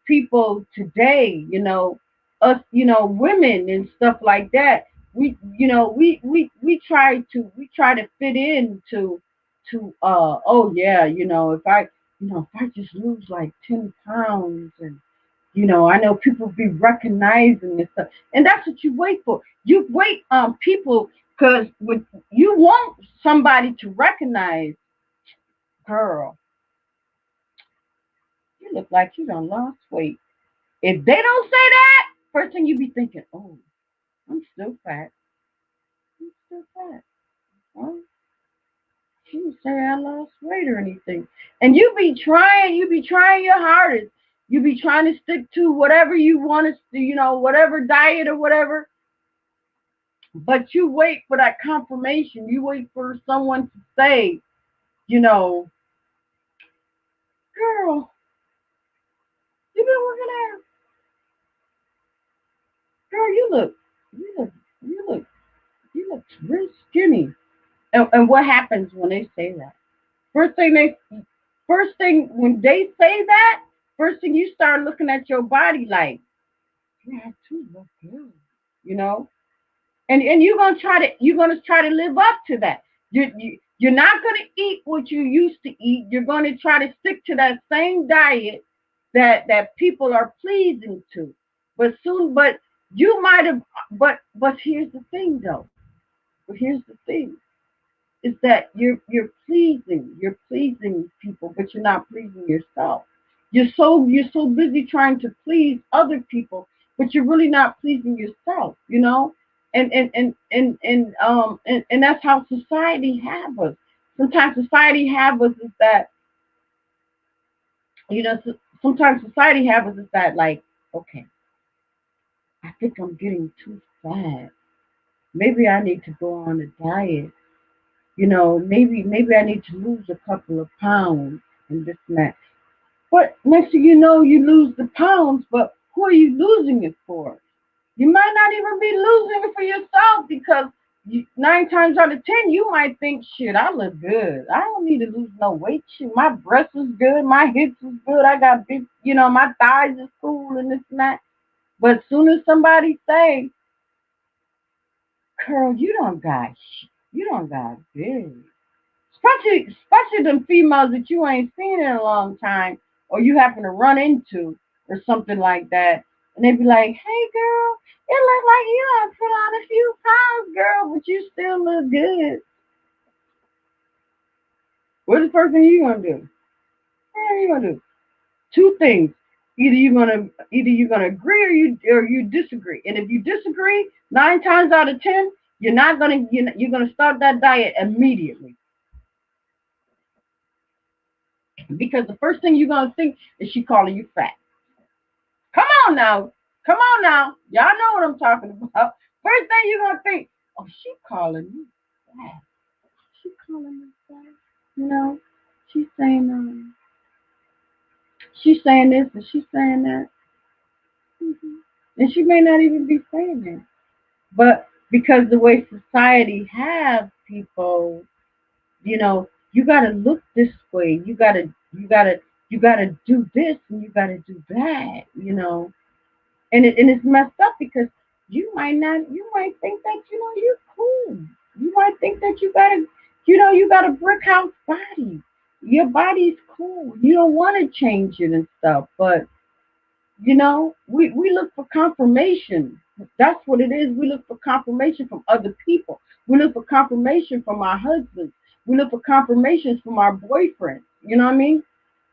people today, us, women and stuff like that. We try to fit in to oh yeah, if I just lose like 10 pounds and I know people be recognizing this stuff, and that's what you wait for. You wait on people because with you want somebody to recognize, girl, you look like you done lost weight. If they don't say that, first thing you be thinking, oh, I'm still fat. I'm still fat. Well, she didn't say I lost weight or anything. And you be trying your hardest. You be trying to stick to whatever you want to, whatever diet or whatever. But you wait for that confirmation. You wait for someone to say, you know, girl, you been working out. Girl, you look, you look real skinny. And what happens when they say that? First thing they, first thing when they say that, first thing you start looking at your body like, yeah, I too look good, you know. And you're gonna try to live up to that. You're not gonna eat what you used to eat. You're gonna try to stick to that same diet that people are pleasing to. But you might have. But here's the thing, though. But here's the thing: is that you're pleasing people, but you're not pleasing yourself. You're so busy trying to please other people, but you're really not pleasing yourself. And that's how society have us. Sometimes society have us is that sometimes society have us is that like, okay, I think I'm getting too fat. Maybe I need to go on a diet. Maybe I need to lose a couple of pounds and this and that. But next thing you know, you lose the pounds, but who are you losing it for? You might not even be losing it for yourself because 9 times out of 10, you might think, shit, I look good. I don't need to lose no weight. Shit, my breasts is good, my hips is good. I got big, my thighs is cool and this and that. But as soon as somebody say, "Girl, you don't got big," especially them females that you ain't seen in a long time, or you happen to run into, or something like that, and they be like, "Hey, girl, it look like you done put on a few pounds, girl, but you still look good." What's the first thing you gonna do? What are you gonna do? Two things. Either you're gonna agree or you disagree. And if you disagree, 9 times out of 10, you're gonna start that diet immediately. Because the first thing you're gonna think is she calling you fat. Come on now. Come on now. Y'all know what I'm talking about. First thing you're gonna think, oh, she calling me fat. She calling me fat. You know, she's saying she's saying this and she's saying that. And she may not even be saying that. But because the way society have people, you gotta look this way. You gotta do this and you gotta do that. And it's messed up because you might think that you're cool. You might think that you got a brick house body. Your body's cool. You don't want to change it and stuff, but we look for confirmation. That's what it is. We look for confirmation from other people. We look for confirmation from our husbands. We look for confirmations from our boyfriends. You know what I mean?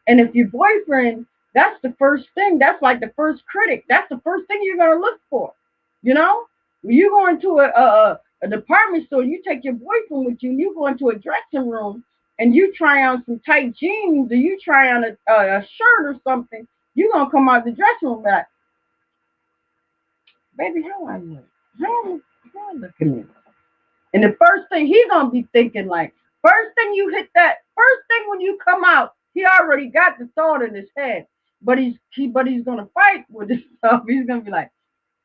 And if your boyfriend, that's the first thing. That's like the first critic. That's the first thing you're gonna look for. You know, when you go into a department store, you take your boyfriend with you, and you go into a dressing room, and you try on some tight jeans, or you try on a shirt or something. You're gonna come out the dressing room like, baby, how I look? How I look in this? And the first thing he gonna be thinking, like, first thing you hit that, first thing when you come out, he already got the thought in his head. But he's gonna fight with himself. He's gonna be like,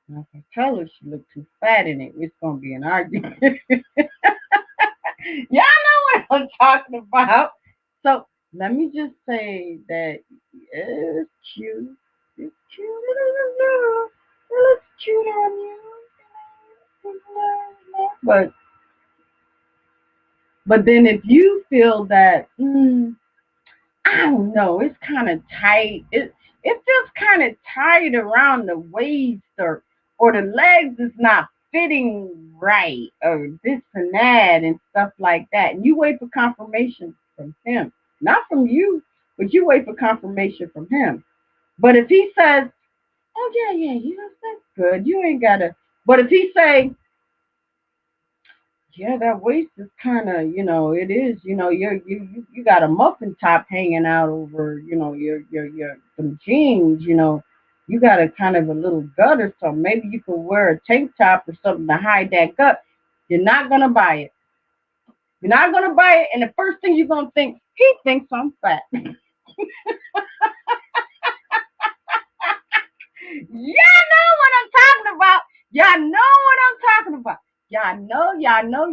if I tell her she look too fat in it, it's gonna be an argument. Y'all know what I'm talking about. So let me just say that it's cute. It's cute. It looks cute on you. But then if you feel that I don't know, it's kind of tight. It feels kind of tight around the waist, or the legs is not fitting right, or this and that and stuff like that. And you wait for confirmation from him, not from you, but you wait for confirmation from him. But if he says, "Oh yeah, yeah, that's good," you ain't gotta. But if he say, yeah, that waist is kind of, it is, you got a muffin top hanging out over, your some jeans, you got a kind of a little gut or something. Maybe you could wear a tank top or something to hide that gut. You're not gonna buy it. You're not gonna buy it, and the first thing you're gonna think, he thinks I'm fat. Y'all know what I'm talking about. Y'all know what I'm talking about. Y'all know. Y'all know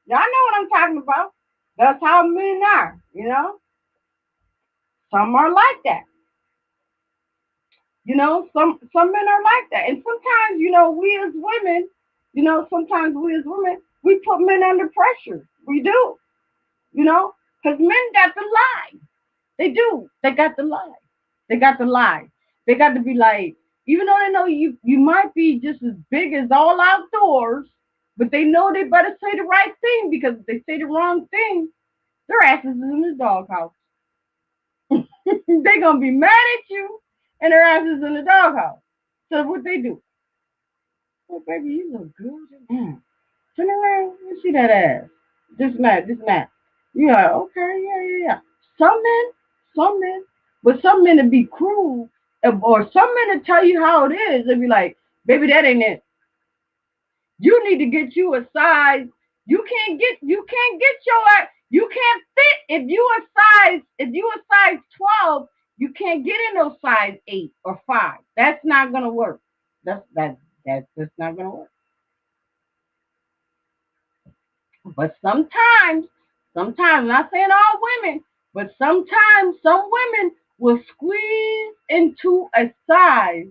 what I'm talking about. That's how men are. Some are like that. Some men are like that. And sometimes, we as women, we put men under pressure. We do, because men got to lie. They do. They got to lie. They got to lie. They got to be like, even though they know you might be just as big as all outdoors, but they know they better say the right thing, because if they say the wrong thing, their asses is in the doghouse. They're gonna be mad at you, and their asses in the doghouse. So what they do? Oh, baby, you look good. Turn around, you see that ass. This and that. Yeah, okay, yeah. Some men, but some men to be cruel, or some men to tell you how it is, and be like, baby, that ain't it. You need to get you a size. You can't get you can't fit if you a size 12, you can't get in no size 8 or 5. That's not gonna work. That's just not gonna work. But sometimes, not saying all women, but sometimes some women will squeeze into a size.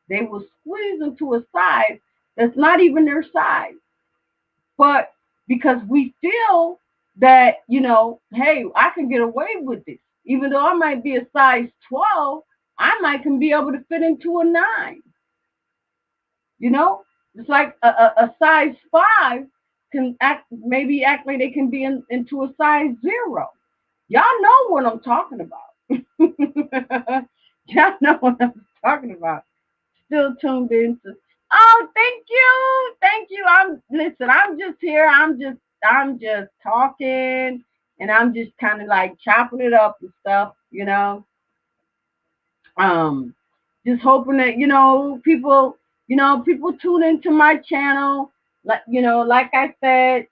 They will squeeze into a size that's not even their size. But because we feel that, hey, I can get away with this. Even though I might be a size 12, I might can be able to fit into a 9. You know, it's like a size 5 can act like they can be into a size 0. Y'all know what I'm talking about. Y'all know what I'm talking about. Still tuned in to. Oh, thank you. I'm just here. I'm just talking, and I'm just kind of like chopping it up and stuff. Um, just hoping that people tune into my channel. Like I said,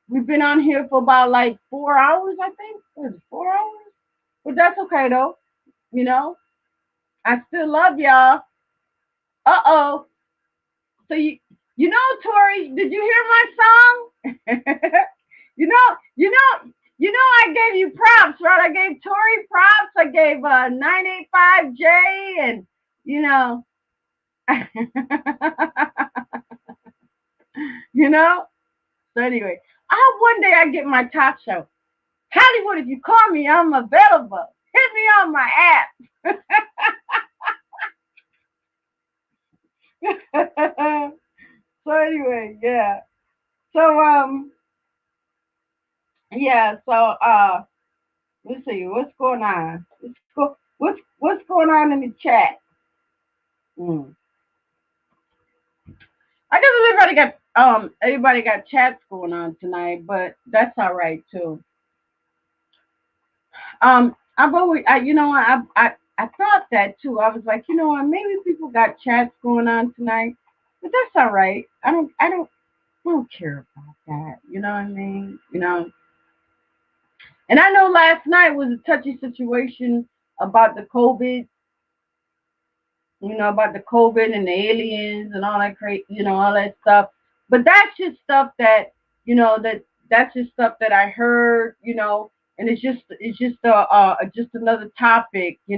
we've been on here for about like 4 hours, I think. Was it 4 hours? But that's okay though. You know, I still love y'all. Uh-oh. So Tori, did you hear my song? you know, you know, I gave you props, right? I gave Tori props. I gave 985J, and you know, you know. So anyway, I hope one day I get my talk show. Hollywood, if you call me, I'm available. Hit me on my app. So anyway, yeah. So yeah. So let's see what's going on. What's going on in the chat? Hmm. I guess everybody got chats going on tonight, but that's all right too. I've always, I thought that too. I was like, you know what, maybe people got chats going on tonight, but that's all right. I don't care about that. You know what I mean? You know. And I know last night was a touchy situation about the COVID, about the COVID and the aliens and all that crazy, all that stuff. But that's just stuff that, that's just stuff that I heard, and it's just just another topic. I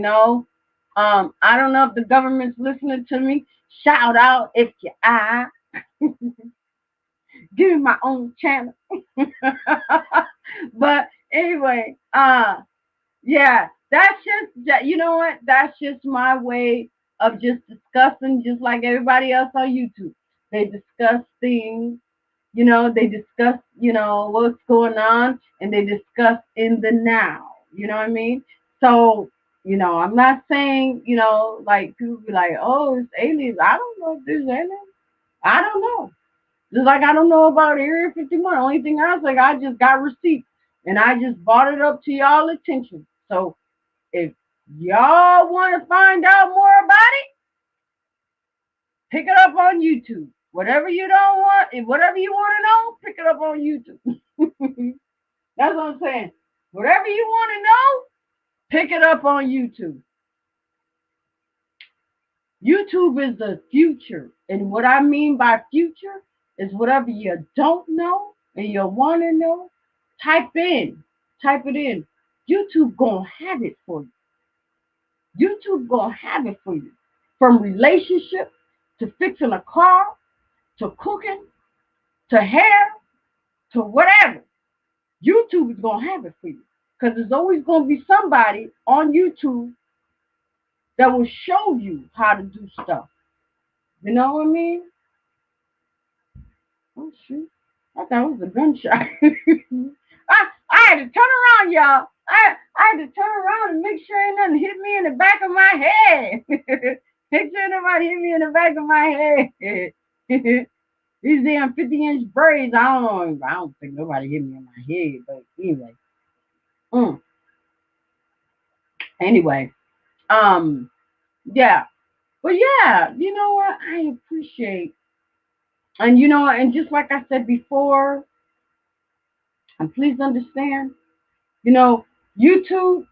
don't know if the government's listening to me. Shout out if you are. Give me my own channel. But anyway, yeah, that's just that. You know what? That's just my way of just discussing, just like everybody else on YouTube. They discuss things, they discuss, what's going on, and they discuss in the now. You know what I mean? So, I'm not saying, like people be like, oh, it's aliens. I don't know if there's aliens. I don't know. Just like I don't know about Area 51. Only thing I was like, I just got receipts and I just brought it up to y'all attention. So if y'all want to find out more about it, pick it up on YouTube. Whatever you don't want, whatever you want to know, pick it up on YouTube. That's what I'm saying. Whatever you want to know, pick it up on YouTube. YouTube is the future. And what I mean by future is whatever you don't know and you want to know, type it in. YouTube gonna have it for you. YouTube gonna have it for you. From relationship to fixing a car to cooking to hair to whatever. YouTube is gonna have it for you. Because there's always gonna be somebody on YouTube that will show you how to do stuff. You know what I mean? Oh shoot. I thought it was a gunshot. I had to turn around, y'all. I had to turn around and make sure ain't nothing hit me in the back of my head. Make sure nobody hit me in the back of my head. These damn 50-inch braids, I don't think nobody hit me in my head, but anyway. Mm. Anyway. Um, yeah. But yeah, you know what? I appreciate, and and just like I said before, and please understand, you know, YouTube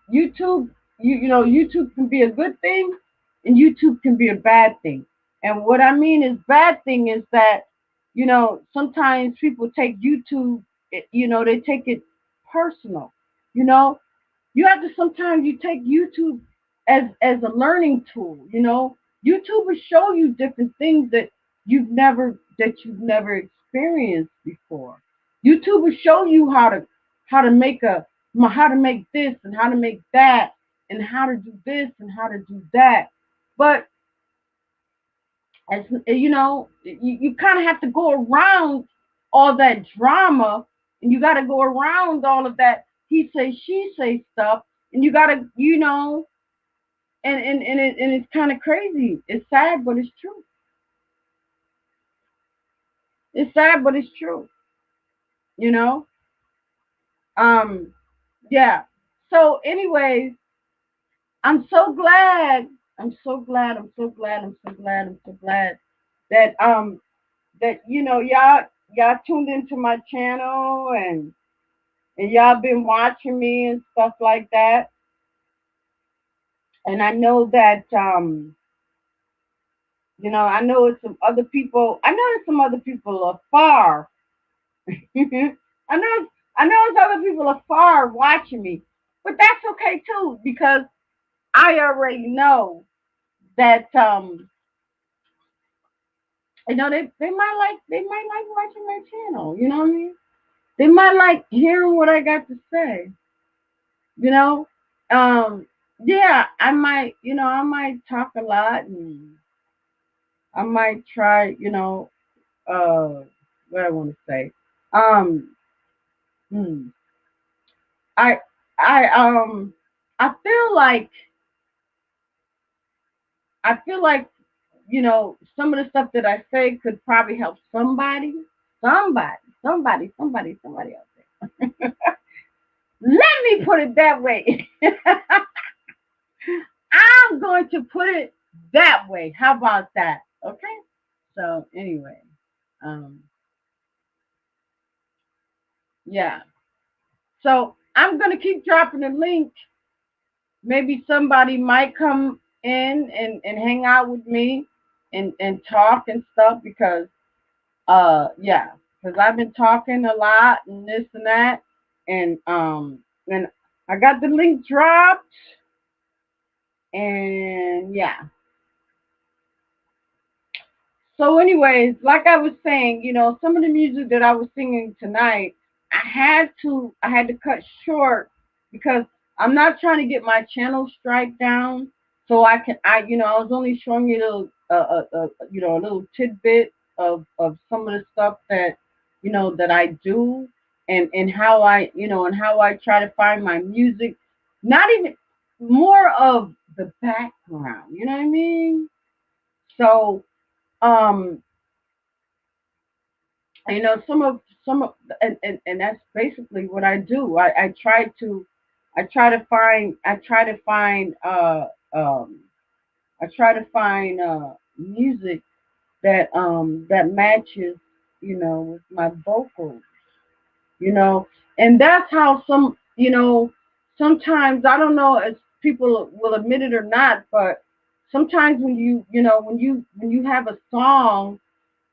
can be a good thing and YouTube can be a bad thing. And what I mean is bad thing is that, sometimes people take YouTube, they take it personal. You know, you have to sometimes you take YouTube as a learning tool. YouTube will show you different things that you've never experienced before. YouTube will show you how to make how to make this and how to make that and how to do this and how to do that. But as you kind of have to go around all that drama, and you got to go around all of that he say she say stuff, and you got to and it's kind of crazy. It's sad, but it's true. It's sad, but it's true. You know. Um. Yeah. So, anyways, I'm so glad. I'm so glad. I'm so glad. I'm so glad. I'm so glad that y'all tuned into my channel, and y'all been watching me and stuff like that. And I know that I know it's some other people. I know there's some other people afar. I know it's other people afar watching me, but that's okay too because I already know that they might like watching my channel. You know what I mean? They might like hearing what I got to say. You know, um, yeah, I might talk a lot, and I might try, what I want to say. Um, hmm, I, I, I feel like, I feel like, some of the stuff that I say could probably help somebody out there. Let me put it that way. I'm going to put it that way. How about that? Okay. So anyway, um, yeah. So I'm gonna keep dropping the link. Maybe somebody might come in and hang out with me and talk and stuff because yeah, because I've been talking a lot and this and that and I got the link dropped and yeah. So, anyways, like I was saying, some of the music that I was singing tonight, I had to cut short because I'm not trying to get my channel strike down. So I was only showing you a little tidbit of some of the stuff that, that I do and how I try to find my music, not even more of the background, you know what I mean? So, um some of and that's basically what I do. I try to find music that matches, with my vocals, you know and that's how sometimes I don't know if people will admit it or not, but sometimes when you have a song,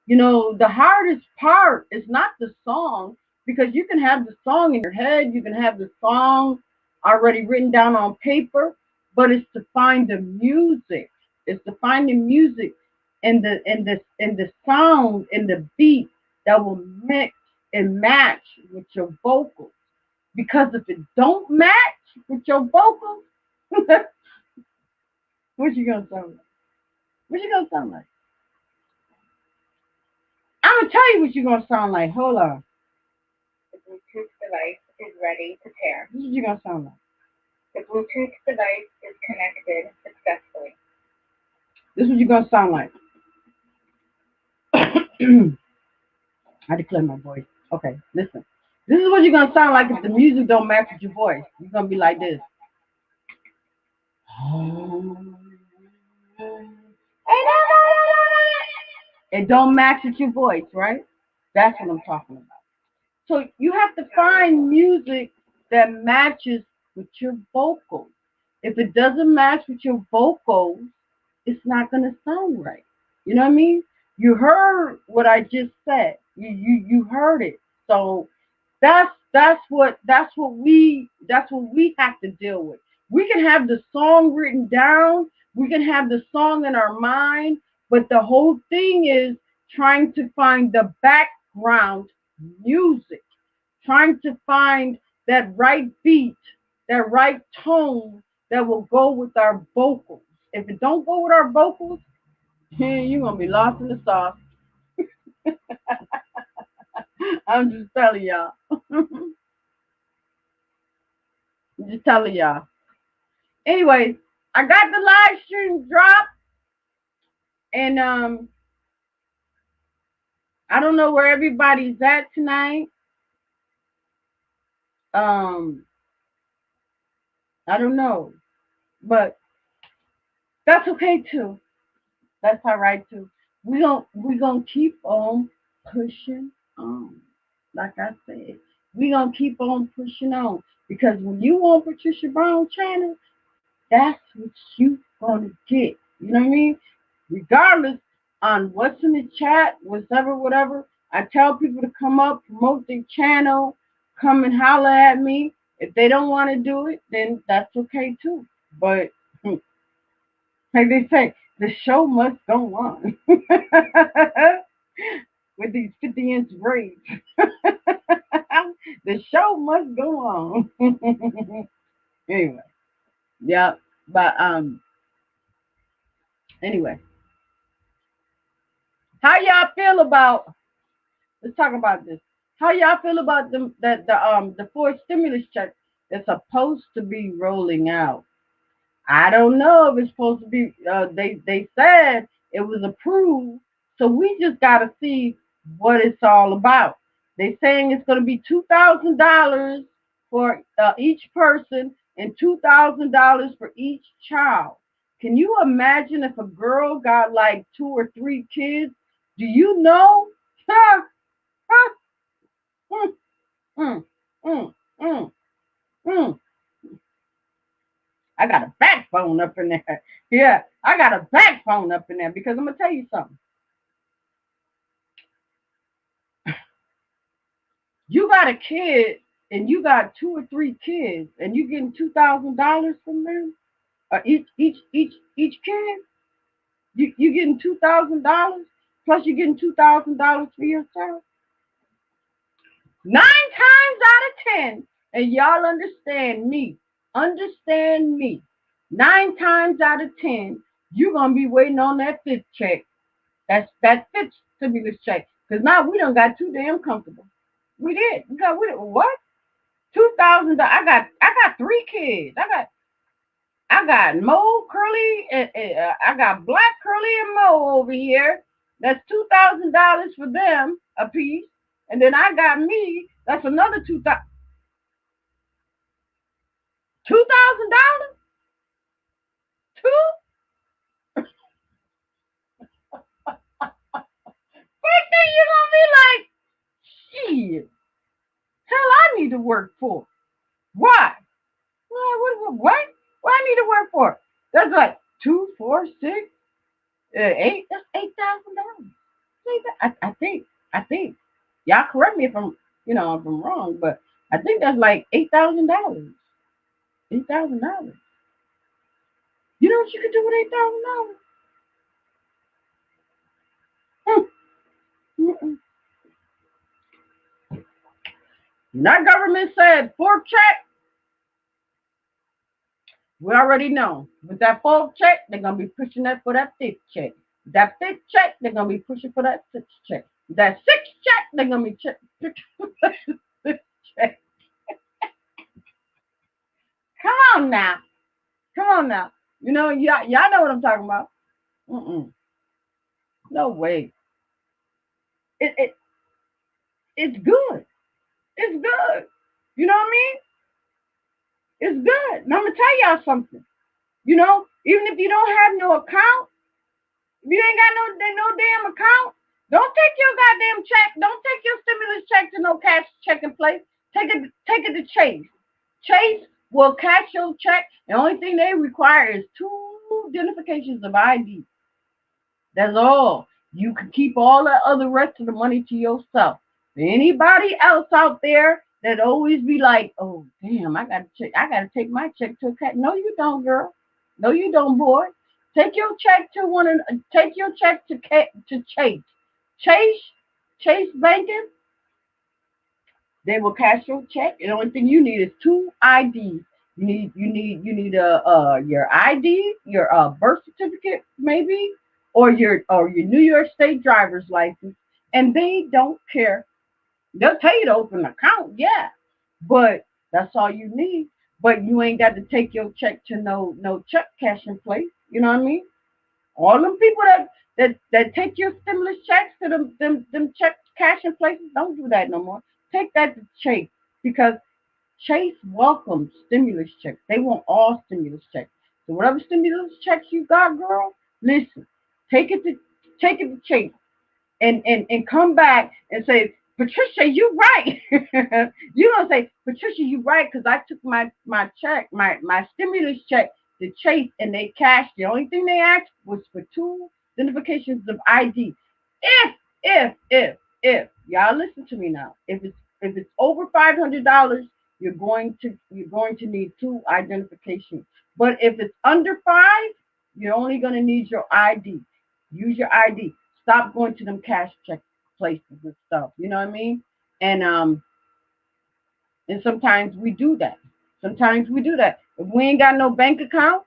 the hardest part is not the song, because you can have the song in your head, you can have the song already written down on paper, but it's to find the music. It's to find the music and the sound and the beat that will mix and match with your vocals. Because if it don't match with your vocals, what you gonna sound like? What you gonna sound like? I'm gonna tell you what you gonna sound like. Hold on. The Bluetooth device is ready to pair. This is what you gonna sound like. The Bluetooth device is connected successfully. This is what you're gonna sound like. I declare my voice. Okay, listen. This is what you're gonna sound like if the music don't match with your voice. You're gonna be like this. It don't match with your voice, right? That's what I'm talking about. So you have to find music that matches with your vocals. If it doesn't match with your vocals, it's not gonna sound right. You know what I mean? You heard what I just said. You heard it. So that's what we have to deal with. We can have the song written down, we can have the song in our mind, but the whole thing is trying to find the background music, trying to find that right beat, that right tone that will go with our vocals. If it don't go with our vocals, you're gonna be lost in the sauce. I'm just telling y'all. I'm just telling y'all. Anyways, I got the live stream dropped, and I don't know where everybody's at tonight. Um, I don't know, but that's okay too. That's all right too. We gonna keep on pushing on. Like I said, we gonna keep on pushing on, because when you on Patricia Brown channel, that's what you gonna get. You know what I mean? Regardless on what's in the chat, whatever. I tell people to come up, promote their channel, come and holler at me. If they don't want to do it, then that's okay too. But like they say, the show must go on. With these 50-inch braids. The show must go on. Anyway, yeah. But anyway. How y'all feel about Let's talk about this. How y'all feel about the fourth stimulus check that's supposed to be rolling out? I don't know if it's supposed to be. They said it was approved, so we just got to see what it's all about. They saying it's going to be $2,000 for each person and $2,000 for each child. Can you imagine if a girl got like 2 or 3 kids? Do you know? Ha, ha, mm, mm, mm, mm, mm. I got a backbone up in there. Yeah, I got a backbone up in there because I'm gonna tell you something. You got a kid and you got 2 or 3 kids and you getting $2,000 from them. Each kid, you getting $2,000 plus you getting $2,000 for yourself. 9 times out of 10, and y'all understand me. 9 times out of 10, you're gonna be waiting on that fifth check. That's that fifth stimulus check. Because now we done got too damn comfortable. We did. We did. What? $2,000. I got 3 kids. I got Mo, Curly, and I got Black, Curly, and Mo over here. That's $2,000 for them a piece, and then I got me. That's another $2,000. Two. First thing you're gonna be like, shit. Hell, I need to work for. Why? What? What I need to work for? That's like 2, 4, 6, 8. That's $8,000. I think. Y'all correct me if I'm wrong, but I think that's like $8,000. $8,000. You know what you could do with $8,000? That government said fourth check. We already know. With that fourth check, they're gonna be pushing that for that fifth check. That fifth check, they're gonna be pushing for that sixth check. That sixth check, they're gonna be fifth check. Come on now. Come on now. Y'all know what I'm talking about. Mm-mm. No way. It it's good. It's good. You know what I mean? It's good. And I'm gonna tell y'all something. Even if you don't have no account, if you ain't got no damn account, don't take your goddamn check. Don't take your stimulus check to no cash checking place. Take it to Chase. Chase will cash your check. The only thing they require is 2 identifications of ID. That's all. You can keep all the other rest of the money to yourself. Anybody else out there that always be like, oh damn, I gotta take my check to a cash. No, you don't, girl. No, you don't, boy. Take your check to Chase. Chase Banking. They will cash your check. And the only thing you need is 2 IDs. You need your ID, your birth certificate, maybe, or your New York State driver's license. And they don't care. They'll tell you to open an account, yeah, but that's all you need. But you ain't got to take your check to no check cashing place. You know what I mean? All them people that take your stimulus checks to them check cashing places, don't do that no more. Take that to Chase because Chase welcomes stimulus checks. They want all stimulus checks. So whatever stimulus checks you got, girl, listen, take it to Chase and come back and say, Patricia, you right. You gonna say, Patricia, you right, because I took my check, my stimulus check to Chase and they cashed. The only thing they asked was for 2 identifications of ID. If y'all listen to me now, if it's over $500, you're going to need 2 identifications. But if it's under 5, you're only gonna need your ID. Use your ID. Stop going to them cash check places and stuff. You know what I mean? And sometimes we do that. If we ain't got no bank account,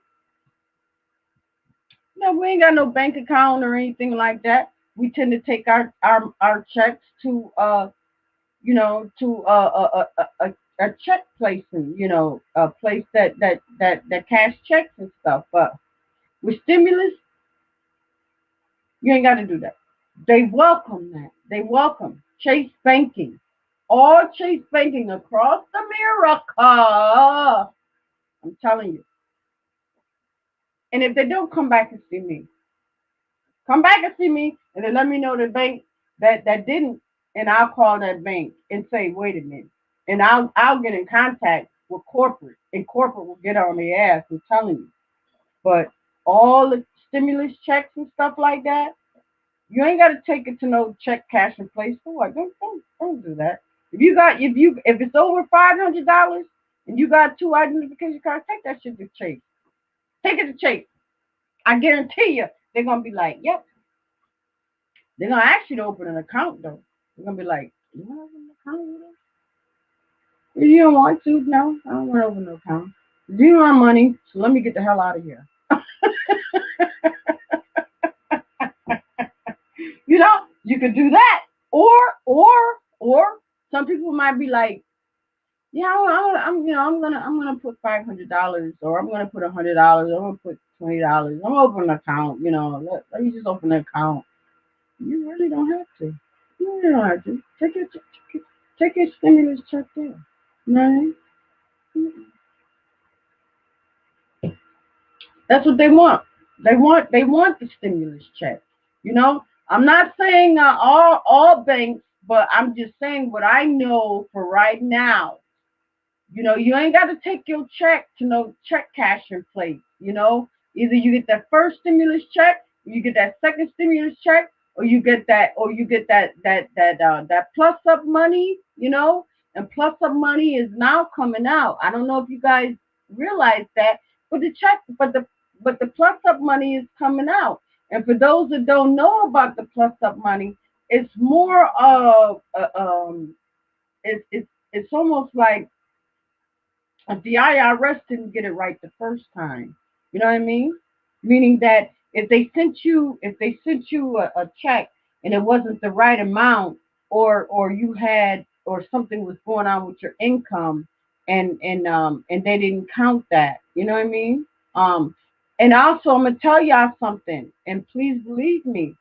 no, we ain't got no bank account or anything like that. we tend to take our checks to to a check placing, a place that cash checks and stuff. But with stimulus, you ain't got to do that. They welcome that. They welcome Chase banking, all Chase banking across America. I'm telling you. And if they don't come back and see me, come back and see me, and then let me know the bank that didn't, and I'll call that bank and say, wait a minute, and I'll get in contact with corporate, and corporate will get on their ass. I'm telling you. But all the stimulus checks and stuff like that, you ain't got to take it to no check cash in place for what. Don't do that. If it's over $500 and you got two identification cards, take that shit to Chase. Take it to Chase. I guarantee you, they're gonna be like, yep. They're gonna ask you to open an account though. They're gonna be like, you want to open an account with us? If you don't want to, no, I don't want to open an account. Do you want money? So let me get the hell out of here. You could do that, or some people might be like, yeah, I'm gonna put $500, or I'm gonna put $100, or I'm gonna put $20. I'm gonna open an account. Let me just open an account. You really don't have to. You really don't have to. Take your stimulus check there. Right? That's what they want. They want the stimulus check. I'm not saying all banks, but I'm just saying what I know for right now. You ain't got to take your check to no check cash in place. Either you get that first stimulus check, or you get that second stimulus check, or you get that plus up money. And plus up money is now coming out. I don't know if you guys realize that, but the plus up money is coming out. And for those that don't know about the plus up money, it's more of it's almost like the IRS didn't get it right the first time. You know what I mean? Meaning that if they sent you a check and it wasn't the right amount, or something was going on with your income, and they didn't count that. You know what I mean? And also I'm gonna tell y'all something, and please believe me.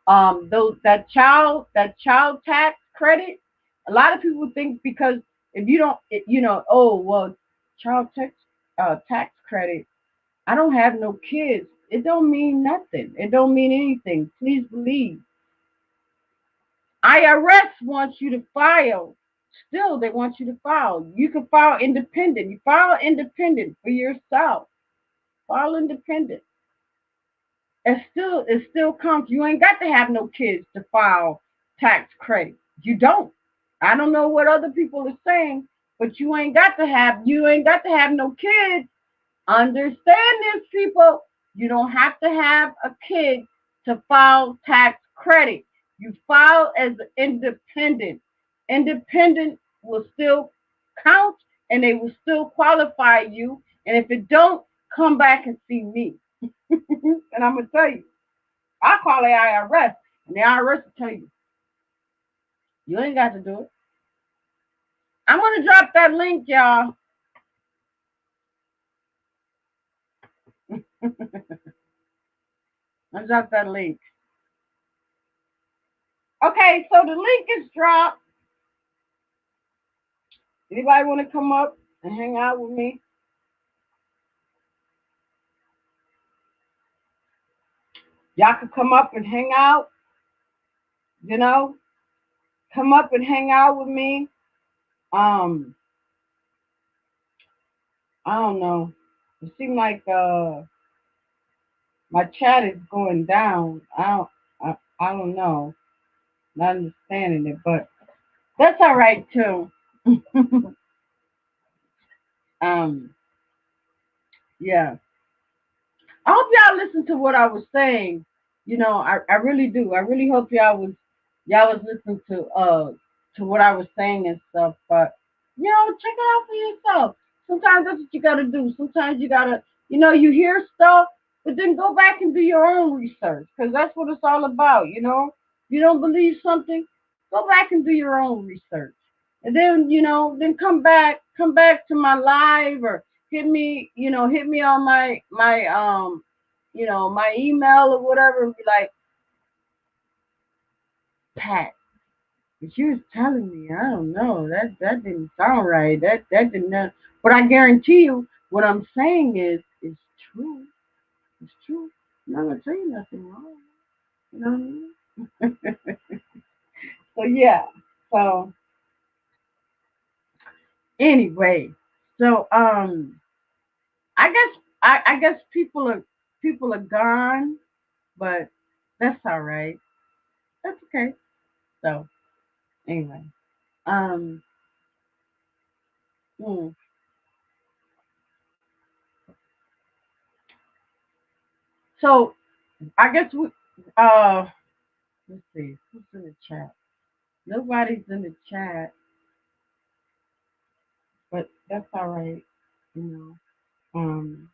Those that child tax credit. A lot of people think because if you don't, oh well, child tax credit. I don't have no kids. It don't mean nothing. It don't mean anything. Please believe. IRS wants you to file. Still, they want you to file. You can file independent. You file independent for yourself. File independent. It still counts. You ain't got to have no kids to file tax credit. You don't. I don't know what other people are saying, but you ain't got to have no kids. Understand this, people. You don't have to have a kid to file tax credit. You file as an independent. Independent will still count, and they will still qualify you. And if it don't, come back and see me. And I'm gonna tell you, I call the IRS, and the IRS will tell you, you ain't got to do it. I'm gonna drop that link, y'all. I'll drop that link. Okay, so the link is dropped. Anybody want to come up and hang out with me? Y'all can come up and hang out. You know, come up and hang out with me. Um, I don't know. It seems like my chat is going down. I don't know. Not understanding it, but that's all right too. um, yeah. I hope y'all listened to what I was saying. I really do. I really hope y'all was listening to what I was saying and stuff. But check it out for yourself. Sometimes that's what you gotta do. Sometimes you gotta, you hear stuff, but then go back and do your own research because that's what it's all about. You don't believe something? Go back and do your own research. And then, then come back to my live or hit me on my email or whatever and be like, Pat, but you was telling me, I don't know, that didn't sound right. That didn't. But I guarantee you, what I'm saying is true. It's true. I'm not gonna say nothing wrong. You know what I mean? So yeah. So anyway, so I guess people are gone, but that's all right. That's okay. So anyway, um, hmm. So I guess let's see who's in the chat. Nobody's in the chat, but that's all right. You know,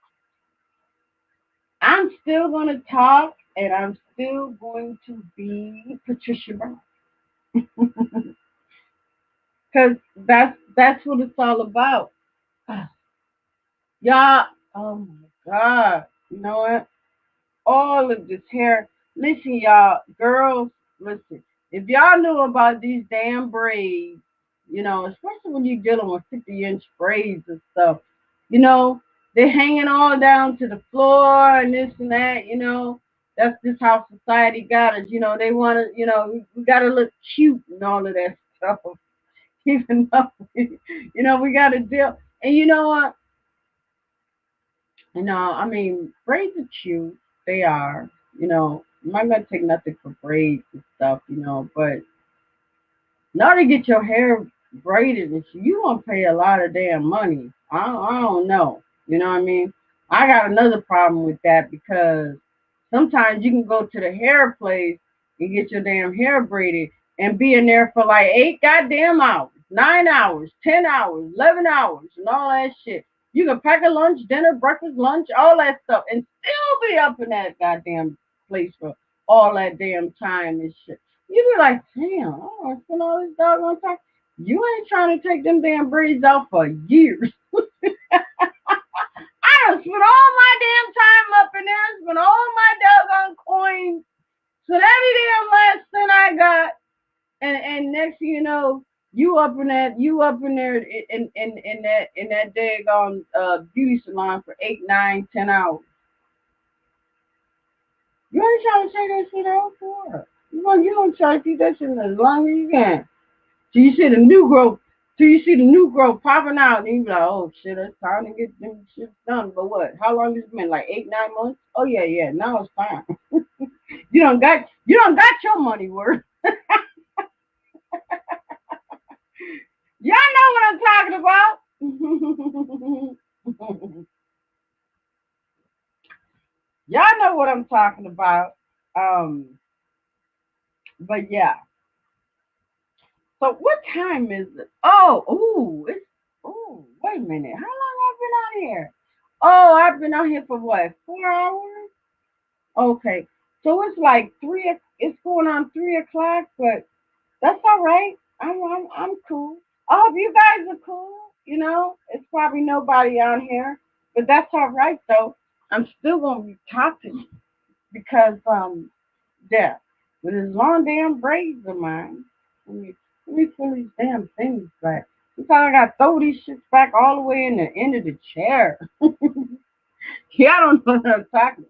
I'm still gonna talk, and I'm still going to be Patricia Brown because that's what it's all about. Y'all, oh my God, you know what? All of this hair. Listen, y'all, girls, listen. If y'all knew about these damn braids, especially when you're dealing with 50-inch braids and stuff, you know, they're hanging all down to the floor and this and that, That's just how society got us. They want to, we got to look cute and all of that stuff. Even though, we got to deal. And you know what? I mean, braids are cute. They are. I'm not gonna take nothing for braids and stuff, but in order to get your hair braided, you gonna pay a lot of damn money. I don't know. You know what I mean? I got another problem with that because sometimes you can go to the hair place and get your damn hair braided and be in there for like 8 goddamn hours, 9 hours, 10 hours, 11 hours, and all that shit. You can pack a lunch, dinner, breakfast, lunch, all that stuff, and still be up in that goddamn place for all that damn time and shit. You be like, damn, I don't want to spend all this doggone time. You ain't trying to take them damn braids out for years. I done spent all my damn time up in there, spent all my doggone coins, spent every damn last cent I got, and next thing you know, you up in there in that daggone beauty salon for 8, 9, 10 hours. You ain't trying to take that shit out for. You gonna try to keep that shit as long as you can. Till you see the new growth, popping out, and you be like, oh shit, it's time to get them shit done. But what? How long has it been? Like 8, 9 months? Oh yeah, yeah. Now it's time. You don't got your money worth. Y'all know what I'm talking about. Y'all know what I'm talking about. Um, but yeah. So what time is it? Oh, wait a minute. How long have I been on here? Oh, I've been on here for what, 4 hours? Okay. So it's like it's going on 3 o'clock, but that's all right. I'm cool. I hope you guys are cool. It's probably nobody on here, but that's all right though. I'm still gonna be talking because yeah, with his long damn braids of mine. Let me pull these damn things back. Sometimes I gotta throw these shits back all the way in the end of the chair. Yeah, I don't know what I'm talking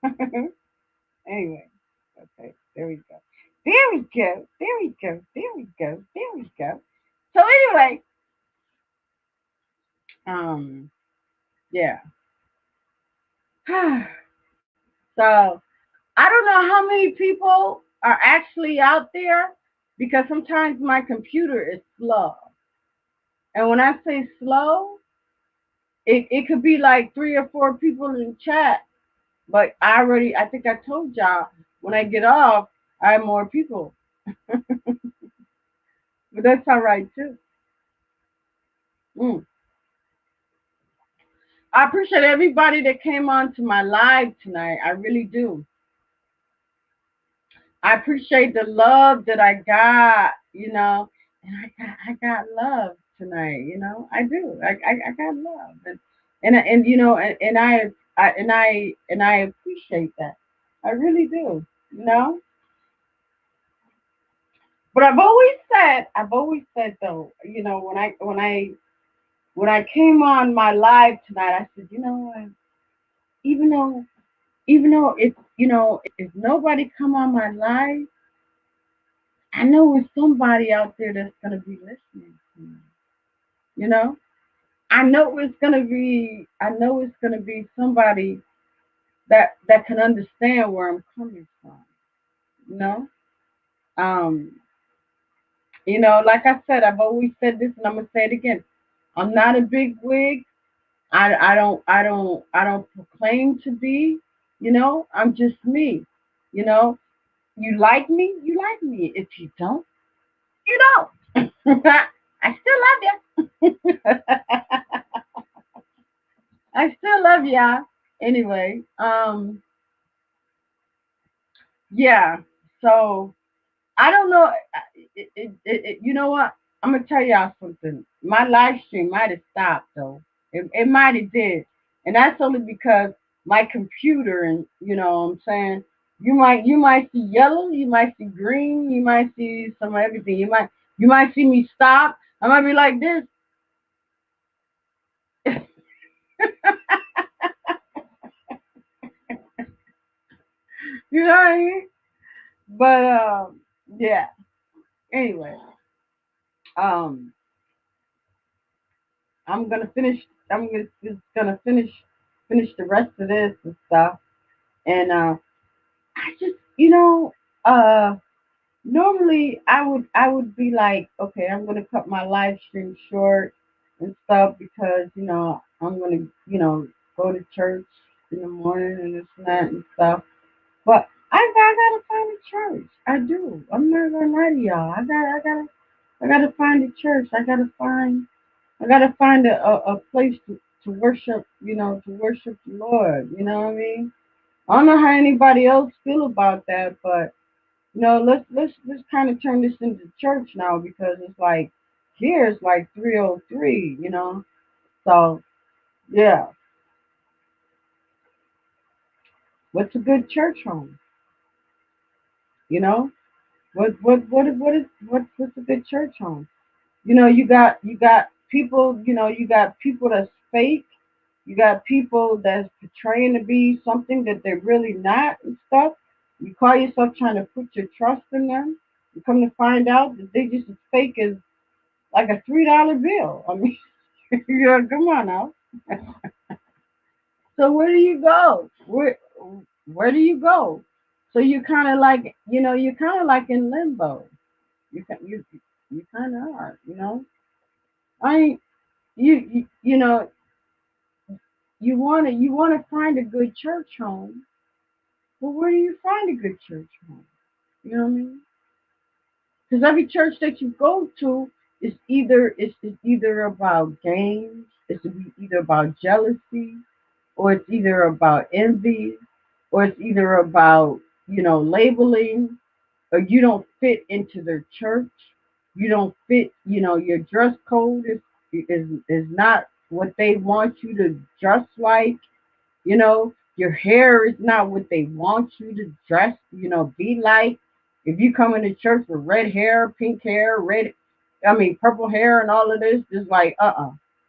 about. Anyway, okay, there we go. There we go. There we go. There we go. There we go. So anyway, um, yeah. So I don't know how many people are actually out there because sometimes my computer is slow. And when I say slow, it could be like 3 or 4 people in chat. But I think I told y'all when I get off, I have more people. But that's all right too. Mm. I appreciate everybody that came on to my live tonight. I really do. I appreciate the love that I got, and I got love tonight, I do. I got love, and I appreciate that. I really do, you know. But I've always said though, when I came on my live tonight, I said, what? Even though if if nobody come on my live, I know there's somebody out there that's gonna be listening to me. You know, I know it's gonna be somebody that can understand where I'm coming from. You know, um, like I said, I've always said this, and I'm gonna say it again. I'm not a big wig. I don't proclaim to be. I'm just me. You know, you like me, you like me. If you don't, you don't. I still love you. I still love y'all. Anyway, yeah. So I don't know. You know what? I'm gonna tell y'all something. My live stream might have stopped though. It might have did, and that's only because my computer and what I'm saying. You might see yellow, you might see green, you might see some of everything. You might see me stop. I might be like this. You know what I mean? But yeah. Anyway, um, I'm gonna finish. I'm just gonna finish the rest of this and stuff. And I just, uh, normally I would be like, okay, I'm gonna cut my live stream short and stuff because I'm gonna go to church in the morning and this and that and stuff. But I gotta find a church. I do. I'm not gonna lie to y'all. I gotta find a church. I gotta find a place to worship. To worship the Lord. You know what I mean? I don't know how anybody else feel about that, but let's kind of turn this into church now because it's like here it's like 3:03. So yeah, what's a good church home? You know, what's a good church home? You got people. You got people that's fake. You got people that's portraying to be something that they're really not and stuff. You call yourself trying to put your trust in them. You come to find out that they just as fake as like a $3 bill. I mean, come on now. So where do you go? Where do you go? So you kind of like you're kind of like in limbo. You kind of are. I you want to find a good church home, but where do you find a good church home? You know what I mean? Because every church that you go to is either about games, it's either about jealousy, or it's either about envy, or it's either about labeling, or you don't fit into their church. You don't fit. Your dress code is not what they want you to dress like. Your hair is not what they want you to dress, be like. If you come into church with red hair, pink hair, purple hair and all of this, just like,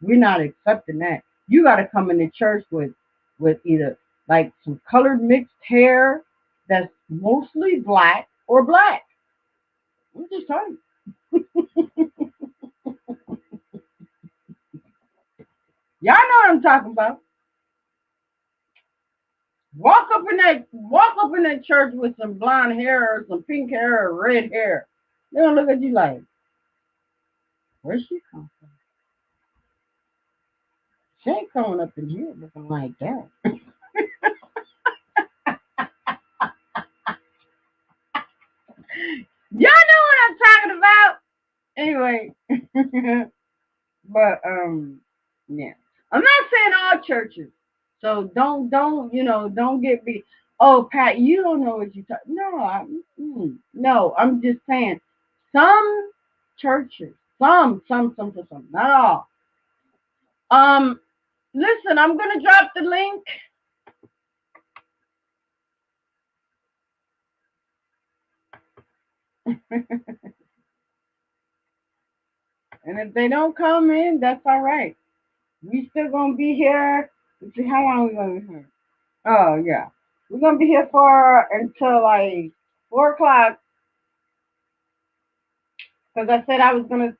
we're not accepting that. You got to come into church with either like some colored mixed hair that's mostly black or black. I'm just telling you. Y'all know what I'm talking about. Walk up in that church with some blonde hair or some pink hair or red hair. They're gonna look at you like, where's she come from? She ain't coming up in here looking like that. Y'all know what I'm talking about. Anyway, but yeah. I'm not saying all churches. So don't get me. Oh, Pat, you don't know what you're talking. No, no. I'm just saying, some churches, some, not all. Um, listen, I'm gonna drop the link. And if they don't come in, that's all right. We still gonna be here. Let's see, how long we gonna be here? Oh yeah, we're gonna be here for until like 4 o'clock. Because I said I was gonna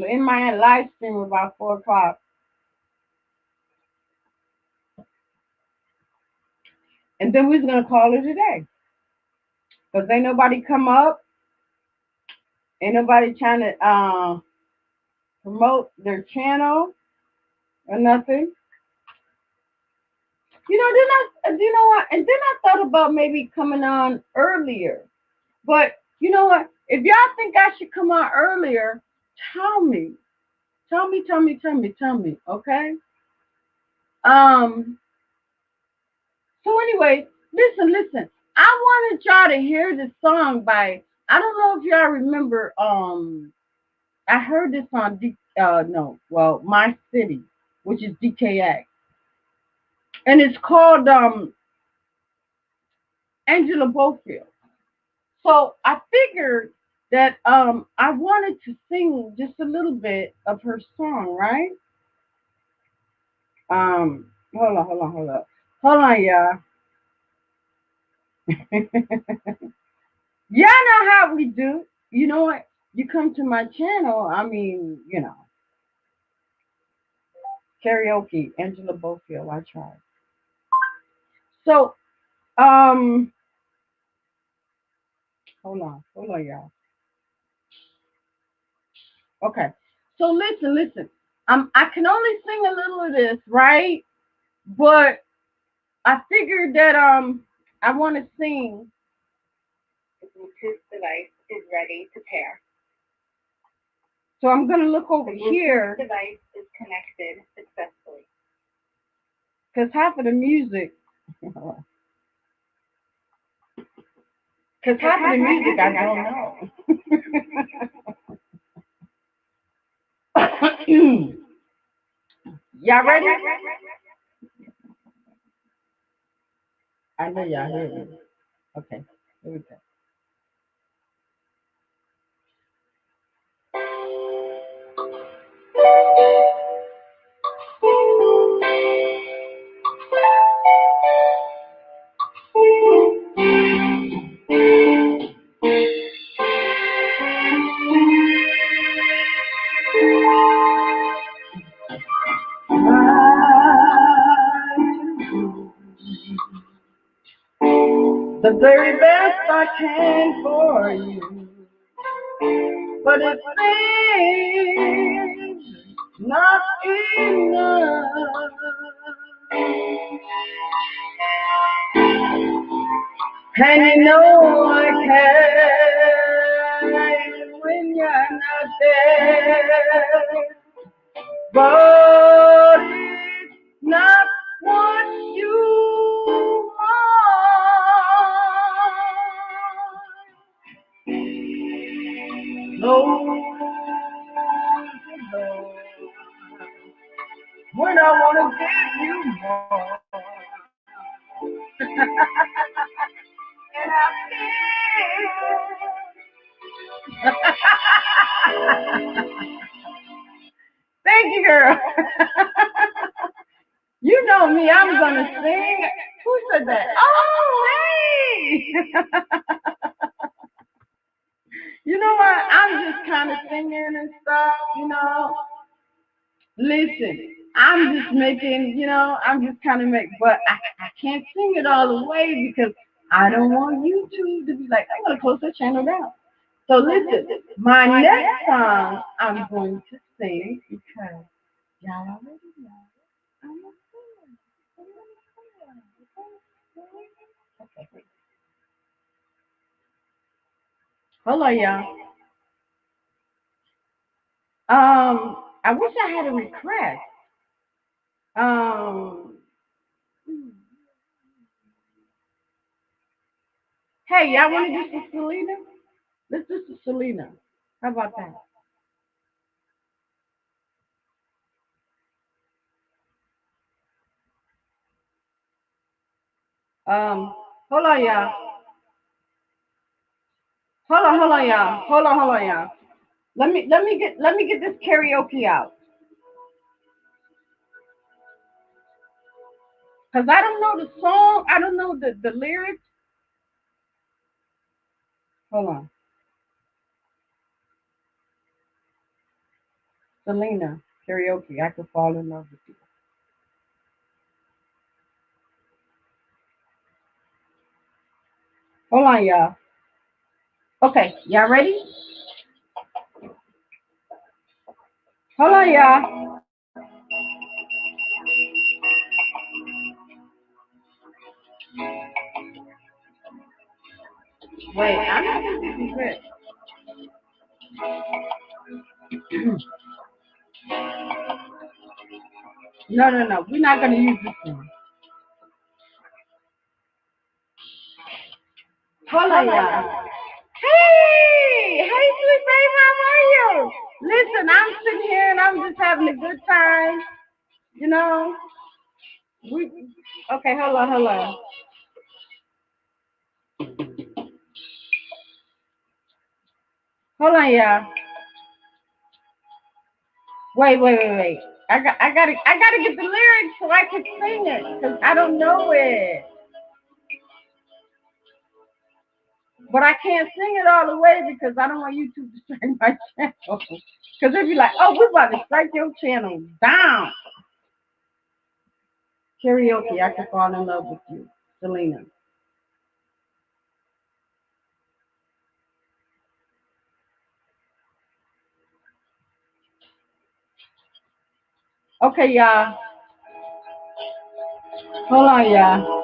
end my live stream about 4 o'clock, and then we was gonna call it a day. Because ain't nobody come up, ain't nobody trying to promote their channel or nothing. You know what? And then I thought about maybe coming on earlier. But you know what? If y'all think I should come on earlier, tell me. Tell me. Okay. Um. So anyway, listen. I wanted y'all to hear this song by. I don't know if y'all remember. I heard this on no, well, My City, which is DKX, and it's called Angela Bofield. So I figured that I wanted to sing just a little bit of her song, right? Hold on, y'all. Y'all know how we do. You know what? You come to my channel. I mean, karaoke, Angela Bofield. I tried. So, um, hold on, y'all. Okay. So listen. I can only sing a little of this, right? But I figured that I want to sing. The Bluetooth device is ready to pair. So I'm gonna look over The Bluetooth here device is connected successfully. because half of the music, because half of the music I don't know. Y'all ready? I know y'all hear me. Okay, here we go. The very best I can for you, but it seems not enough. And you know I can when you're not there, but it's not what you want. No, when I want to give you more. And I feel. Thank you, girl. You know me, I'm gonna sing. Who said that? Oh, hey! You know what? I'm just kind of singing and stuff. Listen, I'm just making, I'm just kind of but I can't sing it all the way because I don't want YouTube to be like, I'm gonna close the channel down. So listen, my next song I'm going to sing because y'all already know I'm a singer. Okay, hold on, y'all. I wish I had a request. Um, Hey, y'all want to do some Selena? Let's do some Selena. How about that? Hold on, y'all. Hold on, y'all. Hold on, y'all. Let me get this karaoke out. Cause I don't know the song. I don't know the lyrics. Hold on. Selena, karaoke. I could fall in love with you. Hold on, y'all. Okay, y'all ready? Hold on, y'all. Wait, I'm not gonna do this. No, no, no. We're not gonna use this one. Hold on, y'all. Hey, Sweet Babe, how are you? Listen, I'm sitting here and I'm just having a good time. You know, we. Okay, hold on, hold on. Hold on, y'all. Wait. I gotta get the lyrics so I can sing it because I don't know it. But I can't sing it all the way because I don't want YouTube to strike my channel. Because they'd be like, oh, we're about to strike your channel down. Karaoke, I can fall in love with you, Selena. Okay, y'all. Hold on, y'all.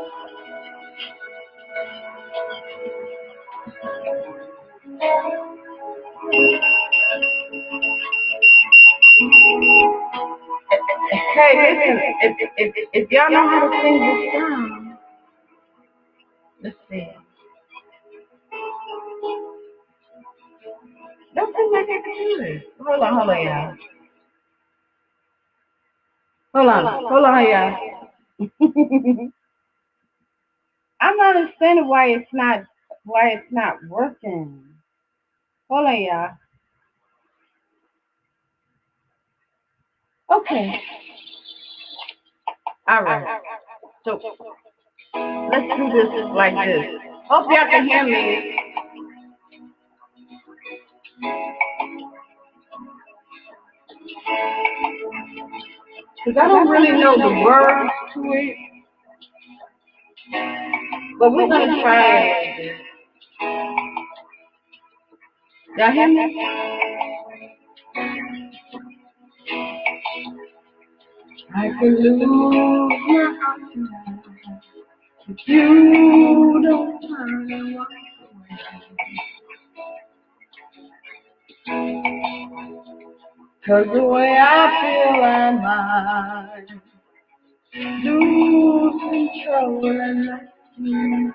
Hey, listen, if y'all know how to sing this song, let's see. Don't seem like I can do this. Hold on, y'all. Hold on, y'all. I'm not understanding why it's not working. Hold on, y'all. Okay. All right. So let's do this like this. Hope y'all can hear me. Because I don't really know the words to it. But we're going to try it. Y'all hear me? I can lose my heart tonight if you don't turn and walk away. 'Cause the way I feel I might lose control and let you.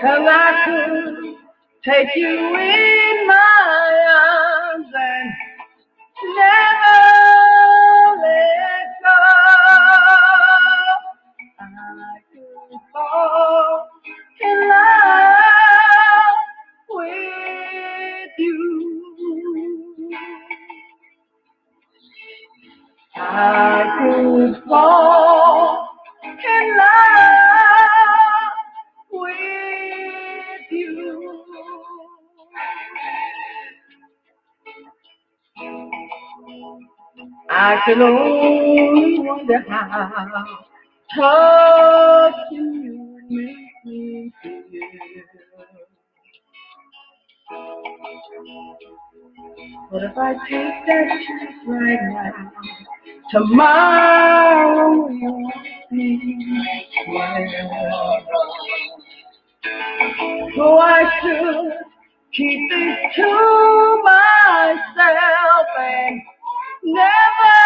'Cause I could take you in my arms and never let go. I could fall in love with you. I could fall in love with you. I can only wonder how touching you makes me feel. But if I take that chance right now, tomorrow you won't be well. So I should keep it to myself and never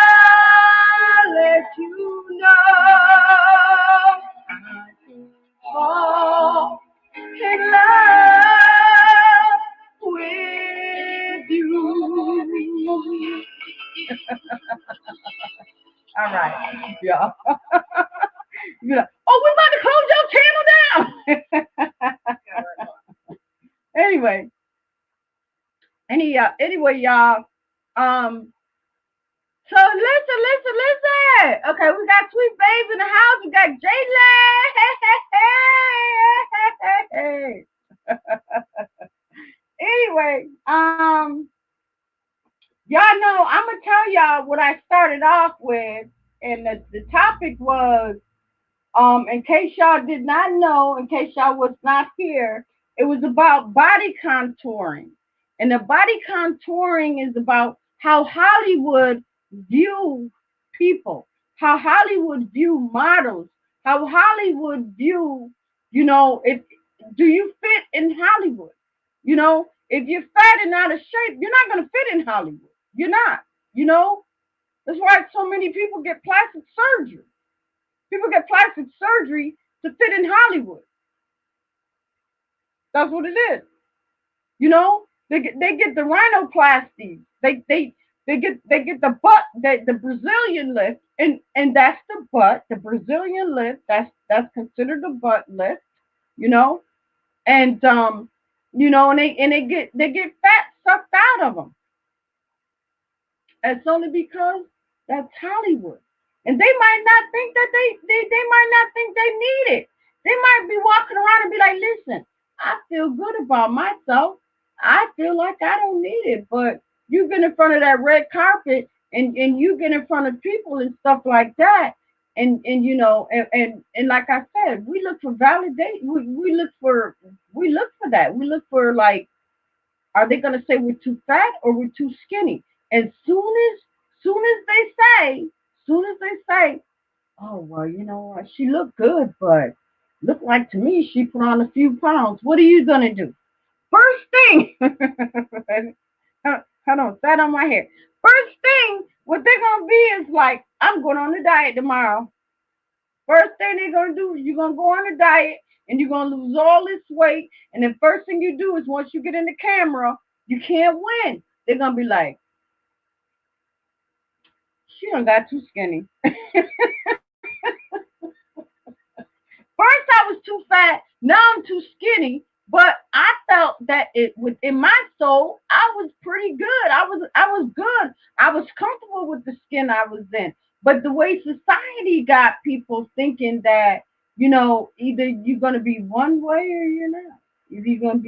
let you know. I could All right, yeah. You're like, oh, we about to close your channel down. Anyway, anyway, y'all. Um, so listen. Okay, we got Sweet Babes in the house. We got Jayla. Anyway, y'all know I'm gonna tell y'all what I started off with, and the topic was, in case y'all did not know, in case y'all was not here, it was about body contouring. And the body contouring is about how Hollywood view people, how Hollywood view models, how Hollywood view, if do you fit in Hollywood? If you're fat and out of shape, you're not gonna fit in Hollywood. You're not, you know. That's why so many people get plastic surgery. People get plastic surgery to fit in Hollywood. That's what it is. They get the rhinoplasty. They get the butt, the Brazilian lift, and that's the butt, the Brazilian lift. That's considered a butt lift. You know, and they get fat sucked out of them. It's only because that's Hollywood. And they might not think that they might not think they need it. They might be walking around and be like, listen, I feel good about myself. I feel like I don't need it. But you get in front of that red carpet and you get in front of people and stuff like that. And like I said, we look for validation. We look for that. We look for, like, are they going to say we're too fat or we're too skinny? And soon as they say, oh well, she looked good, but looked like to me she put on a few pounds. What are you gonna do? First thing, hold on, that on my hair. First thing, what they're gonna be is like, I'm going on a diet tomorrow. First thing they're gonna do is you're gonna go on a diet and you're gonna lose all this weight. And then first thing you do is once you get in the camera, you can't win. They're gonna be like, she done got too skinny. First I was too fat, now I'm too skinny. But I felt that it within my soul, I was pretty good. I was good. I was comfortable with the skin I was in. But the way society got people thinking that, either you're gonna be one way or you're not. Either you're gonna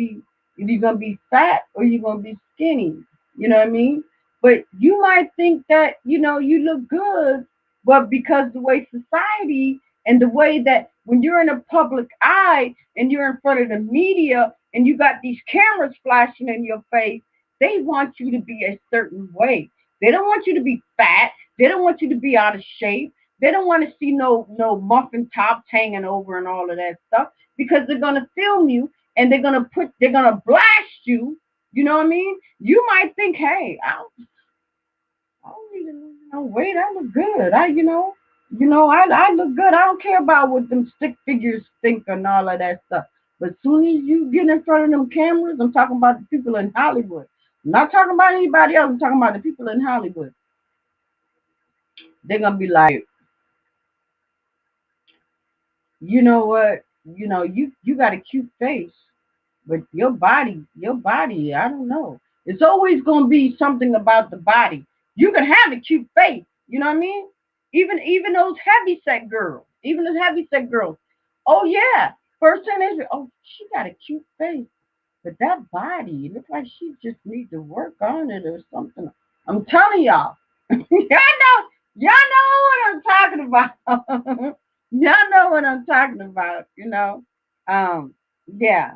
be fat or you're gonna be skinny. You know what I mean? But you might think that, you look good, but because the way society and the way that when you're in a public eye and you're in front of the media and you got these cameras flashing in your face, they want you to be a certain way. They don't want you to be fat. They don't want you to be out of shape. They don't want to see no muffin tops hanging over and all of that stuff, because they're gonna film you and they're gonna blast you. You know what I mean? You might think, hey, I don't need to lose no weight. I look good. I look good. I don't care about what them stick figures think and all of that stuff. But as soon as you get in front of them cameras, I'm talking about the people in Hollywood. I'm not talking about anybody else. I'm talking about the people in Hollywood. They're gonna be like, you know what? You got a cute face, but your body, I don't know. It's always gonna be something about the body. You can have a cute face, you know what I mean? Even those heavy set girls, Oh yeah, first thing they say, oh, she got a cute face, but that body, it looks like she just needs to work on it or something. I'm telling y'all, y'all know what I'm talking about. Y'all know what I'm talking about. Yeah,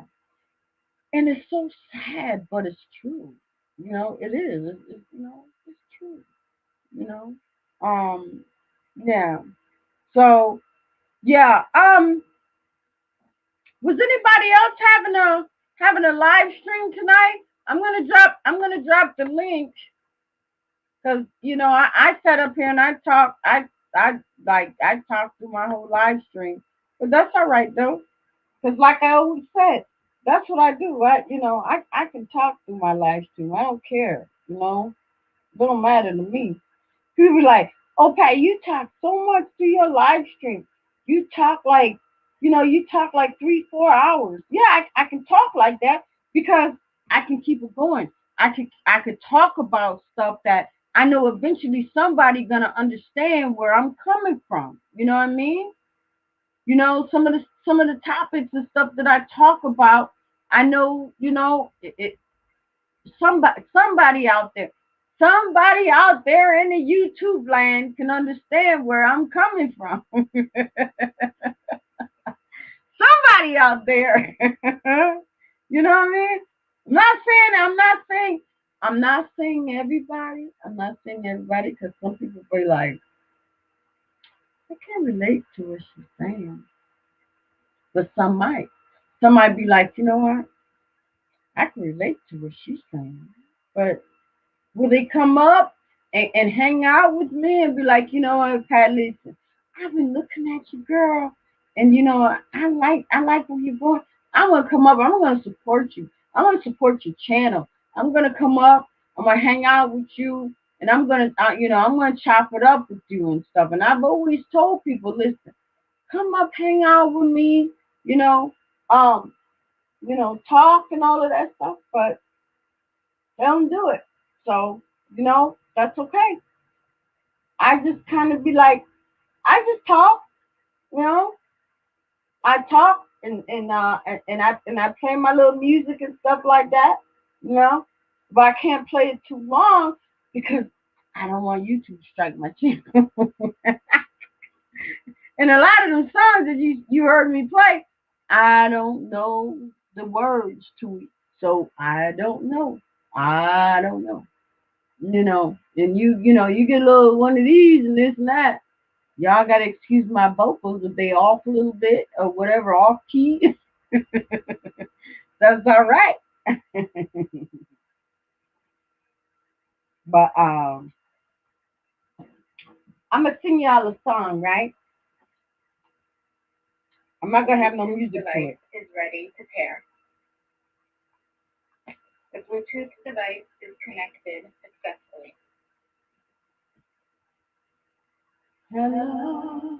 and it's so sad, but it's true. It is. It's true. You know, um, yeah. So yeah. Was anybody else having a live stream tonight? I'm gonna drop the link because I sat up here and I talk. I talked through my whole live stream, but that's all right though. Because like I always said, that's what I do. I can talk through my live stream. I don't care. It don't matter to me. People be like, "Oh, Pat, you talk so much through your live stream. You talk like, you talk like 3, 4 hours." Yeah, I can talk like that because I can keep it going. I could talk about stuff that I know eventually somebody gonna understand where I'm coming from. You know what I mean? Some of the topics and stuff that I talk about, I know, somebody out there in the YouTube land can understand where I'm coming from. Somebody out there. You know what I mean? I'm not saying everybody. I'm not saying everybody because some people be like, I can't relate to what she's saying. But some might. Some might be like, you know what? I can relate to what she's saying. But will they come up and hang out with me and be like, you know what, Pat, listen, I've been looking at you, girl, and I like where you're going. I'm gonna come up. I'm gonna support you. I'm gonna support your channel. I'm gonna come up. I'm gonna hang out with you, and I'm gonna chop it up with you and stuff. And I've always told people, listen, come up, hang out with me. You know, um, talk and all of that stuff, but they don't do it. So, that's okay. I just kind of be like, I just talk, you know, I talk and I play my little music and stuff like that, you know, but I can't play it too long because I don't want YouTube to strike my channel. And a lot of them songs that you heard me play, I don't know the words to it, so I don't know. I don't know. And you get a little one of these and this and that. Y'all gotta excuse my vocals if they off a little bit or whatever, off key. That's all right. But I'm gonna sing y'all a song, right? I'm not gonna have no music to it. Is ready to pair. The Bluetooth device is connected successfully. Hello.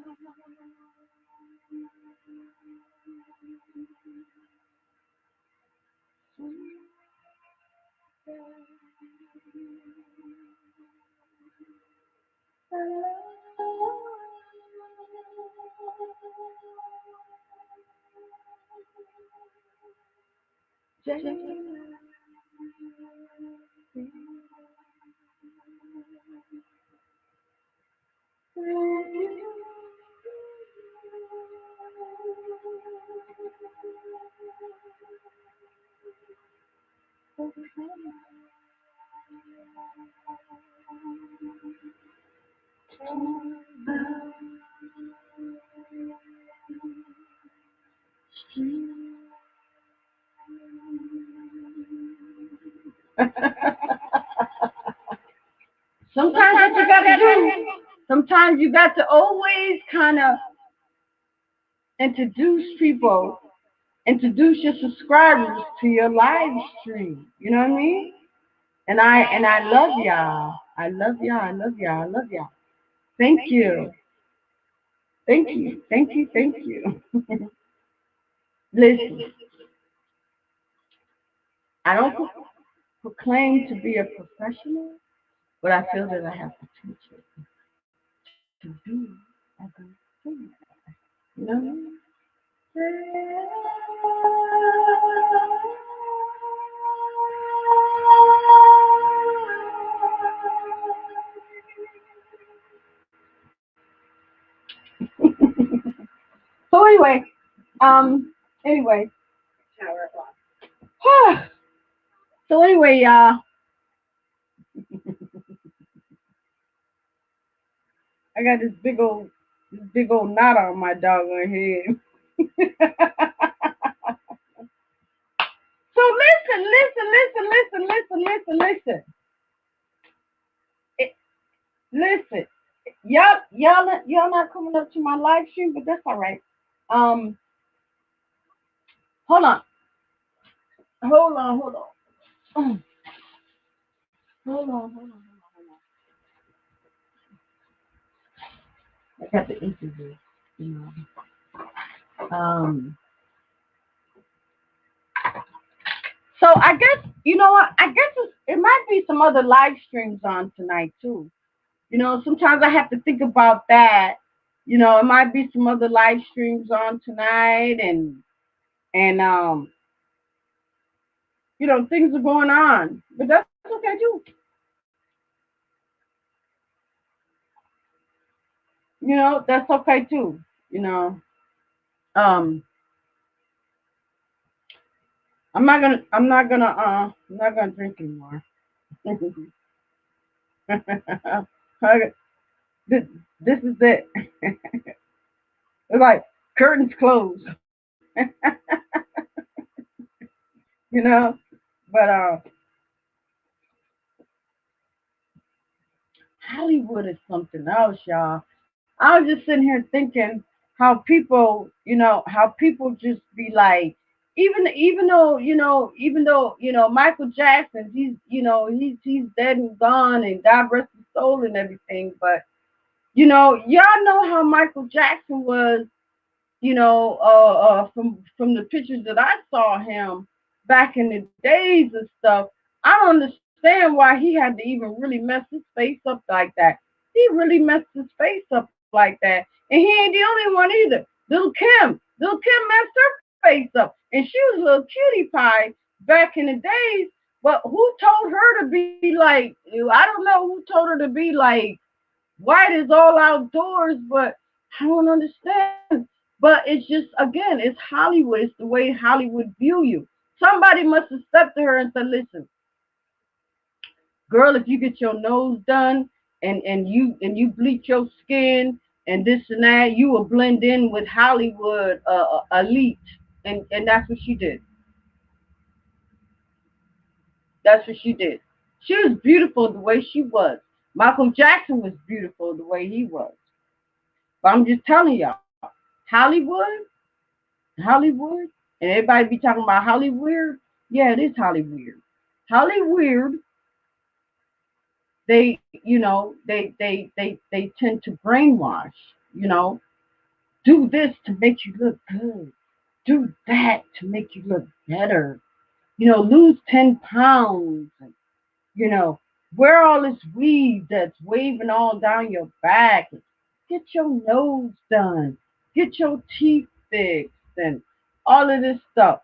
Sometimes what you gotta do, sometimes you got to always kind of introduce people, introduce your subscribers to your live stream. You know what I mean? And I love y'all. I love y'all. I love y'all. I love y'all. Thank you. Thank you. Thank you. Thank you. Listen, I don't proclaim to be a professional, but I feel that I have potential to do a good thing. You know what I mean? So anyway, Shower block. so anyway, y'all, I got this big old knot on my doggone head. So listen. It, listen, y'all not coming up to my live stream, but that's all right. Um, hold on, hold on, hold on, hold on. I got the interview. You know. So I guess you know what? I guess it might be some other live streams on tonight too. You know, sometimes I have to think about that. You know, it might be some other live streams on tonight, and you know, things are going on, but that's okay too. You know, that's okay too. You know, um, I'm not gonna drink anymore. Okay, this, this is it. It's like curtains closed, you know. But Hollywood is something else, y'all. I was just sitting here thinking how people, you know, how people just be like, even though Michael Jackson, he's dead and gone, and God rest his soul and everything, but y'all know how Michael Jackson was, from the pictures that I saw him back in the days and stuff. I don't understand why he had to even really mess his face up like that. He really messed his face up like that, and he ain't the only one either. Little Kim messed her face up, and she was a little cutie pie back in the days. But who told her to be like? I don't know who told her to be like white is all outdoors, but I don't understand. But it's just again, it's Hollywood. It's the way Hollywood view you. Somebody must have stepped to her and said, "Listen, girl, if you get your nose done and you bleach your skin and this and that, you will blend in with Hollywood elite." And that's what she did. That's what she did. She was beautiful the way she was. Michael Jackson was beautiful the way he was. But I'm just telling y'all, Hollywood, Hollywood, and everybody be talking about Hollywood. Yeah, it is Hollywood. Hollywood, they tend to brainwash. You know, do this to make you look good. Do that to make you look better. Lose 10 pounds. And, you know, wear all this weave that's waving all down your back. Get your nose done. Get your teeth fixed and all of this stuff.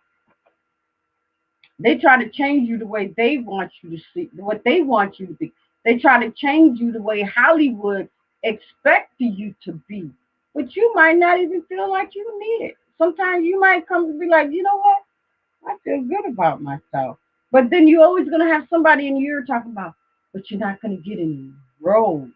They try to change you the way they want you to see, what they want you to be. They try to change you the way Hollywood expects you to be. But you might not even feel like you need it. Sometimes you might come to be like, you know what? I feel good about myself. But then you're always going to have somebody in your ear talking about, but you're not going to get any roles.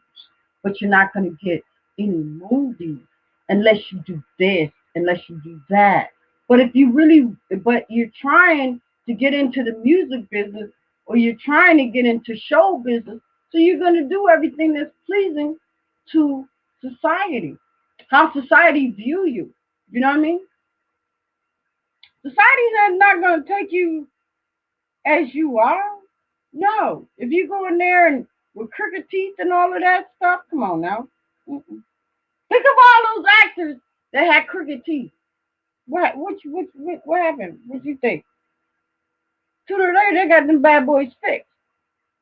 But you're not going to get any movies unless you do this, unless you do that. But you're trying to get into the music business or you're trying to get into show business. So you're going to do everything that's pleasing to society, how society view you. You know what I mean? Society's not going to take you as you are. No. If you go in there and with crooked teeth and all of that stuff, come on now. Mm-mm. Think of all those actors that had crooked teeth. What happened? What you think? Sooner or later, they got them bad boys fixed.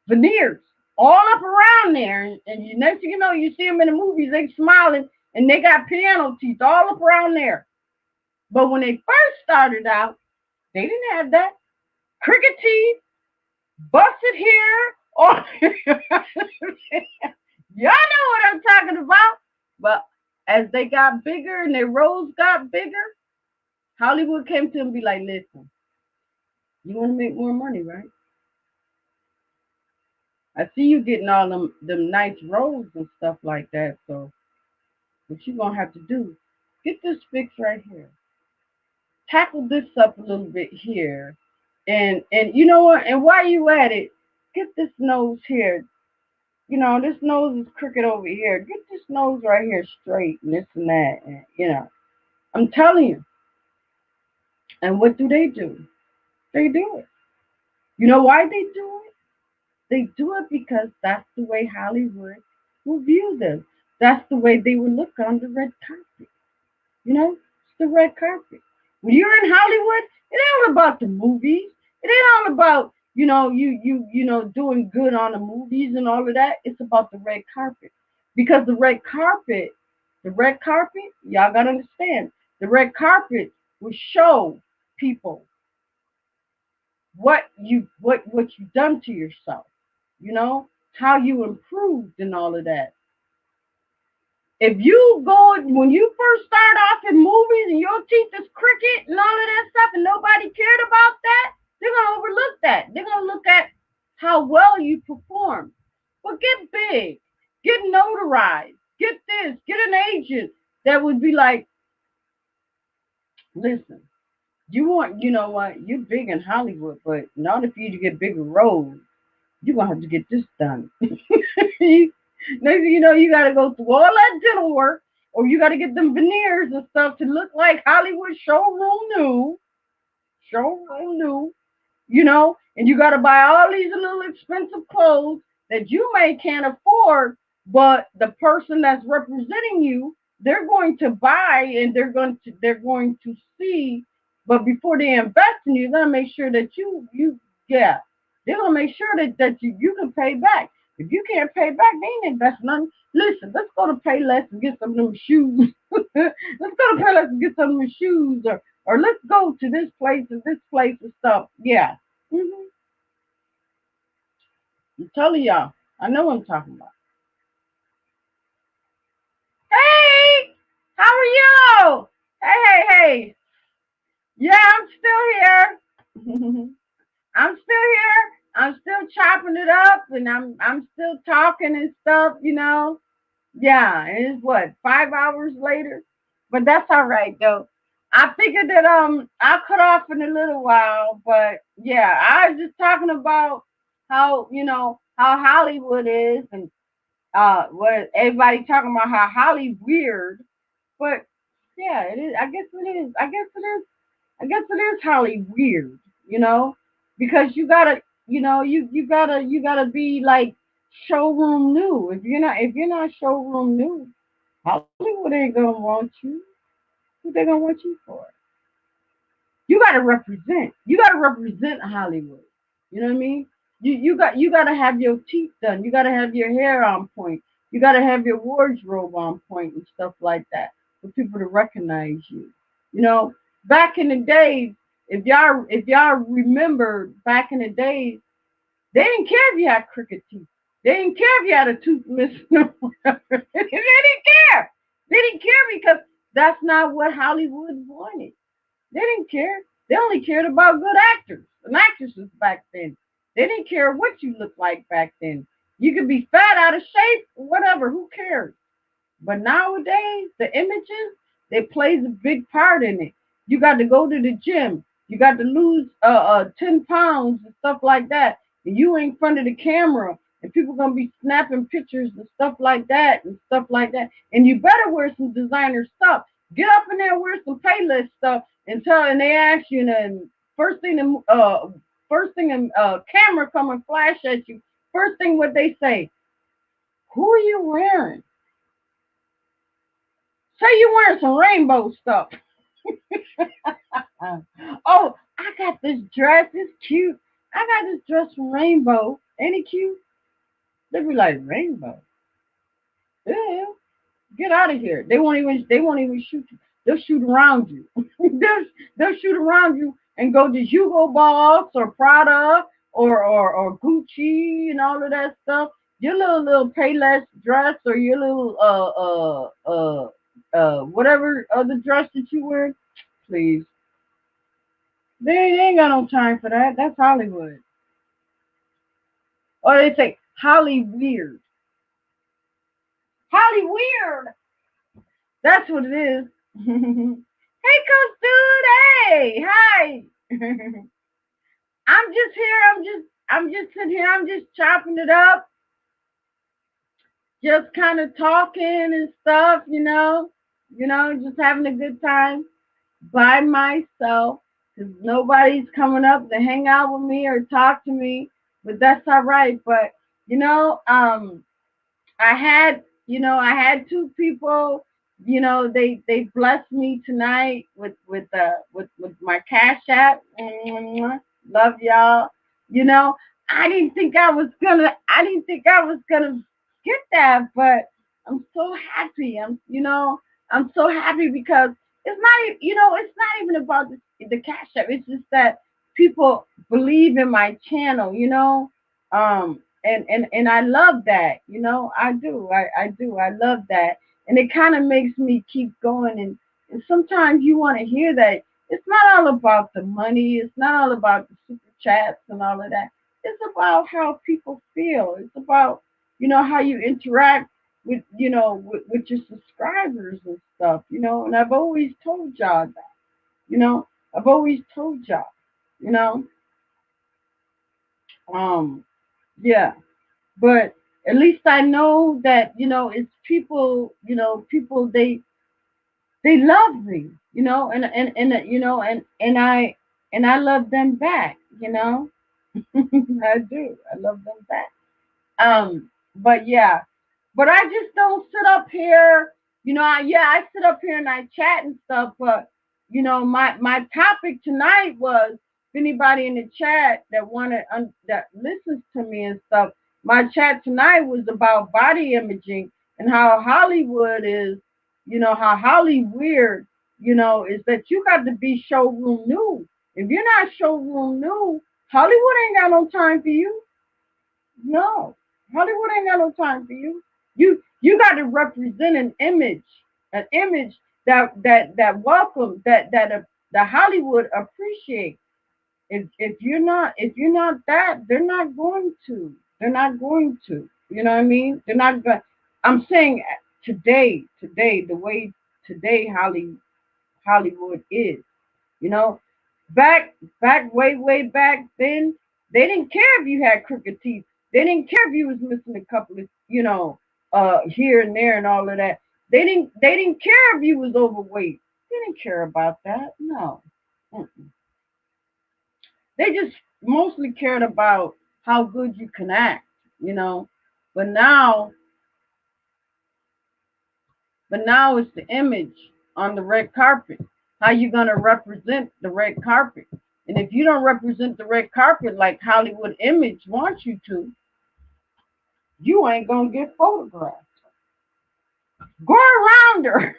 Veneers all up around there, and you next thing you know, you see them in the movies, they smiling, and they got piano teeth all up around there. But when they first started out, they didn't have that. Crooked teeth, busted hair, or y'all know what I'm talking about. But as they got bigger and their roles got bigger, Hollywood came to them and be like, listen, you want to make more money, right? I see you getting all them nice roles and stuff like that. So what you gonna have to do, get this fixed right here. Tackle this up a little bit here. And you know what? And while you at it, get this nose here. This nose is crooked over here. Get this nose right here straight and this and that. And I'm telling you. And what do? They do it. You know why they do it? They do it because that's the way Hollywood will view them. That's the way they would look on the red carpet. You know, it's the red carpet. When you're in Hollywood, it ain't all about the movies. It ain't all about doing good on the movies and all of that. It's about the red carpet because the red carpet, y'all gotta understand, the red carpet will show people what you done to yourself. You know how you improved and all of that. If you go when you first start off in movies and your teeth is crooked and all of that stuff and nobody cared about that, they're gonna overlook that. They're gonna look at how well you perform. But get big, get notarized, get this, get an agent that would be like, listen, you know what, you're big in Hollywood, but in order for you to get bigger roles, you're gonna have to get this done. Next thing you know, you got to go through all that dental work, or you got to get them veneers and stuff to look like Hollywood showroom new, and you got to buy all these little expensive clothes that you may can't afford, but the person that's representing you, they're going to buy and they're going to see. But before they invest in you, they're gonna make sure that yeah, they're gonna make sure that you can pay back. If you can't pay back, they ain't invest nothing. Listen, let's go to Payless and get some new shoes. Let's go to Payless and get some new shoes, or let's go to this place and stuff. Yeah. I'm telling y'all, I know what I'm talking about. Hey, how are you? Hey. Yeah, I'm still here. I'm still here. I'm still chopping it up, and I'm still talking and stuff. Yeah, and it's what 5 hours later, but that's all right though. I figured that I'll cut off in a little while, but yeah, I was just talking about how Hollywood is, and what everybody talking about how Holly weird, but yeah, it is. I guess it is. I guess it is Holly weird, you know, because you gotta be like showroom new. If you're not showroom new, Hollywood ain't gonna want you. What they gonna want you for? You gotta represent. You gotta represent Hollywood. You know what I mean? You gotta have your teeth done. You gotta have your hair on point. You gotta have your wardrobe on point and stuff like that for people to recognize you. You know, back in the days, if y'all remember back in the days, they didn't care if you had crooked teeth. They didn't care if you had a tooth missing. They didn't care. They didn't care because that's not what Hollywood wanted. They didn't care. They only cared about good actors and actresses back then. They didn't care what you looked like back then. You could be fat, out of shape, whatever. Who cares? But nowadays, the images, they plays a big part in it. You got to go to the gym. You got to lose 10 pounds and stuff like that. And you in front of the camera, and people gonna be snapping pictures and stuff like that and stuff like that. And you better wear some designer stuff. Get up in there and wear some Payless stuff and they ask you, and first thing camera come and flash at you. First thing what they say, who are you wearing? Say you wearing some rainbow stuff. Oh, I got this dress. It's cute. I got this dress from Rainbow. Ain't it cute? They be like, Rainbow. Yeah. Get out of here. They won't even shoot you. They'll shoot around you. they'll shoot around you and go to Hugo Boss or Prada or Gucci and all of that stuff. Your little Payless dress or your little whatever other dress that you wear, please. They ain't got no time for that. That's Hollywood. Or they say Holly weird. Holly weird. That's what it is. Hey, Coach Dude. Hey, hi. I'm just here. I'm just sitting here. I'm just chopping it up, just kind of talking and stuff. Just having a good time by myself because nobody's coming up to hang out with me or talk to me. But that's all right. But I had I had two people, they blessed me tonight with my cash app. Love y'all. You know, I didn't think I was gonna get that, but I'm so happy. I'm so happy because it's not even about the cash app. It's just that people believe in my channel, and I love that, I do. I do. I love that. And it kind of makes me keep going, and sometimes you want to hear that it's not all about the money, it's not all about the super chats and all of that. It's about how people feel. It's about, how you interact with your subscribers and stuff, and I've always told y'all that, you know, I've always told y'all, you know, um, yeah, but at least I know that, it's people, people, they love me, and I love them back, I do. I love them back. But yeah, but I just don't sit up here. I sit up here and I chat and stuff. But my topic tonight was, if anybody in the chat that listens to me and stuff. My chat tonight was about body imaging and how Hollywood is. How Holly weird. Is that you got to be showroom new. If you're not showroom new, Hollywood ain't got no time for you. No, Hollywood ain't got no time for you. You got to represent an image that welcome that Hollywood appreciate. If you're not that, they're not going to. They're not going to. You know what I mean? They're not going. I'm saying today, the way today Hollywood is. You know, back way back then, they didn't care if you had crooked teeth. They didn't care if you was missing a couple of, here and there and all of that. They didn't care if you was overweight. They didn't care about that. No. Mm-mm. They just mostly cared about how good you can act, you know. But now But now it's the image on the red carpet. How you gonna represent the red carpet? And if you don't represent the red carpet like Hollywood Image wants you to, you ain't gonna get photographed. Go around her.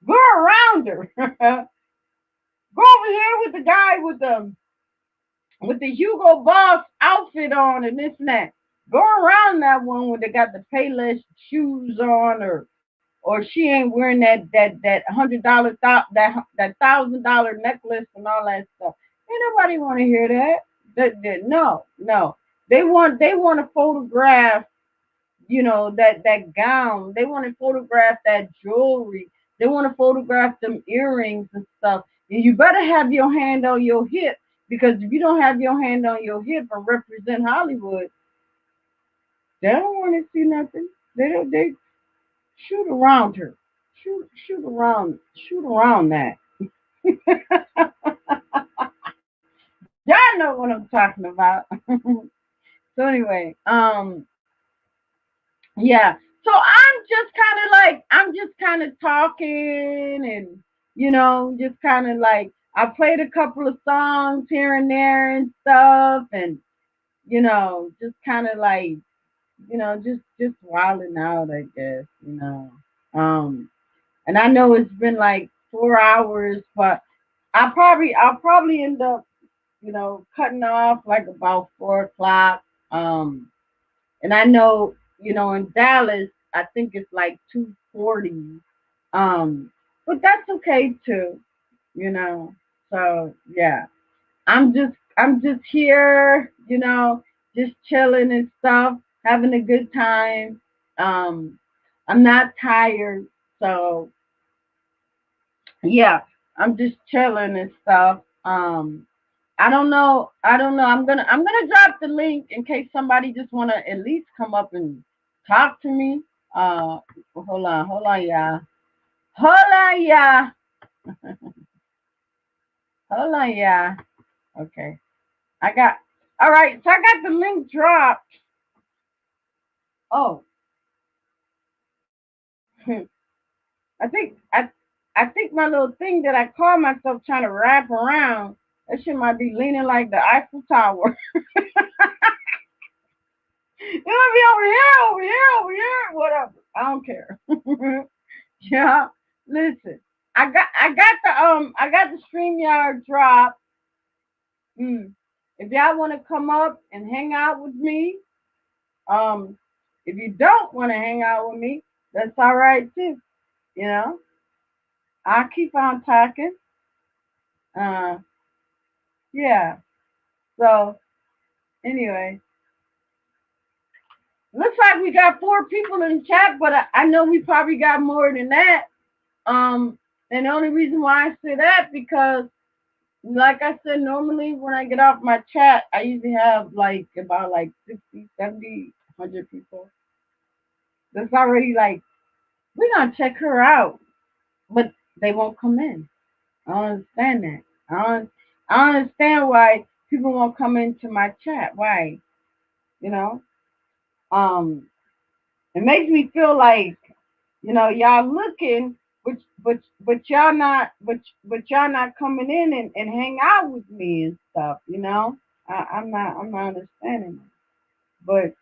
Go around her. Go over here with the guy with the Hugo Boss outfit on and this and that. Go around that one when they got the Payless shoes on, or she ain't wearing that $100 that $1,000 necklace and all that stuff. Ain't nobody want to hear that. No, no. They want to photograph, that gown. They want to photograph that jewelry. They want to photograph them earrings and stuff. And you better have your hand on your hip, because if you don't have your hand on your hip and represent Hollywood, they don't want to see nothing. They don't. They shoot around her. Shoot around that. Y'all know what I'm talking about. So anyway, yeah. So I'm just kind of talking, and just kind of like I played a couple of songs here and there and stuff, and just kind of like just wilding out, I guess. And I know it's been like 4 hours, but I'll probably end up cutting off like about 4 o'clock. And I know, in Dallas, I think it's like 2:40. Um, but that's okay too, you know. So yeah, I'm just here, just chilling and stuff, having a good time. Um, I'm not tired, so yeah, I'm just chilling and stuff. I don't know. I'm gonna drop the link in case somebody just wanna at least come up and talk to me. Hold on, yeah. Hold on, yeah. Hold on, yeah. Okay. I got all right, so I got the link dropped. Oh, I think I think my little thing that I call myself trying to wrap around, that shit might be leaning like the Eiffel Tower. It might be over here, over here, over here, whatever. I don't care. Yeah. Listen, I got the StreamYard drop. Mm. If y'all want to come up and hang out with me, um, if you don't want to hang out with me, that's all right too. You know, I'll keep on talking. Uh, yeah. So anyway, looks like we got 4 people in the chat, but I know we probably got more than that. Um, and the only reason why I say that because, like I said, normally when I get off my chat, I usually have like about like 60, 70, 100 people. That's already like, we're going to check her out, but they won't come in. I don't understand that. I don't understand why people won't come into my chat. Why? You know? Um, it makes me feel like, y'all looking, but but y'all not coming in and hang out with me and stuff. I'm not understanding it. But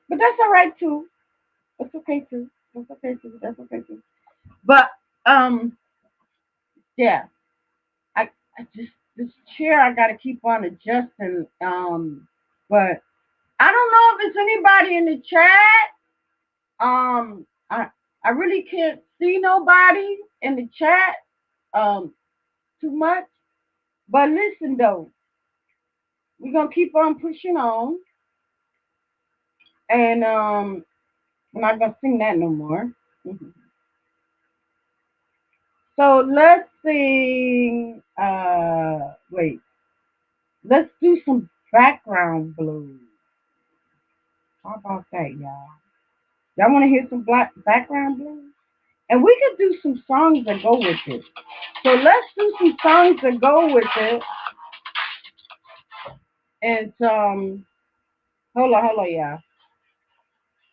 that's all right too. That's okay too. That's okay too. That's okay too. But um yeah, I just this chair I gotta keep on adjusting. But I don't know if it's anybody in the chat. I really can't see nobody in the chat too much. But listen though, we're gonna keep on pushing on, and I'm not gonna sing that no more. So let's sing. Wait. Let's do some background blues. How about that, y'all? Y'all want to hear some black background blues? And we could do some songs that go with it. So let's do some songs that go with it. And hold on, y'all.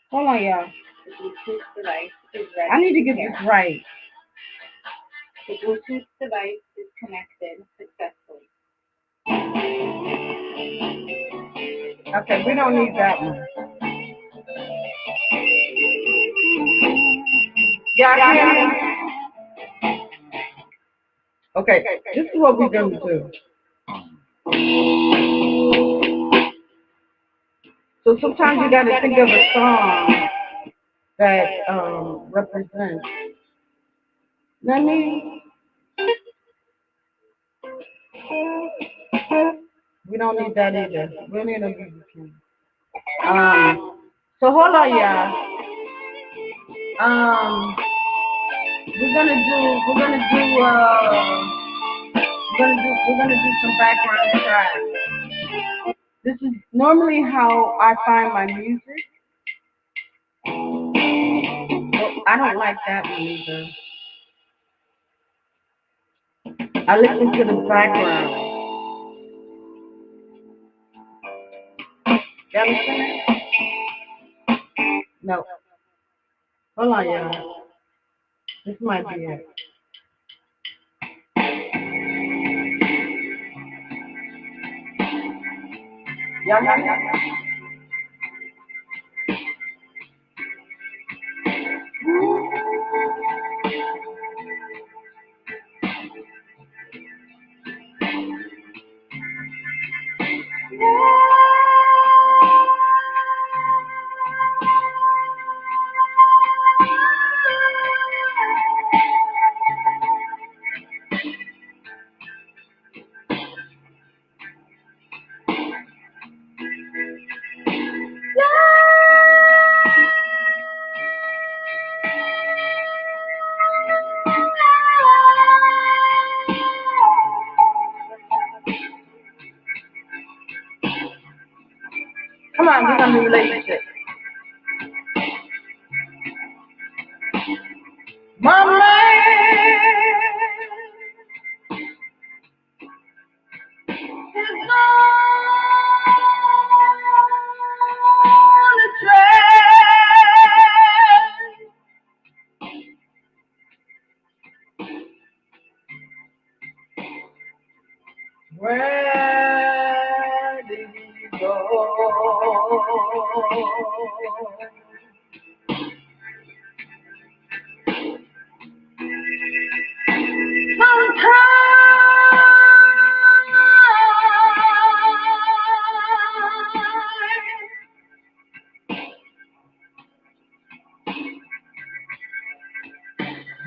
Hold on, y'all. The Bluetooth device is ready. I need to get this right. The Bluetooth device is connected successfully. Okay, we don't need that one. Yeah. Okay, this is what we're gonna do. So sometimes you gotta think of a song that represents. Let me. We don't need that either. We don't need a music king. So hold on, y'all. Um, we're gonna do some background tracks. This is normally how I find my music. But I don't like that one either. I listen to the background. You understand that? No. Hold on, y'all. This might be it. Y'all. Come on, we're gonna do relationship. My man is on the train.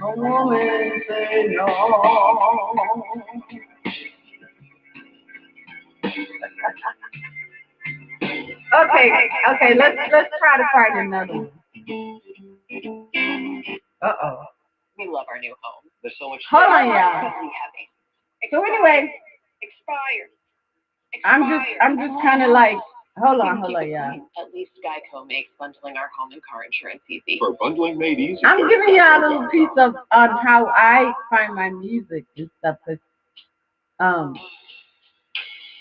A woman say no. Okay, let's try to find another one. Uh-oh. We love our new home. There's so much. Hold on, y'all. Incredibly heavy. So anyway, Expired. I'm just kind of like, hold on, Keep it y'all. clean. At least Geico makes bundling our home and car insurance easy. For bundling made easy. I'm giving y'all a little piece of on how I find my music and stuff. 'Cause,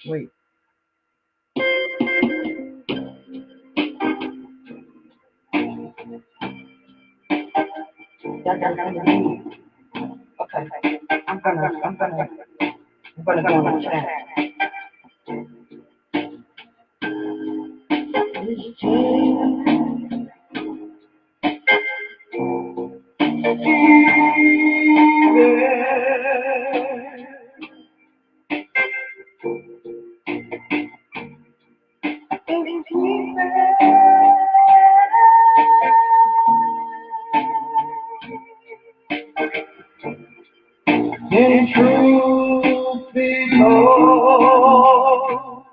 wait. Okay. I'm gonna go on the chat. In truth be told,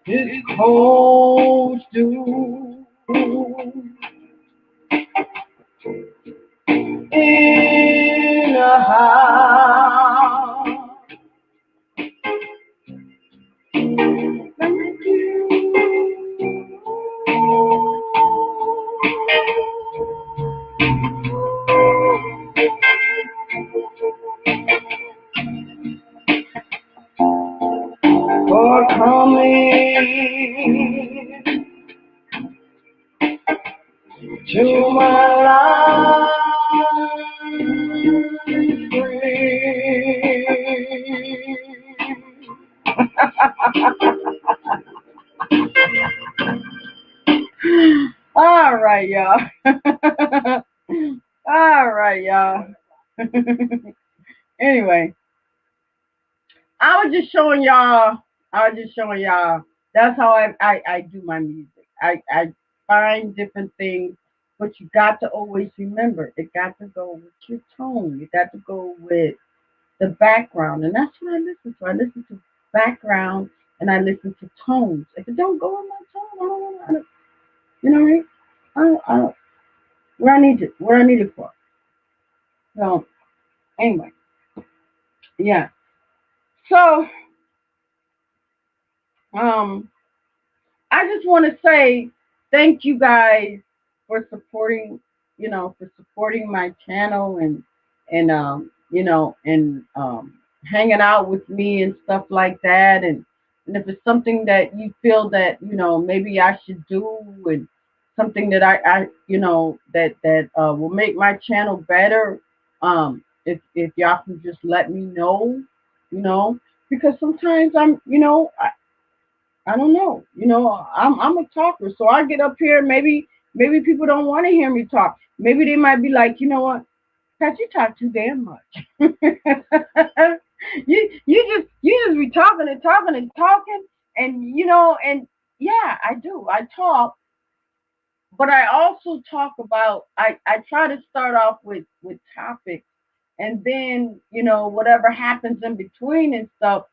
it's cold stew in a house. For coming to my life. All right, y'all. All right, y'all. Anyway, I was just showing y'all. That's how I do my music. I find different things, but you got to always remember it got to go with your tone. You got to go with the background, and that's what I listen to. I listen to background and I listen to tones. If it don't go in my tone, I don't want to. You know what I mean? I don't, where I need it for. So anyway, yeah. So I just want to say thank you guys for supporting, for supporting my channel and hanging out with me and stuff like that. And if it's something that you feel that, maybe I should do and something that I that will make my channel better, if y'all can just let me know, because sometimes I don't know. I'm a talker, so I get up here. Maybe people don't want to hear me talk. Maybe they might be like, you know what, Pat, you talk too damn much. you just be talking and talking and talking, and yeah, I do. I talk, but I also talk about. I try to start off with topics, and then whatever happens in between and stuff,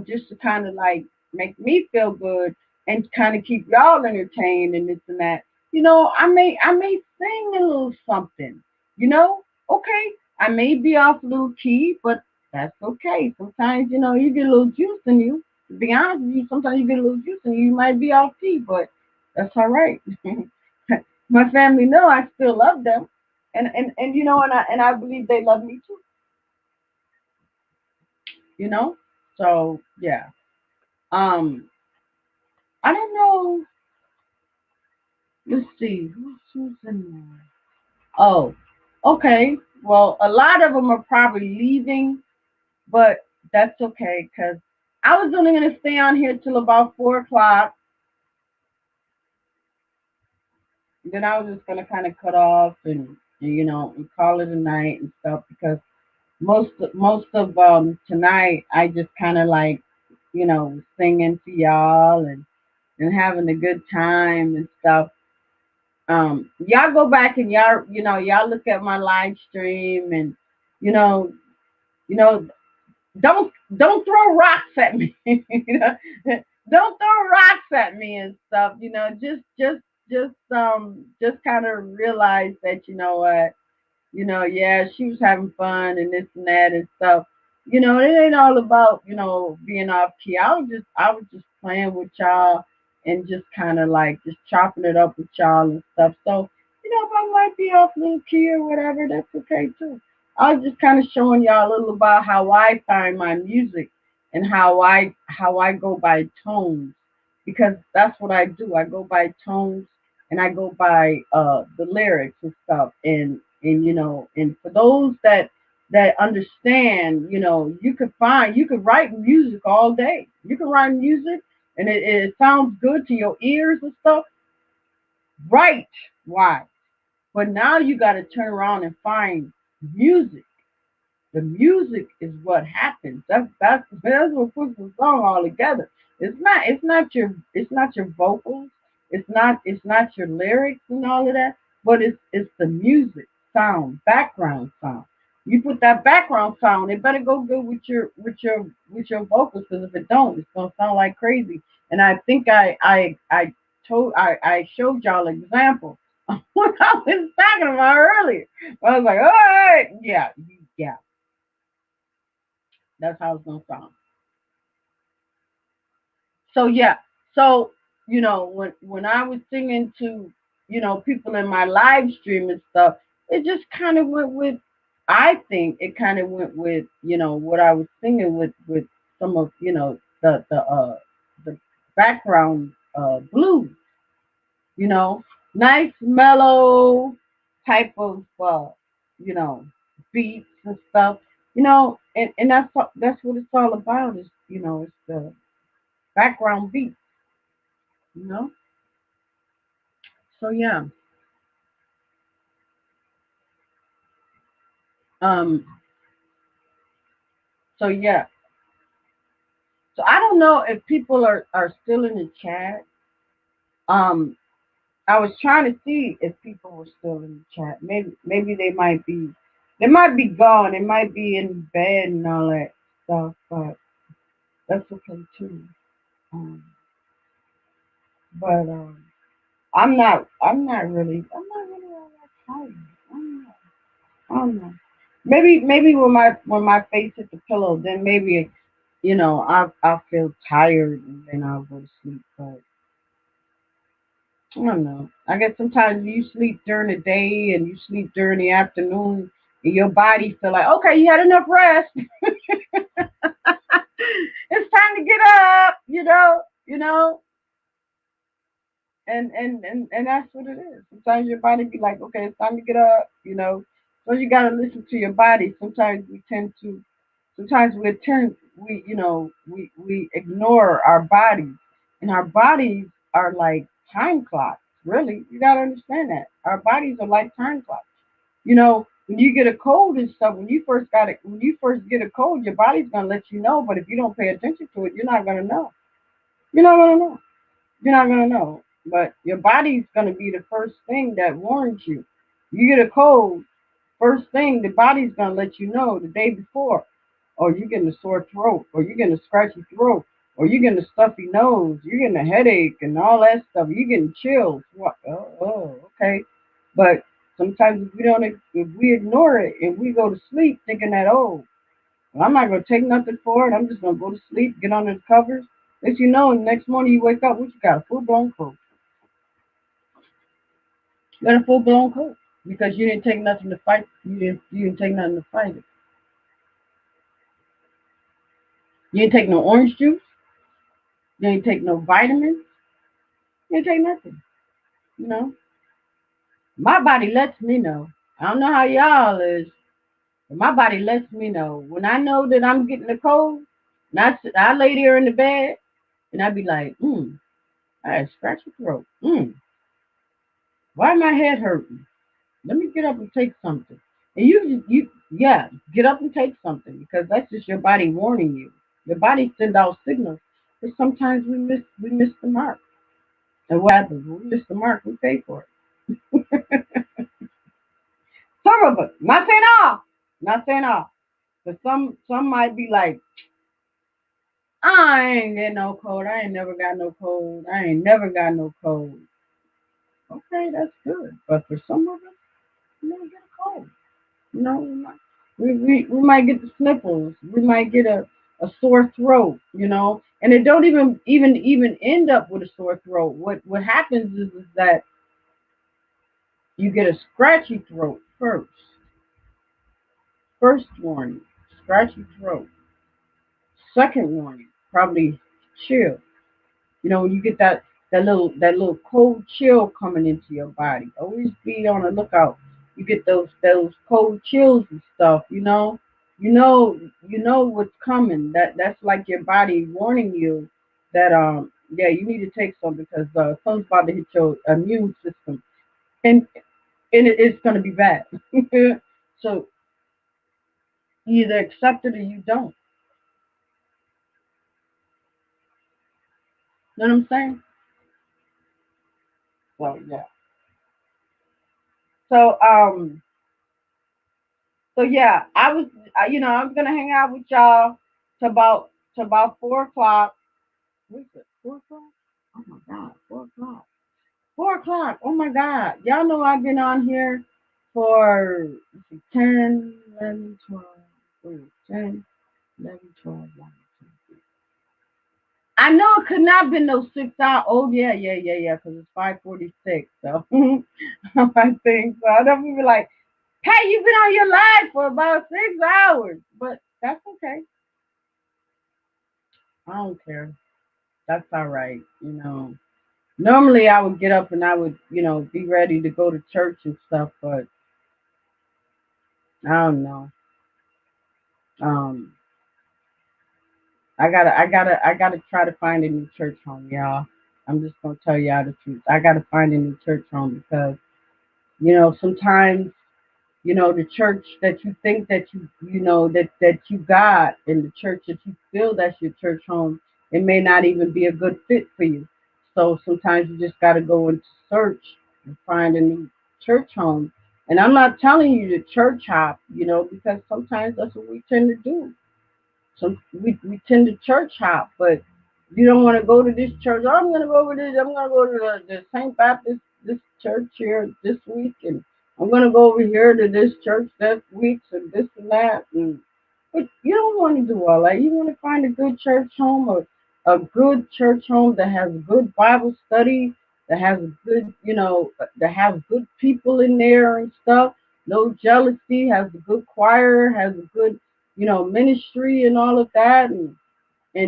just to kind of like make me feel good and kind of keep y'all entertained and this and that. I may sing a little something, okay, I may be off a little key, but that's okay. Sometimes you get a little juice in you. To be honest with you, sometimes you get a little juice in you. You might be off key, but that's all right. My family know I still love them, and I believe they love me too. So yeah. Um, I don't know. Let's see who's in there. Oh, okay. Well, a lot of them are probably leaving, but that's okay because I was only gonna stay on here till about 4 o'clock. Then I was just gonna kind of cut off and call it a night and stuff because most of tonight I just kind of like singing to y'all and having a good time and stuff. Y'all go back and y'all look at my live stream and you know you know don't throw rocks at me. Don't throw rocks at me and stuff. Just kind of realize that what yeah, she was having fun and this and that and stuff. It ain't all about, being off key. I was just playing with y'all and just kind of like just chopping it up with y'all and stuff. So, if I might be off a little key or whatever, that's okay too. I was just kind of showing y'all a little about how I find my music and how I go by tones because that's what I do. I go by tones and I go by the lyrics and stuff. And for those that understand, you could write music all day. You can write music and it sounds good to your ears and stuff. Right. Why? But now you got to turn around and find music. The music is what happens. That's what puts the song all together. It's not your vocals. It's not your lyrics and all of that. But it's the music sound, background sound. You put that background sound, it better go good with your vocals because if it don't, it's gonna sound like crazy. And I think I showed y'all an example of what I was talking about earlier. I was like, all right, yeah, yeah, that's how it's gonna sound. So yeah, so when I was singing to people in my live stream and stuff, it just kind of went with. I think it kind of went with what I was singing with some of the background blues. You know, nice mellow type of you know beats and stuff. And that's what it's all about. Is it's the background beat. You know. So yeah. Um. So yeah. So I don't know if people are still in the chat. Um. I was trying to see if people were still in the chat. Maybe they might be. They might be gone. They might be in bed and all that stuff. But that's okay too. Um. But I'm not really all that tired. I'm not, I don't know. Maybe when my face hit the pillow, then maybe I'll feel tired and then I'll go to sleep. But I don't know. I guess sometimes you sleep during the day and you sleep during the afternoon, and your body feel like okay, you had enough rest. It's time to get up. And that's what it is. Sometimes your body be like, okay, it's time to get up. So you gotta listen to your body. Sometimes we ignore our bodies. And our bodies are like time clocks. Really. You gotta understand that. Our bodies are like time clocks. When you get a cold and stuff, when you first get a cold, your body's gonna let you know, but if you don't pay attention to it, you're not gonna know. You're not gonna know. You're not gonna know. But your body's gonna be the first thing that warns you. You get a cold, first thing the body's gonna let you know the day before. Or you're getting a sore throat, or you're getting a scratchy throat, or you're getting a stuffy nose, you're getting a headache and all that stuff. You're getting chills. What? Oh, okay. But sometimes if we ignore it and we go to sleep thinking that well, I'm not gonna take nothing for it. I'm just gonna go to sleep, get under the covers. As you know, the next morning you wake up, what you got? A full blown cold. You got a full blown cold because you didn't take nothing to fight. You didn't take nothing to fight it. You didn't take no orange juice. You didn't take no vitamins. You didn't take nothing. You know, my body lets me know. I don't know how y'all is, but my body lets me know when I know that I'm getting a cold. I lay there in the bed and I'd be like, I scratch your throat. Why my head hurting? Let me get up and take something. And yeah, get up and take something because that's just your body warning you. Your body sends out signals, but sometimes we miss the mark. And what happens? When we miss the mark, we pay for it. Some of us, not saying all, but some might be like, I ain't getting no cold. I ain't never got no cold. I ain't never got no cold. Okay, that's good. But for some of us, you never get a cold. You know, we might get the sniffles. We might get a sore throat. You know, and it don't even end up with a sore throat. What happens is that you get a scratchy throat first. First warning, scratchy throat. Second warning, probably chill. You know, when you get that little cold chill coming into your body, always be on the lookout. You get those cold chills and stuff. You know what's coming. That's like your body warning you that yeah, you need to take some because something's about to hit your immune system, and it's gonna be bad. So you either accept it or you don't. You know what I'm saying? So yeah. So yeah, I was gonna hang out with y'all to about 4 o'clock. What is it? 4 o'clock? Oh my God, 4 o'clock. 4 o'clock. Oh my God. Y'all know I've been on here for let's see, 10, 11, 12, 10, 11, 12, 1, 2, 3. I know it could not have been no 6 hours. Oh yeah, because it's 5:46. So I think so. I don't be like, hey, you've been on your live for about 6 hours, but that's okay. I don't care. That's all right. Normally I would get up and I would, be ready to go to church and stuff, but I don't know. Um, I gotta try to find a new church home, y'all. I'm just gonna tell y'all the truth. I gotta find a new church home because, sometimes the church that you think that that you got in the church that you feel that's your church home, it may not even be a good fit for you. So sometimes you just got to go into search and find a new church home. And I'm not telling you to church hop, because sometimes that's what we tend to do. We tend to church hop, but you don't want to go to this church. Oh, I'm gonna go over this. I'm gonna go to the St. Baptist this church here this week, and I'm gonna go over here to this church that week and this and that. But you don't want to do all that. You want to find a good church home, or a good church home that has good Bible study, that has that has good people in there and stuff. No jealousy, has a good choir, has a good ministry and all of that, and I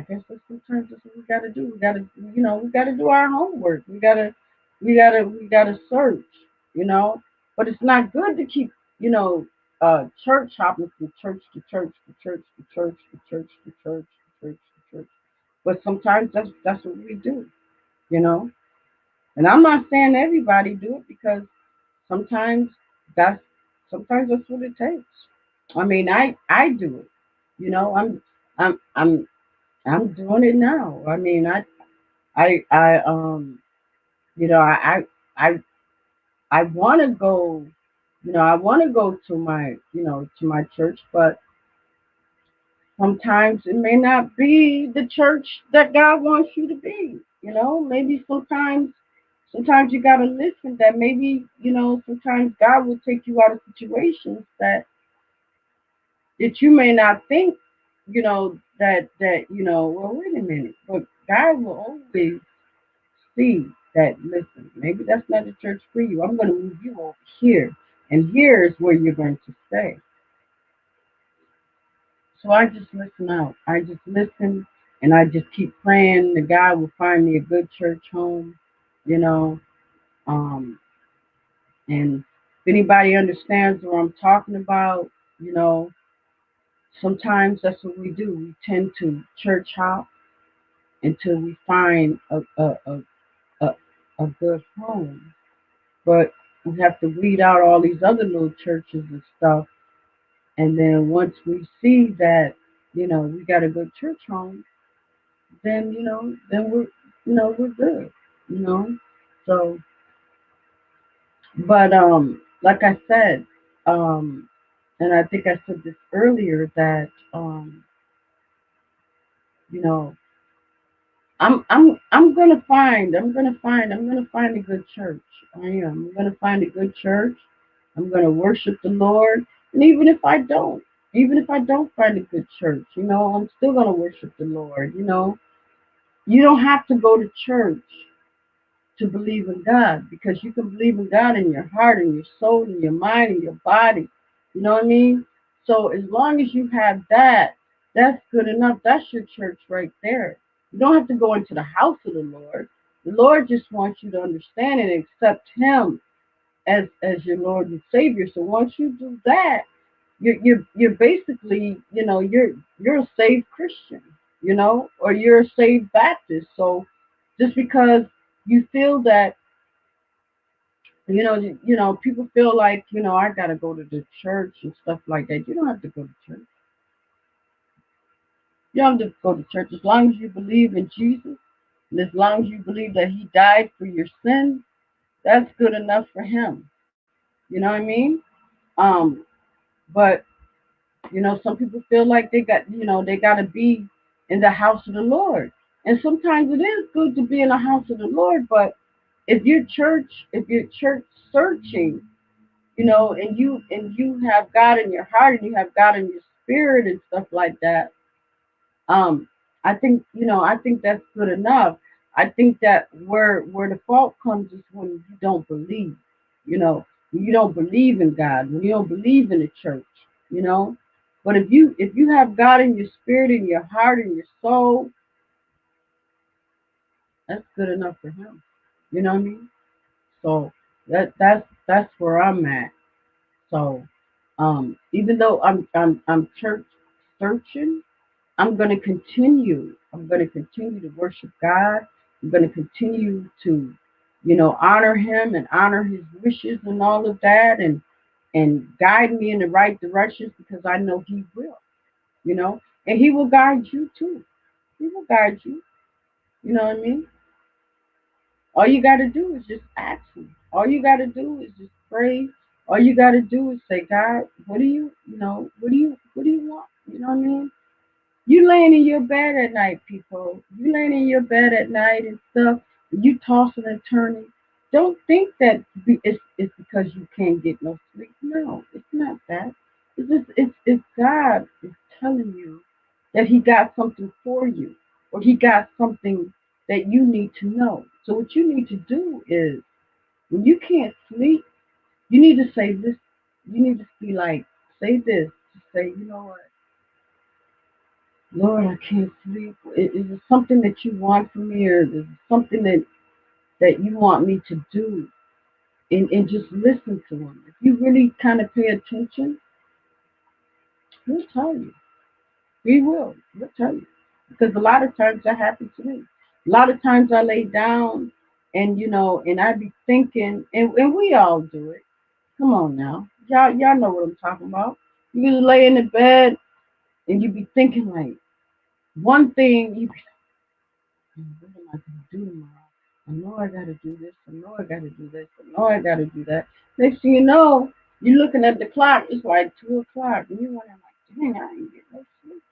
guess that's sometimes that's what we gotta do. We gotta do our homework. We gotta search, you know. But it's not good to keep, church hopping from church to church to church to church to church to church to church to church. But sometimes that's what we do, you know. And I'm not saying everybody do it because sometimes that's sometimes that's what it takes. I mean, I do it. I'm I'm I'm doing it now. I mean, I you know, I I want to go. I want to go to my church, but sometimes it may not be the church that God wants you to be. Maybe sometimes you gotta listen that maybe, sometimes God will take you out of situations that you may not think, well, wait a minute, but God will always see that, listen, maybe that's not the church for you. I'm going to move you over here, and here is where you're going to stay. So I just listen out. I just listen, and I just keep praying that God will find me a good church home, you know, um, and anybody understands what I'm talking about, you know, sometimes that's what we do. We tend to church hop until we find a, a good home. But we have to weed out all these other little churches and stuff. And then once we see that, we got a good church home, then, then we're good, you know. So, but like I said, and I think I said this earlier that you know, I'm gonna find a good church. I am. I'm gonna find a good church. I'm gonna worship the Lord. And even if I don't find a good church, I'm still gonna worship the Lord. You don't have to go to church to believe in God, because you can believe in God in your heart and your soul and your mind and your body. You know what I mean? So as long as you have that, that's good enough. That's your church right there. You don't have to go into the house of the Lord. The Lord just wants you to understand and accept Him as your Lord and Savior. So once you do that, you're basically, you're a saved Christian, or you're a saved Baptist. So just because you feel that, people feel like, I gotta go to the church and stuff like that. You don't have to go to church. You don't have to go to church as long as you believe in Jesus, and as long as you believe that He died for your sins. That's good enough for Him. You know what I mean? Um, but some people feel like they gotta be in the house of the Lord. And sometimes it is good to be in the house of the Lord, but if you're church searching, and you have God in your heart and you have God in your spirit and stuff like that, um, I think that's good enough. I think that where the fault comes is when you don't believe, when you don't believe in God, when you don't believe in the church, you know. But if you have God in your spirit, in your heart, in your soul, that's good enough for Him. You know what I mean? So that's where I'm at. So even though I'm church searching, I'm going to continue. I'm going to continue to worship God. I'm going to continue to, honor Him and honor His wishes and all of that, and guide me in the right directions, because I know He will, and He will guide you too. He will guide you. You know what I mean? All you got to do is just ask Him. All you got to do is just pray. All you got to do is say, God, what do you want? You know what I mean? You laying in your bed at night, people. You laying in your bed at night and stuff. And you tossing and turning. Don't think that it's because you can't get no sleep. No, it's not that. It's God is telling you that He got something for you, or He got something that you need to know. So what you need to do is, when you can't sleep, you need to say this. You need to be like, say this. Just say, you know what? Lord, I can't sleep. Is it something that you want from me, or is it something that you want me to do? And just listen to Him. If you really kind of pay attention, He'll tell you. He will. He'll tell you. Because a lot of times that happens to me. A lot of times I lay down, and I be thinking, and we all do it. Come on now. Y'all know what I'm talking about. You just lay in the bed and you be thinking like one thing, you be what am I going to do tomorrow? I know I got to do this. I know I got to do this. I know I got to do that. Next thing you know, you're looking at the clock. It's like 2 o'clock, and you're wondering like, dang, I ain't getting no sleep.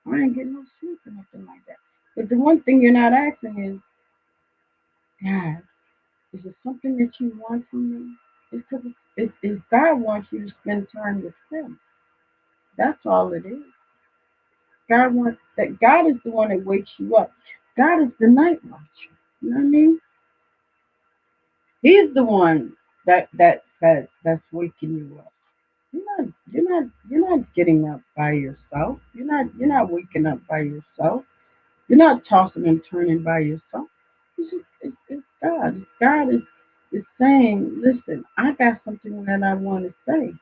I ain't getting no sleep or nothing like that. But the one thing you're not asking is, God, is it something that you want from me? It's because it's God wants you to spend time with Him. That's all it is. God wants that. God is the one that wakes you up. God is the night watcher. You know what I mean? He's the one that's waking you up. You're not getting up by yourself. You're not waking up by yourself. You're not tossing and turning by yourself. It's God. God is is saying, listen, I got something that I want to say.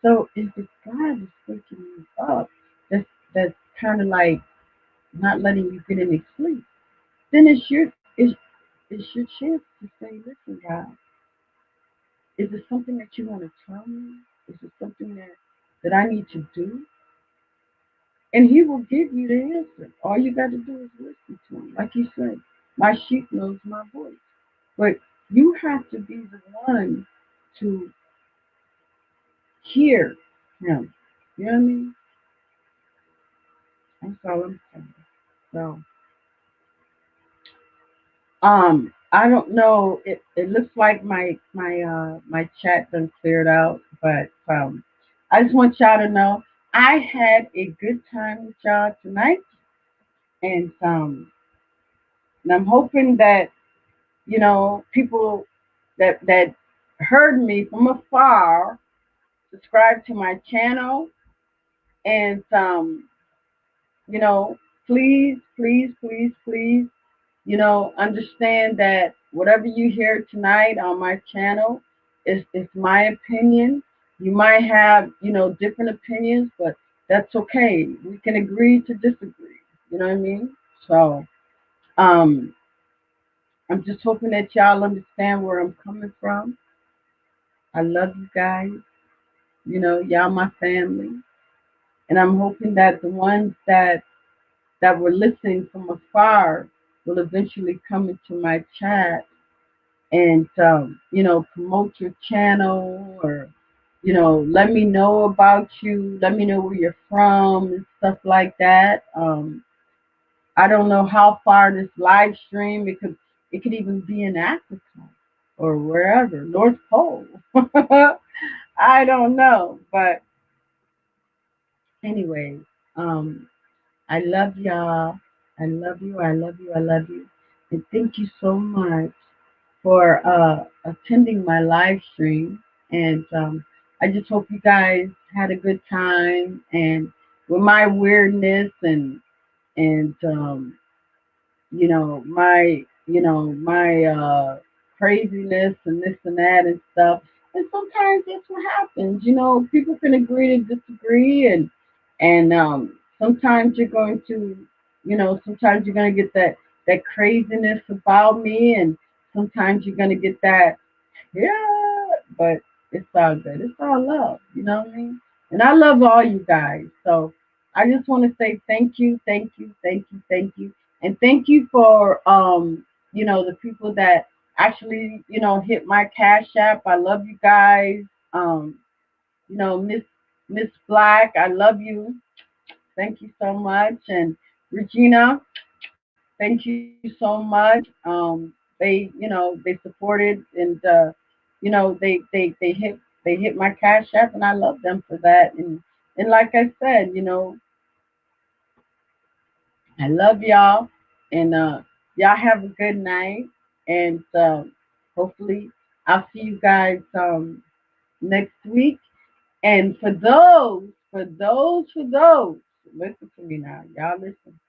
So if it's God is waking you up, that's kind of like not letting you get any sleep, then it's your chance to say, listen, God, is it something that you want to tell me? Is it something that I need to do? And he will give you the answer. All you got to do is listen to him. Like you said, my sheep knows my voice. But you have to be the one to hear him. You know what I mean? That's all I'm saying. So, I don't know. It looks like my chat done cleared out, but I just want y'all to know I had a good time with y'all tonight, and I'm hoping that people that heard me from afar subscribe to my channel, and you know, please, please, please, please, understand that whatever you hear tonight on my channel is my opinion. You might have, different opinions, but that's okay. We can agree to disagree. You know what I mean? So, um, I'm just hoping that y'all understand where I'm coming from. I love you guys. Y'all my family. And I'm hoping that the ones that were listening from afar will eventually come into my chat and promote your channel, or let me know about you, let me know where you're from and stuff like that. I don't know how far this live stream, it could even be in Africa or wherever, North Pole. I don't know, but anyway, um I love y'all. I love you. I love you. I love you. And thank you so much for attending my live stream. And I just hope you guys had a good time. And with my weirdness and my craziness and this and that and stuff. And sometimes that's what happens. People can agree to disagree, and sometimes sometimes you're going to get that craziness about me, and sometimes you're going to get that, yeah, but it's all good. It's all love. You know what I mean? And I love all you guys. So I just want to say thank you, thank you, thank you, thank you. And thank you for the people that actually, hit my cash app. I love you guys. Um, Miss Black, I love you. Thank you so much. And Regina, thank you so much. They supported, and they hit my cash app, and I love them for that. And like I said, I love y'all, and y'all have a good night, and hopefully I'll see you guys next week. And for those, listen to me now, y'all listen.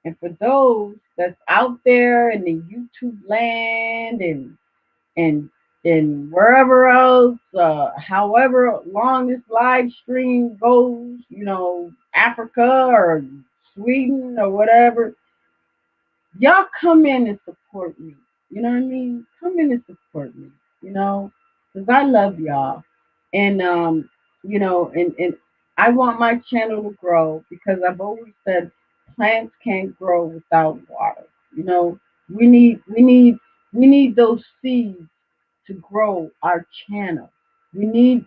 And for those that's out there in the YouTube land and and wherever else, however long this live stream goes, Africa or Sweden or whatever, y'all come in and support me. You know what I mean? Come in and support me. Because I love y'all, and and I want my channel to grow, because I've always said plants can't grow without water. You know, we need those seeds to grow our channel. We need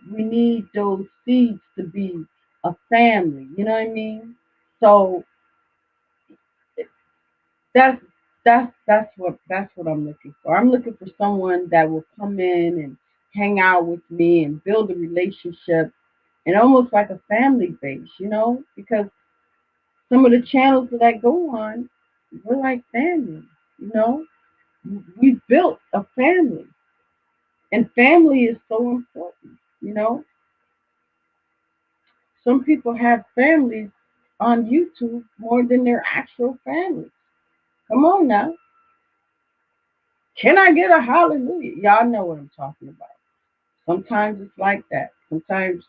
those seeds to be a family. You know what I mean? So that's that's what I'm looking for. I'm looking for someone that will come in and hang out with me and build a relationship, and almost like a family base, because some of the channels that I go on, we're like family, you know. We built a family, and family is so important, Some people have families on YouTube more than their actual families. Come on now. Can I get a hallelujah? Y'all know what I'm talking about. Sometimes it's like that. Sometimes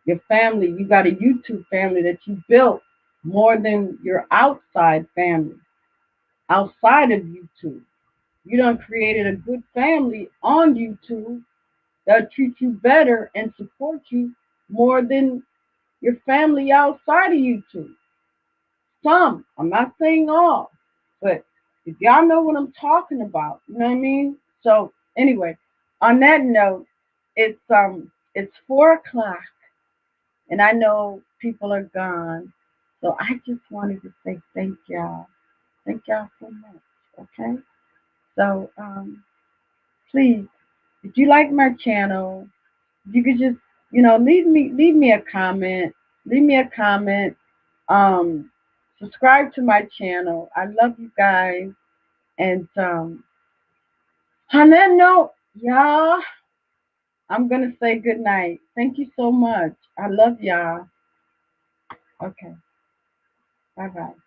your family, you got a YouTube family that you built more than your outside family, outside of YouTube. You done created a good family on YouTube that treat you better and support you more than your family outside of YouTube. Some, I'm not saying all, but if y'all know what I'm talking about, you know what I mean? So anyway, on that note, it's 4 o'clock and I know people are gone. So I just wanted to say thank y'all. Thank y'all so much. Okay? So please, if you like my channel, you could just, leave me a comment. Leave me a comment. Um, Subscribe to my channel. I love you guys. And on that note, y'all, I'm gonna say good night. Thank you so much. I love y'all. Okay. Bye bye.